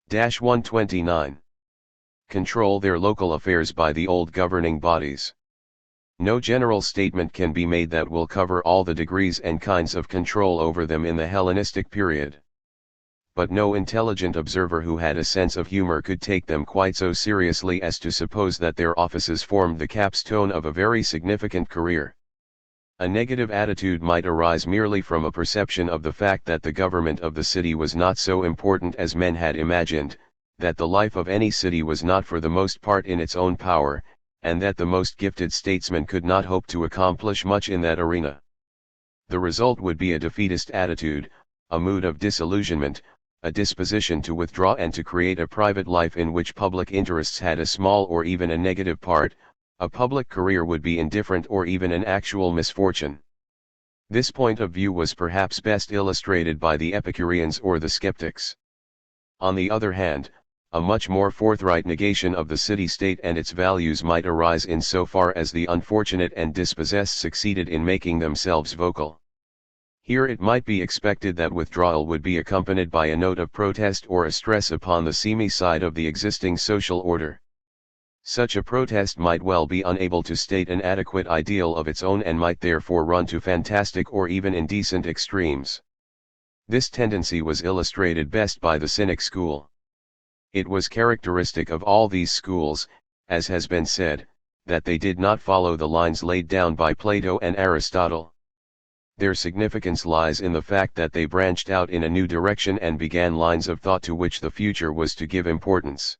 -129. Control their local affairs by the old governing bodies. No general statement can be made that will cover all the degrees and kinds of control over them in the Hellenistic period. But no intelligent observer who had a sense of humor could take them quite so seriously as to suppose that their offices formed the capstone of a very significant career. A negative attitude might arise merely from a perception of the fact that the government of the city was not so important as men had imagined, that the life of any city was not for the most part in its own power, and that the most gifted statesmen could not hope to accomplish much in that arena. The result would be a defeatist attitude, a mood of disillusionment, a disposition to withdraw and to create a private life in which public interests had a small or even a negative part. A public career would be indifferent or even an actual misfortune. This point of view was perhaps best illustrated by the Epicureans or the skeptics. On the other hand, a much more forthright negation of the city-state and its values might arise in so far as the unfortunate and dispossessed succeeded in making themselves vocal. Here it might be expected that withdrawal would be accompanied by a note of protest or a stress upon the seamy side of the existing social order. Such a protest might well be unable to state an adequate ideal of its own and might therefore run to fantastic or even indecent extremes. This tendency was illustrated best by the Cynic school. It was characteristic of all these schools, as has been said, that they did not follow the lines laid down by Plato and Aristotle. Their significance lies in the fact that they branched out in a new direction and began lines of thought to which the future was to give importance.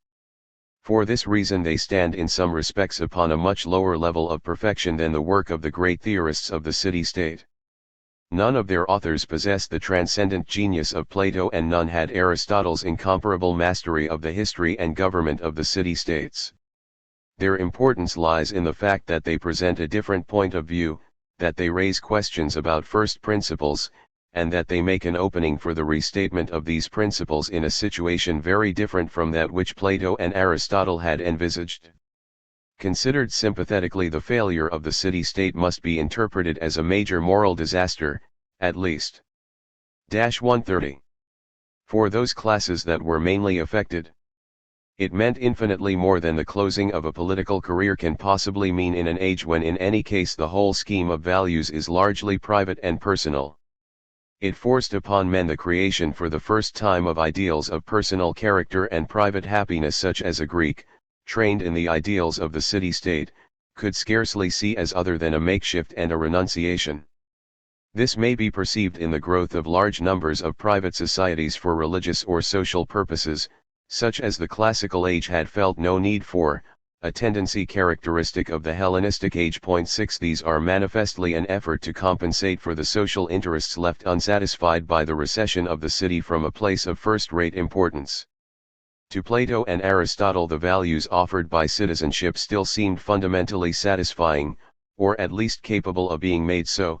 For this reason they stand in some respects upon a much lower level of perfection than the work of the great theorists of the city-state. None of their authors possessed the transcendent genius of Plato, and none had Aristotle's incomparable mastery of the history and government of the city-states. Their importance lies in the fact that they present a different point of view, that they raise questions about first principles, and that they make an opening for the restatement of these principles in a situation very different from that which Plato and Aristotle had envisaged. Considered sympathetically, the failure of the city-state must be interpreted as a major moral disaster, at least. 130. For those classes that were mainly affected, it meant infinitely more than the closing of a political career can possibly mean in an age when in any case the whole scheme of values is largely private and personal. It forced upon men the creation for the first time of ideals of personal character and private happiness such as a Greek, trained in the ideals of the city-state, could scarcely see as other than a makeshift and a renunciation. This may be perceived in the growth of large numbers of private societies for religious or social purposes, such as the classical age had felt no need for, a tendency characteristic of the Hellenistic age. 6 These are manifestly an effort to compensate for the social interests left unsatisfied by the recession of the city from a place of first-rate importance. To Plato and Aristotle the values offered by citizenship still seemed fundamentally satisfying, or at least capable of being made so,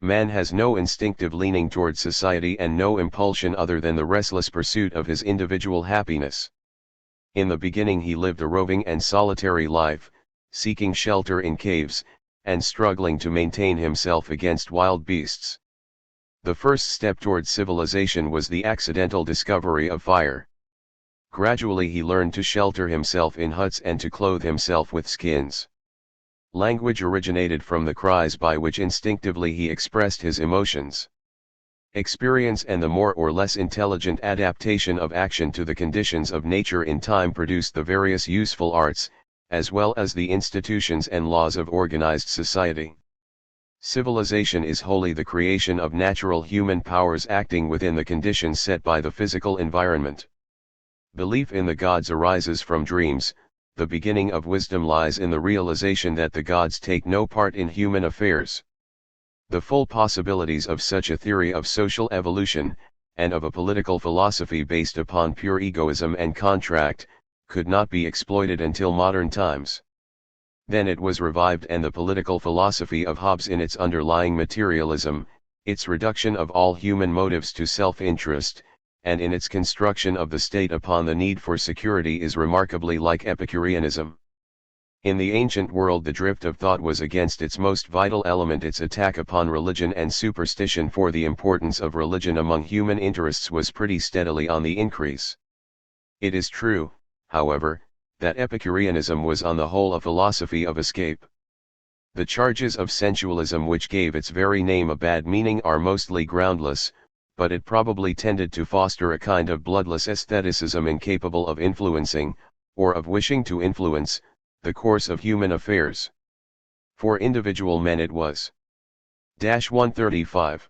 Man has no instinctive leaning toward society and no impulsion other than the restless pursuit of his individual happiness. In the beginning he lived a roving and solitary life, seeking shelter in caves, and struggling to maintain himself against wild beasts. The first step toward civilization was the accidental discovery of fire. Gradually he learned to shelter himself in huts and to clothe himself with skins. Language originated from the cries by which instinctively he expressed his emotions. Experience and the more or less intelligent adaptation of action to the conditions of nature in time produced the various useful arts, as well as the institutions and laws of organized society. Civilization is wholly the creation of natural human powers acting within the conditions set by the physical environment. Belief in the gods arises from dreams. The beginning of wisdom lies in the realization that the gods take no part in human affairs. The full possibilities of such a theory of social evolution, and of a political philosophy based upon pure egoism and contract, could not be exploited until modern times. Then it was revived, and the political philosophy of Hobbes in its underlying materialism, its reduction of all human motives to self-interest, and in its construction of the state upon the need for security is remarkably like Epicureanism. In the ancient world the drift of thought was against its most vital element, its attack upon religion and superstition, for the importance of religion among human interests was pretty steadily on the increase. It is true, however, that Epicureanism was on the whole a philosophy of escape. The charges of sensualism which gave its very name a bad meaning are mostly groundless, but it probably tended to foster a kind of bloodless aestheticism incapable of influencing, or of wishing to influence, the course of human affairs. For individual men it was 135.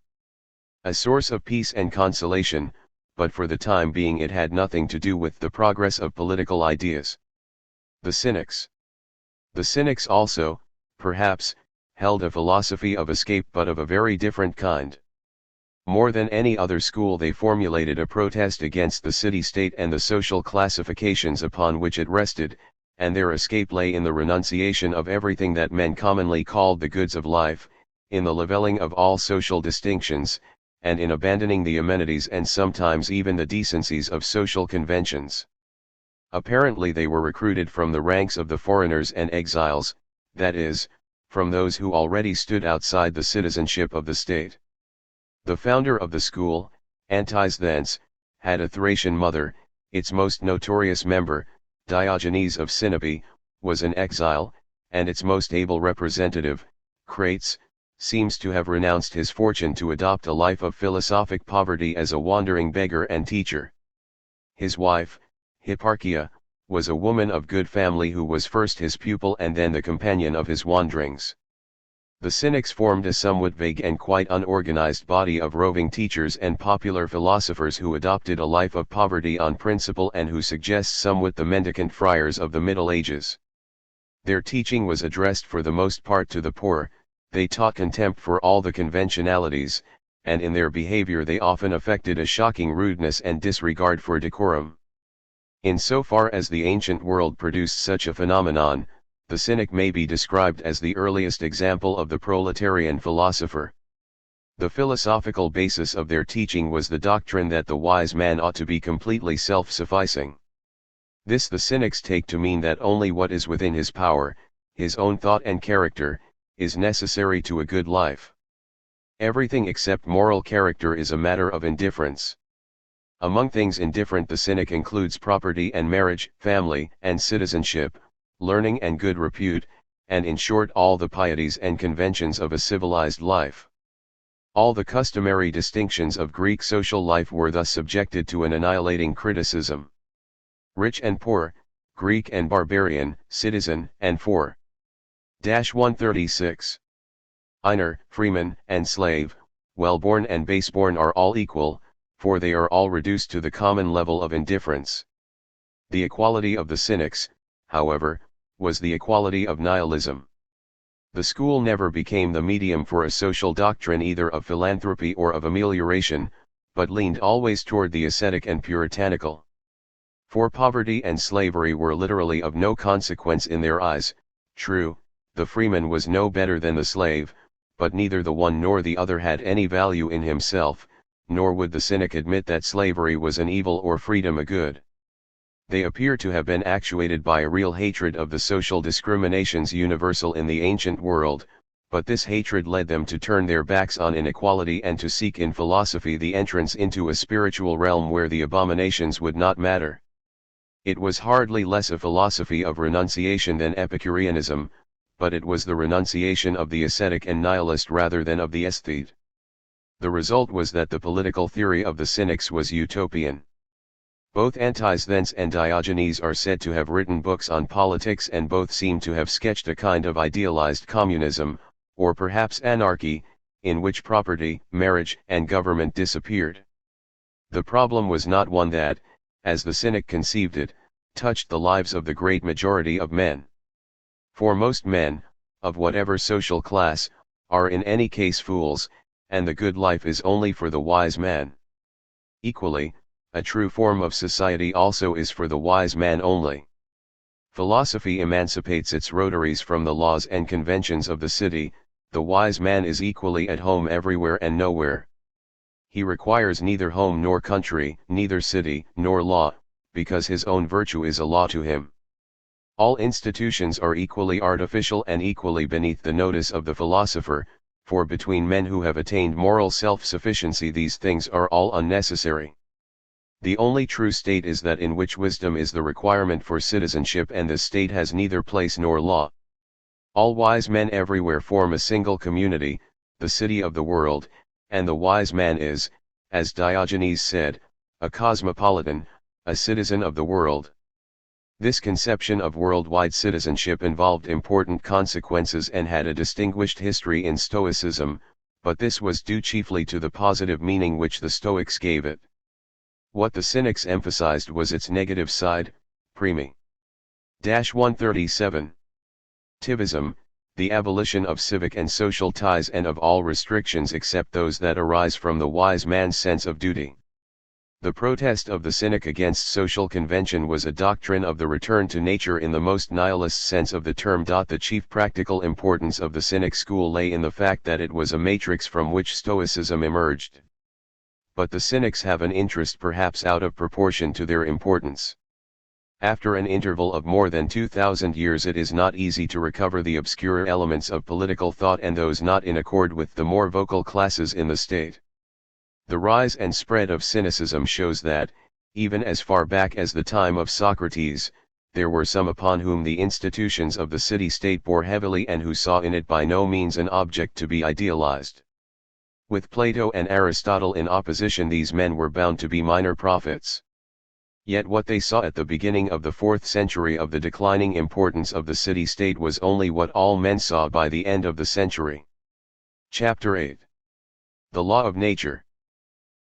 A source of peace and consolation, but for the time being it had nothing to do with the progress of political ideas. The Cynics. The Cynics also, perhaps, held a philosophy of escape, but of a very different kind. More than any other school they formulated a protest against the city-state and the social classifications upon which it rested, and their escape lay in the renunciation of everything that men commonly called the goods of life, in the levelling of all social distinctions, and in abandoning the amenities and sometimes even the decencies of social conventions. Apparently they were recruited from the ranks of the foreigners and exiles, that is, from those who already stood outside the citizenship of the state. The founder of the school, Antisthenes, had a Thracian mother. Its most notorious member, Diogenes of Sinope, was an exile, and its most able representative, Crates, seems to have renounced his fortune to adopt a life of philosophic poverty as a wandering beggar and teacher. His wife, Hipparchia, was a woman of good family who was first his pupil and then the companion of his wanderings. The Cynics formed a somewhat vague and quite unorganized body of roving teachers and popular philosophers who adopted a life of poverty on principle and who suggest somewhat the mendicant friars of the Middle Ages. Their teaching was addressed for the most part to the poor. They taught contempt for all the conventionalities, and in their behavior they often affected a shocking rudeness and disregard for decorum. In so far as the ancient world produced such a phenomenon, the Cynic may be described as the earliest example of the proletarian philosopher. The philosophical basis of their teaching was the doctrine that the wise man ought to be completely self-sufficing. This the Cynics take to mean that only what is within his power, his own thought and character, is necessary to a good life. Everything except moral character is a matter of indifference. Among things indifferent the Cynic includes property and marriage, family and citizenship, learning and good repute, and in short all the pieties and conventions of a civilized life. All the customary distinctions of Greek social life were thus subjected to an annihilating criticism. Rich and poor, Greek and barbarian, citizen and 4-136. Einer, freeman and slave, well-born and base-born are all equal, for they are all reduced to the common level of indifference. The equality of the Cynics, however, was the equality of nihilism. The school never became the medium for a social doctrine either of philanthropy or of amelioration, but leaned always toward the ascetic and puritanical. For poverty and slavery were literally of no consequence in their eyes. True, the freeman was no better than the slave, but neither the one nor the other had any value in himself, nor would the cynic admit that slavery was an evil or freedom a good. They appear to have been actuated by a real hatred of the social discriminations universal in the ancient world, but this hatred led them to turn their backs on inequality and to seek in philosophy the entrance into a spiritual realm where the abominations would not matter. It was hardly less a philosophy of renunciation than Epicureanism, but it was the renunciation of the ascetic and nihilist rather than of the aesthete. The result was that the political theory of the Cynics was utopian. Both Antisthenes and Diogenes are said to have written books on politics, and both seem to have sketched a kind of idealized communism, or perhaps anarchy, in which property, marriage, and government disappeared. The problem was not one that, as the Cynic conceived it, touched the lives of the great majority of men. For most men, of whatever social class, are in any case fools, and the good life is only for the wise man. Equally, a true form of society also is for the wise man only. Philosophy emancipates its votaries from the laws and conventions of the city. The wise man is equally at home everywhere and nowhere. He requires neither home nor country, neither city nor law, because his own virtue is a law to him. All institutions are equally artificial and equally beneath the notice of the philosopher, for between men who have attained moral self-sufficiency these things are all unnecessary. The only true state is that in which wisdom is the requirement for citizenship, and the state has neither place nor law. All wise men everywhere form a single community, the city of the world, and the wise man is, as Diogenes said, a cosmopolitan, a citizen of the world. This conception of worldwide citizenship involved important consequences and had a distinguished history in Stoicism, but this was due chiefly to the positive meaning which the Stoics gave it. What the Cynics emphasized was its negative side, primi. 137. Tivism, the abolition of civic and social ties and of all restrictions except those that arise from the wise man's sense of duty. The protest of the Cynic against social convention was a doctrine of the return to nature in the most nihilist sense of the term. The chief practical importance of the Cynic school lay in the fact that it was a matrix from which Stoicism emerged. But the Cynics have an interest perhaps out of proportion to their importance. After an interval of more than 2,000 years, it is not easy to recover the obscure elements of political thought and those not in accord with the more vocal classes in the state. The rise and spread of cynicism shows that, even as far back as the time of Socrates, there were some upon whom the institutions of the city-state bore heavily and who saw in it by no means an object to be idealized. With Plato and Aristotle in opposition, these men were bound to be minor prophets. Yet what they saw at the beginning of the 4th century of the declining importance of the city-state was only what all men saw by the end of the century. Chapter 8. The Law of Nature.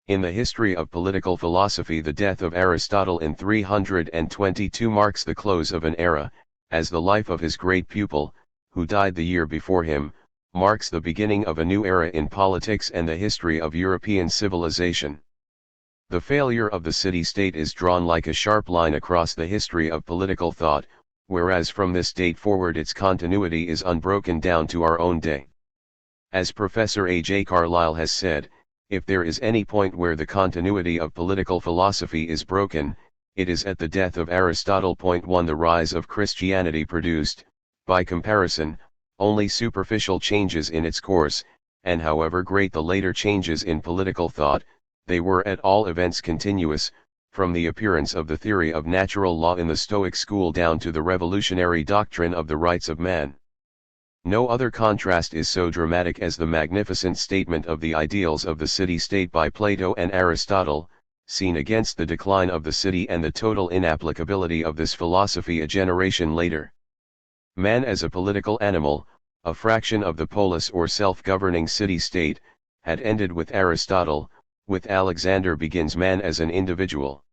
In the history of political philosophy, the death of Aristotle in 322 marks the close of an era, as the life of his great pupil, who died the year before him, marks the beginning of a new era in politics and the history of European civilization. The failure of the city-state is drawn like a sharp line across the history of political thought, whereas from this date forward its continuity is unbroken down to our own day. As Professor A. J. Carlyle has said, if there is any point where the continuity of political philosophy is broken, it is at the death of Aristotle. 1. The rise of Christianity produced, by comparison, only superficial changes in its course, and however great the later changes in political thought, they were at all events continuous, from the appearance of the theory of natural law in the Stoic school down to the revolutionary doctrine of the rights of man. No other contrast is so dramatic as the magnificent statement of the ideals of the city-state by Plato and Aristotle, seen against the decline of the city and the total inapplicability of this philosophy a generation later. Man as a political animal, a fraction of the polis or self-governing city-state, had ended with Aristotle. With Alexander begins man as an individual.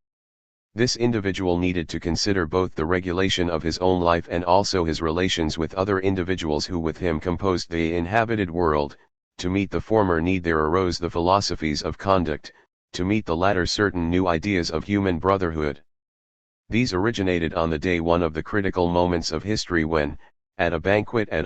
This individual needed to consider both the regulation of his own life and also his relations with other individuals who with him composed the inhabited world. To meet the former need there arose the philosophies of conduct, to meet the latter certain new ideas of human brotherhood. These originated on the day one of the critical moments of history when, at a banquet at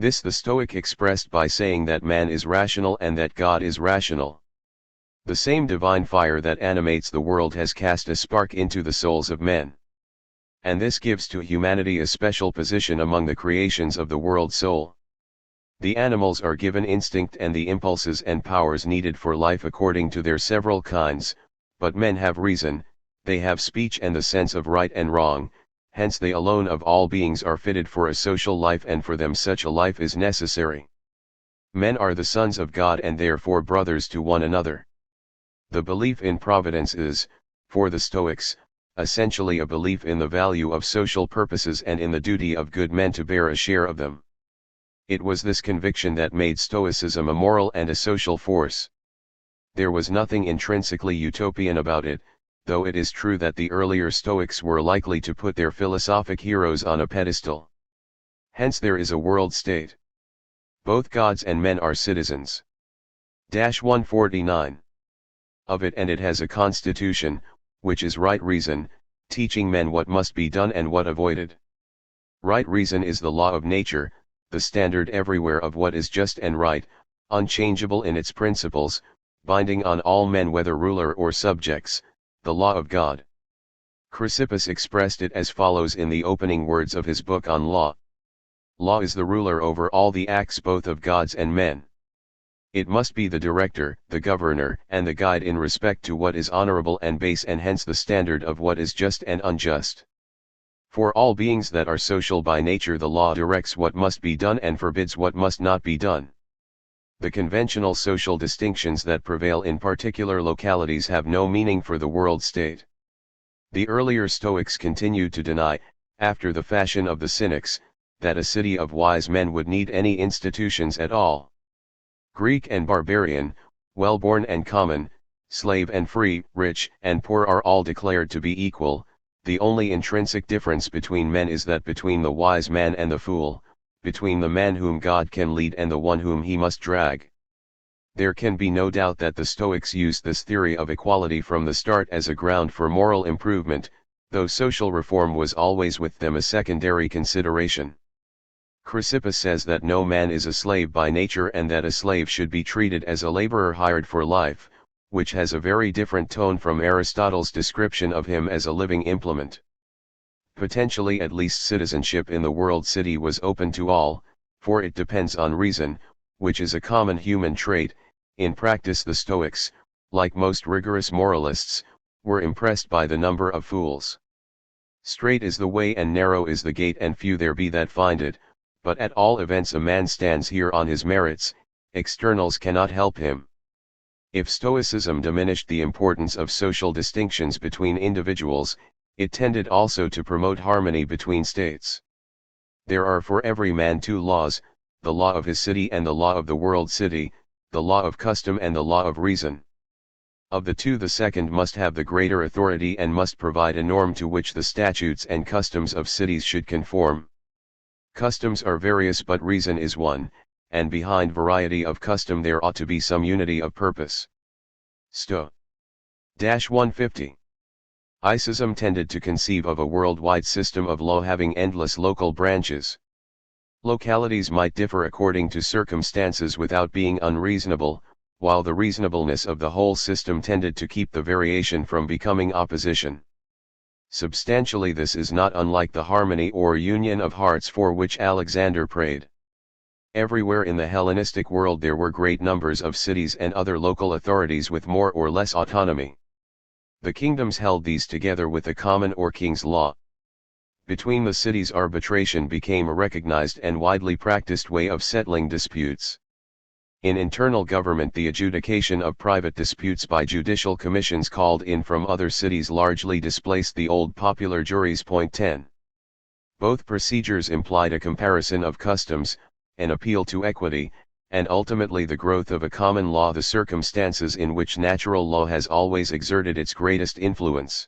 This the Stoic expressed by saying that man is rational and that God is rational. The same divine fire that animates the world has cast a spark into the souls of men. And this gives to humanity a special position among the creations of the world soul. The animals are given instinct and the impulses and powers needed for life according to their several kinds, but men have reason, they have speech and the sense of right and wrong, hence they alone of all beings are fitted for a social life, and for them such a life is necessary. Men are the sons of God and therefore brothers to one another. The belief in providence is, for the Stoics, essentially a belief in the value of social purposes and in the duty of good men to bear a share of them. It was this conviction that made Stoicism a moral and a social force. There was nothing intrinsically utopian about it, though it is true that the earlier Stoics were likely to put their philosophic heroes on a pedestal. Hence there is a world state. Both gods and men are citizens. 149. Of it, and it has a constitution, which is right reason, teaching men what must be done and what avoided. Right reason is the law of nature, the standard everywhere of what is just and right, unchangeable in its principles, binding on all men whether ruler or subjects, the law of God. Chrysippus expressed it as follows in the opening words of his book on law. Law is the ruler over all the acts both of gods and men. It must be the director, the governor, and the guide in respect to what is honorable and base, and hence the standard of what is just and unjust. For all beings that are social by nature, the law directs what must be done and forbids what must not be done. The conventional social distinctions that prevail in particular localities have no meaning for the world state. The earlier Stoics continued to deny, after the fashion of the Cynics, that a city of wise men would need any institutions at all. Greek and barbarian, well-born and common, slave and free, rich and poor are all declared to be equal. The only intrinsic difference between men is that between the wise man and the fool, between the man whom God can lead and the one whom he must drag. There can be no doubt that the Stoics used this theory of equality from the start as a ground for moral improvement, though social reform was always with them a secondary consideration. Chrysippus says that no man is a slave by nature and that a slave should be treated as a laborer hired for life, which has a very different tone from Aristotle's description of him as a living implement. Potentially at least citizenship in the world city was open to all, for it depends on reason, which is a common human trait. In practice the Stoics, like most rigorous moralists, were impressed by the number of fools. Straight is the way and narrow is the gate and few there be that find it, but at all events a man stands here on his merits, externals cannot help him. If Stoicism diminished the importance of social distinctions between individuals, it tended also to promote harmony between states. There are for every man two laws, the law of his city and the law of the world city, the law of custom and the law of reason. Of the two the second must have the greater authority and must provide a norm to which the statutes and customs of cities should conform. Customs are various but reason is one, and behind variety of custom there ought to be some unity of purpose. Sto. 150. Icism tended to conceive of a worldwide system of law having endless local branches. Localities might differ according to circumstances without being unreasonable, while the reasonableness of the whole system tended to keep the variation from becoming opposition. Substantially this is not unlike the harmony or union of hearts for which Alexander prayed. Everywhere in the Hellenistic world there were great numbers of cities and other local authorities with more or less autonomy. The kingdoms held these together with a common or king's law. Between the cities arbitration became a recognized and widely practiced way of settling disputes. In internal government the adjudication of private disputes by judicial commissions called in from other cities largely displaced the old popular juries. 10. Both procedures implied a comparison of customs, an appeal to equity, and ultimately the growth of a common law, the circumstances in which natural law has always exerted its greatest influence.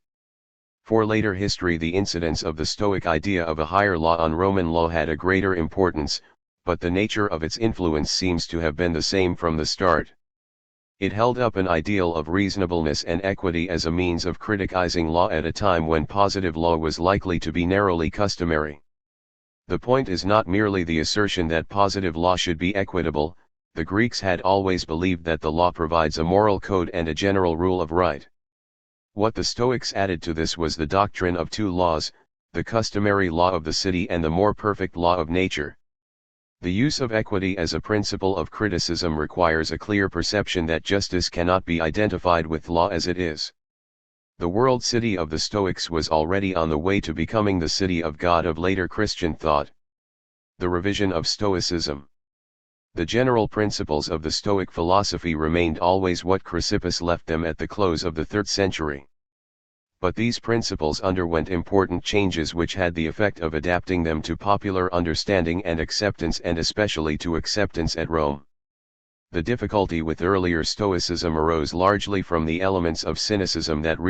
For later history the incidence of the Stoic idea of a higher law on Roman law had a greater importance, but the nature of its influence seems to have been the same from the start. It held up an ideal of reasonableness and equity as a means of criticizing law at a time when positive law was likely to be narrowly customary. The point is not merely the assertion that positive law should be equitable. The Greeks had always believed that the law provides a moral code and a general rule of right. What the Stoics added to this was the doctrine of two laws, the customary law of the city and the more perfect law of nature. The use of equity as a principle of criticism requires a clear perception that justice cannot be identified with law as it is. The world city of the Stoics was already on the way to becoming the city of God of later Christian thought. The revision of Stoicism. The general principles of the Stoic philosophy remained always what Chrysippus left them at the close of the 3rd century. But these principles underwent important changes which had the effect of adapting them to popular understanding and acceptance, and especially to acceptance at Rome. The difficulty with earlier Stoicism arose largely from the elements of cynicism that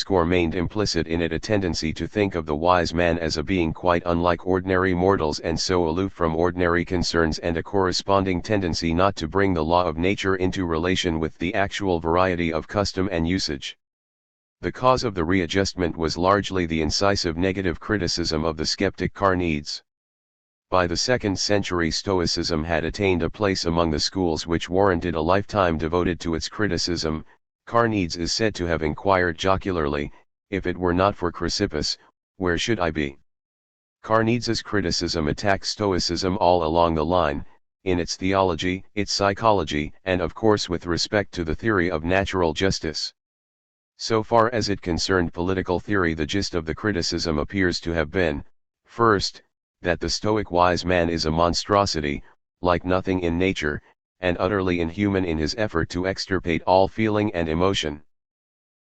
remained implicit in it, a tendency to think of the wise man as a being quite unlike ordinary mortals and so aloof from ordinary concerns, and a corresponding tendency not to bring the law of nature into relation with the actual variety of custom and usage. The cause of the readjustment was largely the incisive negative criticism of the skeptic Carneades. By the 2nd century, Stoicism had attained a place among the schools which warranted a lifetime devoted to its criticism. Carneades is said to have inquired jocularly, "If it were not for Chrysippus, where should I be?" Carneades's criticism attacked Stoicism all along the line, in its theology, its psychology, and of course with respect to the theory of natural justice. So far as it concerned political theory, the gist of the criticism appears to have been, first, that the Stoic wise man is a monstrosity, like nothing in nature, and utterly inhuman in his effort to extirpate all feeling and emotion.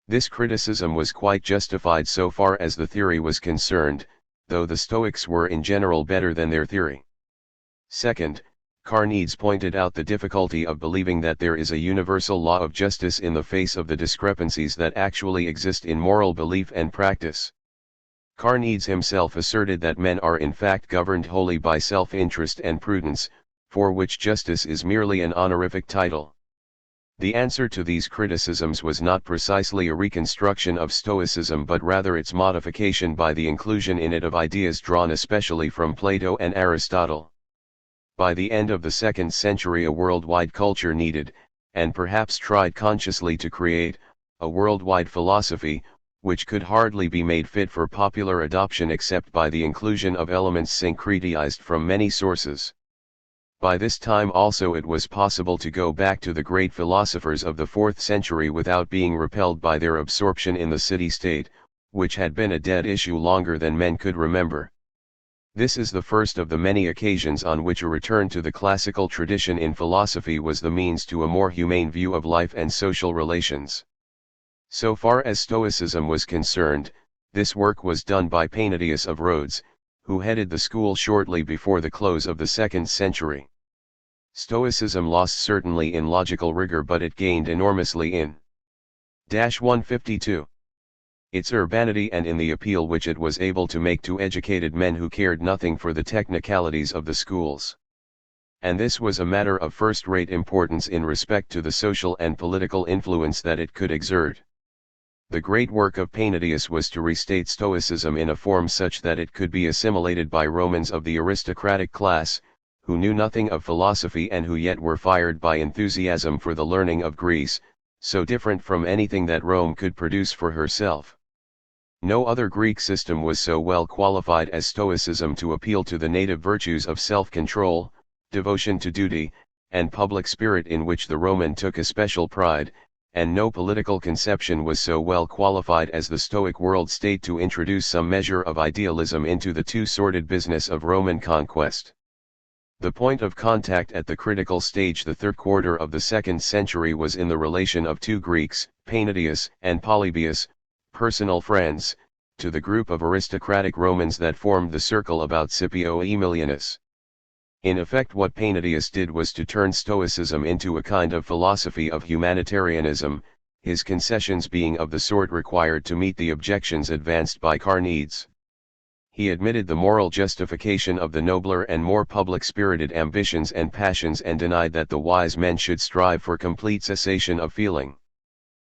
This criticism was quite justified so far as the theory was concerned, though the Stoics were in general better than their theory. Second, Carneades pointed out the difficulty of believing that there is a universal law of justice in the face of the discrepancies that actually exist in moral belief and practice. Carneades himself asserted that men are in fact governed wholly by self-interest and prudence, for which justice is merely an honorific title. The answer to these criticisms was not precisely a reconstruction of Stoicism, but rather its modification by the inclusion in it of ideas drawn especially from Plato and Aristotle. By the end of the 2nd century, a worldwide culture needed, and perhaps tried consciously to create, a worldwide philosophy, which could hardly be made fit for popular adoption except by the inclusion of elements syncretized from many sources. By this time also it was possible to go back to the great philosophers of the 4th century without being repelled by their absorption in the city-state, which had been a dead issue longer than men could remember. This is the first of the many occasions on which a return to the classical tradition in philosophy was the means to a more humane view of life and social relations. So far as Stoicism was concerned, this work was done by Painetius of Rhodes, who headed the school shortly before the close of the 2nd century. Stoicism lost certainly in logical rigor, but it gained enormously in 152. Its urbanity and in the appeal which it was able to make to educated men who cared nothing for the technicalities of the schools. And this was a matter of first-rate importance in respect to the social and political influence that it could exert. The great work of Painetius was to restate Stoicism in a form such that it could be assimilated by Romans of the aristocratic class, who knew nothing of philosophy and who yet were fired by enthusiasm for the learning of Greece, so different from anything that Rome could produce for herself. No other Greek system was so well qualified as Stoicism to appeal to the native virtues of self-control, devotion to duty, and public spirit in which the Roman took especial pride, and no political conception was so well qualified as the Stoic world state to introduce some measure of idealism into the too-sordid business of Roman conquest. The point of contact at the critical stage, the 3rd quarter of the 2nd century, was in the relation of two Greeks, Painetius and Polybius, personal friends, to the group of aristocratic Romans that formed the circle about Scipio Aemilianus. In effect, what Painetius did was to turn Stoicism into a kind of philosophy of humanitarianism, his concessions being of the sort required to meet the objections advanced by Carneades. He admitted the moral justification of the nobler and more public-spirited ambitions and passions and denied that the wise men should strive for complete cessation of feeling.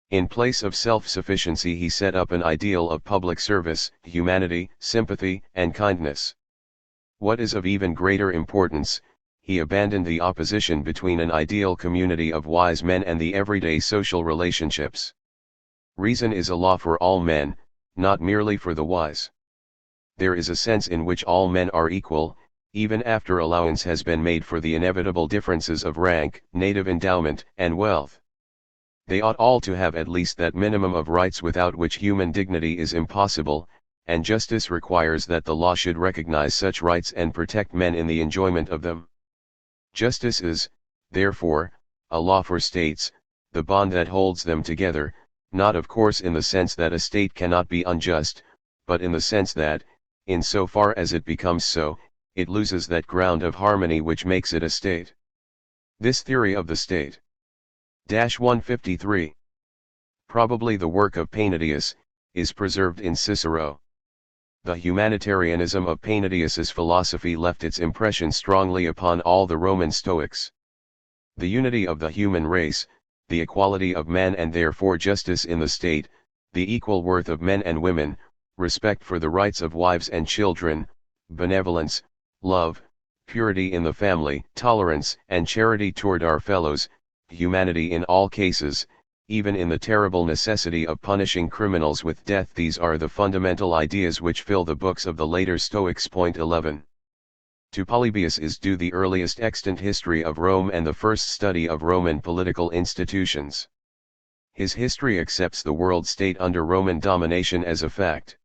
In place of self-sufficiency he set up an ideal of public service, humanity, sympathy, and kindness. What is of even greater importance, he abandoned the opposition between an ideal community of wise men and the everyday social relationships. Reason is a law for all men, not merely for the wise. There is a sense in which all men are equal, even after allowance has been made for the inevitable differences of rank, native endowment, and wealth. They ought all to have at least that minimum of rights without which human dignity is impossible, and justice requires that the law should recognize such rights and protect men in the enjoyment of them. Justice is, therefore, a law for states, the bond that holds them together, not of course in the sense that a state cannot be unjust, but in the sense that, in so far as it becomes so, it loses that ground of harmony which makes it a state. This theory of the state. 153. Probably the work of Panaetius, is preserved in Cicero. The humanitarianism of Panaetius's philosophy left its impression strongly upon all the Roman Stoics. The unity of the human race, the equality of man and therefore justice in the state, the equal worth of men and women, respect for the rights of wives and children, benevolence, love, purity in the family, tolerance and charity toward our fellows, humanity in all cases, even in the terrible necessity of punishing criminals with death. These are the fundamental ideas which fill the books of the later Stoics. 11. To Polybius is due the earliest extant history of Rome and the first study of Roman political institutions. His history accepts the world state under Roman domination as a fact.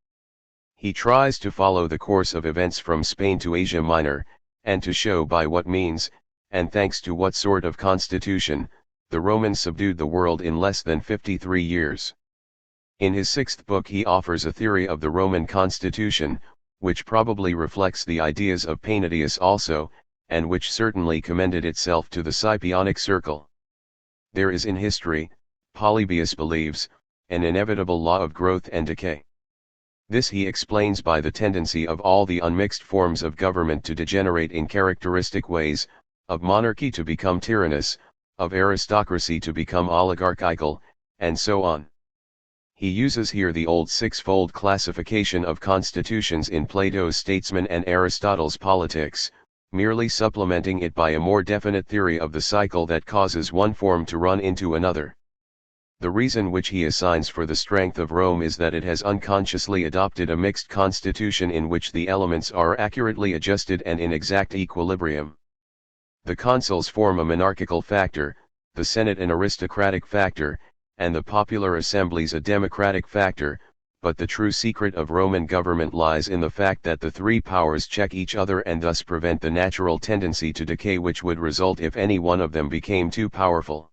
He tries to follow the course of events from Spain to Asia Minor, and to show by what means, and thanks to what sort of constitution, the Romans subdued the world in less than 53 years. In his sixth book he offers a theory of the Roman constitution, which probably reflects the ideas of Panaetius also, and which certainly commended itself to the Scipionic circle. There is in history, Polybius believes, an inevitable law of growth and decay. This he explains by the tendency of all the unmixed forms of government to degenerate in characteristic ways, of monarchy to become tyrannous, of aristocracy to become oligarchical, and so on. He uses here the old six-fold classification of constitutions in Plato's Statesman and Aristotle's Politics, merely supplementing it by a more definite theory of the cycle that causes one form to run into another. The reason which he assigns for the strength of Rome is that it has unconsciously adopted a mixed constitution in which the elements are accurately adjusted and in exact equilibrium. The consuls form a monarchical factor, the Senate an aristocratic factor, and the popular assemblies a democratic factor, but the true secret of Roman government lies in the fact that the three powers check each other and thus prevent the natural tendency to decay which would result if any one of them became too powerful.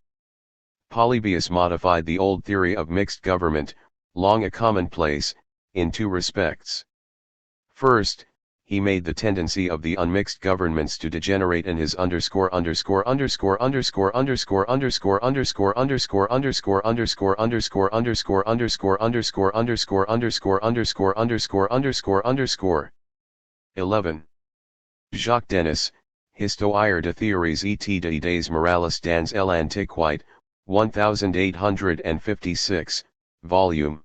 Polybius modified the old theory of mixed government, long a commonplace, in two respects. First, he made the tendency of the unmixed governments to degenerate in his (11) Jacques Denis, Histoire de théories et des morales dans l'Antiquité, 1856, Volume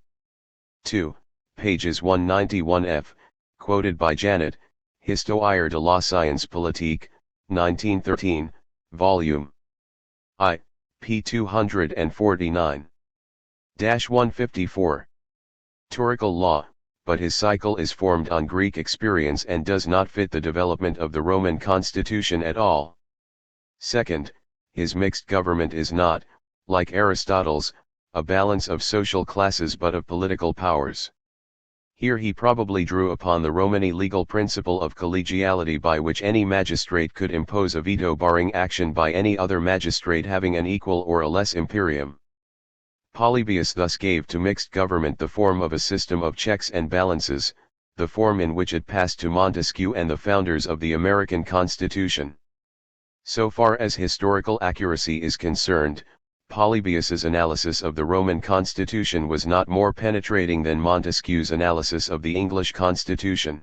2, pages 191f, quoted by Janet, Histoire de la science politique, 1913, Volume I, p. 249. 154. Taurical law, but his cycle is formed on Greek experience and does not fit the development of the Roman constitution at all. Second, his mixed government is not, like Aristotle's, a balance of social classes but of political powers. Here he probably drew upon the Romany legal principle of collegiality by which any magistrate could impose a veto barring action by any other magistrate having an equal or a less imperium. Polybius thus gave to mixed government the form of a system of checks and balances, the form in which it passed to Montesquieu and the founders of the American Constitution. So far as historical accuracy is concerned, Polybius's analysis of the Roman Constitution was not more penetrating than Montesquieu's analysis of the English Constitution.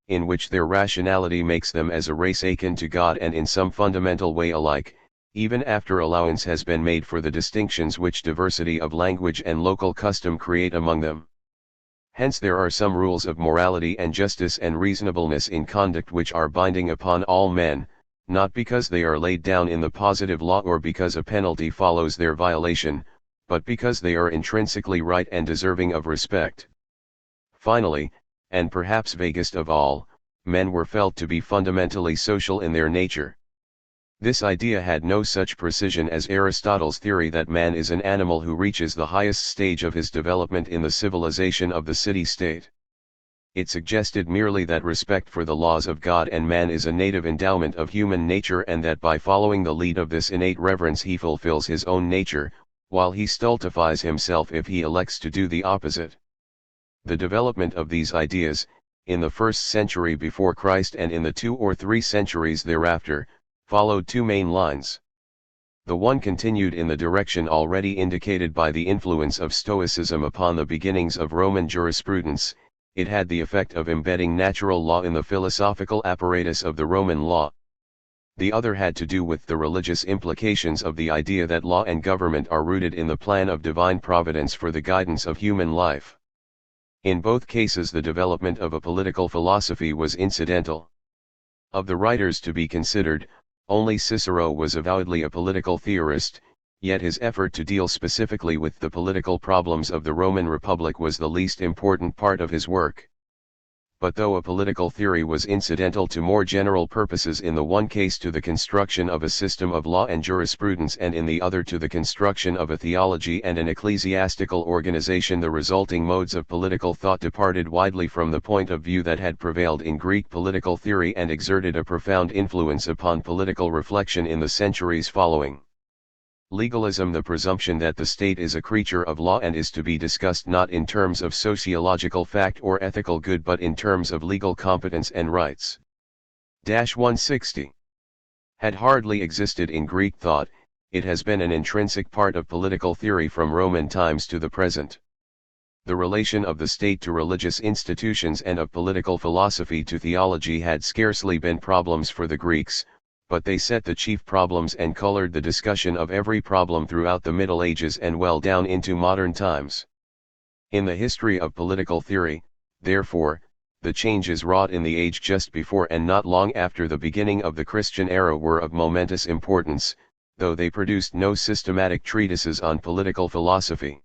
in which their rationality makes them as a race akin to God and in some fundamental way alike, even after allowance has been made for the distinctions which diversity of language and local custom create among them. Hence there are some rules of morality and justice and reasonableness in conduct which are binding upon all men, not because they are laid down in the positive law or because a penalty follows their violation, but because they are intrinsically right and deserving of respect. Finally, and perhaps vaguest of all, men were felt to be fundamentally social in their nature. This idea had no such precision as Aristotle's theory that man is an animal who reaches the highest stage of his development in the civilization of the city-state. It suggested merely that respect for the laws of God and man is a native endowment of human nature and that by following the lead of this innate reverence he fulfills his own nature, while he stultifies himself if he elects to do the opposite. The development of these ideas, in the 1st century before Christ and in the 2 or 3 centuries thereafter, followed two main lines. The one continued in the direction already indicated by the influence of Stoicism upon the beginnings of Roman jurisprudence. It had the effect of embedding natural law in the philosophical apparatus of the Roman law. The other had to do with the religious implications of the idea that law and government are rooted in the plan of divine providence for the guidance of human life. In both cases the development of a political philosophy was incidental. Of the writers to be considered, only Cicero was avowedly a political theorist, yet his effort to deal specifically with the political problems of the Roman Republic was the least important part of his work. But though a political theory was incidental to more general purposes in the one case to the construction of a system of law and jurisprudence and in the other to the construction of a theology and an ecclesiastical organization, the resulting modes of political thought departed widely from the point of view that had prevailed in Greek political theory and exerted a profound influence upon political reflection in the centuries following. Legalism, the presumption that the state is a creature of law and is to be discussed not in terms of sociological fact or ethical good but in terms of legal competence and rights. 160. Had hardly existed in Greek thought, it has been an intrinsic part of political theory from Roman times to the present. The relation of the state to religious institutions and of political philosophy to theology had scarcely been problems for the Greeks, but they set the chief problems and colored the discussion of every problem throughout the Middle Ages and well down into modern times. In the history of political theory, therefore, the changes wrought in the age just before and not long after the beginning of the Christian era were of momentous importance, though they produced no systematic treatises on political philosophy.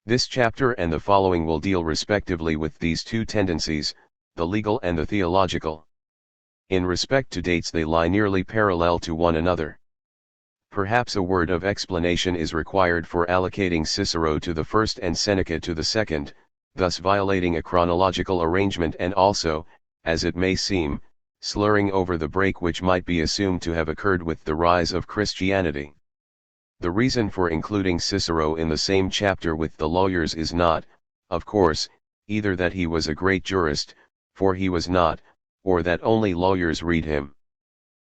This chapter and the following will deal respectively with these two tendencies, the legal and the theological. In respect to dates they lie nearly parallel to one another. Perhaps a word of explanation is required for allocating Cicero to the first and Seneca to the second, thus violating a chronological arrangement and also, as it may seem, slurring over the break which might be assumed to have occurred with the rise of Christianity. The reason for including Cicero in the same chapter with the lawyers is not, of course, either that he was a great jurist, for he was not, or that only lawyers read him.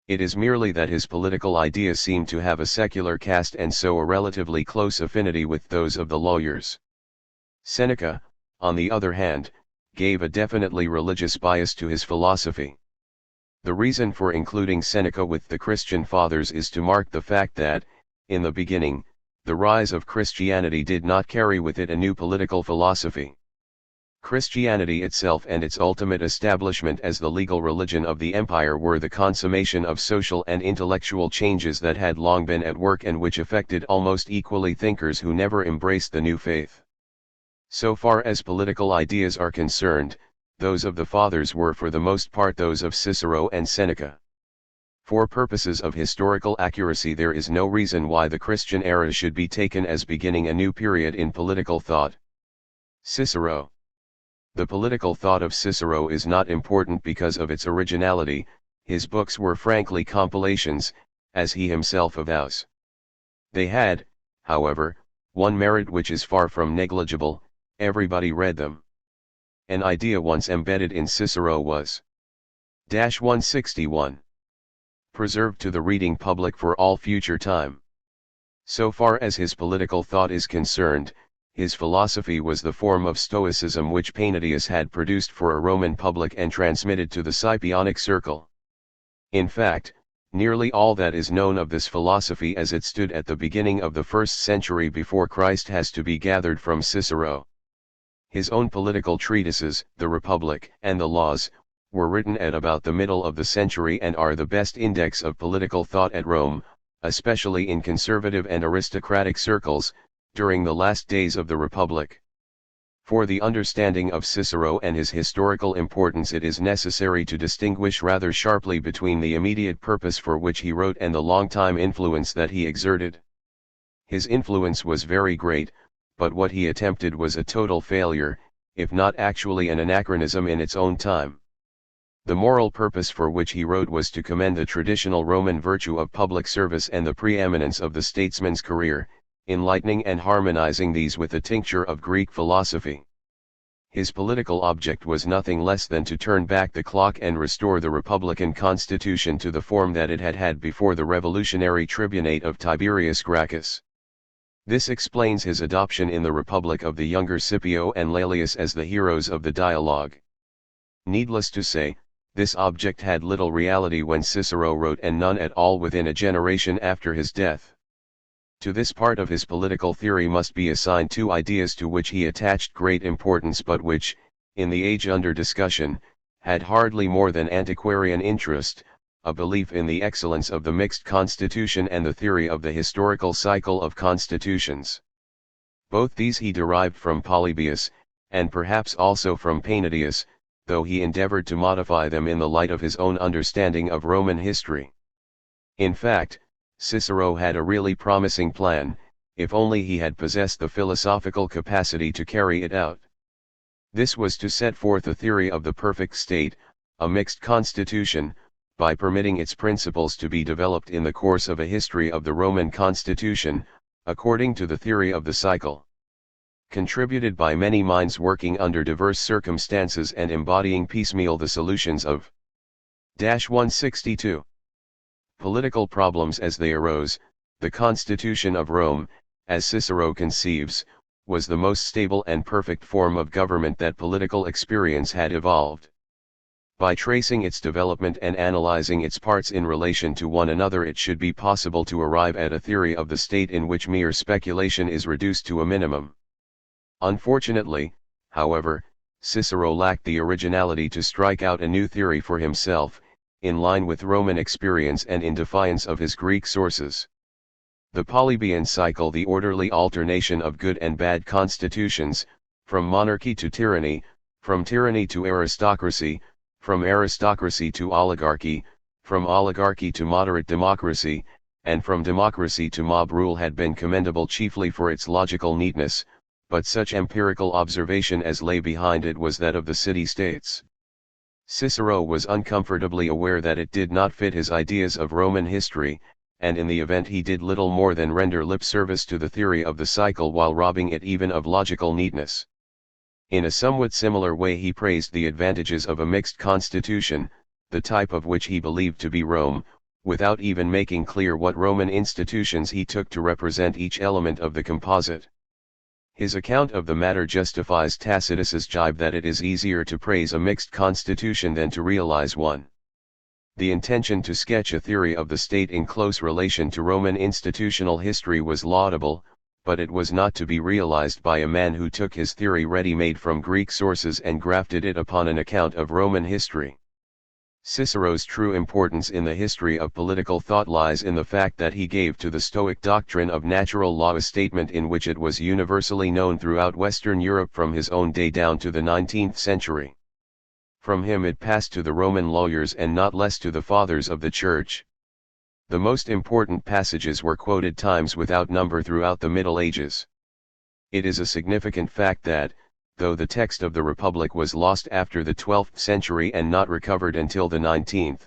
It is merely that his political ideas seem to have a secular cast and so a relatively close affinity with those of the lawyers. Seneca, on the other hand, gave a definitely religious bias to his philosophy. The reason for including Seneca with the Christian fathers is to mark the fact that, in the beginning, the rise of Christianity did not carry with it a new political philosophy. Christianity itself and its ultimate establishment as the legal religion of the empire were the consummation of social and intellectual changes that had long been at work and which affected almost equally thinkers who never embraced the new faith. So far as political ideas are concerned, those of the fathers were for the most part those of Cicero and Seneca. For purposes of historical accuracy there is no reason why the Christian era should be taken as beginning a new period in political thought. Cicero. The political thought of Cicero is not important because of its originality. His books were frankly compilations, as he himself avows. They had, however, one merit which is far from negligible: everybody read them. An idea once embedded in Cicero was 161. Preserved to the reading public for all future time. So far as his political thought is concerned, his philosophy was the form of Stoicism which Panaetius had produced for a Roman public and transmitted to the Scipionic circle. In fact, nearly all that is known of this philosophy as it stood at the beginning of the 1st century before Christ has to be gathered from Cicero. His own political treatises, the Republic and the Laws, were written at about the middle of the century and are the best index of political thought at Rome, especially in conservative and aristocratic circles, during the last days of the Republic. For the understanding of Cicero and his historical importance it is necessary to distinguish rather sharply between the immediate purpose for which he wrote and the long-time influence that he exerted. His influence was very great, but what he attempted was a total failure, if not actually an anachronism in its own time. The moral purpose for which he wrote was to commend the traditional Roman virtue of public service and the preeminence of the statesman's career, enlightening and harmonizing these with a tincture of Greek philosophy. His political object was nothing less than to turn back the clock and restore the republican constitution to the form that it had had before the revolutionary tribunate of Tiberius Gracchus. This explains his adoption in the Republic of the younger Scipio and Laelius as the heroes of the dialogue. Needless to say, this object had little reality when Cicero wrote and none at all within a generation after his death. To this part of his political theory must be assigned two ideas to which he attached great importance but which, in the age under discussion, had hardly more than antiquarian interest, a belief in the excellence of the mixed constitution and the theory of the historical cycle of constitutions. Both these he derived from Polybius, and perhaps also from Panaetius, though he endeavored to modify them in the light of his own understanding of Roman history. In fact, Cicero had a really promising plan, if only he had possessed the philosophical capacity to carry it out. This was to set forth a theory of the perfect state, a mixed constitution, by permitting its principles to be developed in the course of a history of the Roman constitution, according to the theory of the cycle. Contributed by many minds working under diverse circumstances and embodying piecemeal the solutions of 162. Political problems as they arose, the constitution of Rome, as Cicero conceives, was the most stable and perfect form of government that political experience had evolved. By tracing its development and analyzing its parts in relation to one another it should be possible to arrive at a theory of the state in which mere speculation is reduced to a minimum. Unfortunately, however, Cicero lacked the originality to strike out a new theory for himself, in line with Roman experience and in defiance of his Greek sources. The Polybian cycle, the orderly alternation of good and bad constitutions, from monarchy to tyranny, from tyranny to aristocracy, from aristocracy to oligarchy, from oligarchy to moderate democracy, and from democracy to mob rule had been commendable chiefly for its logical neatness, but such empirical observation as lay behind it was that of the city-states. Cicero was uncomfortably aware that it did not fit his ideas of Roman history, and in the event he did little more than render lip service to the theory of the cycle while robbing it even of logical neatness. In a somewhat similar way he praised the advantages of a mixed constitution, the type of which he believed to be Rome, without even making clear what Roman institutions he took to represent each element of the composite. His account of the matter justifies Tacitus's jibe that it is easier to praise a mixed constitution than to realize one. The intention to sketch a theory of the state in close relation to Roman institutional history was laudable, but it was not to be realized by a man who took his theory ready-made from Greek sources and grafted it upon an account of Roman history. Cicero's true importance in the history of political thought lies in the fact that he gave to the Stoic doctrine of natural law a statement in which it was universally known throughout Western Europe from his own day down to the 19th century. From him it passed to the Roman lawyers and not less to the fathers of the Church. The most important passages were quoted times without number throughout the Middle Ages. It is a significant fact that, though the text of the Republic was lost after the 12th century and not recovered until the 19th,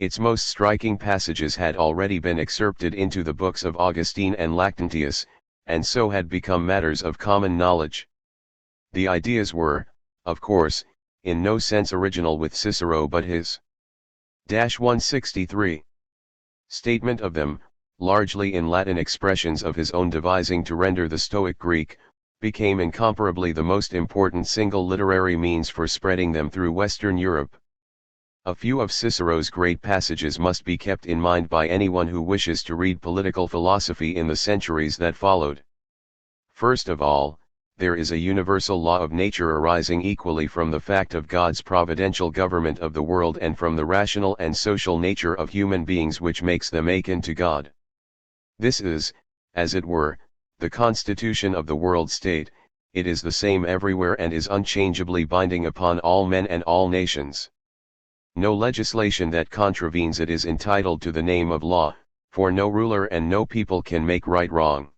its most striking passages had already been excerpted into the books of Augustine and Lactantius, and so had become matters of common knowledge. The ideas were, of course, in no sense original with Cicero, but his 163 statement of them, largely in Latin expressions of his own devising to render the Stoic Greek, became incomparably the most important single literary means for spreading them through Western Europe. A few of Cicero's great passages must be kept in mind by anyone who wishes to read political philosophy in the centuries that followed. First of all, there is a universal law of nature arising equally from the fact of God's providential government of the world and from the rational and social nature of human beings which makes them akin to God. This is, as it were, the constitution of the world state. It is the same everywhere and is unchangeably binding upon all men and all nations. No legislation that contravenes it is entitled to the name of law, for no ruler and no people can make right wrong.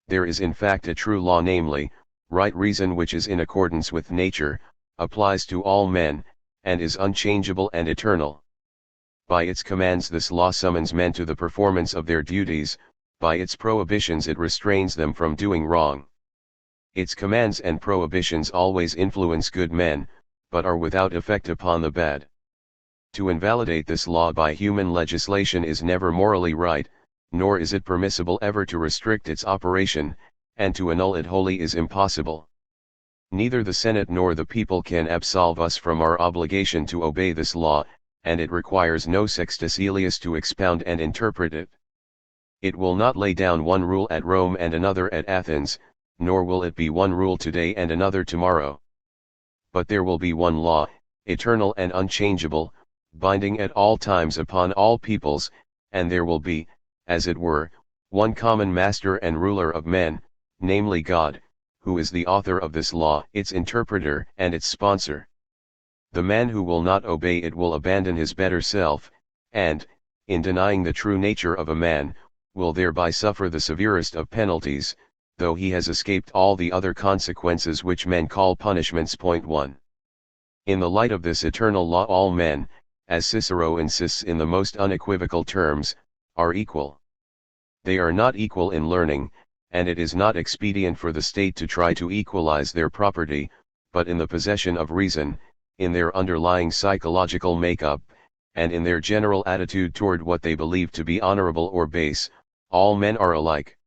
There is in fact a true law, namely, right reason, which is in accordance with nature, applies to all men, and is unchangeable and eternal. By its commands this law summons men to the performance of their duties, by its prohibitions it restrains them from doing wrong. Its commands and prohibitions always influence good men, but are without effect upon the bad. To invalidate this law by human legislation is never morally right, nor is it permissible ever to restrict its operation, and to annul it wholly is impossible. Neither the Senate nor the people can absolve us from our obligation to obey this law, and it requires no Sextus Aelius to expound and interpret it. It will not lay down one rule at Rome and another at Athens, nor will it be one rule today and another tomorrow. But there will be one law, eternal and unchangeable, binding at all times upon all peoples, and there will be, as it were, one common master and ruler of men, namely God, who is the author of this law, its interpreter and its sponsor. The man who will not obey it will abandon his better self, and, in denying the true nature of a man, will thereby suffer the severest of penalties, though he has escaped all the other consequences which men call punishments. 1. In the light of this eternal law all men, as Cicero insists in the most unequivocal terms, are equal. They are not equal in learning, and it is not expedient for the state to try to equalize their property, but in the possession of reason, in their underlying psychological makeup, and in their general attitude toward what they believe to be honorable or base, all men are alike.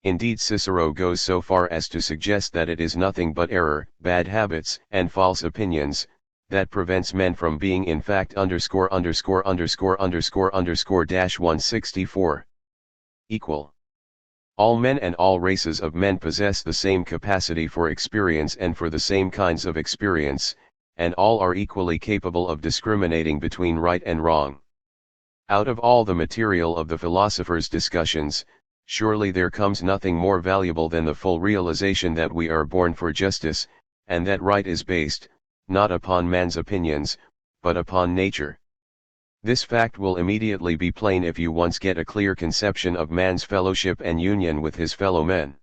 Indeed, Cicero goes so far as to suggest that it is nothing but error, bad habits, and false opinions, that prevents men from being in fact _______164 equal. All men and all races of men possess the same capacity for experience and for the same kinds of experience, and all are equally capable of discriminating between right and wrong. Out of all the material of the philosopher's discussions, surely there comes nothing more valuable than the full realization that we are born for justice, and that right is based, not upon man's opinions, but upon nature. This fact will immediately be plain if you once get a clear conception of man's fellowship and union with his fellow men.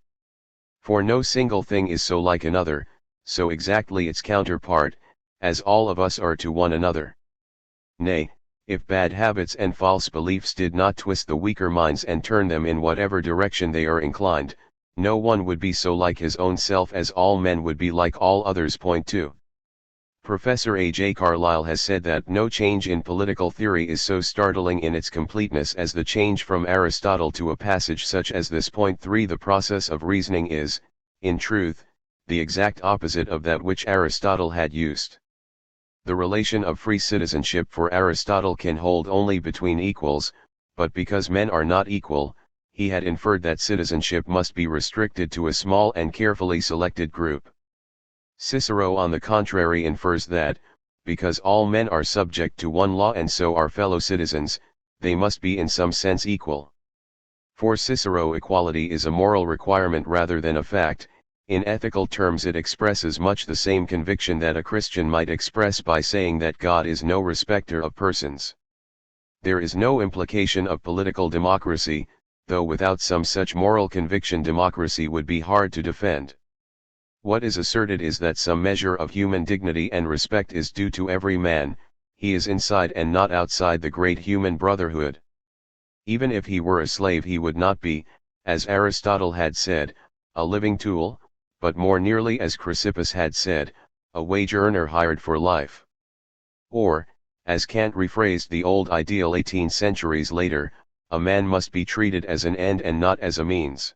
For no single thing is so like another, so exactly its counterpart, as all of us are to one another. Nay, if bad habits and false beliefs did not twist the weaker minds and turn them in whatever direction they are inclined, no one would be so like his own self as all men would be like all others. 2. Professor A. J. Carlyle has said that no change in political theory is so startling in its completeness as the change from Aristotle to a passage such as this. 3. The process of reasoning is, in truth, the exact opposite of that which Aristotle had used. The relation of free citizenship for Aristotle can hold only between equals, but because men are not equal, he had inferred that citizenship must be restricted to a small and carefully selected group. Cicero on the contrary infers that, because all men are subject to one law and so are fellow citizens, they must be in some sense equal. For Cicero equality is a moral requirement rather than a fact. In ethical terms it expresses much the same conviction that a Christian might express by saying that God is no respecter of persons. There is no implication of political democracy, though without some such moral conviction democracy would be hard to defend. What is asserted is that some measure of human dignity and respect is due to every man, he is inside and not outside the great human brotherhood. Even if he were a slave he would not be, as Aristotle had said, a living tool, but more nearly as Chrysippus had said, a wage earner hired for life. Or, as Kant rephrased the old ideal 18 centuries later, a man must be treated as an end and not as a means.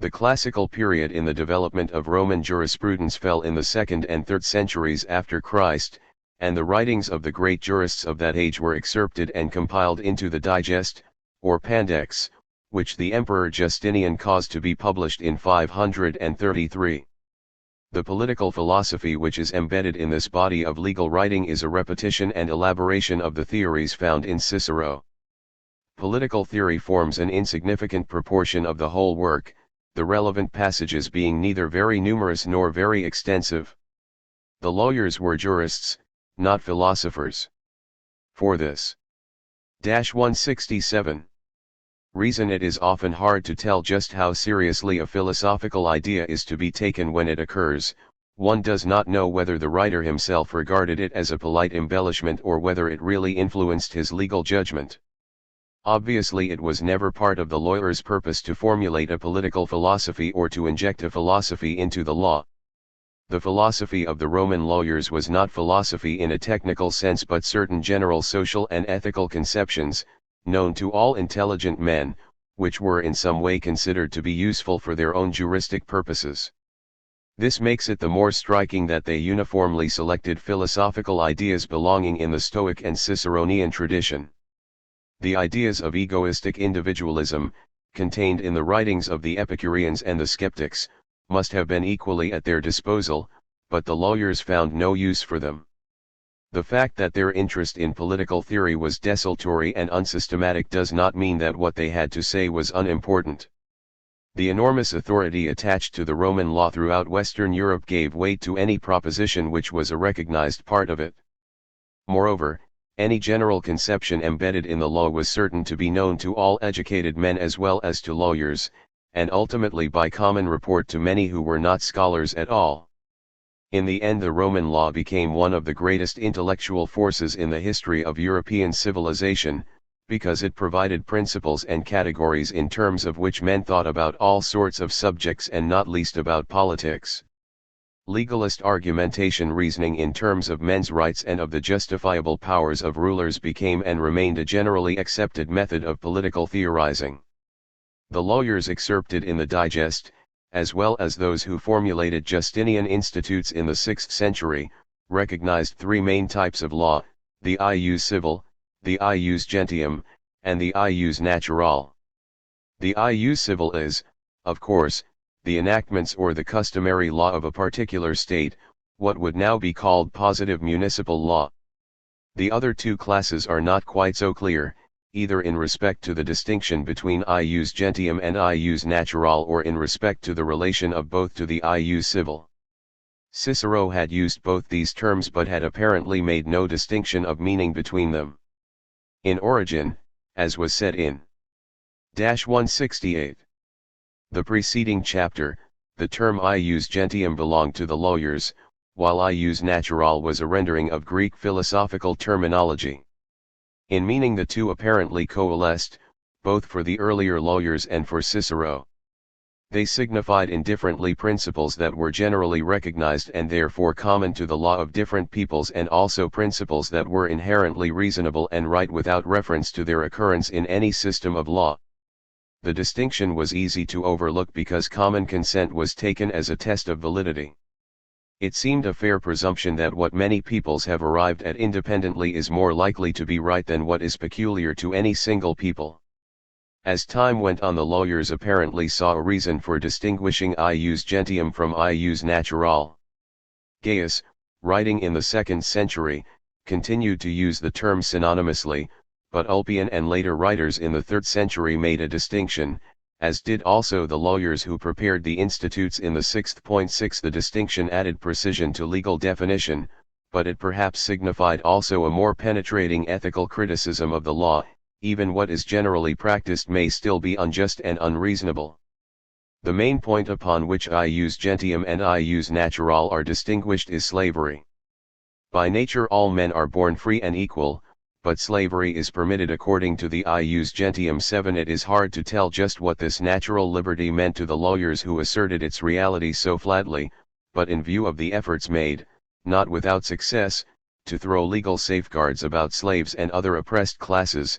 The classical period in the development of Roman jurisprudence fell in the 2nd and 3rd centuries after Christ, and the writings of the great jurists of that age were excerpted and compiled into the Digest, or Pandex, which the Emperor Justinian caused to be published in 533. The political philosophy which is embedded in this body of legal writing is a repetition and elaboration of the theories found in Cicero. Political theory forms an insignificant proportion of the whole work, the relevant passages being neither very numerous nor very extensive. The lawyers were jurists, not philosophers. For this 167 reason it is often hard to tell just how seriously a philosophical idea is to be taken when it occurs. One does not know whether the writer himself regarded it as a polite embellishment or whether it really influenced his legal judgment. Obviously it was never part of the lawyer's purpose to formulate a political philosophy or to inject a philosophy into the law. The philosophy of the Roman lawyers was not philosophy in a technical sense but certain general social and ethical conceptions, known to all intelligent men, which were in some way considered to be useful for their own juristic purposes. This makes it the more striking that they uniformly selected philosophical ideas belonging in the Stoic and Ciceronian tradition. The ideas of egoistic individualism, contained in the writings of the Epicureans and the Skeptics, must have been equally at their disposal, but the lawyers found no use for them. The fact that their interest in political theory was desultory and unsystematic does not mean that what they had to say was unimportant. The enormous authority attached to the Roman law throughout Western Europe gave weight to any proposition which was a recognized part of it. Moreover, any general conception embedded in the law was certain to be known to all educated men as well as to lawyers, and ultimately by common report to many who were not scholars at all. In the end the Roman law became one of the greatest intellectual forces in the history of European civilization, because it provided principles and categories in terms of which men thought about all sorts of subjects and not least about politics. Legalist argumentation reasoning in terms of men's rights and of the justifiable powers of rulers became and remained a generally accepted method of political theorizing. The lawyers excerpted in the Digest, as well as those who formulated Justinian institutes in the 6th century, recognized three main types of law: the ius civil, the ius gentium, and the ius natural. The ius civil is, of course, the enactments or the customary law of a particular state, what would now be called positive municipal law. The other two classes are not quite so clear, either in respect to the distinction between ius gentium and ius natural or in respect to the relation of both to the ius civil. Cicero had used both these terms but had apparently made no distinction of meaning between them. In origin, as was said in 168. The preceding chapter, the term ius gentium belonged to the lawyers, while ius natural was a rendering of Greek philosophical terminology. In meaning the two apparently coalesced, both for the earlier lawyers and for Cicero. They signified indifferently principles that were generally recognized and therefore common to the law of different peoples, and also principles that were inherently reasonable and right without reference to their occurrence in any system of law. The distinction was easy to overlook because common consent was taken as a test of validity. It seemed a fair presumption that what many peoples have arrived at independently is more likely to be right than what is peculiar to any single people. As time went on, the lawyers apparently saw a reason for distinguishing ius gentium from ius natural. Gaius, writing in the 2nd century, continued to use the term synonymously, but Ulpian and later writers in the 3rd century made a distinction, as did also the lawyers who prepared the institutes in the 6th. The distinction added precision to legal definition, but it perhaps signified also a more penetrating ethical criticism of the law. Even what is generally practiced may still be unjust and unreasonable. The main point upon which ius gentium and ius natural are distinguished is slavery. By nature all men are born free and equal, but slavery is permitted according to the ius gentium 7. It is hard to tell just what this natural liberty meant to the lawyers who asserted its reality so flatly, but in view of the efforts made, not without success, to throw legal safeguards about slaves and other oppressed classes,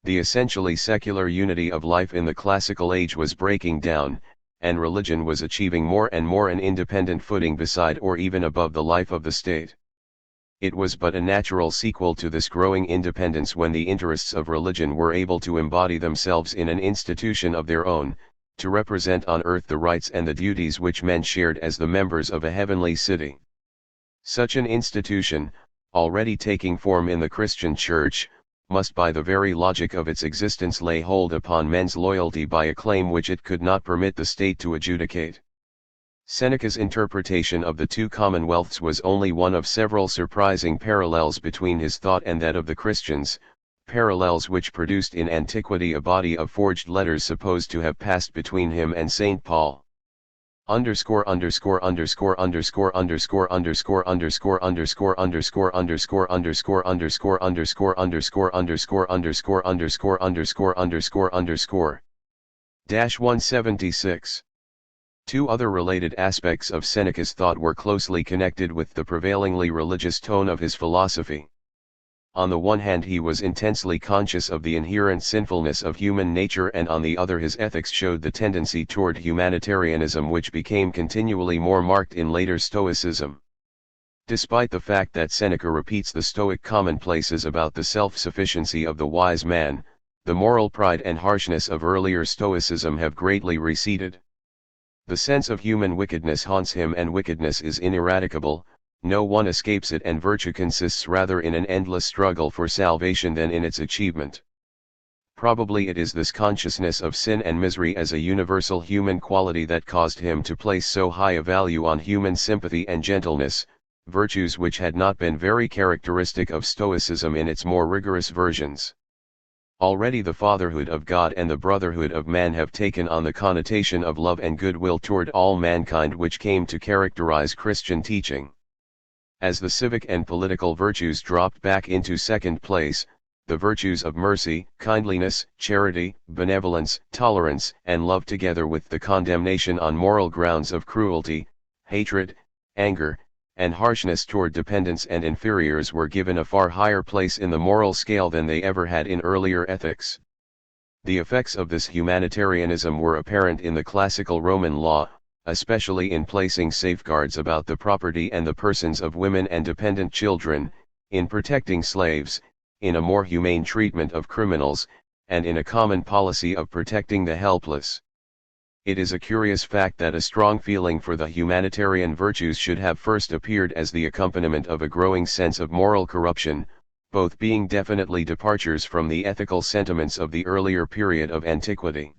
The essentially secular unity of life in the classical age was breaking down, and religion was achieving more and more an independent footing beside or even above the life of the state. It was but a natural sequel to this growing independence when the interests of religion were able to embody themselves in an institution of their own, to represent on earth the rights and the duties which men shared as the members of a heavenly city. Such an institution, already taking form in the Christian Church, must by the very logic of its existence lay hold upon men's loyalty by a claim which it could not permit the state to adjudicate. Seneca's interpretation of the two commonwealths was only one of several surprising parallels between his thought and that of the Christians, parallels which produced in antiquity a body of forged letters supposed to have passed between him and St. Paul. Underscore underscore underscore underscore underscore underscore underscore underscore underscore underscore underscore underscore underscore underscore underscore underscore underscore underscore underscore underscore dash 176. Two other related aspects of Seneca's thought were closely connected with the prevailingly religious tone of his philosophy. On the one hand, he was intensely conscious of the inherent sinfulness of human nature, and on the other his ethics showed the tendency toward humanitarianism which became continually more marked in later Stoicism. Despite the fact that Seneca repeats the Stoic commonplaces about the self-sufficiency of the wise man, the moral pride and harshness of earlier Stoicism have greatly receded. The sense of human wickedness haunts him, and wickedness is ineradicable, no one escapes it, and virtue consists rather in an endless struggle for salvation than in its achievement. Probably it is this consciousness of sin and misery as a universal human quality that caused him to place so high a value on human sympathy and gentleness, virtues which had not been very characteristic of Stoicism in its more rigorous versions. Already the fatherhood of God and the brotherhood of man have taken on the connotation of love and goodwill toward all mankind which came to characterize Christian teaching. As the civic and political virtues dropped back into second place, the virtues of mercy, kindliness, charity, benevolence, tolerance, and love, together with the condemnation on moral grounds of cruelty, hatred, anger, and harshness toward dependents and inferiors, were given a far higher place in the moral scale than they ever had in earlier ethics. The effects of this humanitarianism were apparent in the classical Roman law, especially in placing safeguards about the property and the persons of women and dependent children, in protecting slaves, in a more humane treatment of criminals, and in a common policy of protecting the helpless. It is a curious fact that a strong feeling for the humanitarian virtues should have first appeared as the accompaniment of a growing sense of moral corruption, both being definitely departures from the ethical sentiments of the earlier period of antiquity.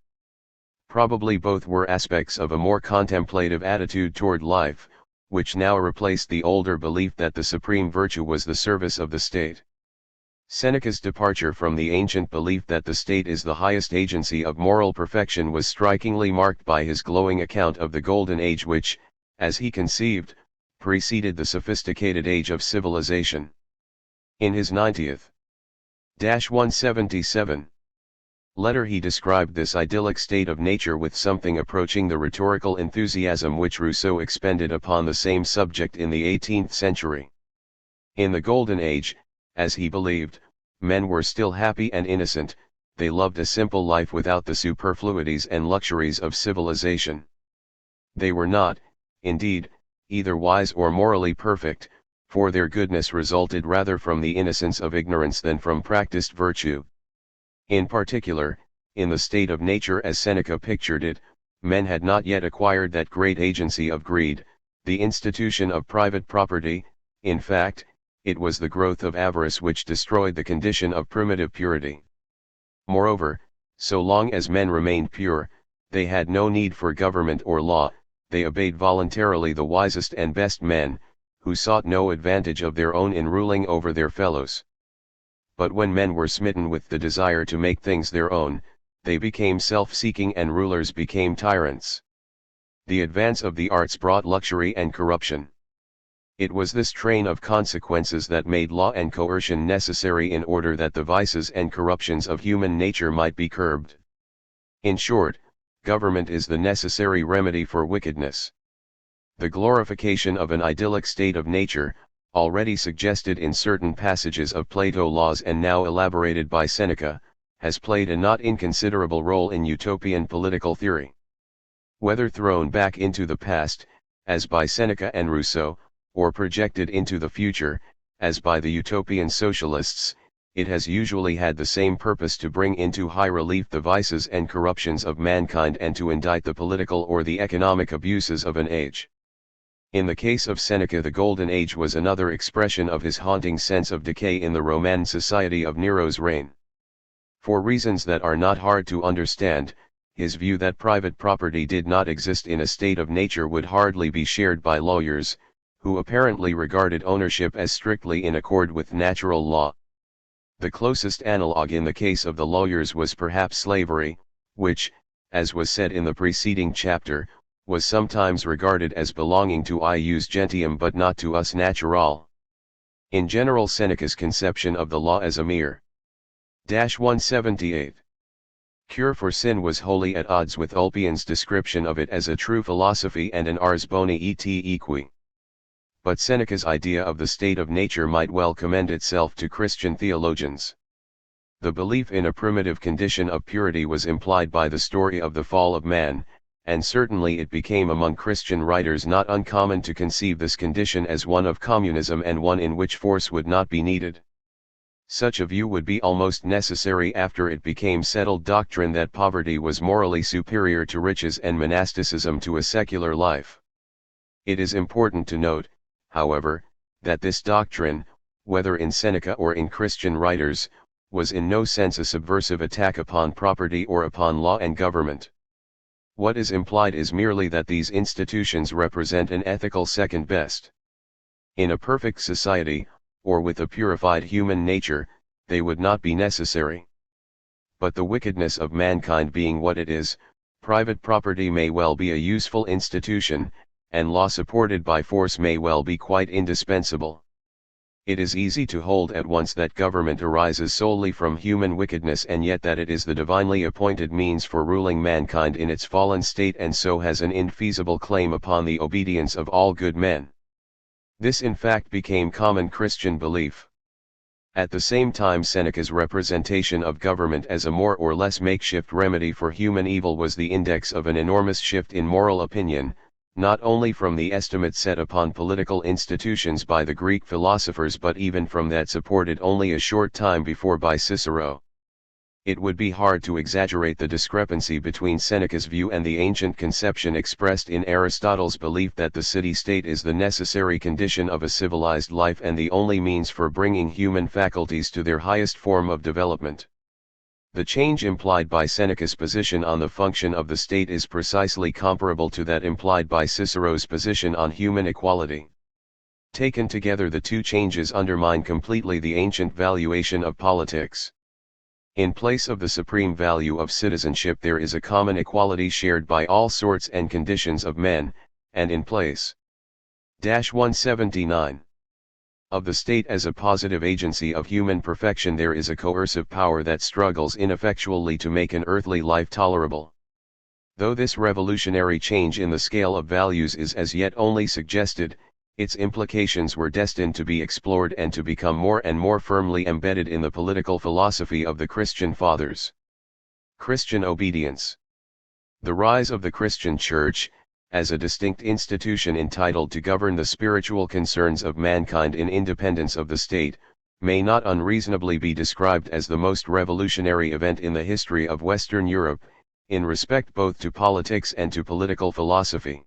Probably both were aspects of a more contemplative attitude toward life, which now replaced the older belief that the supreme virtue was the service of the state. Seneca's departure from the ancient belief that the state is the highest agency of moral perfection was strikingly marked by his glowing account of the Golden Age which, as he conceived, preceded the sophisticated age of civilization. In his 90th-177 letter he described this idyllic state of nature with something approaching the rhetorical enthusiasm which Rousseau expended upon the same subject in the 18th century. In the Golden Age, as he believed, men were still happy and innocent, they loved a simple life without the superfluities and luxuries of civilization. They were not, indeed, either wise or morally perfect, for their goodness resulted rather from the innocence of ignorance than from practiced virtue. In particular, in the state of nature as Seneca pictured it, men had not yet acquired that great agency of greed, the institution of private property. In fact, it was the growth of avarice which destroyed the condition of primitive purity. Moreover, so long as men remained pure, they had no need for government or law, they obeyed voluntarily the wisest and best men, who sought no advantage of their own in ruling over their fellows. But when men were smitten with the desire to make things their own, they became self-seeking and rulers became tyrants. The advance of the arts brought luxury and corruption. It was this train of consequences that made law and coercion necessary in order that the vices and corruptions of human nature might be curbed. In short, government is the necessary remedy for wickedness. The glorification of an idyllic state of nature, already suggested in certain passages of Plato's Laws and now elaborated by Seneca, has played a not inconsiderable role in utopian political theory. Whether thrown back into the past, as by Seneca and Rousseau, or projected into the future, as by the utopian socialists, it has usually had the same purpose: to bring into high relief the vices and corruptions of mankind and to indict the political or the economic abuses of an age. In the case of Seneca, the Golden Age was another expression of his haunting sense of decay in the Roman society of Nero's reign. For reasons that are not hard to understand, his view that private property did not exist in a state of nature would hardly be shared by lawyers, who apparently regarded ownership as strictly in accord with natural law. The closest analog in the case of the lawyers was perhaps slavery, which, as was said in the preceding chapter, was sometimes regarded as belonging to ius gentium but not to us natural. In general, Seneca's conception of the law as a mere 178 cure for sin was wholly at odds with Ulpian's description of it as a true philosophy and an ars boni et equi. But Seneca's idea of the state of nature might well commend itself to Christian theologians. The belief in a primitive condition of purity was implied by the story of the fall of man, and certainly it became among Christian writers not uncommon to conceive this condition as one of communism and one in which force would not be needed. Such a view would be almost necessary after it became settled doctrine that poverty was morally superior to riches and monasticism to a secular life. It is important to note, however, that this doctrine, whether in Seneca or in Christian writers, was in no sense a subversive attack upon property or upon law and government. What is implied is merely that these institutions represent an ethical second best. In a perfect society, or with a purified human nature, they would not be necessary. But the wickedness of mankind being what it is, private property may well be a useful institution, and law supported by force may well be quite indispensable. It is easy to hold at once that government arises solely from human wickedness and yet that it is the divinely appointed means for ruling mankind in its fallen state and so has an infeasible claim upon the obedience of all good men. This in fact became common Christian belief. At the same time, Seneca's representation of government as a more or less makeshift remedy for human evil was the index of an enormous shift in moral opinion, not only from the estimate set upon political institutions by the Greek philosophers but even from that supported only a short time before by Cicero. It would be hard to exaggerate the discrepancy between Seneca's view and the ancient conception expressed in Aristotle's belief that the city-state is the necessary condition of a civilized life and the only means for bringing human faculties to their highest form of development. The change implied by Seneca's position on the function of the state is precisely comparable to that implied by Cicero's position on human equality. Taken together, the two changes undermine completely the ancient valuation of politics. In place of the supreme value of citizenship there is a common equality shared by all sorts and conditions of men, and in place 179 of the state as a positive agency of human perfection there is a coercive power that struggles ineffectually to make an earthly life tolerable. Though this revolutionary change in the scale of values is as yet only suggested, its implications were destined to be explored and to become more and more firmly embedded in the political philosophy of the Christian Fathers. Christian obedience. The rise of the Christian Church, as a distinct institution entitled to govern the spiritual concerns of mankind in independence of the state, may not unreasonably be described as the most revolutionary event in the history of Western Europe, in respect both to politics and to political philosophy.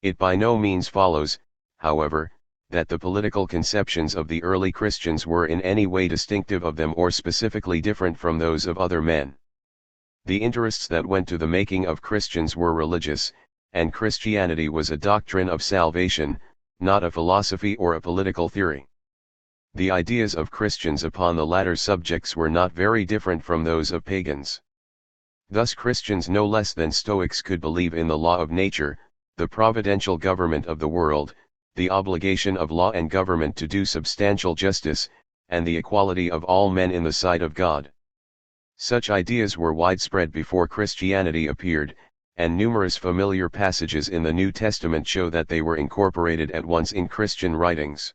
It by no means follows, however, that the political conceptions of the early Christians were in any way distinctive of them or specifically different from those of other men. The interests that went to the making of Christians were religious, and Christianity was a doctrine of salvation, not a philosophy or a political theory. The ideas of Christians upon the latter subjects were not very different from those of pagans. Thus Christians no less than Stoics could believe in the law of nature, the providential government of the world, the obligation of law and government to do substantial justice, and the equality of all men in the sight of God. Such ideas were widespread before Christianity appeared, and numerous familiar passages in the New Testament show that they were incorporated at once in Christian writings.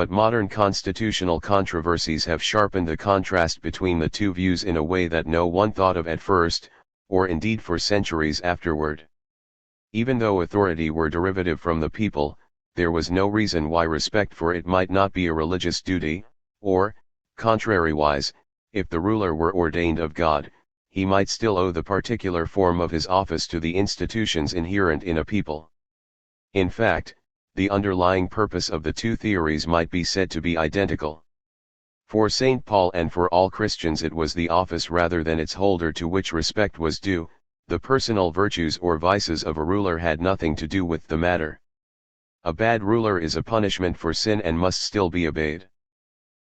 but modern constitutional controversies have sharpened the contrast between the two views in a way that no one thought of at first, or indeed for centuries afterward. Even though authority were derivative from the people, there was no reason why respect for it might not be a religious duty, or, contrariwise, if the ruler were ordained of God, he might still owe the particular form of his office to the institutions inherent in a people. In fact, the underlying purpose of the two theories might be said to be identical. For St. Paul and for all Christians it was the office rather than its holder to which respect was due. The personal virtues or vices of a ruler had nothing to do with the matter. A bad ruler is a punishment for sin and must still be obeyed.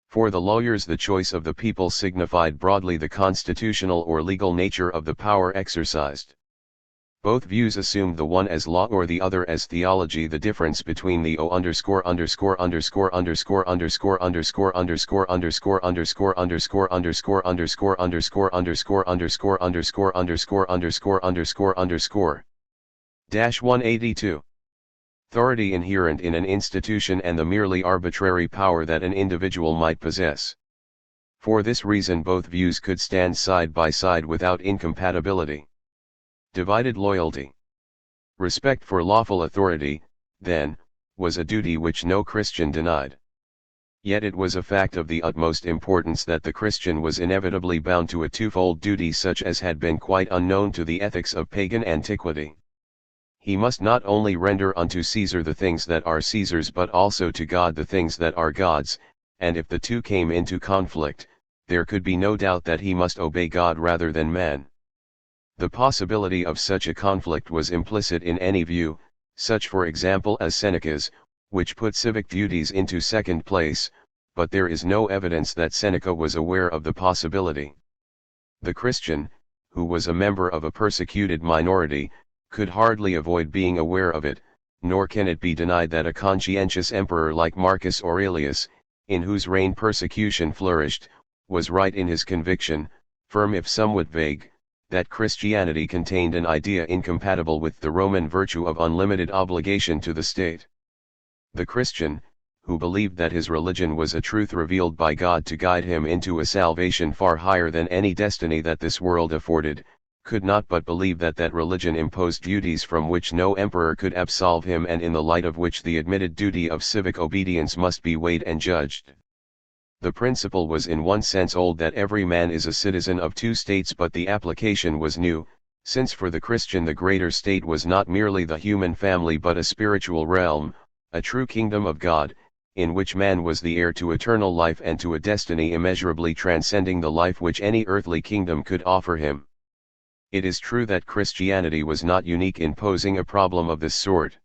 For the lawyers, the choice of the people signified broadly the constitutional or legal nature of the power exercised. Both views assumed the one as law or the other as theology. The difference between the -182 authority inherent in an institution and the merely arbitrary power that an individual might possess. For this reason both views could stand side by side without incompatibility. Divided loyalty. Respect for lawful authority, then, was a duty which no Christian denied. Yet it was a fact of the utmost importance that the Christian was inevitably bound to a twofold duty such as had been quite unknown to the ethics of pagan antiquity. He must not only render unto Caesar the things that are Caesar's but also to God the things that are God's, and if the two came into conflict, there could be no doubt that he must obey God rather than man. The possibility of such a conflict was implicit in any view, such for example as Seneca's, which put civic duties into second place, but there is no evidence that Seneca was aware of the possibility. The Christian, who was a member of a persecuted minority, could hardly avoid being aware of it, nor can it be denied that a conscientious emperor like Marcus Aurelius, in whose reign persecution flourished, was right in his conviction, firm if somewhat vague, that Christianity contained an idea incompatible with the Roman virtue of unlimited obligation to the state. The Christian, who believed that his religion was a truth revealed by God to guide him into a salvation far higher than any destiny that this world afforded, could not but believe that that religion imposed duties from which no emperor could absolve him and in the light of which the admitted duty of civic obedience must be weighed and judged. The principle was in one sense old that every man is a citizen of two states, but the application was new, since for the Christian the greater state was not merely the human family but a spiritual realm, a true kingdom of God, in which man was the heir to eternal life and to a destiny immeasurably transcending the life which any earthly kingdom could offer him. It is true that Christianity was not unique in posing a problem of this sort.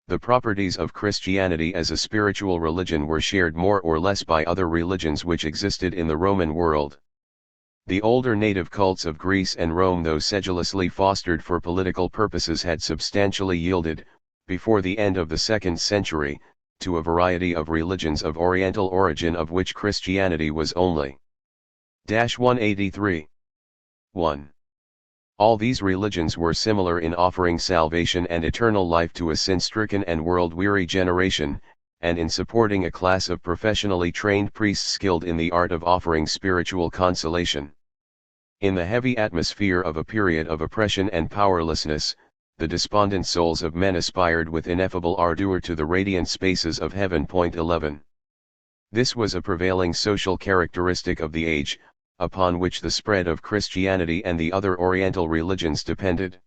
The properties of Christianity as a spiritual religion were shared more or less by other religions which existed in the Roman world. The older native cults of Greece and Rome, though sedulously fostered for political purposes, had substantially yielded, before the end of the 2nd century, to a variety of religions of Oriental origin of which Christianity was only 183. 1. All these religions were similar in offering salvation and eternal life to a sin-stricken and world-weary generation, and in supporting a class of professionally trained priests skilled in the art of offering spiritual consolation. In the heavy atmosphere of a period of oppression and powerlessness, the despondent souls of men aspired with ineffable ardor to the radiant spaces of heaven. 11. This was a prevailing social characteristic of the age, upon which the spread of Christianity and the other Oriental religions depended.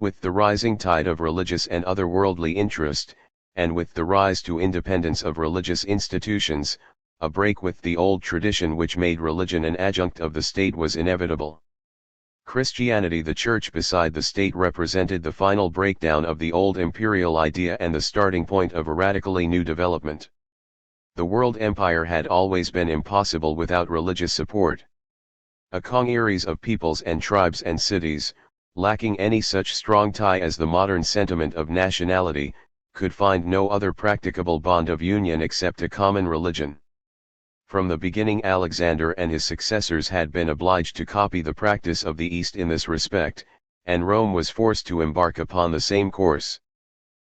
With the rising tide of religious and other worldly interest, and with the rise to independence of religious institutions, a break with the old tradition which made religion an adjunct of the state was inevitable. Christianity, the Church beside the state, represented the final breakdown of the old imperial idea and the starting point of a radically new development. The world empire had always been impossible without religious support. A congeries of peoples and tribes and cities, lacking any such strong tie as the modern sentiment of nationality, could find no other practicable bond of union except a common religion. From the beginning Alexander and his successors had been obliged to copy the practice of the East in this respect, and Rome was forced to embark upon the same course.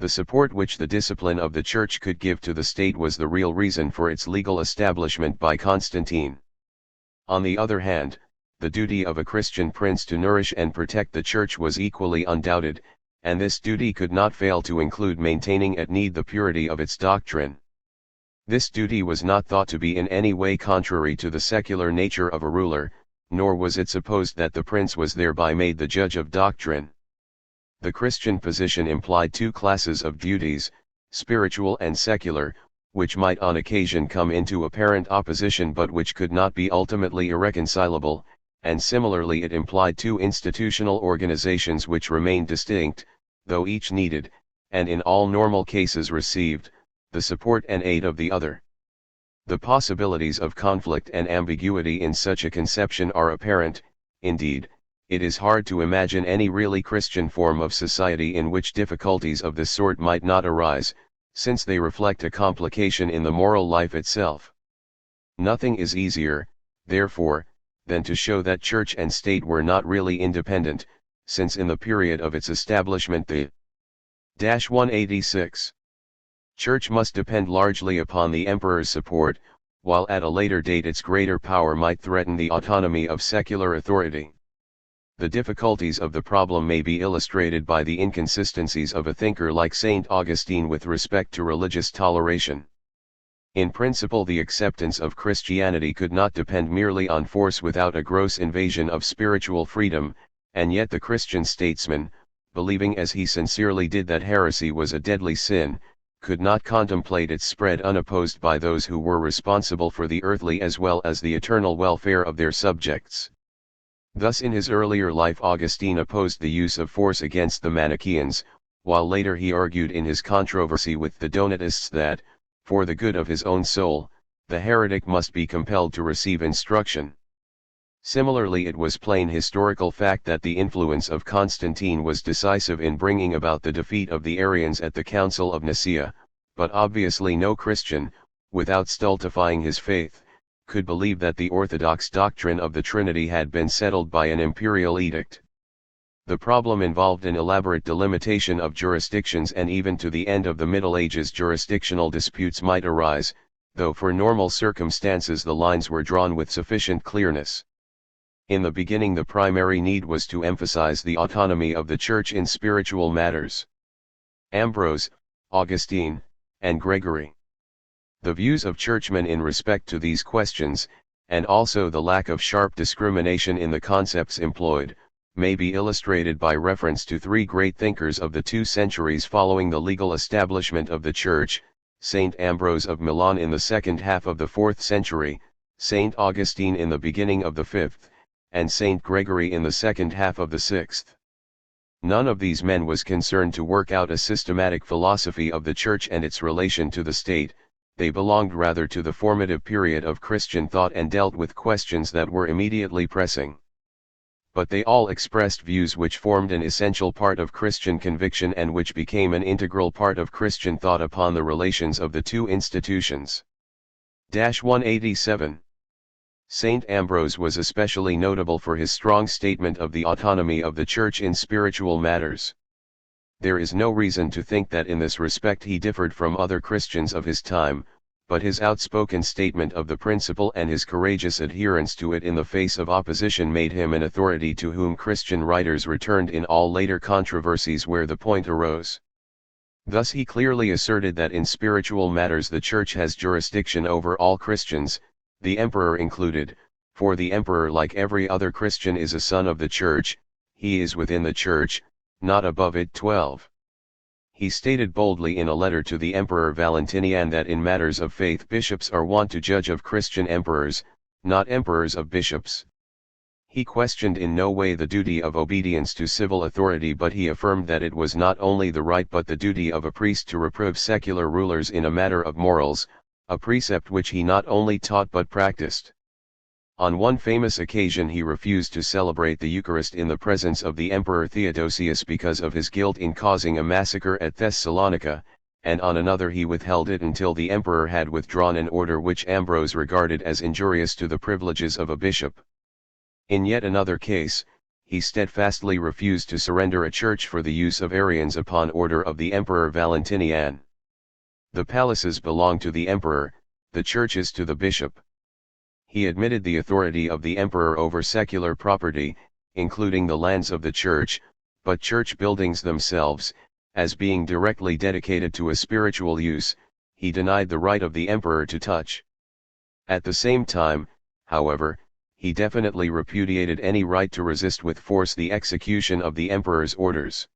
The support which the discipline of the Church could give to the state was the real reason for its legal establishment by Constantine. On the other hand, the duty of a Christian prince to nourish and protect the Church was equally undoubted, and this duty could not fail to include maintaining at need the purity of its doctrine. This duty was not thought to be in any way contrary to the secular nature of a ruler, nor was it supposed that the prince was thereby made the judge of doctrine. The Christian position implied two classes of duties, spiritual and secular, which might on occasion come into apparent opposition but which could not be ultimately irreconcilable, and similarly it implied two institutional organizations which remained distinct, though each needed, and in all normal cases received, the support and aid of the other. The possibilities of conflict and ambiguity in such a conception are apparent. Indeed, it is hard to imagine any really Christian form of society in which difficulties of this sort might not arise, since they reflect a complication in the moral life itself. Nothing is easier, therefore, than to show that Church and State were not really independent, since in the period of its establishment the 186 Church must depend largely upon the emperor's support, while at a later date its greater power might threaten the autonomy of secular authority. The difficulties of the problem may be illustrated by the inconsistencies of a thinker like St. Augustine with respect to religious toleration. In principle, the acceptance of Christianity could not depend merely on force without a gross invasion of spiritual freedom, and yet the Christian statesman, believing as he sincerely did that heresy was a deadly sin, could not contemplate its spread unopposed by those who were responsible for the earthly as well as the eternal welfare of their subjects. Thus in his earlier life Augustine opposed the use of force against the Manichaeans, while later he argued in his controversy with the Donatists that, for the good of his own soul, the heretic must be compelled to receive instruction. Similarly, it was plain historical fact that the influence of Constantine was decisive in bringing about the defeat of the Arians at the Council of Nicaea, but obviously no Christian, without stultifying his faith, could believe that the orthodox doctrine of the Trinity had been settled by an imperial edict. The problem involved an elaborate delimitation of jurisdictions, and even to the end of the Middle Ages jurisdictional disputes might arise, though for normal circumstances the lines were drawn with sufficient clearness. In the beginning the primary need was to emphasize the autonomy of the Church in spiritual matters. Ambrose, Augustine, and Gregory. The views of churchmen in respect to these questions, and also the lack of sharp discrimination in the concepts employed, may be illustrated by reference to three great thinkers of the 2 centuries following the legal establishment of the Church: Saint Ambrose of Milan in the second half of the 4th century, Saint Augustine in the beginning of the 5th, and Saint Gregory in the second half of the 6th. None of these men was concerned to work out a systematic philosophy of the Church and its relation to the state. They belonged rather to the formative period of Christian thought and dealt with questions that were immediately pressing. But they all expressed views which formed an essential part of Christian conviction and which became an integral part of Christian thought upon the relations of the two institutions. 187. Saint Ambrose was especially notable for his strong statement of the autonomy of the Church in spiritual matters. There is no reason to think that in this respect he differed from other Christians of his time, but his outspoken statement of the principle and his courageous adherence to it in the face of opposition made him an authority to whom Christian writers returned in all later controversies where the point arose. Thus he clearly asserted that in spiritual matters the Church has jurisdiction over all Christians, the emperor included, for the emperor, like every other Christian, is a son of the Church. He is within the Church, not above it. 12. He stated boldly in a letter to the Emperor Valentinian that in matters of faith bishops are wont to judge of Christian emperors, not emperors of bishops. He questioned in no way the duty of obedience to civil authority, but he affirmed that it was not only the right but the duty of a priest to reprove secular rulers in a matter of morals, a precept which he not only taught but practiced. On one famous occasion he refused to celebrate the Eucharist in the presence of the Emperor Theodosius because of his guilt in causing a massacre at Thessalonica, and on another he withheld it until the emperor had withdrawn an order which Ambrose regarded as injurious to the privileges of a bishop. In yet another case, he steadfastly refused to surrender a church for the use of Arians upon order of the Emperor Valentinian. The palaces belonged to the emperor, the churches to the bishop. He admitted the authority of the emperor over secular property, including the lands of the church, but church buildings themselves, as being directly dedicated to a spiritual use, he denied the right of the emperor to touch. At the same time, however, he definitely repudiated any right to resist with force the execution of the emperor's orders.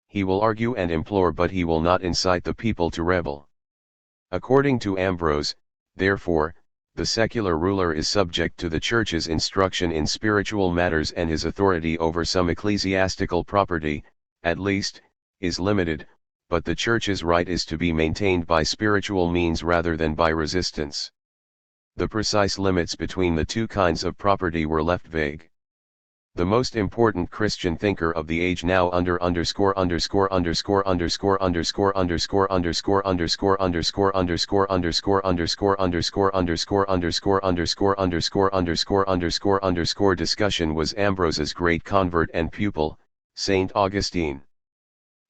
He will argue and implore, but he will not incite the people to rebel. According to Ambrose, therefore, the secular ruler is subject to the church's instruction in spiritual matters, and his authority over some ecclesiastical property, at least, is limited, but the church's right is to be maintained by spiritual means rather than by resistance. The precise limits between the two kinds of property were left vague. The most important Christian thinker of the age now discussion was Ambrose's great convert and pupil, Saint Augustine.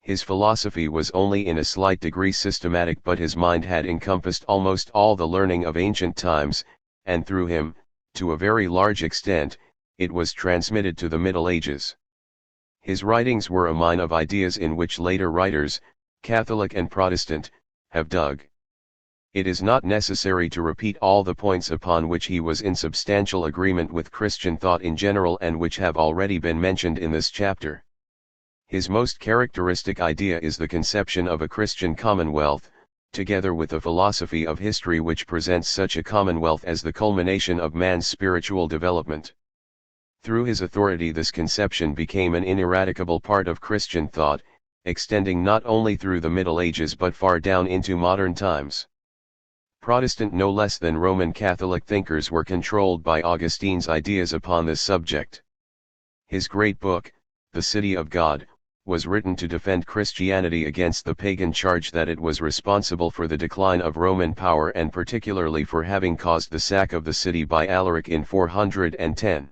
His philosophy was only in a slight degree systematic, but his mind had encompassed almost all the learning of ancient times, and through him, to a very large extent, it was transmitted to the Middle Ages. His writings were a mine of ideas in which later writers, Catholic and Protestant, have dug. It is not necessary to repeat all the points upon which he was in substantial agreement with Christian thought in general and which have already been mentioned in this chapter. His most characteristic idea is the conception of a Christian commonwealth, together with a philosophy of history which presents such a commonwealth as the culmination of man's spiritual development. Through his authority this conception became an ineradicable part of Christian thought, extending not only through the Middle Ages but far down into modern times. Protestant no less than Roman Catholic thinkers were controlled by Augustine's ideas upon this subject. His great book, The City of God, was written to defend Christianity against the pagan charge that it was responsible for the decline of Roman power, and particularly for having caused the sack of the city by Alaric in 410.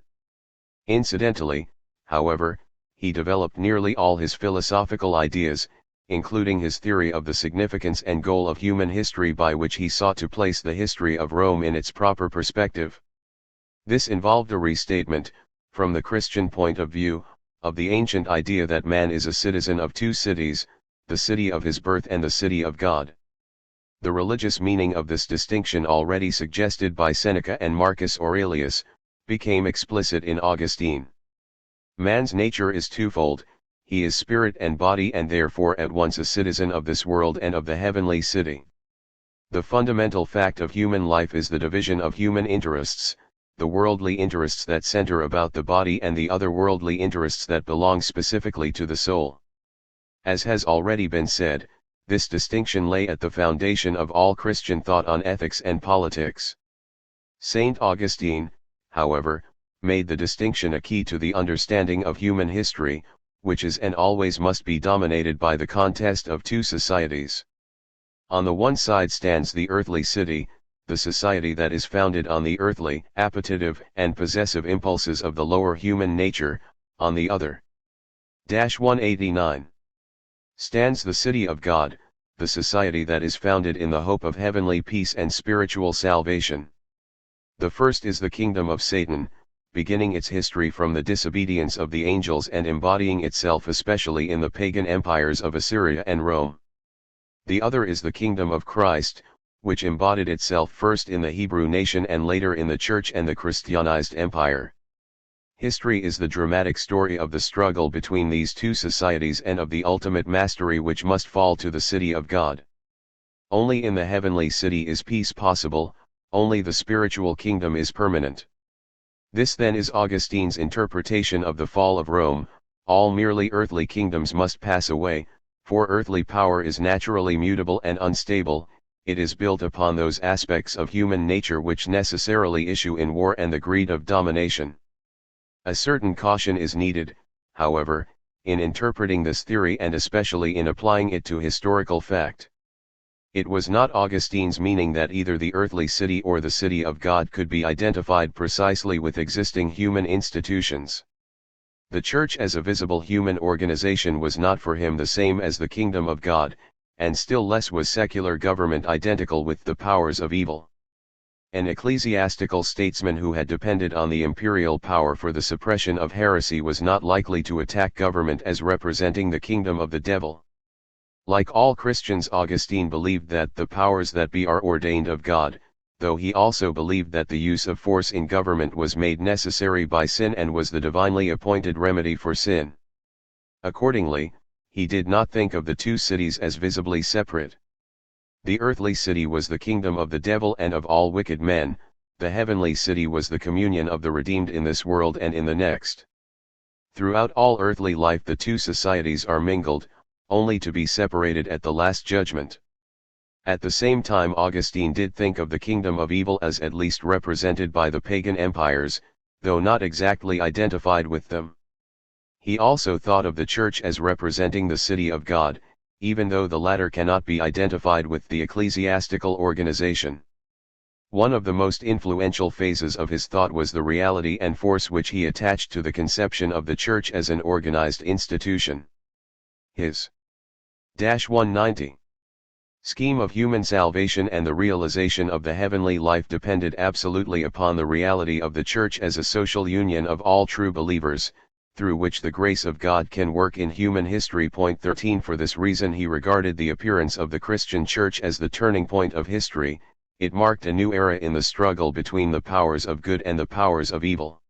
Incidentally, however, he developed nearly all his philosophical ideas, including his theory of the significance and goal of human history, by which he sought to place the history of Rome in its proper perspective. This involved a restatement, from the Christian point of view, of the ancient idea that man is a citizen of two cities, the city of his birth and the city of God. The religious meaning of this distinction, already suggested by Seneca and Marcus Aurelius, became explicit in Augustine. Man's nature is twofold: he is spirit and body, and therefore at once a citizen of this world and of the heavenly city. The fundamental fact of human life is the division of human interests, the worldly interests that center about the body and the otherworldly interests that belong specifically to the soul. As has already been said, this distinction lay at the foundation of all Christian thought on ethics and politics. Saint Augustine, however, made the distinction a key to the understanding of human history, which is and always must be dominated by the contest of two societies. On the one side stands the earthly city, the society that is founded on the earthly, appetitive, and possessive impulses of the lower human nature. On the other, 189, stands the city of God, the society that is founded in the hope of heavenly peace and spiritual salvation. The first is the kingdom of Satan, beginning its history from the disobedience of the angels and embodying itself especially in the pagan empires of Assyria and Rome. The other is the kingdom of Christ, which embodied itself first in the Hebrew nation and later in the Church and the Christianized empire. History is the dramatic story of the struggle between these two societies and of the ultimate mastery which must fall to the city of God. Only in the heavenly city is peace possible, only the spiritual kingdom is permanent. This then is Augustine's interpretation of the fall of Rome: all merely earthly kingdoms must pass away, for earthly power is naturally mutable and unstable. It is built upon those aspects of human nature which necessarily issue in war and the greed of domination. A certain caution is needed, however, in interpreting this theory and especially in applying it to historical fact. It was not Augustine's meaning that either the earthly city or the city of God could be identified precisely with existing human institutions. The Church as a visible human organization was not for him the same as the kingdom of God, and still less was secular government identical with the powers of evil. An ecclesiastical statesman who had depended on the imperial power for the suppression of heresy was not likely to attack government as representing the kingdom of the devil. Like all Christians, Augustine believed that the powers that be are ordained of God, though he also believed that the use of force in government was made necessary by sin and was the divinely appointed remedy for sin. Accordingly, he did not think of the two cities as visibly separate. The earthly city was the kingdom of the devil and of all wicked men, the heavenly city was the communion of the redeemed in this world and in the next. Throughout all earthly life the two societies are mingled, only to be separated at the last judgment. At the same time, Augustine did think of the kingdom of evil as at least represented by the pagan empires, though not exactly identified with them. He also thought of the Church as representing the city of God, even though the latter cannot be identified with the ecclesiastical organization. One of the most influential phases of his thought was the reality and force which he attached to the conception of the Church as an organized institution. His 190 scheme of human salvation and the realization of the heavenly life depended absolutely upon the reality of the Church as a social union of all true believers, through which the grace of God can work in human history. 13 For this reason he regarded the appearance of the Christian Church as the turning point of history. It marked a new era in the struggle between the powers of good and the powers of evil.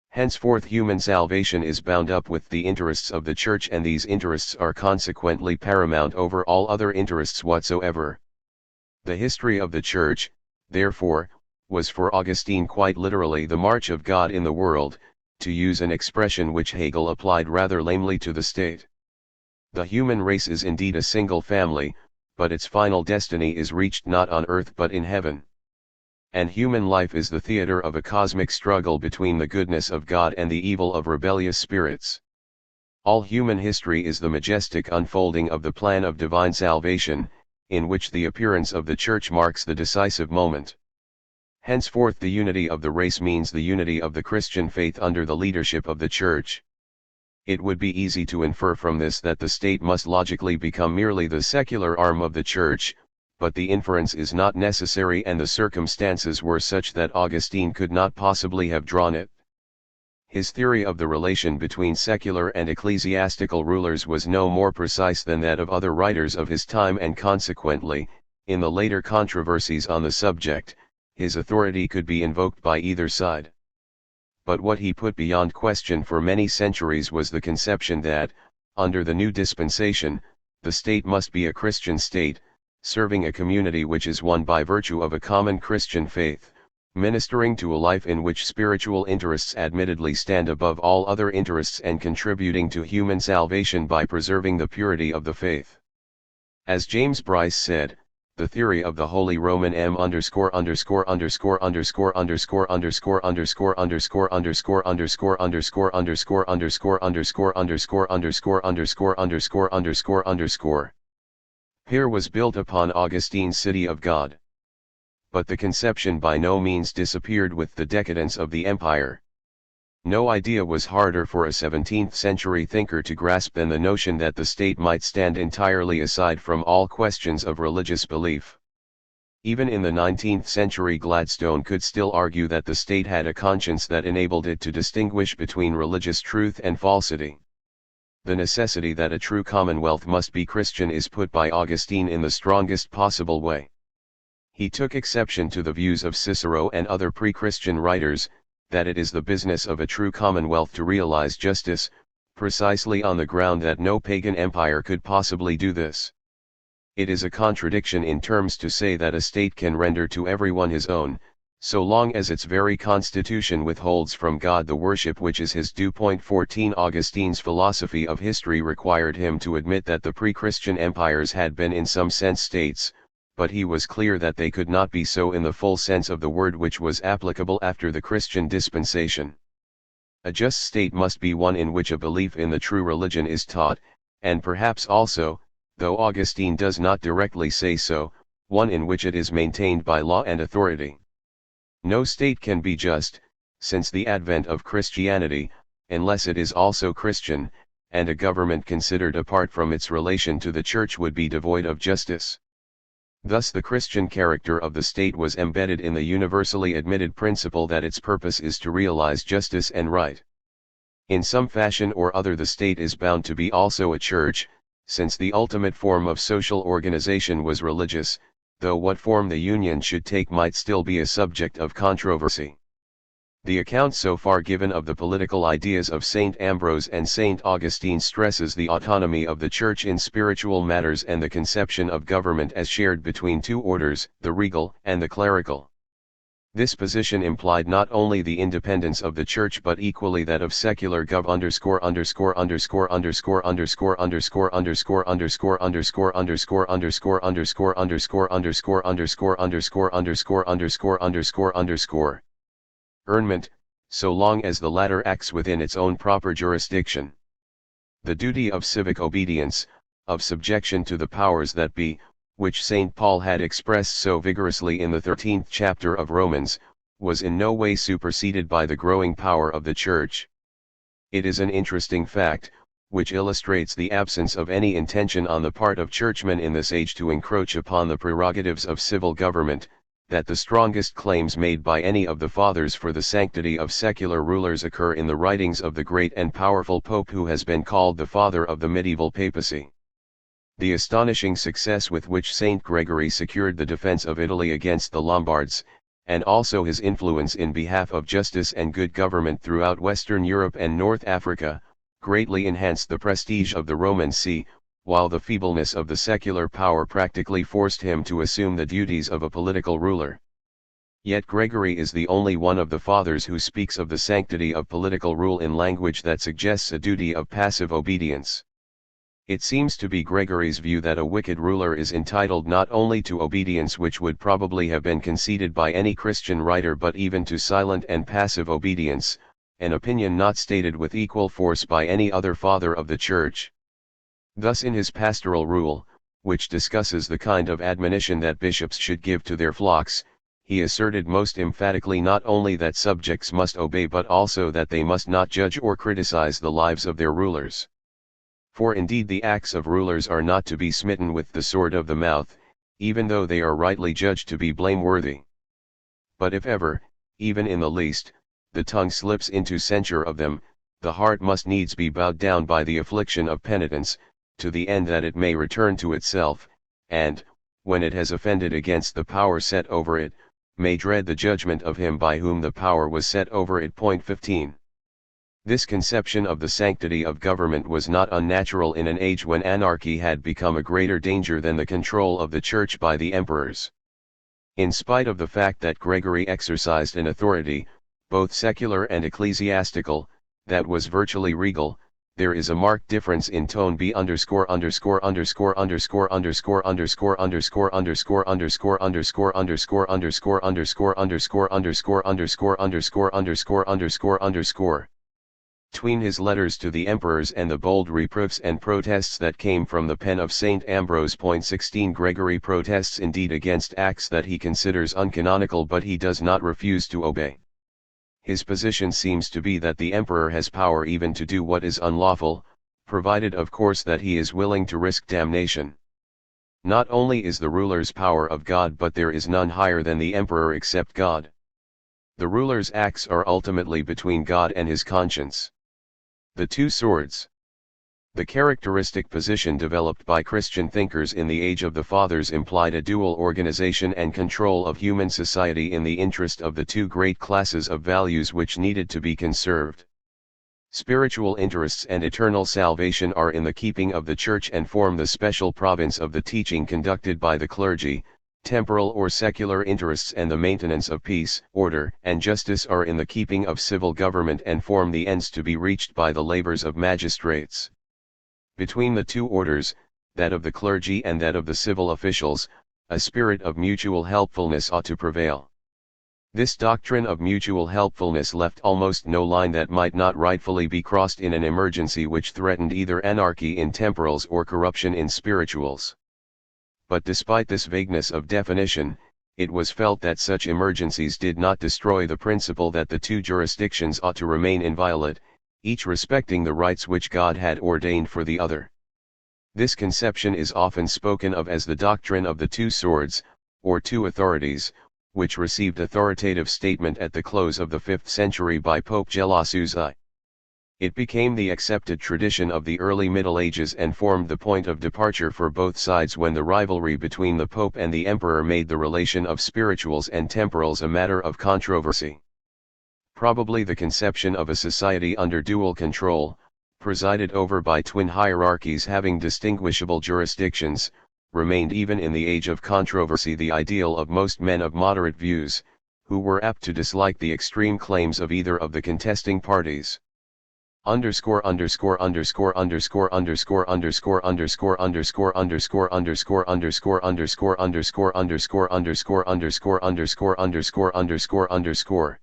Henceforth human salvation is bound up with the interests of the Church, and these interests are consequently paramount over all other interests whatsoever. The history of the Church, therefore, was for Augustine quite literally the march of God in the world, to use an expression which Hegel applied rather lamely to the state. The human race is indeed a single family, but its final destiny is reached not on earth but in heaven. And human life is the theater of a cosmic struggle between the goodness of God and the evil of rebellious spirits. All human history is the majestic unfolding of the plan of divine salvation, in which the appearance of the Church marks the decisive moment. Henceforth the unity of the race means the unity of the Christian faith under the leadership of the Church. It would be easy to infer from this that the state must logically become merely the secular arm of the Church, but the inference is not necessary, and the circumstances were such that Augustine could not possibly have drawn it. His theory of the relation between secular and ecclesiastical rulers was no more precise than that of other writers of his time, and consequently, in the later controversies on the subject, his authority could be invoked by either side. But what he put beyond question for many centuries was the conception that, under the new dispensation, the state must be a Christian state, serving a community which is one by virtue of a common Christian faith, ministering to a life in which spiritual interests admittedly stand above all other interests, and contributing to human salvation by preserving the purity of the faith. As James Bryce said, the theory of the Holy Roman Here was built upon Augustine's city of God. But the conception by no means disappeared with the decadence of the empire. No idea was harder for a 17th-century thinker to grasp than the notion that the state might stand entirely aside from all questions of religious belief. Even in the 19th century, Gladstone could still argue that the state had a conscience that enabled it to distinguish between religious truth and falsity. The necessity that a true commonwealth must be Christian is put by Augustine in the strongest possible way. He took exception to the views of Cicero and other pre-Christian writers, that it is the business of a true commonwealth to realize justice, precisely on the ground that no pagan empire could possibly do this. It is a contradiction in terms to say that a state can render to everyone his own, so long as its very constitution withholds from God the worship which is his due. 14 Augustine's philosophy of history required him to admit that the pre-Christian empires had been in some sense states, but he was clear that they could not be so in the full sense of the word which was applicable after the Christian dispensation. A just state must be one in which a belief in the true religion is taught, and perhaps also, though Augustine does not directly say so, one in which it is maintained by law and authority. No state can be just, since the advent of Christianity, unless it is also Christian, and a government considered apart from its relation to the Church would be devoid of justice. Thus the Christian character of the state was embedded in the universally admitted principle that its purpose is to realize justice and right. In some fashion or other the state is bound to be also a church, since the ultimate form of social organization was religious, though what form the union should take might still be a subject of controversy. The account so far given of the political ideas of St. Ambrose and St. Augustine stresses the autonomy of the Church in spiritual matters and the conception of government as shared between two orders, the regal and the clerical. This position implied not only the independence of the Church but equally that of secular gov ________________________ Ernment, so long as the latter acts within its own proper jurisdiction. The duty of civic obedience, of subjection to the powers that be, which St. Paul had expressed so vigorously in the 13th chapter of Romans, was in no way superseded by the growing power of the Church. It is an interesting fact, which illustrates the absence of any intention on the part of churchmen in this age to encroach upon the prerogatives of civil government, that the strongest claims made by any of the fathers for the sanctity of secular rulers occur in the writings of the great and powerful Pope who has been called the father of the medieval papacy. The astonishing success with which Saint Gregory secured the defense of Italy against the Lombards, and also his influence in behalf of justice and good government throughout Western Europe and North Africa, greatly enhanced the prestige of the Roman See, while the feebleness of the secular power practically forced him to assume the duties of a political ruler. Yet Gregory is the only one of the fathers who speaks of the sanctity of political rule in language that suggests a duty of passive obedience. It seems to be Gregory's view that a wicked ruler is entitled not only to obedience, which would probably have been conceded by any Christian writer, but even to silent and passive obedience, an opinion not stated with equal force by any other father of the Church. Thus in his Pastoral Rule, which discusses the kind of admonition that bishops should give to their flocks, he asserted most emphatically not only that subjects must obey but also that they must not judge or criticize the lives of their rulers. For indeed the acts of rulers are not to be smitten with the sword of the mouth, even though they are rightly judged to be blameworthy. But if ever, even in the least, the tongue slips into censure of them, the heart must needs be bowed down by the affliction of penitence, to the end that it may return to itself, and, when it has offended against the power set over it, may dread the judgment of him by whom the power was set over it. 15. This conception of the sanctity of government was not unnatural in an age when anarchy had become a greater danger than the control of the Church by the emperors. In spite of the fact that Gregory exercised an authority, both secular and ecclesiastical, that was virtually regal, there is a marked difference in tone. Between his letters to the emperors and the bold reproofs and protests that came from the pen of St. Ambrose. 16 Gregory protests indeed against acts that he considers uncanonical, but he does not refuse to obey. His position seems to be that the emperor has power even to do what is unlawful, provided of course that he is willing to risk damnation. Not only is the ruler's power of God, but there is none higher than the emperor except God. The ruler's acts are ultimately between God and his conscience. The two swords. The characteristic position developed by Christian thinkers in the age of the Fathers implied a dual organization and control of human society in the interest of the two great classes of values which needed to be conserved. Spiritual interests and eternal salvation are in the keeping of the Church and form the special province of the teaching conducted by the clergy. Temporal or secular interests and the maintenance of peace, order, and justice are in the keeping of civil government and form the ends to be reached by the labors of magistrates. Between the two orders, that of the clergy and that of the civil officials, a spirit of mutual helpfulness ought to prevail. This doctrine of mutual helpfulness left almost no line that might not rightfully be crossed in an emergency which threatened either anarchy in temporals or corruption in spirituals. But despite this vagueness of definition, it was felt that such emergencies did not destroy the principle that the two jurisdictions ought to remain inviolate, each respecting the rights which God had ordained for the other. This conception is often spoken of as the doctrine of the two swords, or two authorities, which received authoritative statement at the close of the 5th century by Pope Gelasius I. It became the accepted tradition of the early Middle Ages and formed the point of departure for both sides when the rivalry between the Pope and the Emperor made the relation of spirituals and temporals a matter of controversy. Probably the conception of a society under dual control, presided over by twin hierarchies having distinguishable jurisdictions, remained even in the age of controversy the ideal of most men of moderate views, who were apt to dislike the extreme claims of either of the contesting parties. Underscore underscore underscore underscore underscore underscore underscore underscore underscore underscore underscore underscore underscore underscore underscore underscore underscore underscore underscore underscore.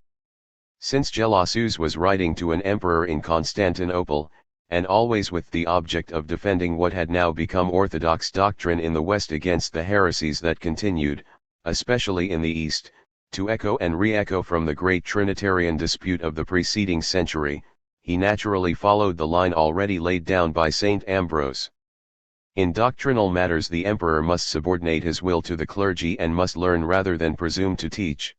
Since Gelasius was writing to an emperor in Constantinople, and always with the object of defending what had now become orthodox doctrine in the West against the heresies that continued, especially in the East, to echo and re-echo from the great Trinitarian dispute of the preceding century, he naturally followed the line already laid down by Saint Ambrose. In doctrinal matters the emperor must subordinate his will to the clergy and must learn rather than presume to teach.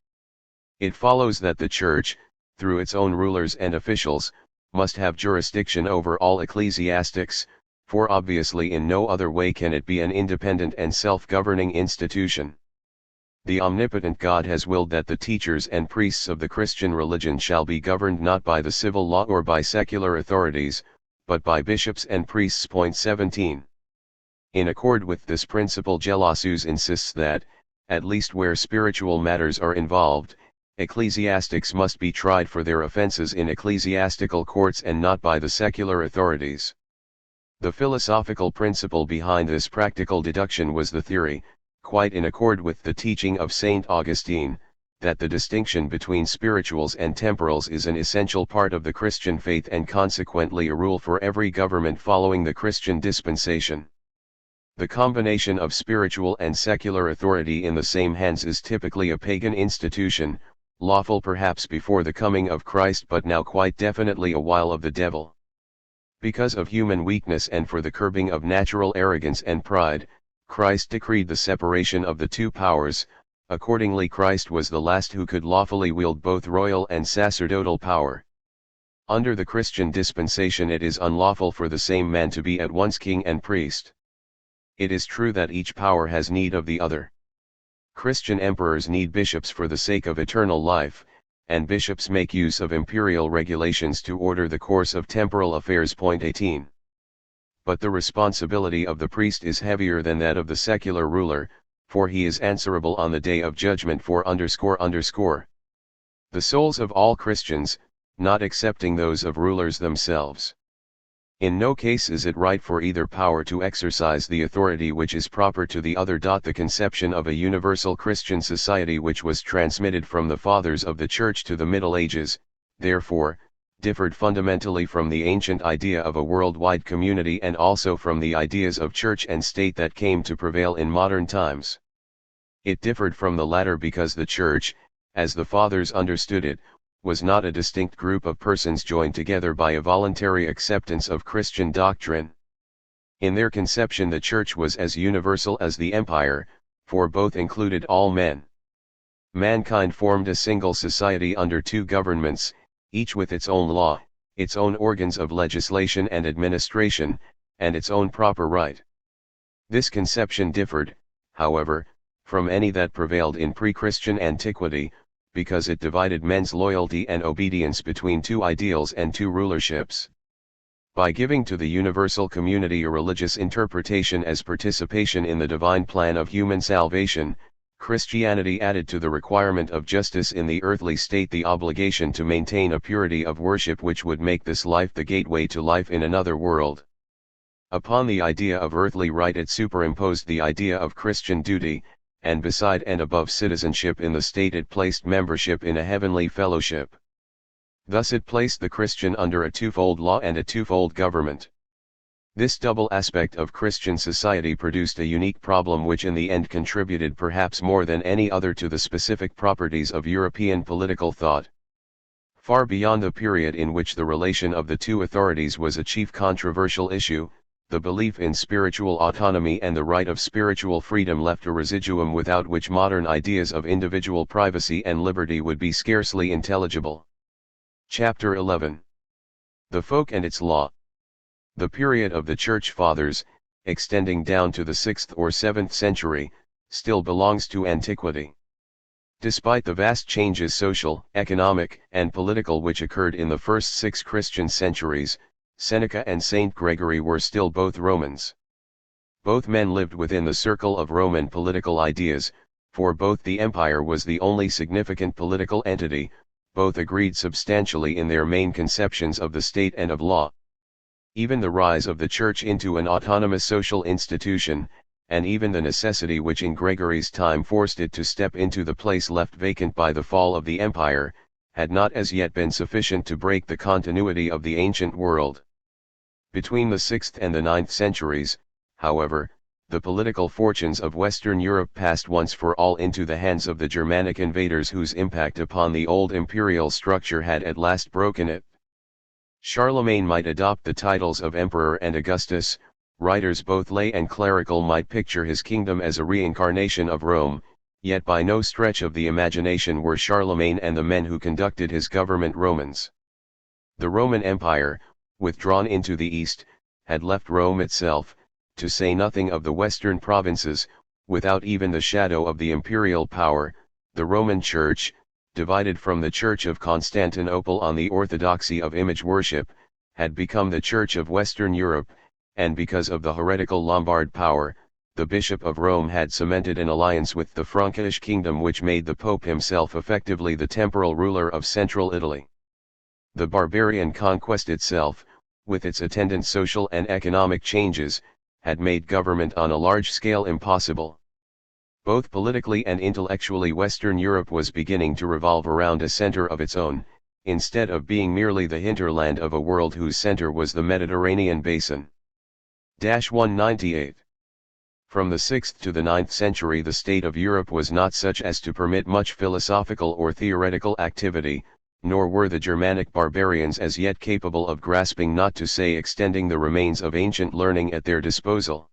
It follows that the Church, through its own rulers and officials, must have jurisdiction over all ecclesiastics, for obviously in no other way can it be an independent and self-governing institution. The omnipotent God has willed that the teachers and priests of the Christian religion shall be governed not by the civil law or by secular authorities, but by bishops and priests. 17. In accord with this principle, Gelasius insists that, at least where spiritual matters are involved, ecclesiastics must be tried for their offenses in ecclesiastical courts and not by the secular authorities. The philosophical principle behind this practical deduction was the theory, quite in accord with the teaching of St. Augustine, that the distinction between spirituals and temporals is an essential part of the Christian faith and consequently a rule for every government following the Christian dispensation. The combination of spiritual and secular authority in the same hands is typically a pagan institution, lawful perhaps before the coming of Christ but now quite definitely a wile of the devil. Because of human weakness and for the curbing of natural arrogance and pride, Christ decreed the separation of the two powers. Accordingly Christ was the last who could lawfully wield both royal and sacerdotal power. Under the Christian dispensation it is unlawful for the same man to be at once king and priest. It is true that each power has need of the other. Christian emperors need bishops for the sake of eternal life, and bishops make use of imperial regulations to order the course of temporal affairs. 18. But the responsibility of the priest is heavier than that of the secular ruler, for he is answerable on the day of judgment for the souls of all Christians, not excepting those of rulers themselves. In no case is it right for either power to exercise the authority which is proper to the other. The conception of a universal Christian society which was transmitted from the fathers of the Church to the Middle Ages, therefore, differed fundamentally from the ancient idea of a worldwide community and also from the ideas of church and state that came to prevail in modern times. It differed from the latter because the Church, as the fathers understood it, was not a distinct group of persons joined together by a voluntary acceptance of Christian doctrine. In their conception the Church was as universal as the empire, for both included all men. Mankind formed a single society under two governments, each with its own law, its own organs of legislation and administration, and its own proper right. This conception differed, however, from any that prevailed in pre-Christian antiquity, because it divided men's loyalty and obedience between two ideals and two rulerships. By giving to the universal community a religious interpretation as participation in the divine plan of human salvation, Christianity added to the requirement of justice in the earthly state the obligation to maintain a purity of worship which would make this life the gateway to life in another world. Upon the idea of earthly right it superimposed the idea of Christian duty, and beside and above citizenship in the state it placed membership in a heavenly fellowship. Thus it placed the Christian under a twofold law and a twofold government. This double aspect of Christian society produced a unique problem which in the end contributed perhaps more than any other to the specific properties of European political thought. Far beyond the period in which the relation of the two authorities was a chief controversial issue, the belief in spiritual autonomy and the right of spiritual freedom left a residuum without which modern ideas of individual privacy and liberty would be scarcely intelligible. Chapter 11. The Folk and its Law. The period of the Church Fathers, extending down to the 6th or 7th century, still belongs to antiquity. Despite the vast changes social, economic, and political which occurred in the first 6 Christian centuries, Seneca and Saint Gregory were still both Romans. Both men lived within the circle of Roman political ideas, for both the empire was the only significant political entity, both agreed substantially in their main conceptions of the state and of law. Even the rise of the Church into an autonomous social institution, and even the necessity which in Gregory's time forced it to step into the place left vacant by the fall of the empire, had not as yet been sufficient to break the continuity of the ancient world. Between the 6th and the 9th centuries, however, the political fortunes of Western Europe passed once for all into the hands of the Germanic invaders whose impact upon the old imperial structure had at last broken it. Charlemagne might adopt the titles of Emperor and Augustus. Writers both lay and clerical might picture his kingdom as a reincarnation of Rome, yet by no stretch of the imagination were Charlemagne and the men who conducted his government Romans. The Roman Empire, withdrawn into the east, had left Rome itself, to say nothing of the western provinces, without even the shadow of the imperial power. The Roman Church, divided from the Church of Constantinople on the orthodoxy of image worship, had become the Church of Western Europe, and because of the heretical Lombard power, the Bishop of Rome had cemented an alliance with the Frankish kingdom which made the Pope himself effectively the temporal ruler of central Italy. The barbarian conquest itself, with its attendant social and economic changes, had made government on a large scale impossible. Both politically and intellectually Western Europe was beginning to revolve around a center of its own, instead of being merely the hinterland of a world whose center was the Mediterranean basin. 198. From the 6th to the 9th century the state of Europe was not such as to permit much philosophical or theoretical activity, nor were the Germanic barbarians as yet capable of grasping, not to say extending, the remains of ancient learning at their disposal.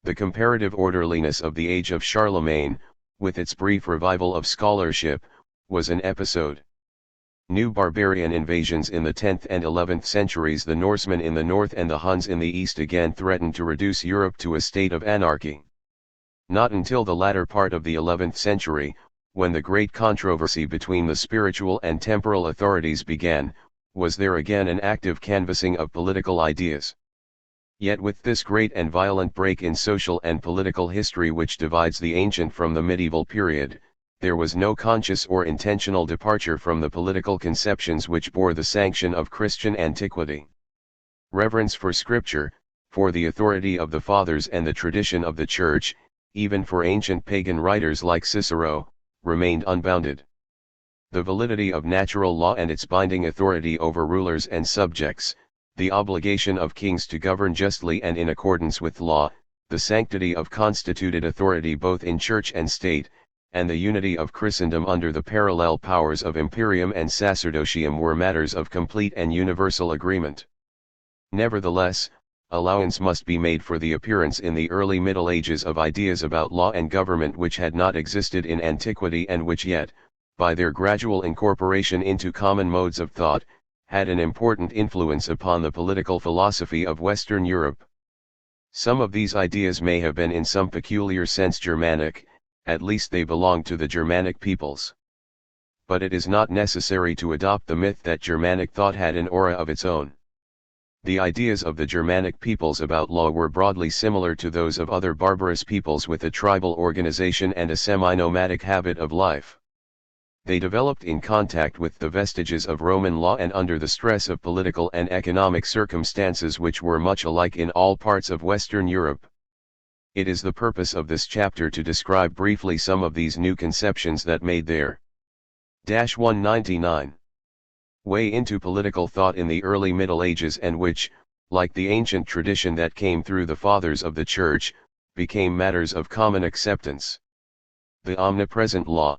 The comparative orderliness of the age of Charlemagne, with its brief revival of scholarship, was an episode. New barbarian invasions in the 10th and 11th centuries, the Norsemen in the north and the Huns in the east, again threatened to reduce Europe to a state of anarchy. Not until the latter part of the 11th century, when the great controversy between the spiritual and temporal authorities began, was there again an active canvassing of political ideas. Yet with this great and violent break in social and political history which divides the ancient from the medieval period, there was no conscious or intentional departure from the political conceptions which bore the sanction of Christian antiquity. Reverence for Scripture, for the authority of the Fathers and the tradition of the Church, even for ancient pagan writers like Cicero, remained unbounded. The validity of natural law and its binding authority over rulers and subjects, the obligation of kings to govern justly and in accordance with law, the sanctity of constituted authority both in church and state, and the unity of Christendom under the parallel powers of imperium and sacerdotium were matters of complete and universal agreement. Nevertheless, allowance must be made for the appearance in the early Middle Ages of ideas about law and government which had not existed in antiquity and which yet, by their gradual incorporation into common modes of thought, had an important influence upon the political philosophy of Western Europe. Some of these ideas may have been in some peculiar sense Germanic, at least they belonged to the Germanic peoples. But it is not necessary to adopt the myth that Germanic thought had an aura of its own. The ideas of the Germanic peoples about law were broadly similar to those of other barbarous peoples with a tribal organization and a semi-nomadic habit of life. They developed in contact with the vestiges of Roman law and under the stress of political and economic circumstances which were much alike in all parts of Western Europe. It is the purpose of this chapter to describe briefly some of these new conceptions that made their 199 way into political thought in the early Middle Ages and which, like the ancient tradition that came through the Fathers of the Church, became matters of common acceptance. The omnipresent law.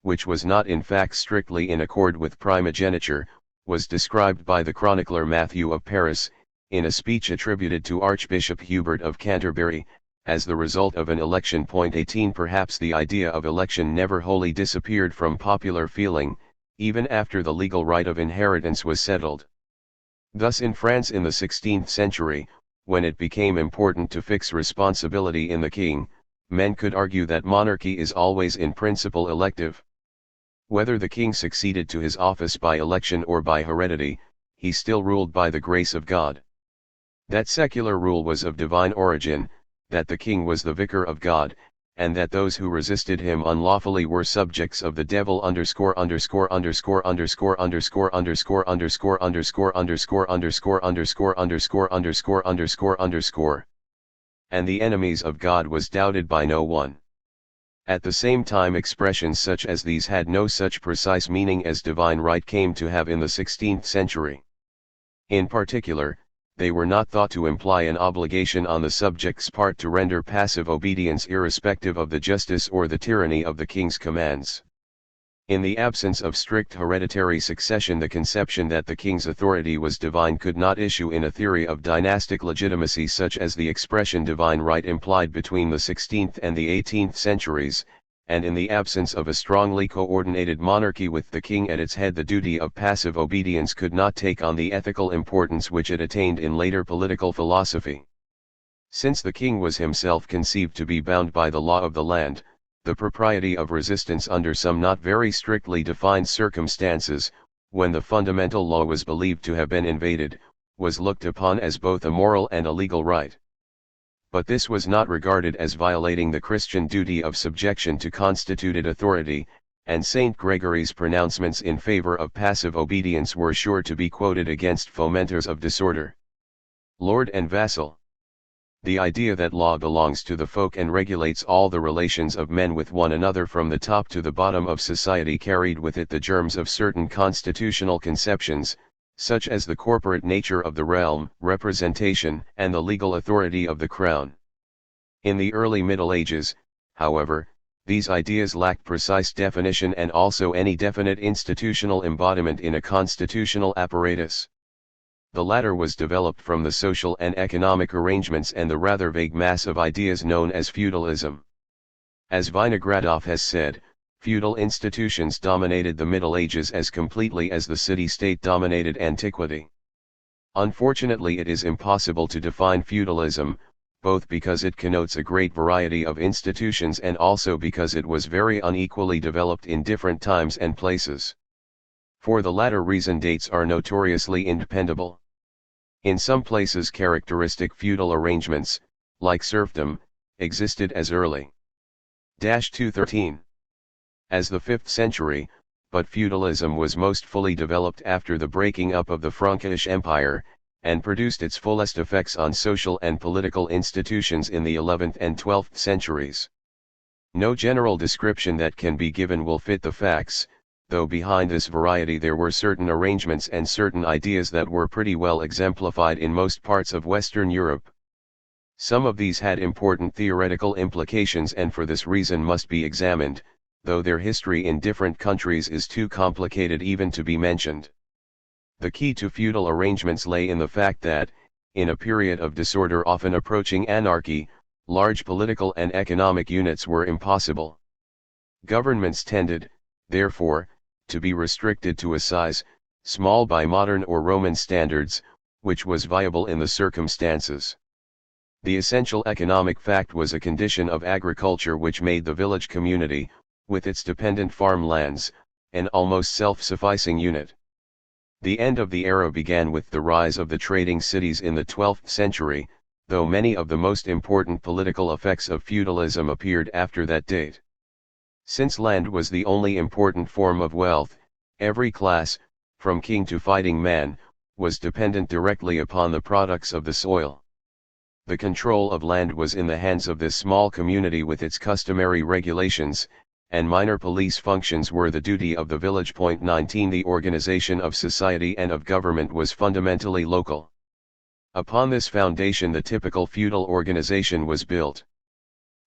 which was not in fact strictly in accord with primogeniture, was described by the chronicler Matthew of Paris, in a speech attributed to Archbishop Hubert of Canterbury, as the result of an election. 18 Perhaps the idea of election never wholly disappeared from popular feeling, even after the legal right of inheritance was settled. Thus in France in the 16th century, when it became important to fix responsibility in the king, men could argue that monarchy is always in principle elective. Whether the king succeeded to his office by election or by heredity, he still ruled by the grace of God. That secular rule was of divine origin, that the king was the vicar of God, and that those who resisted him unlawfully were subjects of the devil. And the enemies of God was doubted by no one. At the same time, expressions such as these had no such precise meaning as divine right came to have in the 16th century. In particular, they were not thought to imply an obligation on the subject's part to render passive obedience irrespective of the justice or the tyranny of the king's commands. In the absence of strict hereditary succession, the conception that the king's authority was divine could not issue in a theory of dynastic legitimacy such as the expression divine right implied between the 16th and the 18th centuries, and in the absence of a strongly coordinated monarchy with the king at its head, the duty of passive obedience could not take on the ethical importance which it attained in later political philosophy. Since the king was himself conceived to be bound by the law of the land, the propriety of resistance under some not very strictly defined circumstances, when the fundamental law was believed to have been invaded, was looked upon as both a moral and a legal right. But this was not regarded as violating the Christian duty of subjection to constituted authority, and St. Gregory's pronouncements in favor of passive obedience were sure to be quoted against fomenters of disorder. Lord and vassal. The idea that law belongs to the folk and regulates all the relations of men with one another from the top to the bottom of society carried with it the germs of certain constitutional conceptions, such as the corporate nature of the realm, representation, and the legal authority of the crown. In the early Middle Ages, however, these ideas lacked precise definition and also any definite institutional embodiment in a constitutional apparatus. The latter was developed from the social and economic arrangements and the rather vague mass of ideas known as feudalism. As Vinogradov has said, feudal institutions dominated the Middle Ages as completely as the city-state dominated antiquity. Unfortunately, it is impossible to define feudalism, both because it connotes a great variety of institutions and also because it was very unequally developed in different times and places. For the latter reason, dates are notoriously independable. In some places, characteristic feudal arrangements, like serfdom, existed as early 213 as the 5th century, but feudalism was most fully developed after the breaking up of the Frankish Empire, and produced its fullest effects on social and political institutions in the 11th and 12th centuries. No general description that can be given will fit the facts, though behind this variety there were certain arrangements and certain ideas that were pretty well exemplified in most parts of Western Europe. Some of these had important theoretical implications and for this reason must be examined, though their history in different countries is too complicated even to be mentioned. The key to feudal arrangements lay in the fact that, in a period of disorder often approaching anarchy, large political and economic units were impossible. Governments tended, therefore, to be restricted to a size, small by modern or Roman standards, which was viable in the circumstances. The essential economic fact was a condition of agriculture which made the village community, with its dependent farmlands, an almost self-sufficing unit. The end of the era began with the rise of the trading cities in the 12th century, though many of the most important political effects of feudalism appeared after that date. Since land was the only important form of wealth, every class, from king to fighting man, was dependent directly upon the products of the soil. The control of land was in the hands of this small community with its customary regulations, and minor police functions were the duty of the village. 19 The organization of society and of government was fundamentally local. Upon this foundation the typical feudal organization was built.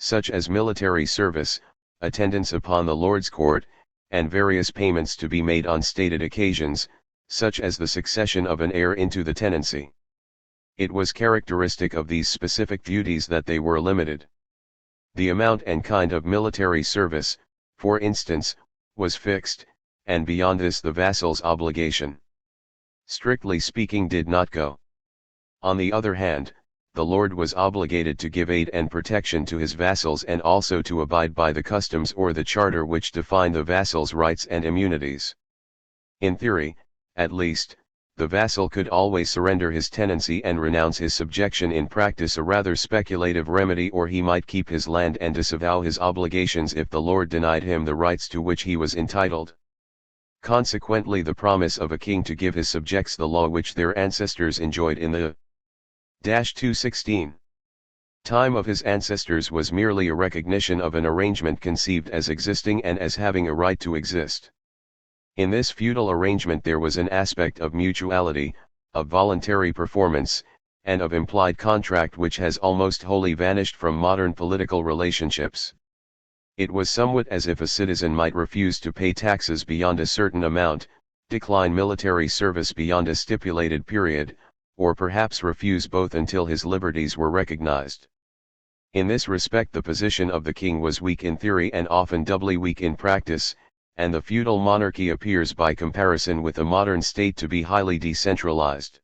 such as military service, attendance upon the Lord's court, and various payments to be made on stated occasions, such as the succession of an heir into the tenancy. It was characteristic of these specific duties that they were limited. The amount and kind of military service, for instance, was fixed, and beyond this the vassal's obligation, strictly speaking, did not go. On the other hand, the lord was obligated to give aid and protection to his vassals and also to abide by the customs or the charter which define the vassal's rights and immunities. In theory, at least, the vassal could always surrender his tenancy and renounce his subjection. In practice, a rather speculative remedy, or he might keep his land and disavow his obligations if the lord denied him the rights to which he was entitled. Consequently, the promise of a king to give his subjects the law which their ancestors enjoyed in the 216 time of his ancestors was merely a recognition of an arrangement conceived as existing and as having a right to exist. In this feudal arrangement there was an aspect of mutuality, of voluntary performance, and of implied contract which has almost wholly vanished from modern political relationships. It was somewhat as if a citizen might refuse to pay taxes beyond a certain amount, decline military service beyond a stipulated period, or perhaps refuse both until his liberties were recognized. In this respect the position of the king was weak in theory and often doubly weak in practice, and the feudal monarchy appears by comparison with a modern state to be highly decentralized.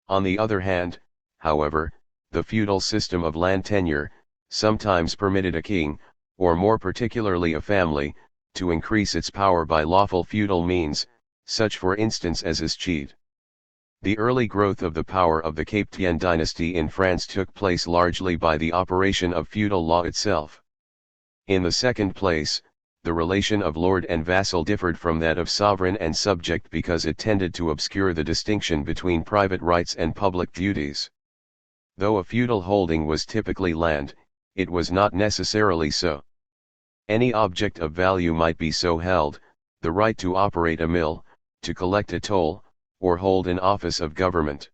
On the other hand, however, the feudal system of land tenure sometimes permitted a king, or more particularly a family, to increase its power by lawful feudal means, such for instance as is cheat. The early growth of the power of the Capetian dynasty in France took place largely by the operation of feudal law itself. In the second place, the relation of lord and vassal differed from that of sovereign and subject because it tended to obscure the distinction between private rights and public duties. Though a feudal holding was typically land, it was not necessarily so. Any object of value might be so held: the right to operate a mill, to collect a toll, or hold an office of government.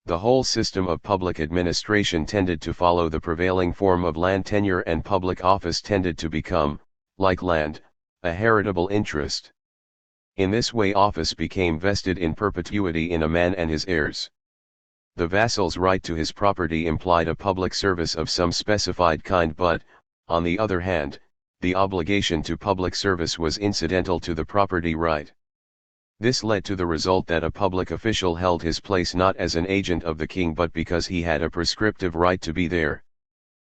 The whole system of public administration tended to follow the prevailing form of land tenure, and public office tended to become, like land, a heritable interest. In this way office became vested in perpetuity in a man and his heirs. The vassal's right to his property implied a public service of some specified kind, but, on the other hand, the obligation to public service was incidental to the property right. This led to the result that a public official held his place not as an agent of the king but because he had a prescriptive right to be there.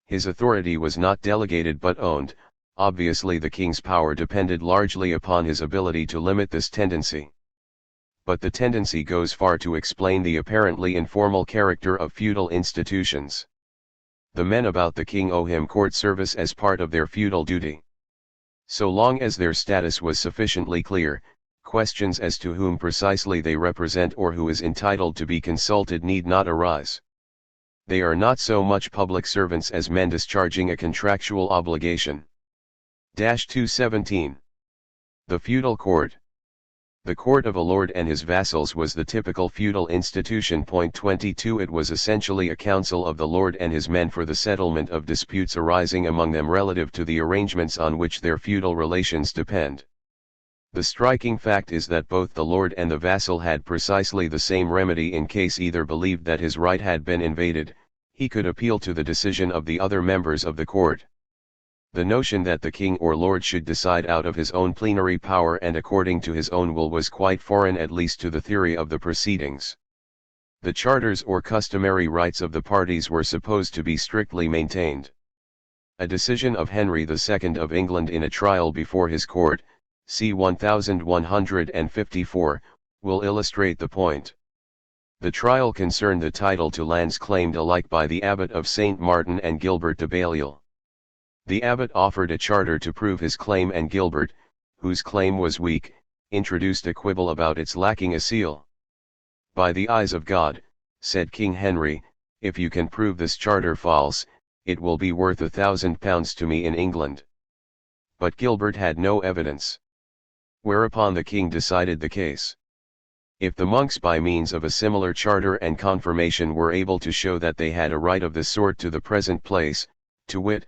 His authority was not delegated but owned. Obviously the king's power depended largely upon his ability to limit this tendency. But the tendency goes far to explain the apparently informal character of feudal institutions. The men about the king owe him court service as part of their feudal duty. So long as their status was sufficiently clear, questions as to whom precisely they represent or who is entitled to be consulted need not arise. They are not so much public servants as men discharging a contractual obligation. 217. The feudal court. The court of a lord and his vassals was the typical feudal institution. 22. It was essentially a council of the lord and his men for the settlement of disputes arising among them relative to the arrangements on which their feudal relations depend. The striking fact is that both the lord and the vassal had precisely the same remedy in case either believed that his right had been invaded. He could appeal to the decision of the other members of the court. The notion that the king or lord should decide out of his own plenary power and according to his own will was quite foreign, at least to the theory of the proceedings. The charters or customary rights of the parties were supposed to be strictly maintained. A decision of Henry II of England in a trial before his court, c. 1154, will illustrate the point. The trial concerned the title to lands claimed alike by the abbot of St. Martin and Gilbert de Balliol. The abbot offered a charter to prove his claim, and Gilbert, whose claim was weak, introduced a quibble about its lacking a seal. "By the eyes of God," said King Henry, "if you can prove this charter false, it will be worth £1,000 to me in England." But Gilbert had no evidence. Whereupon the king decided the case. If the monks by means of a similar charter and confirmation were able to show that they had a right of this sort to the present place, to wit,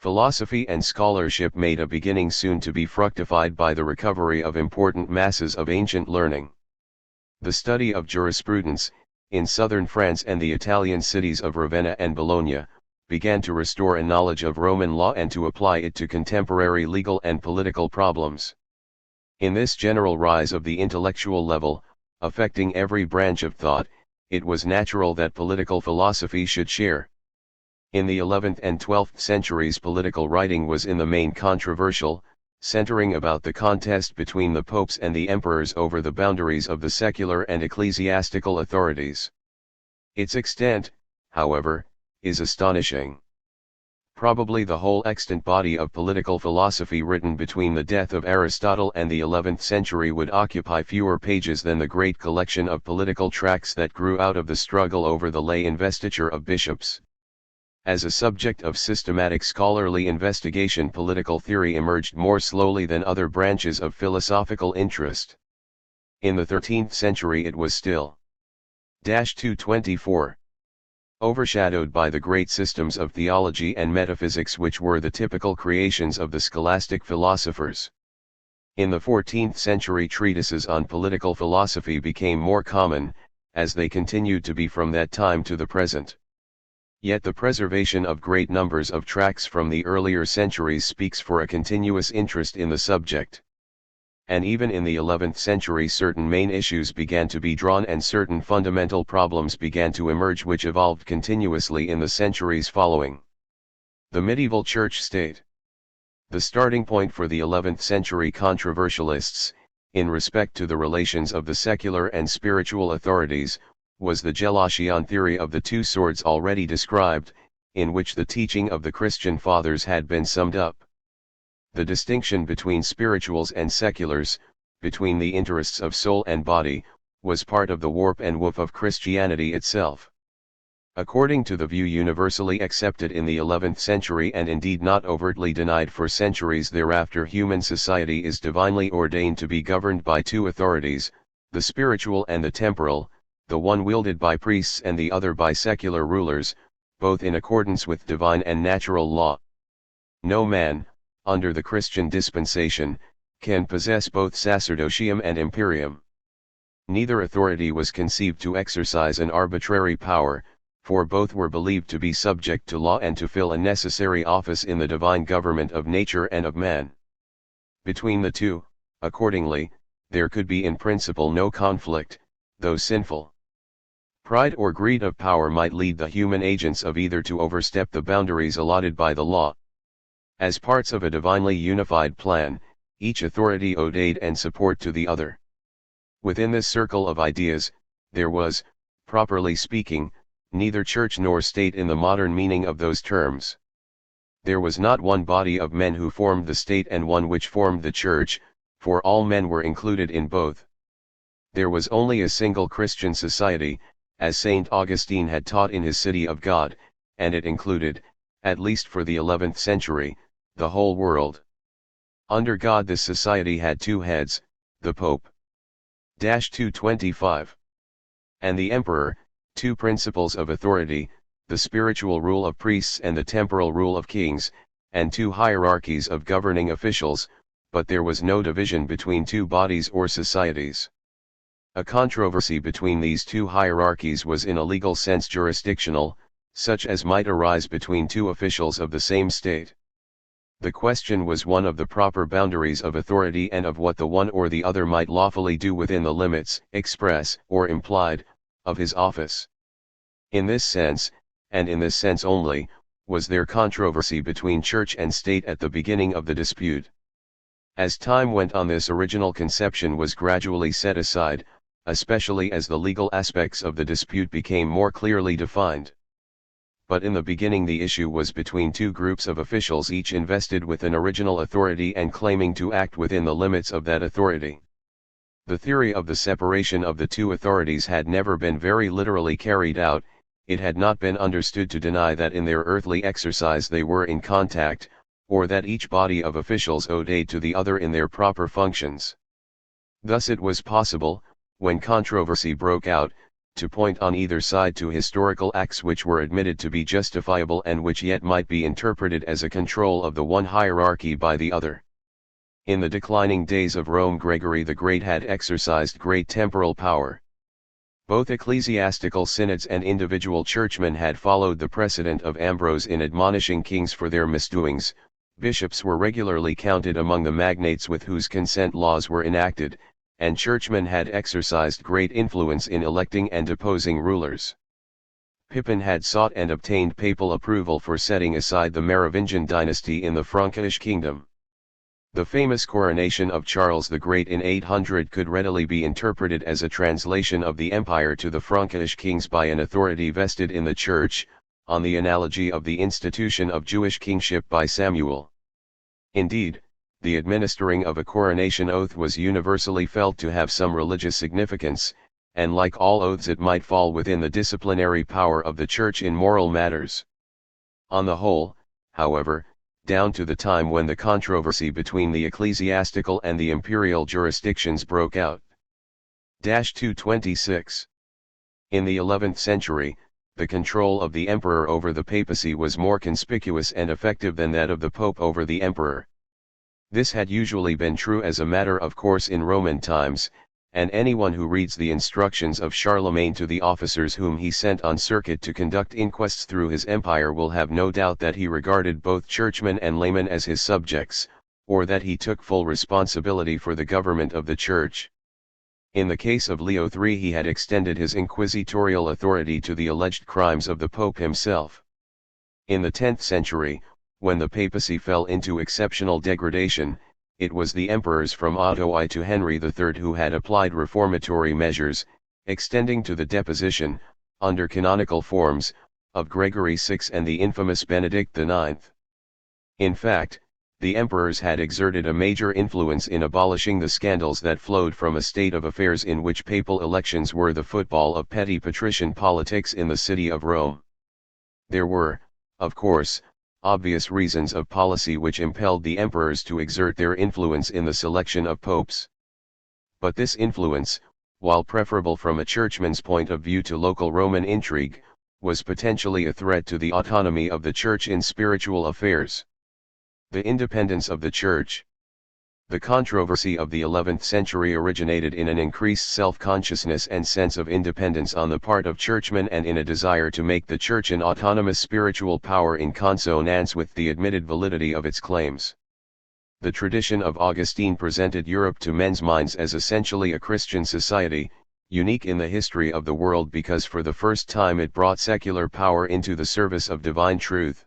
Philosophy and scholarship made a beginning soon to be fructified by the recovery of important masses of ancient learning. The study of jurisprudence, in southern France and the Italian cities of Ravenna and Bologna, began to restore a knowledge of Roman law and to apply it to contemporary legal and political problems. In this general rise of the intellectual level, affecting every branch of thought, it was natural that political philosophy should share. In the 11th and 12th centuries, political writing was in the main controversial, centering about the contest between the popes and the emperors over the boundaries of the secular and ecclesiastical authorities. Its extent, however, is astonishing. Probably the whole extant body of political philosophy written between the death of Aristotle and the 11th century would occupy fewer pages than the great collection of political tracts that grew out of the struggle over the lay investiture of bishops. As a subject of systematic scholarly investigation, political theory emerged more slowly than other branches of philosophical interest. In the 13th century it was still 224. Overshadowed by the great systems of theology and metaphysics which were the typical creations of the scholastic philosophers. In the 14th century, treatises on political philosophy became more common, as they continued to be from that time to the present. Yet the preservation of great numbers of tracts from the earlier centuries speaks for a continuous interest in the subject. And even in the 11th century certain main issues began to be drawn and certain fundamental problems began to emerge which evolved continuously in the centuries following. The medieval church-state. The starting point for the 11th century controversialists, in respect to the relations of the secular and spiritual authorities, was the Gelasian theory of the two swords already described, in which the teaching of the Christian fathers had been summed up. The distinction between spirituals and seculars, between the interests of soul and body, was part of the warp and woof of Christianity itself. According to the view universally accepted in the 11th century and indeed not overtly denied for centuries thereafter, human society is divinely ordained to be governed by two authorities, the spiritual and the temporal, the one wielded by priests and the other by secular rulers, both in accordance with divine and natural law. No man, under the Christian dispensation, can possess both sacerdotium and imperium. Neither authority was conceived to exercise an arbitrary power, for both were believed to be subject to law and to fill a necessary office in the divine government of nature and of man. Between the two, accordingly, there could be in principle no conflict, though sinful. Pride or greed of power might lead the human agents of either to overstep the boundaries allotted by the law. As parts of a divinely unified plan, each authority owed aid and support to the other. Within this circle of ideas, there was, properly speaking, neither church nor state in the modern meaning of those terms. There was not one body of men who formed the state and one which formed the church, for all men were included in both. There was only a single Christian society, as St. Augustine had taught in his City of God, and it included, at least for the 11th century, the whole world. Under God this society had two heads, the Pope, 225, and the Emperor, two principles of authority, the spiritual rule of priests and the temporal rule of kings, and two hierarchies of governing officials, but there was no division between two bodies or societies. A controversy between these two hierarchies was in a legal sense jurisdictional, such as might arise between two officials of the same state. The question was one of the proper boundaries of authority and of what the one or the other might lawfully do within the limits, express or implied, of his office. In this sense, and in this sense only, was there controversy between church and state at the beginning of the dispute. As time went on, this original conception was gradually set aside, especially as the legal aspects of the dispute became more clearly defined. But in the beginning the issue was between two groups of officials, each invested with an original authority and claiming to act within the limits of that authority. The theory of the separation of the two authorities had never been very literally carried out. It had not been understood to deny that in their earthly exercise they were in contact, or that each body of officials owed aid to the other in their proper functions. Thus it was possible, when controversy broke out, to point on either side to historical acts which were admitted to be justifiable and which yet might be interpreted as a control of the one hierarchy by the other. In the declining days of Rome, Gregory the Great had exercised great temporal power. Both ecclesiastical synods and individual churchmen had followed the precedent of Ambrose in admonishing kings for their misdoings. Bishops were regularly counted among the magnates with whose consent laws were enacted, and churchmen had exercised great influence in electing and deposing rulers. Pippin had sought and obtained papal approval for setting aside the Merovingian dynasty in the Frankish kingdom. The famous coronation of Charles the Great in 800 could readily be interpreted as a translation of the empire to the Frankish kings by an authority vested in the Church, on the analogy of the institution of Jewish kingship by Samuel. Indeed, the administering of a coronation oath was universally felt to have some religious significance, and like all oaths it might fall within the disciplinary power of the Church in moral matters. On the whole, however, down to the time when the controversy between the ecclesiastical and the imperial jurisdictions broke out. 226. In the 11th century, the control of the emperor over the papacy was more conspicuous and effective than that of the pope over the emperor. This had usually been true as a matter of course in Roman times, and anyone who reads the instructions of Charlemagne to the officers whom he sent on circuit to conduct inquests through his empire will have no doubt that he regarded both churchmen and laymen as his subjects, or that he took full responsibility for the government of the Church. In the case of Leo III, he had extended his inquisitorial authority to the alleged crimes of the Pope himself. In the 10th century, when the papacy fell into exceptional degradation, it was the emperors from Otto I to Henry III who had applied reformatory measures, extending to the deposition, under canonical forms, of Gregory VI and the infamous Benedict IX. In fact, the emperors had exerted a major influence in abolishing the scandals that flowed from a state of affairs in which papal elections were the football of petty patrician politics in the city of Rome. There were, of course, obvious reasons of policy which impelled the emperors to exert their influence in the selection of popes. But this influence, while preferable from a churchman's point of view to local Roman intrigue, was potentially a threat to the autonomy of the Church in spiritual affairs. The independence of the Church. The controversy of the 11th century originated in an increased self-consciousness and sense of independence on the part of churchmen and in a desire to make the Church an autonomous spiritual power in consonance with the admitted validity of its claims. The tradition of Augustine presented Europe to men's minds as essentially a Christian society, unique in the history of the world because for the first time it brought secular power into the service of divine truth.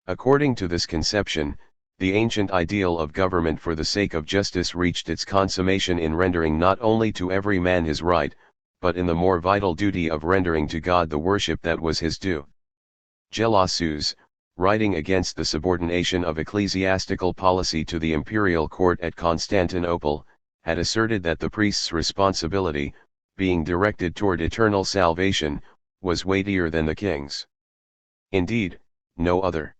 According to this conception, the ancient ideal of government for the sake of justice reached its consummation in rendering not only to every man his right, but in the more vital duty of rendering to God the worship that was his due. Gelasius, writing against the subordination of ecclesiastical policy to the imperial court at Constantinople, had asserted that the priest's responsibility, being directed toward eternal salvation, was weightier than the king's. Indeed, no other.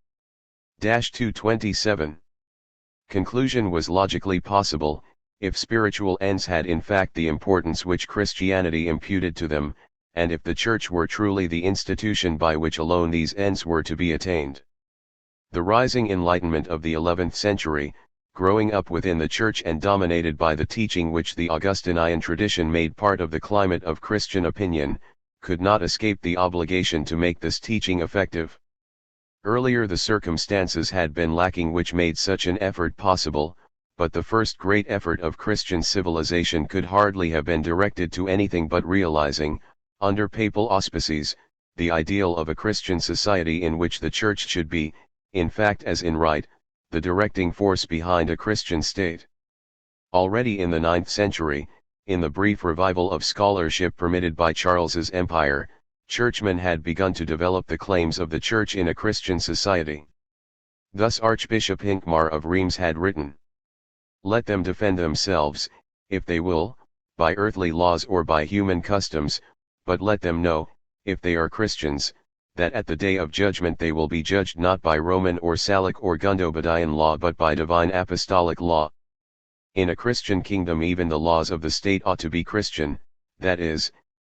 227. Conclusion was logically possible, if spiritual ends had in fact the importance which Christianity imputed to them, and if the Church were truly the institution by which alone these ends were to be attained. The rising Enlightenment of the 11th century, growing up within the Church and dominated by the teaching which the Augustinian tradition made part of the climate of Christian opinion, could not escape the obligation to make this teaching effective. Earlier the circumstances had been lacking which made such an effort possible, but the first great effort of Christian civilization could hardly have been directed to anything but realizing, under papal auspices, the ideal of a Christian society in which the Church should be, in fact as in right, the directing force behind a Christian state. Already in the 9th century, in the brief revival of scholarship permitted by Charles's empire, churchmen had begun to develop the claims of the Church in a Christian society. Thus Archbishop Hincmar of Reims had written, "Let them defend themselves, if they will, by earthly laws or by human customs, but let them know, if they are Christians, that at the day of judgment they will be judged not by Roman or Salic or Gundobadian law but by divine apostolic law. In a Christian kingdom even the laws of the state ought to be Christian, that is,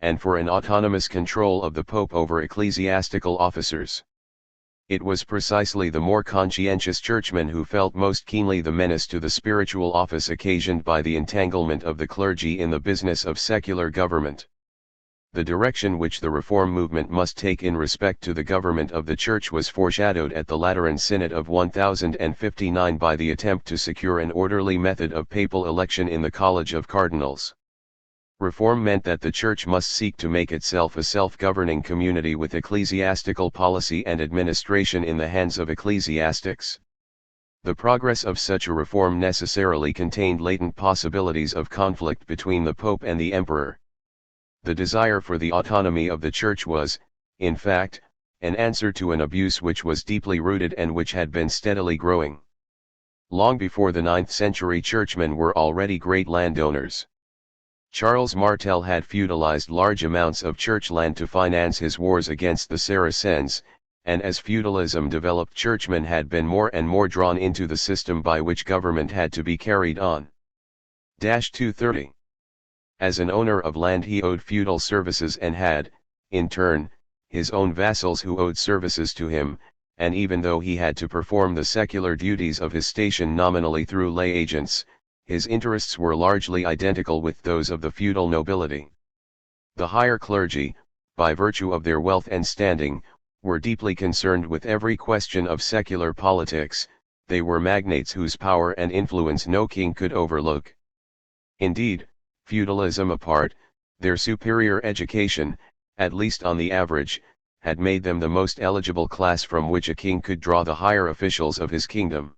and for an autonomous control of the Pope over ecclesiastical officers. It was precisely the more conscientious churchmen who felt most keenly the menace to the spiritual office occasioned by the entanglement of the clergy in the business of secular government. The direction which the Reform movement must take in respect to the government of the Church was foreshadowed at the Lateran Synod of 1059 by the attempt to secure an orderly method of papal election in the College of Cardinals. Reform meant that the Church must seek to make itself a self-governing community with ecclesiastical policy and administration in the hands of ecclesiastics. The progress of such a reform necessarily contained latent possibilities of conflict between the Pope and the Emperor. The desire for the autonomy of the Church was, in fact, an answer to an abuse which was deeply rooted and which had been steadily growing. Long before the 9th century churchmen were already great landowners. Charles Martel had feudalized large amounts of church land to finance his wars against the Saracens, and as feudalism developed, churchmen had been more and more drawn into the system by which government had to be carried on. 230. As an owner of land, he owed feudal services and had, in turn, his own vassals who owed services to him, and even though he had to perform the secular duties of his station nominally through lay agents, his interests were largely identical with those of the feudal nobility. The higher clergy, by virtue of their wealth and standing, were deeply concerned with every question of secular politics. They were magnates whose power and influence no king could overlook. Indeed, feudalism apart, their superior education, at least on the average, had made them the most eligible class from which a king could draw the higher officials of his kingdom.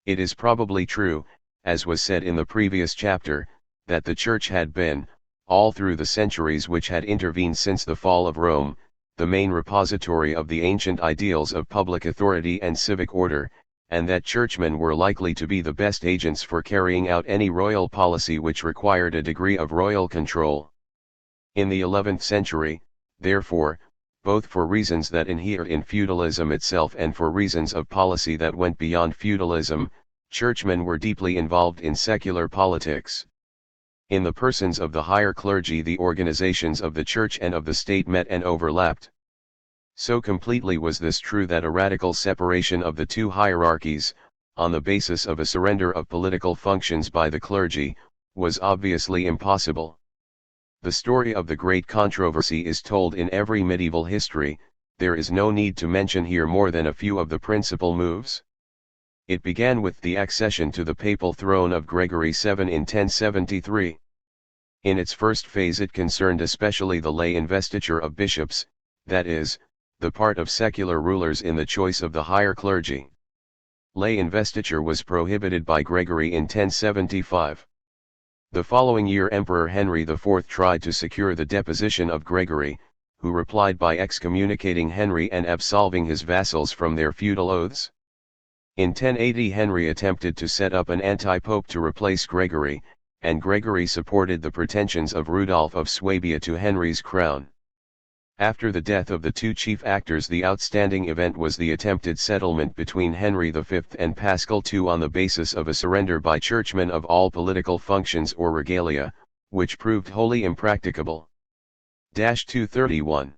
It is probably true, as was said in the previous chapter, that the Church had been, all through the centuries which had intervened since the fall of Rome, the main repository of the ancient ideals of public authority and civic order, and that churchmen were likely to be the best agents for carrying out any royal policy which required a degree of royal control. In the 11th century, therefore, both for reasons that inhered in feudalism itself and for reasons of policy that went beyond feudalism, churchmen were deeply involved in secular politics. In the persons of the higher clergy, the organizations of the Church and of the state met and overlapped. So completely was this true that a radical separation of the two hierarchies, on the basis of a surrender of political functions by the clergy, was obviously impossible. The story of the great controversy is told in every medieval history. There is no need to mention here more than a few of the principal moves. It began with the accession to the papal throne of Gregory VII in 1073. In its first phase it concerned especially the lay investiture of bishops, that is, the part of secular rulers in the choice of the higher clergy. Lay investiture was prohibited by Gregory in 1075. The following year Emperor Henry IV tried to secure the deposition of Gregory, who replied by excommunicating Henry and absolving his vassals from their feudal oaths. In 1080 Henry attempted to set up an anti-pope to replace Gregory, and Gregory supported the pretensions of Rudolph of Swabia to Henry's crown. After the death of the two chief actors, the outstanding event was the attempted settlement between Henry V and Paschal II on the basis of a surrender by churchmen of all political functions or regalia, which proved wholly impracticable. 231.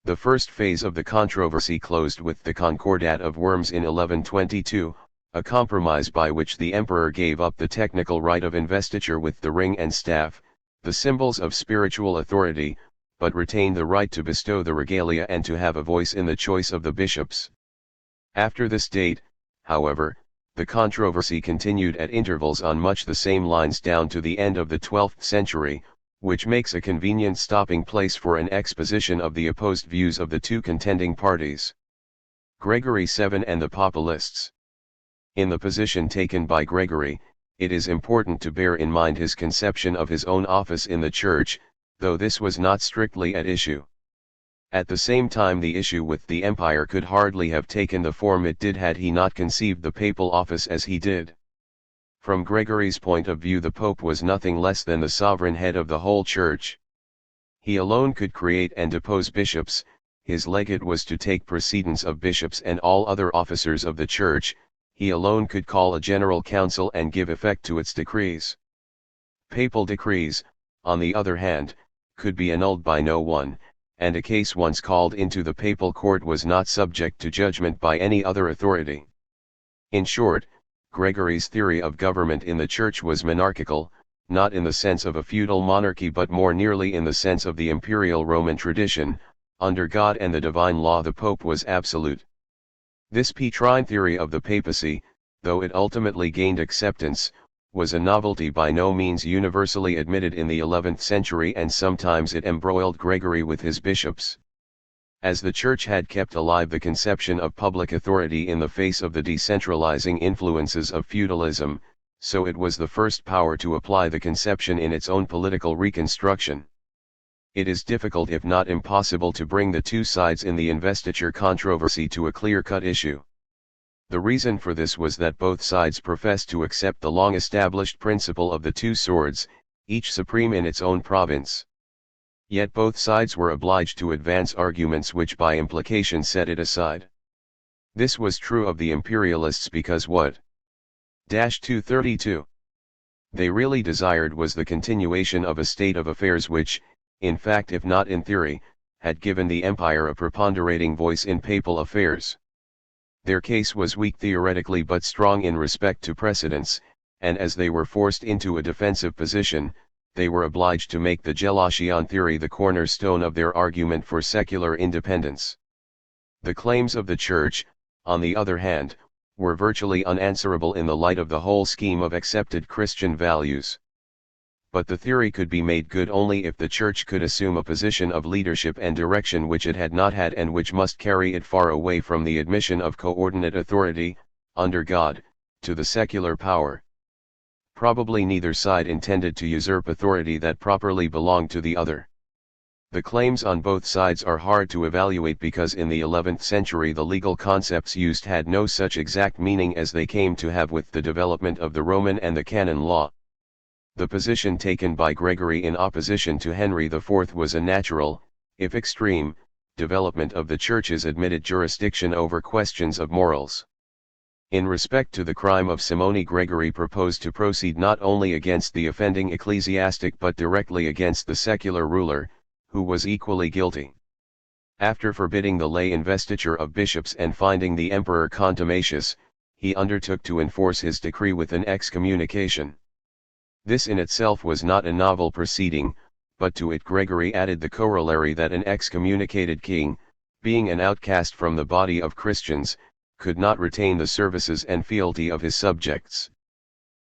The first phase of the controversy closed with the Concordat of Worms in 1122, a compromise by which the emperor gave up the technical right of investiture with the ring and staff, the symbols of spiritual authority, but retained the right to bestow the regalia and to have a voice in the choice of the bishops. After this date, however, the controversy continued at intervals on much the same lines down to the end of the 12th century, which makes a convenient stopping place for an exposition of the opposed views of the two contending parties. Gregory VII and the Papalists. In the position taken by Gregory, it is important to bear in mind his conception of his own office in the Church, though this was not strictly at issue. At the same time, the issue with the empire could hardly have taken the form it did had he not conceived the papal office as he did. From Gregory's point of view, the Pope was nothing less than the sovereign head of the whole Church. He alone could create and depose bishops. His legate was to take precedence of bishops and all other officers of the Church. He alone could call a general council and give effect to its decrees. Papal decrees, on the other hand, could be annulled by no one, and a case once called into the papal court was not subject to judgment by any other authority. In short, Gregory's theory of government in the Church was monarchical, not in the sense of a feudal monarchy but more nearly in the sense of the imperial Roman tradition. Under God and the divine law the Pope was absolute. This Petrine theory of the papacy, though it ultimately gained acceptance, was a novelty by no means universally admitted in the 11th century, and sometimes it embroiled Gregory with his bishops. As the Church had kept alive the conception of public authority in the face of the decentralizing influences of feudalism, so it was the first power to apply the conception in its own political reconstruction. It is difficult if not impossible to bring the two sides in the investiture controversy to a clear-cut issue. The reason for this was that both sides professed to accept the long-established principle of the two swords, each supreme in its own province. Yet both sides were obliged to advance arguments which by implication set it aside. This was true of the imperialists because what 232 they really desired was the continuation of a state of affairs which, in fact if not in theory, had given the empire a preponderating voice in papal affairs. Their case was weak theoretically but strong in respect to precedents, and as they were forced into a defensive position, they were obliged to make the Gelasian theory the cornerstone of their argument for secular independence. The claims of the Church, on the other hand, were virtually unanswerable in the light of the whole scheme of accepted Christian values. But the theory could be made good only if the Church could assume a position of leadership and direction which it had not had and which must carry it far away from the admission of coordinate authority, under God, to the secular power. Probably neither side intended to usurp authority that properly belonged to the other. The claims on both sides are hard to evaluate because in the 11th century the legal concepts used had no such exact meaning as they came to have with the development of the Roman and the canon law. The position taken by Gregory in opposition to Henry IV was a natural, if extreme, development of the Church's admitted jurisdiction over questions of morals. In respect to the crime of simony, Gregory proposed to proceed not only against the offending ecclesiastic but directly against the secular ruler, who was equally guilty. After forbidding the lay investiture of bishops and finding the emperor contumacious, he undertook to enforce his decree with an excommunication. This in itself was not a novel proceeding, but to it Gregory added the corollary that an excommunicated king, being an outcast from the body of Christians, could not retain the services and fealty of his subjects.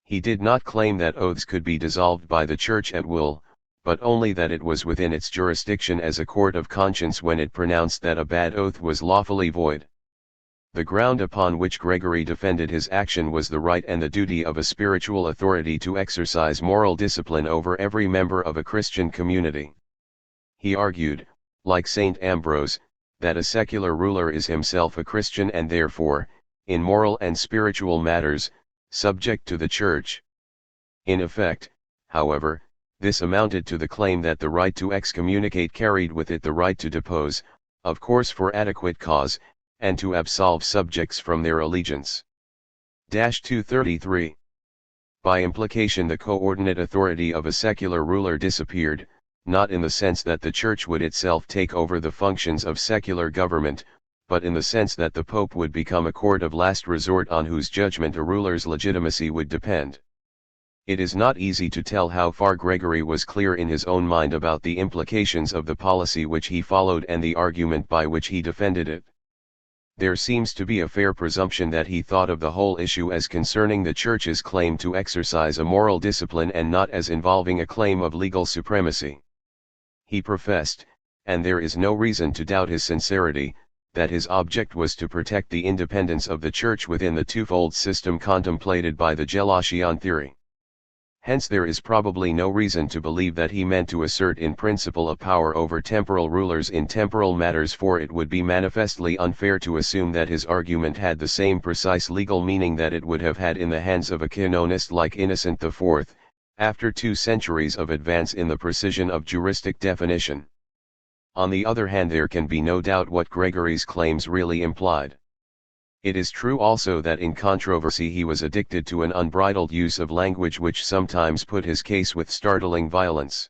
He did not claim that oaths could be dissolved by the Church at will, but only that it was within its jurisdiction as a court of conscience when it pronounced that a bad oath was lawfully void. The ground upon which Gregory defended his action was the right and the duty of a spiritual authority to exercise moral discipline over every member of a Christian community. He argued, like Saint Ambrose, that a secular ruler is himself a Christian and therefore, in moral and spiritual matters, subject to the Church. In effect, however, this amounted to the claim that the right to excommunicate carried with it the right to depose, of course for adequate cause, and to absolve subjects from their allegiance. 233. By implication the coordinate authority of a secular ruler disappeared, not in the sense that the Church would itself take over the functions of secular government, but in the sense that the Pope would become a court of last resort on whose judgment a ruler's legitimacy would depend. It is not easy to tell how far Gregory was clear in his own mind about the implications of the policy which he followed and the argument by which he defended it. There seems to be a fair presumption that he thought of the whole issue as concerning the Church's claim to exercise a moral discipline and not as involving a claim of legal supremacy. He professed, and there is no reason to doubt his sincerity, that his object was to protect the independence of the Church within the twofold system contemplated by the Gelasian theory. Hence there is probably no reason to believe that he meant to assert in principle a power over temporal rulers in temporal matters, for it would be manifestly unfair to assume that his argument had the same precise legal meaning that it would have had in the hands of a canonist like Innocent IV, after 2 centuries of advance in the precision of juristic definition. On the other hand, there can be no doubt what Gregory's claims really implied. It is true also that in controversy he was addicted to an unbridled use of language which sometimes put his case with startling violence.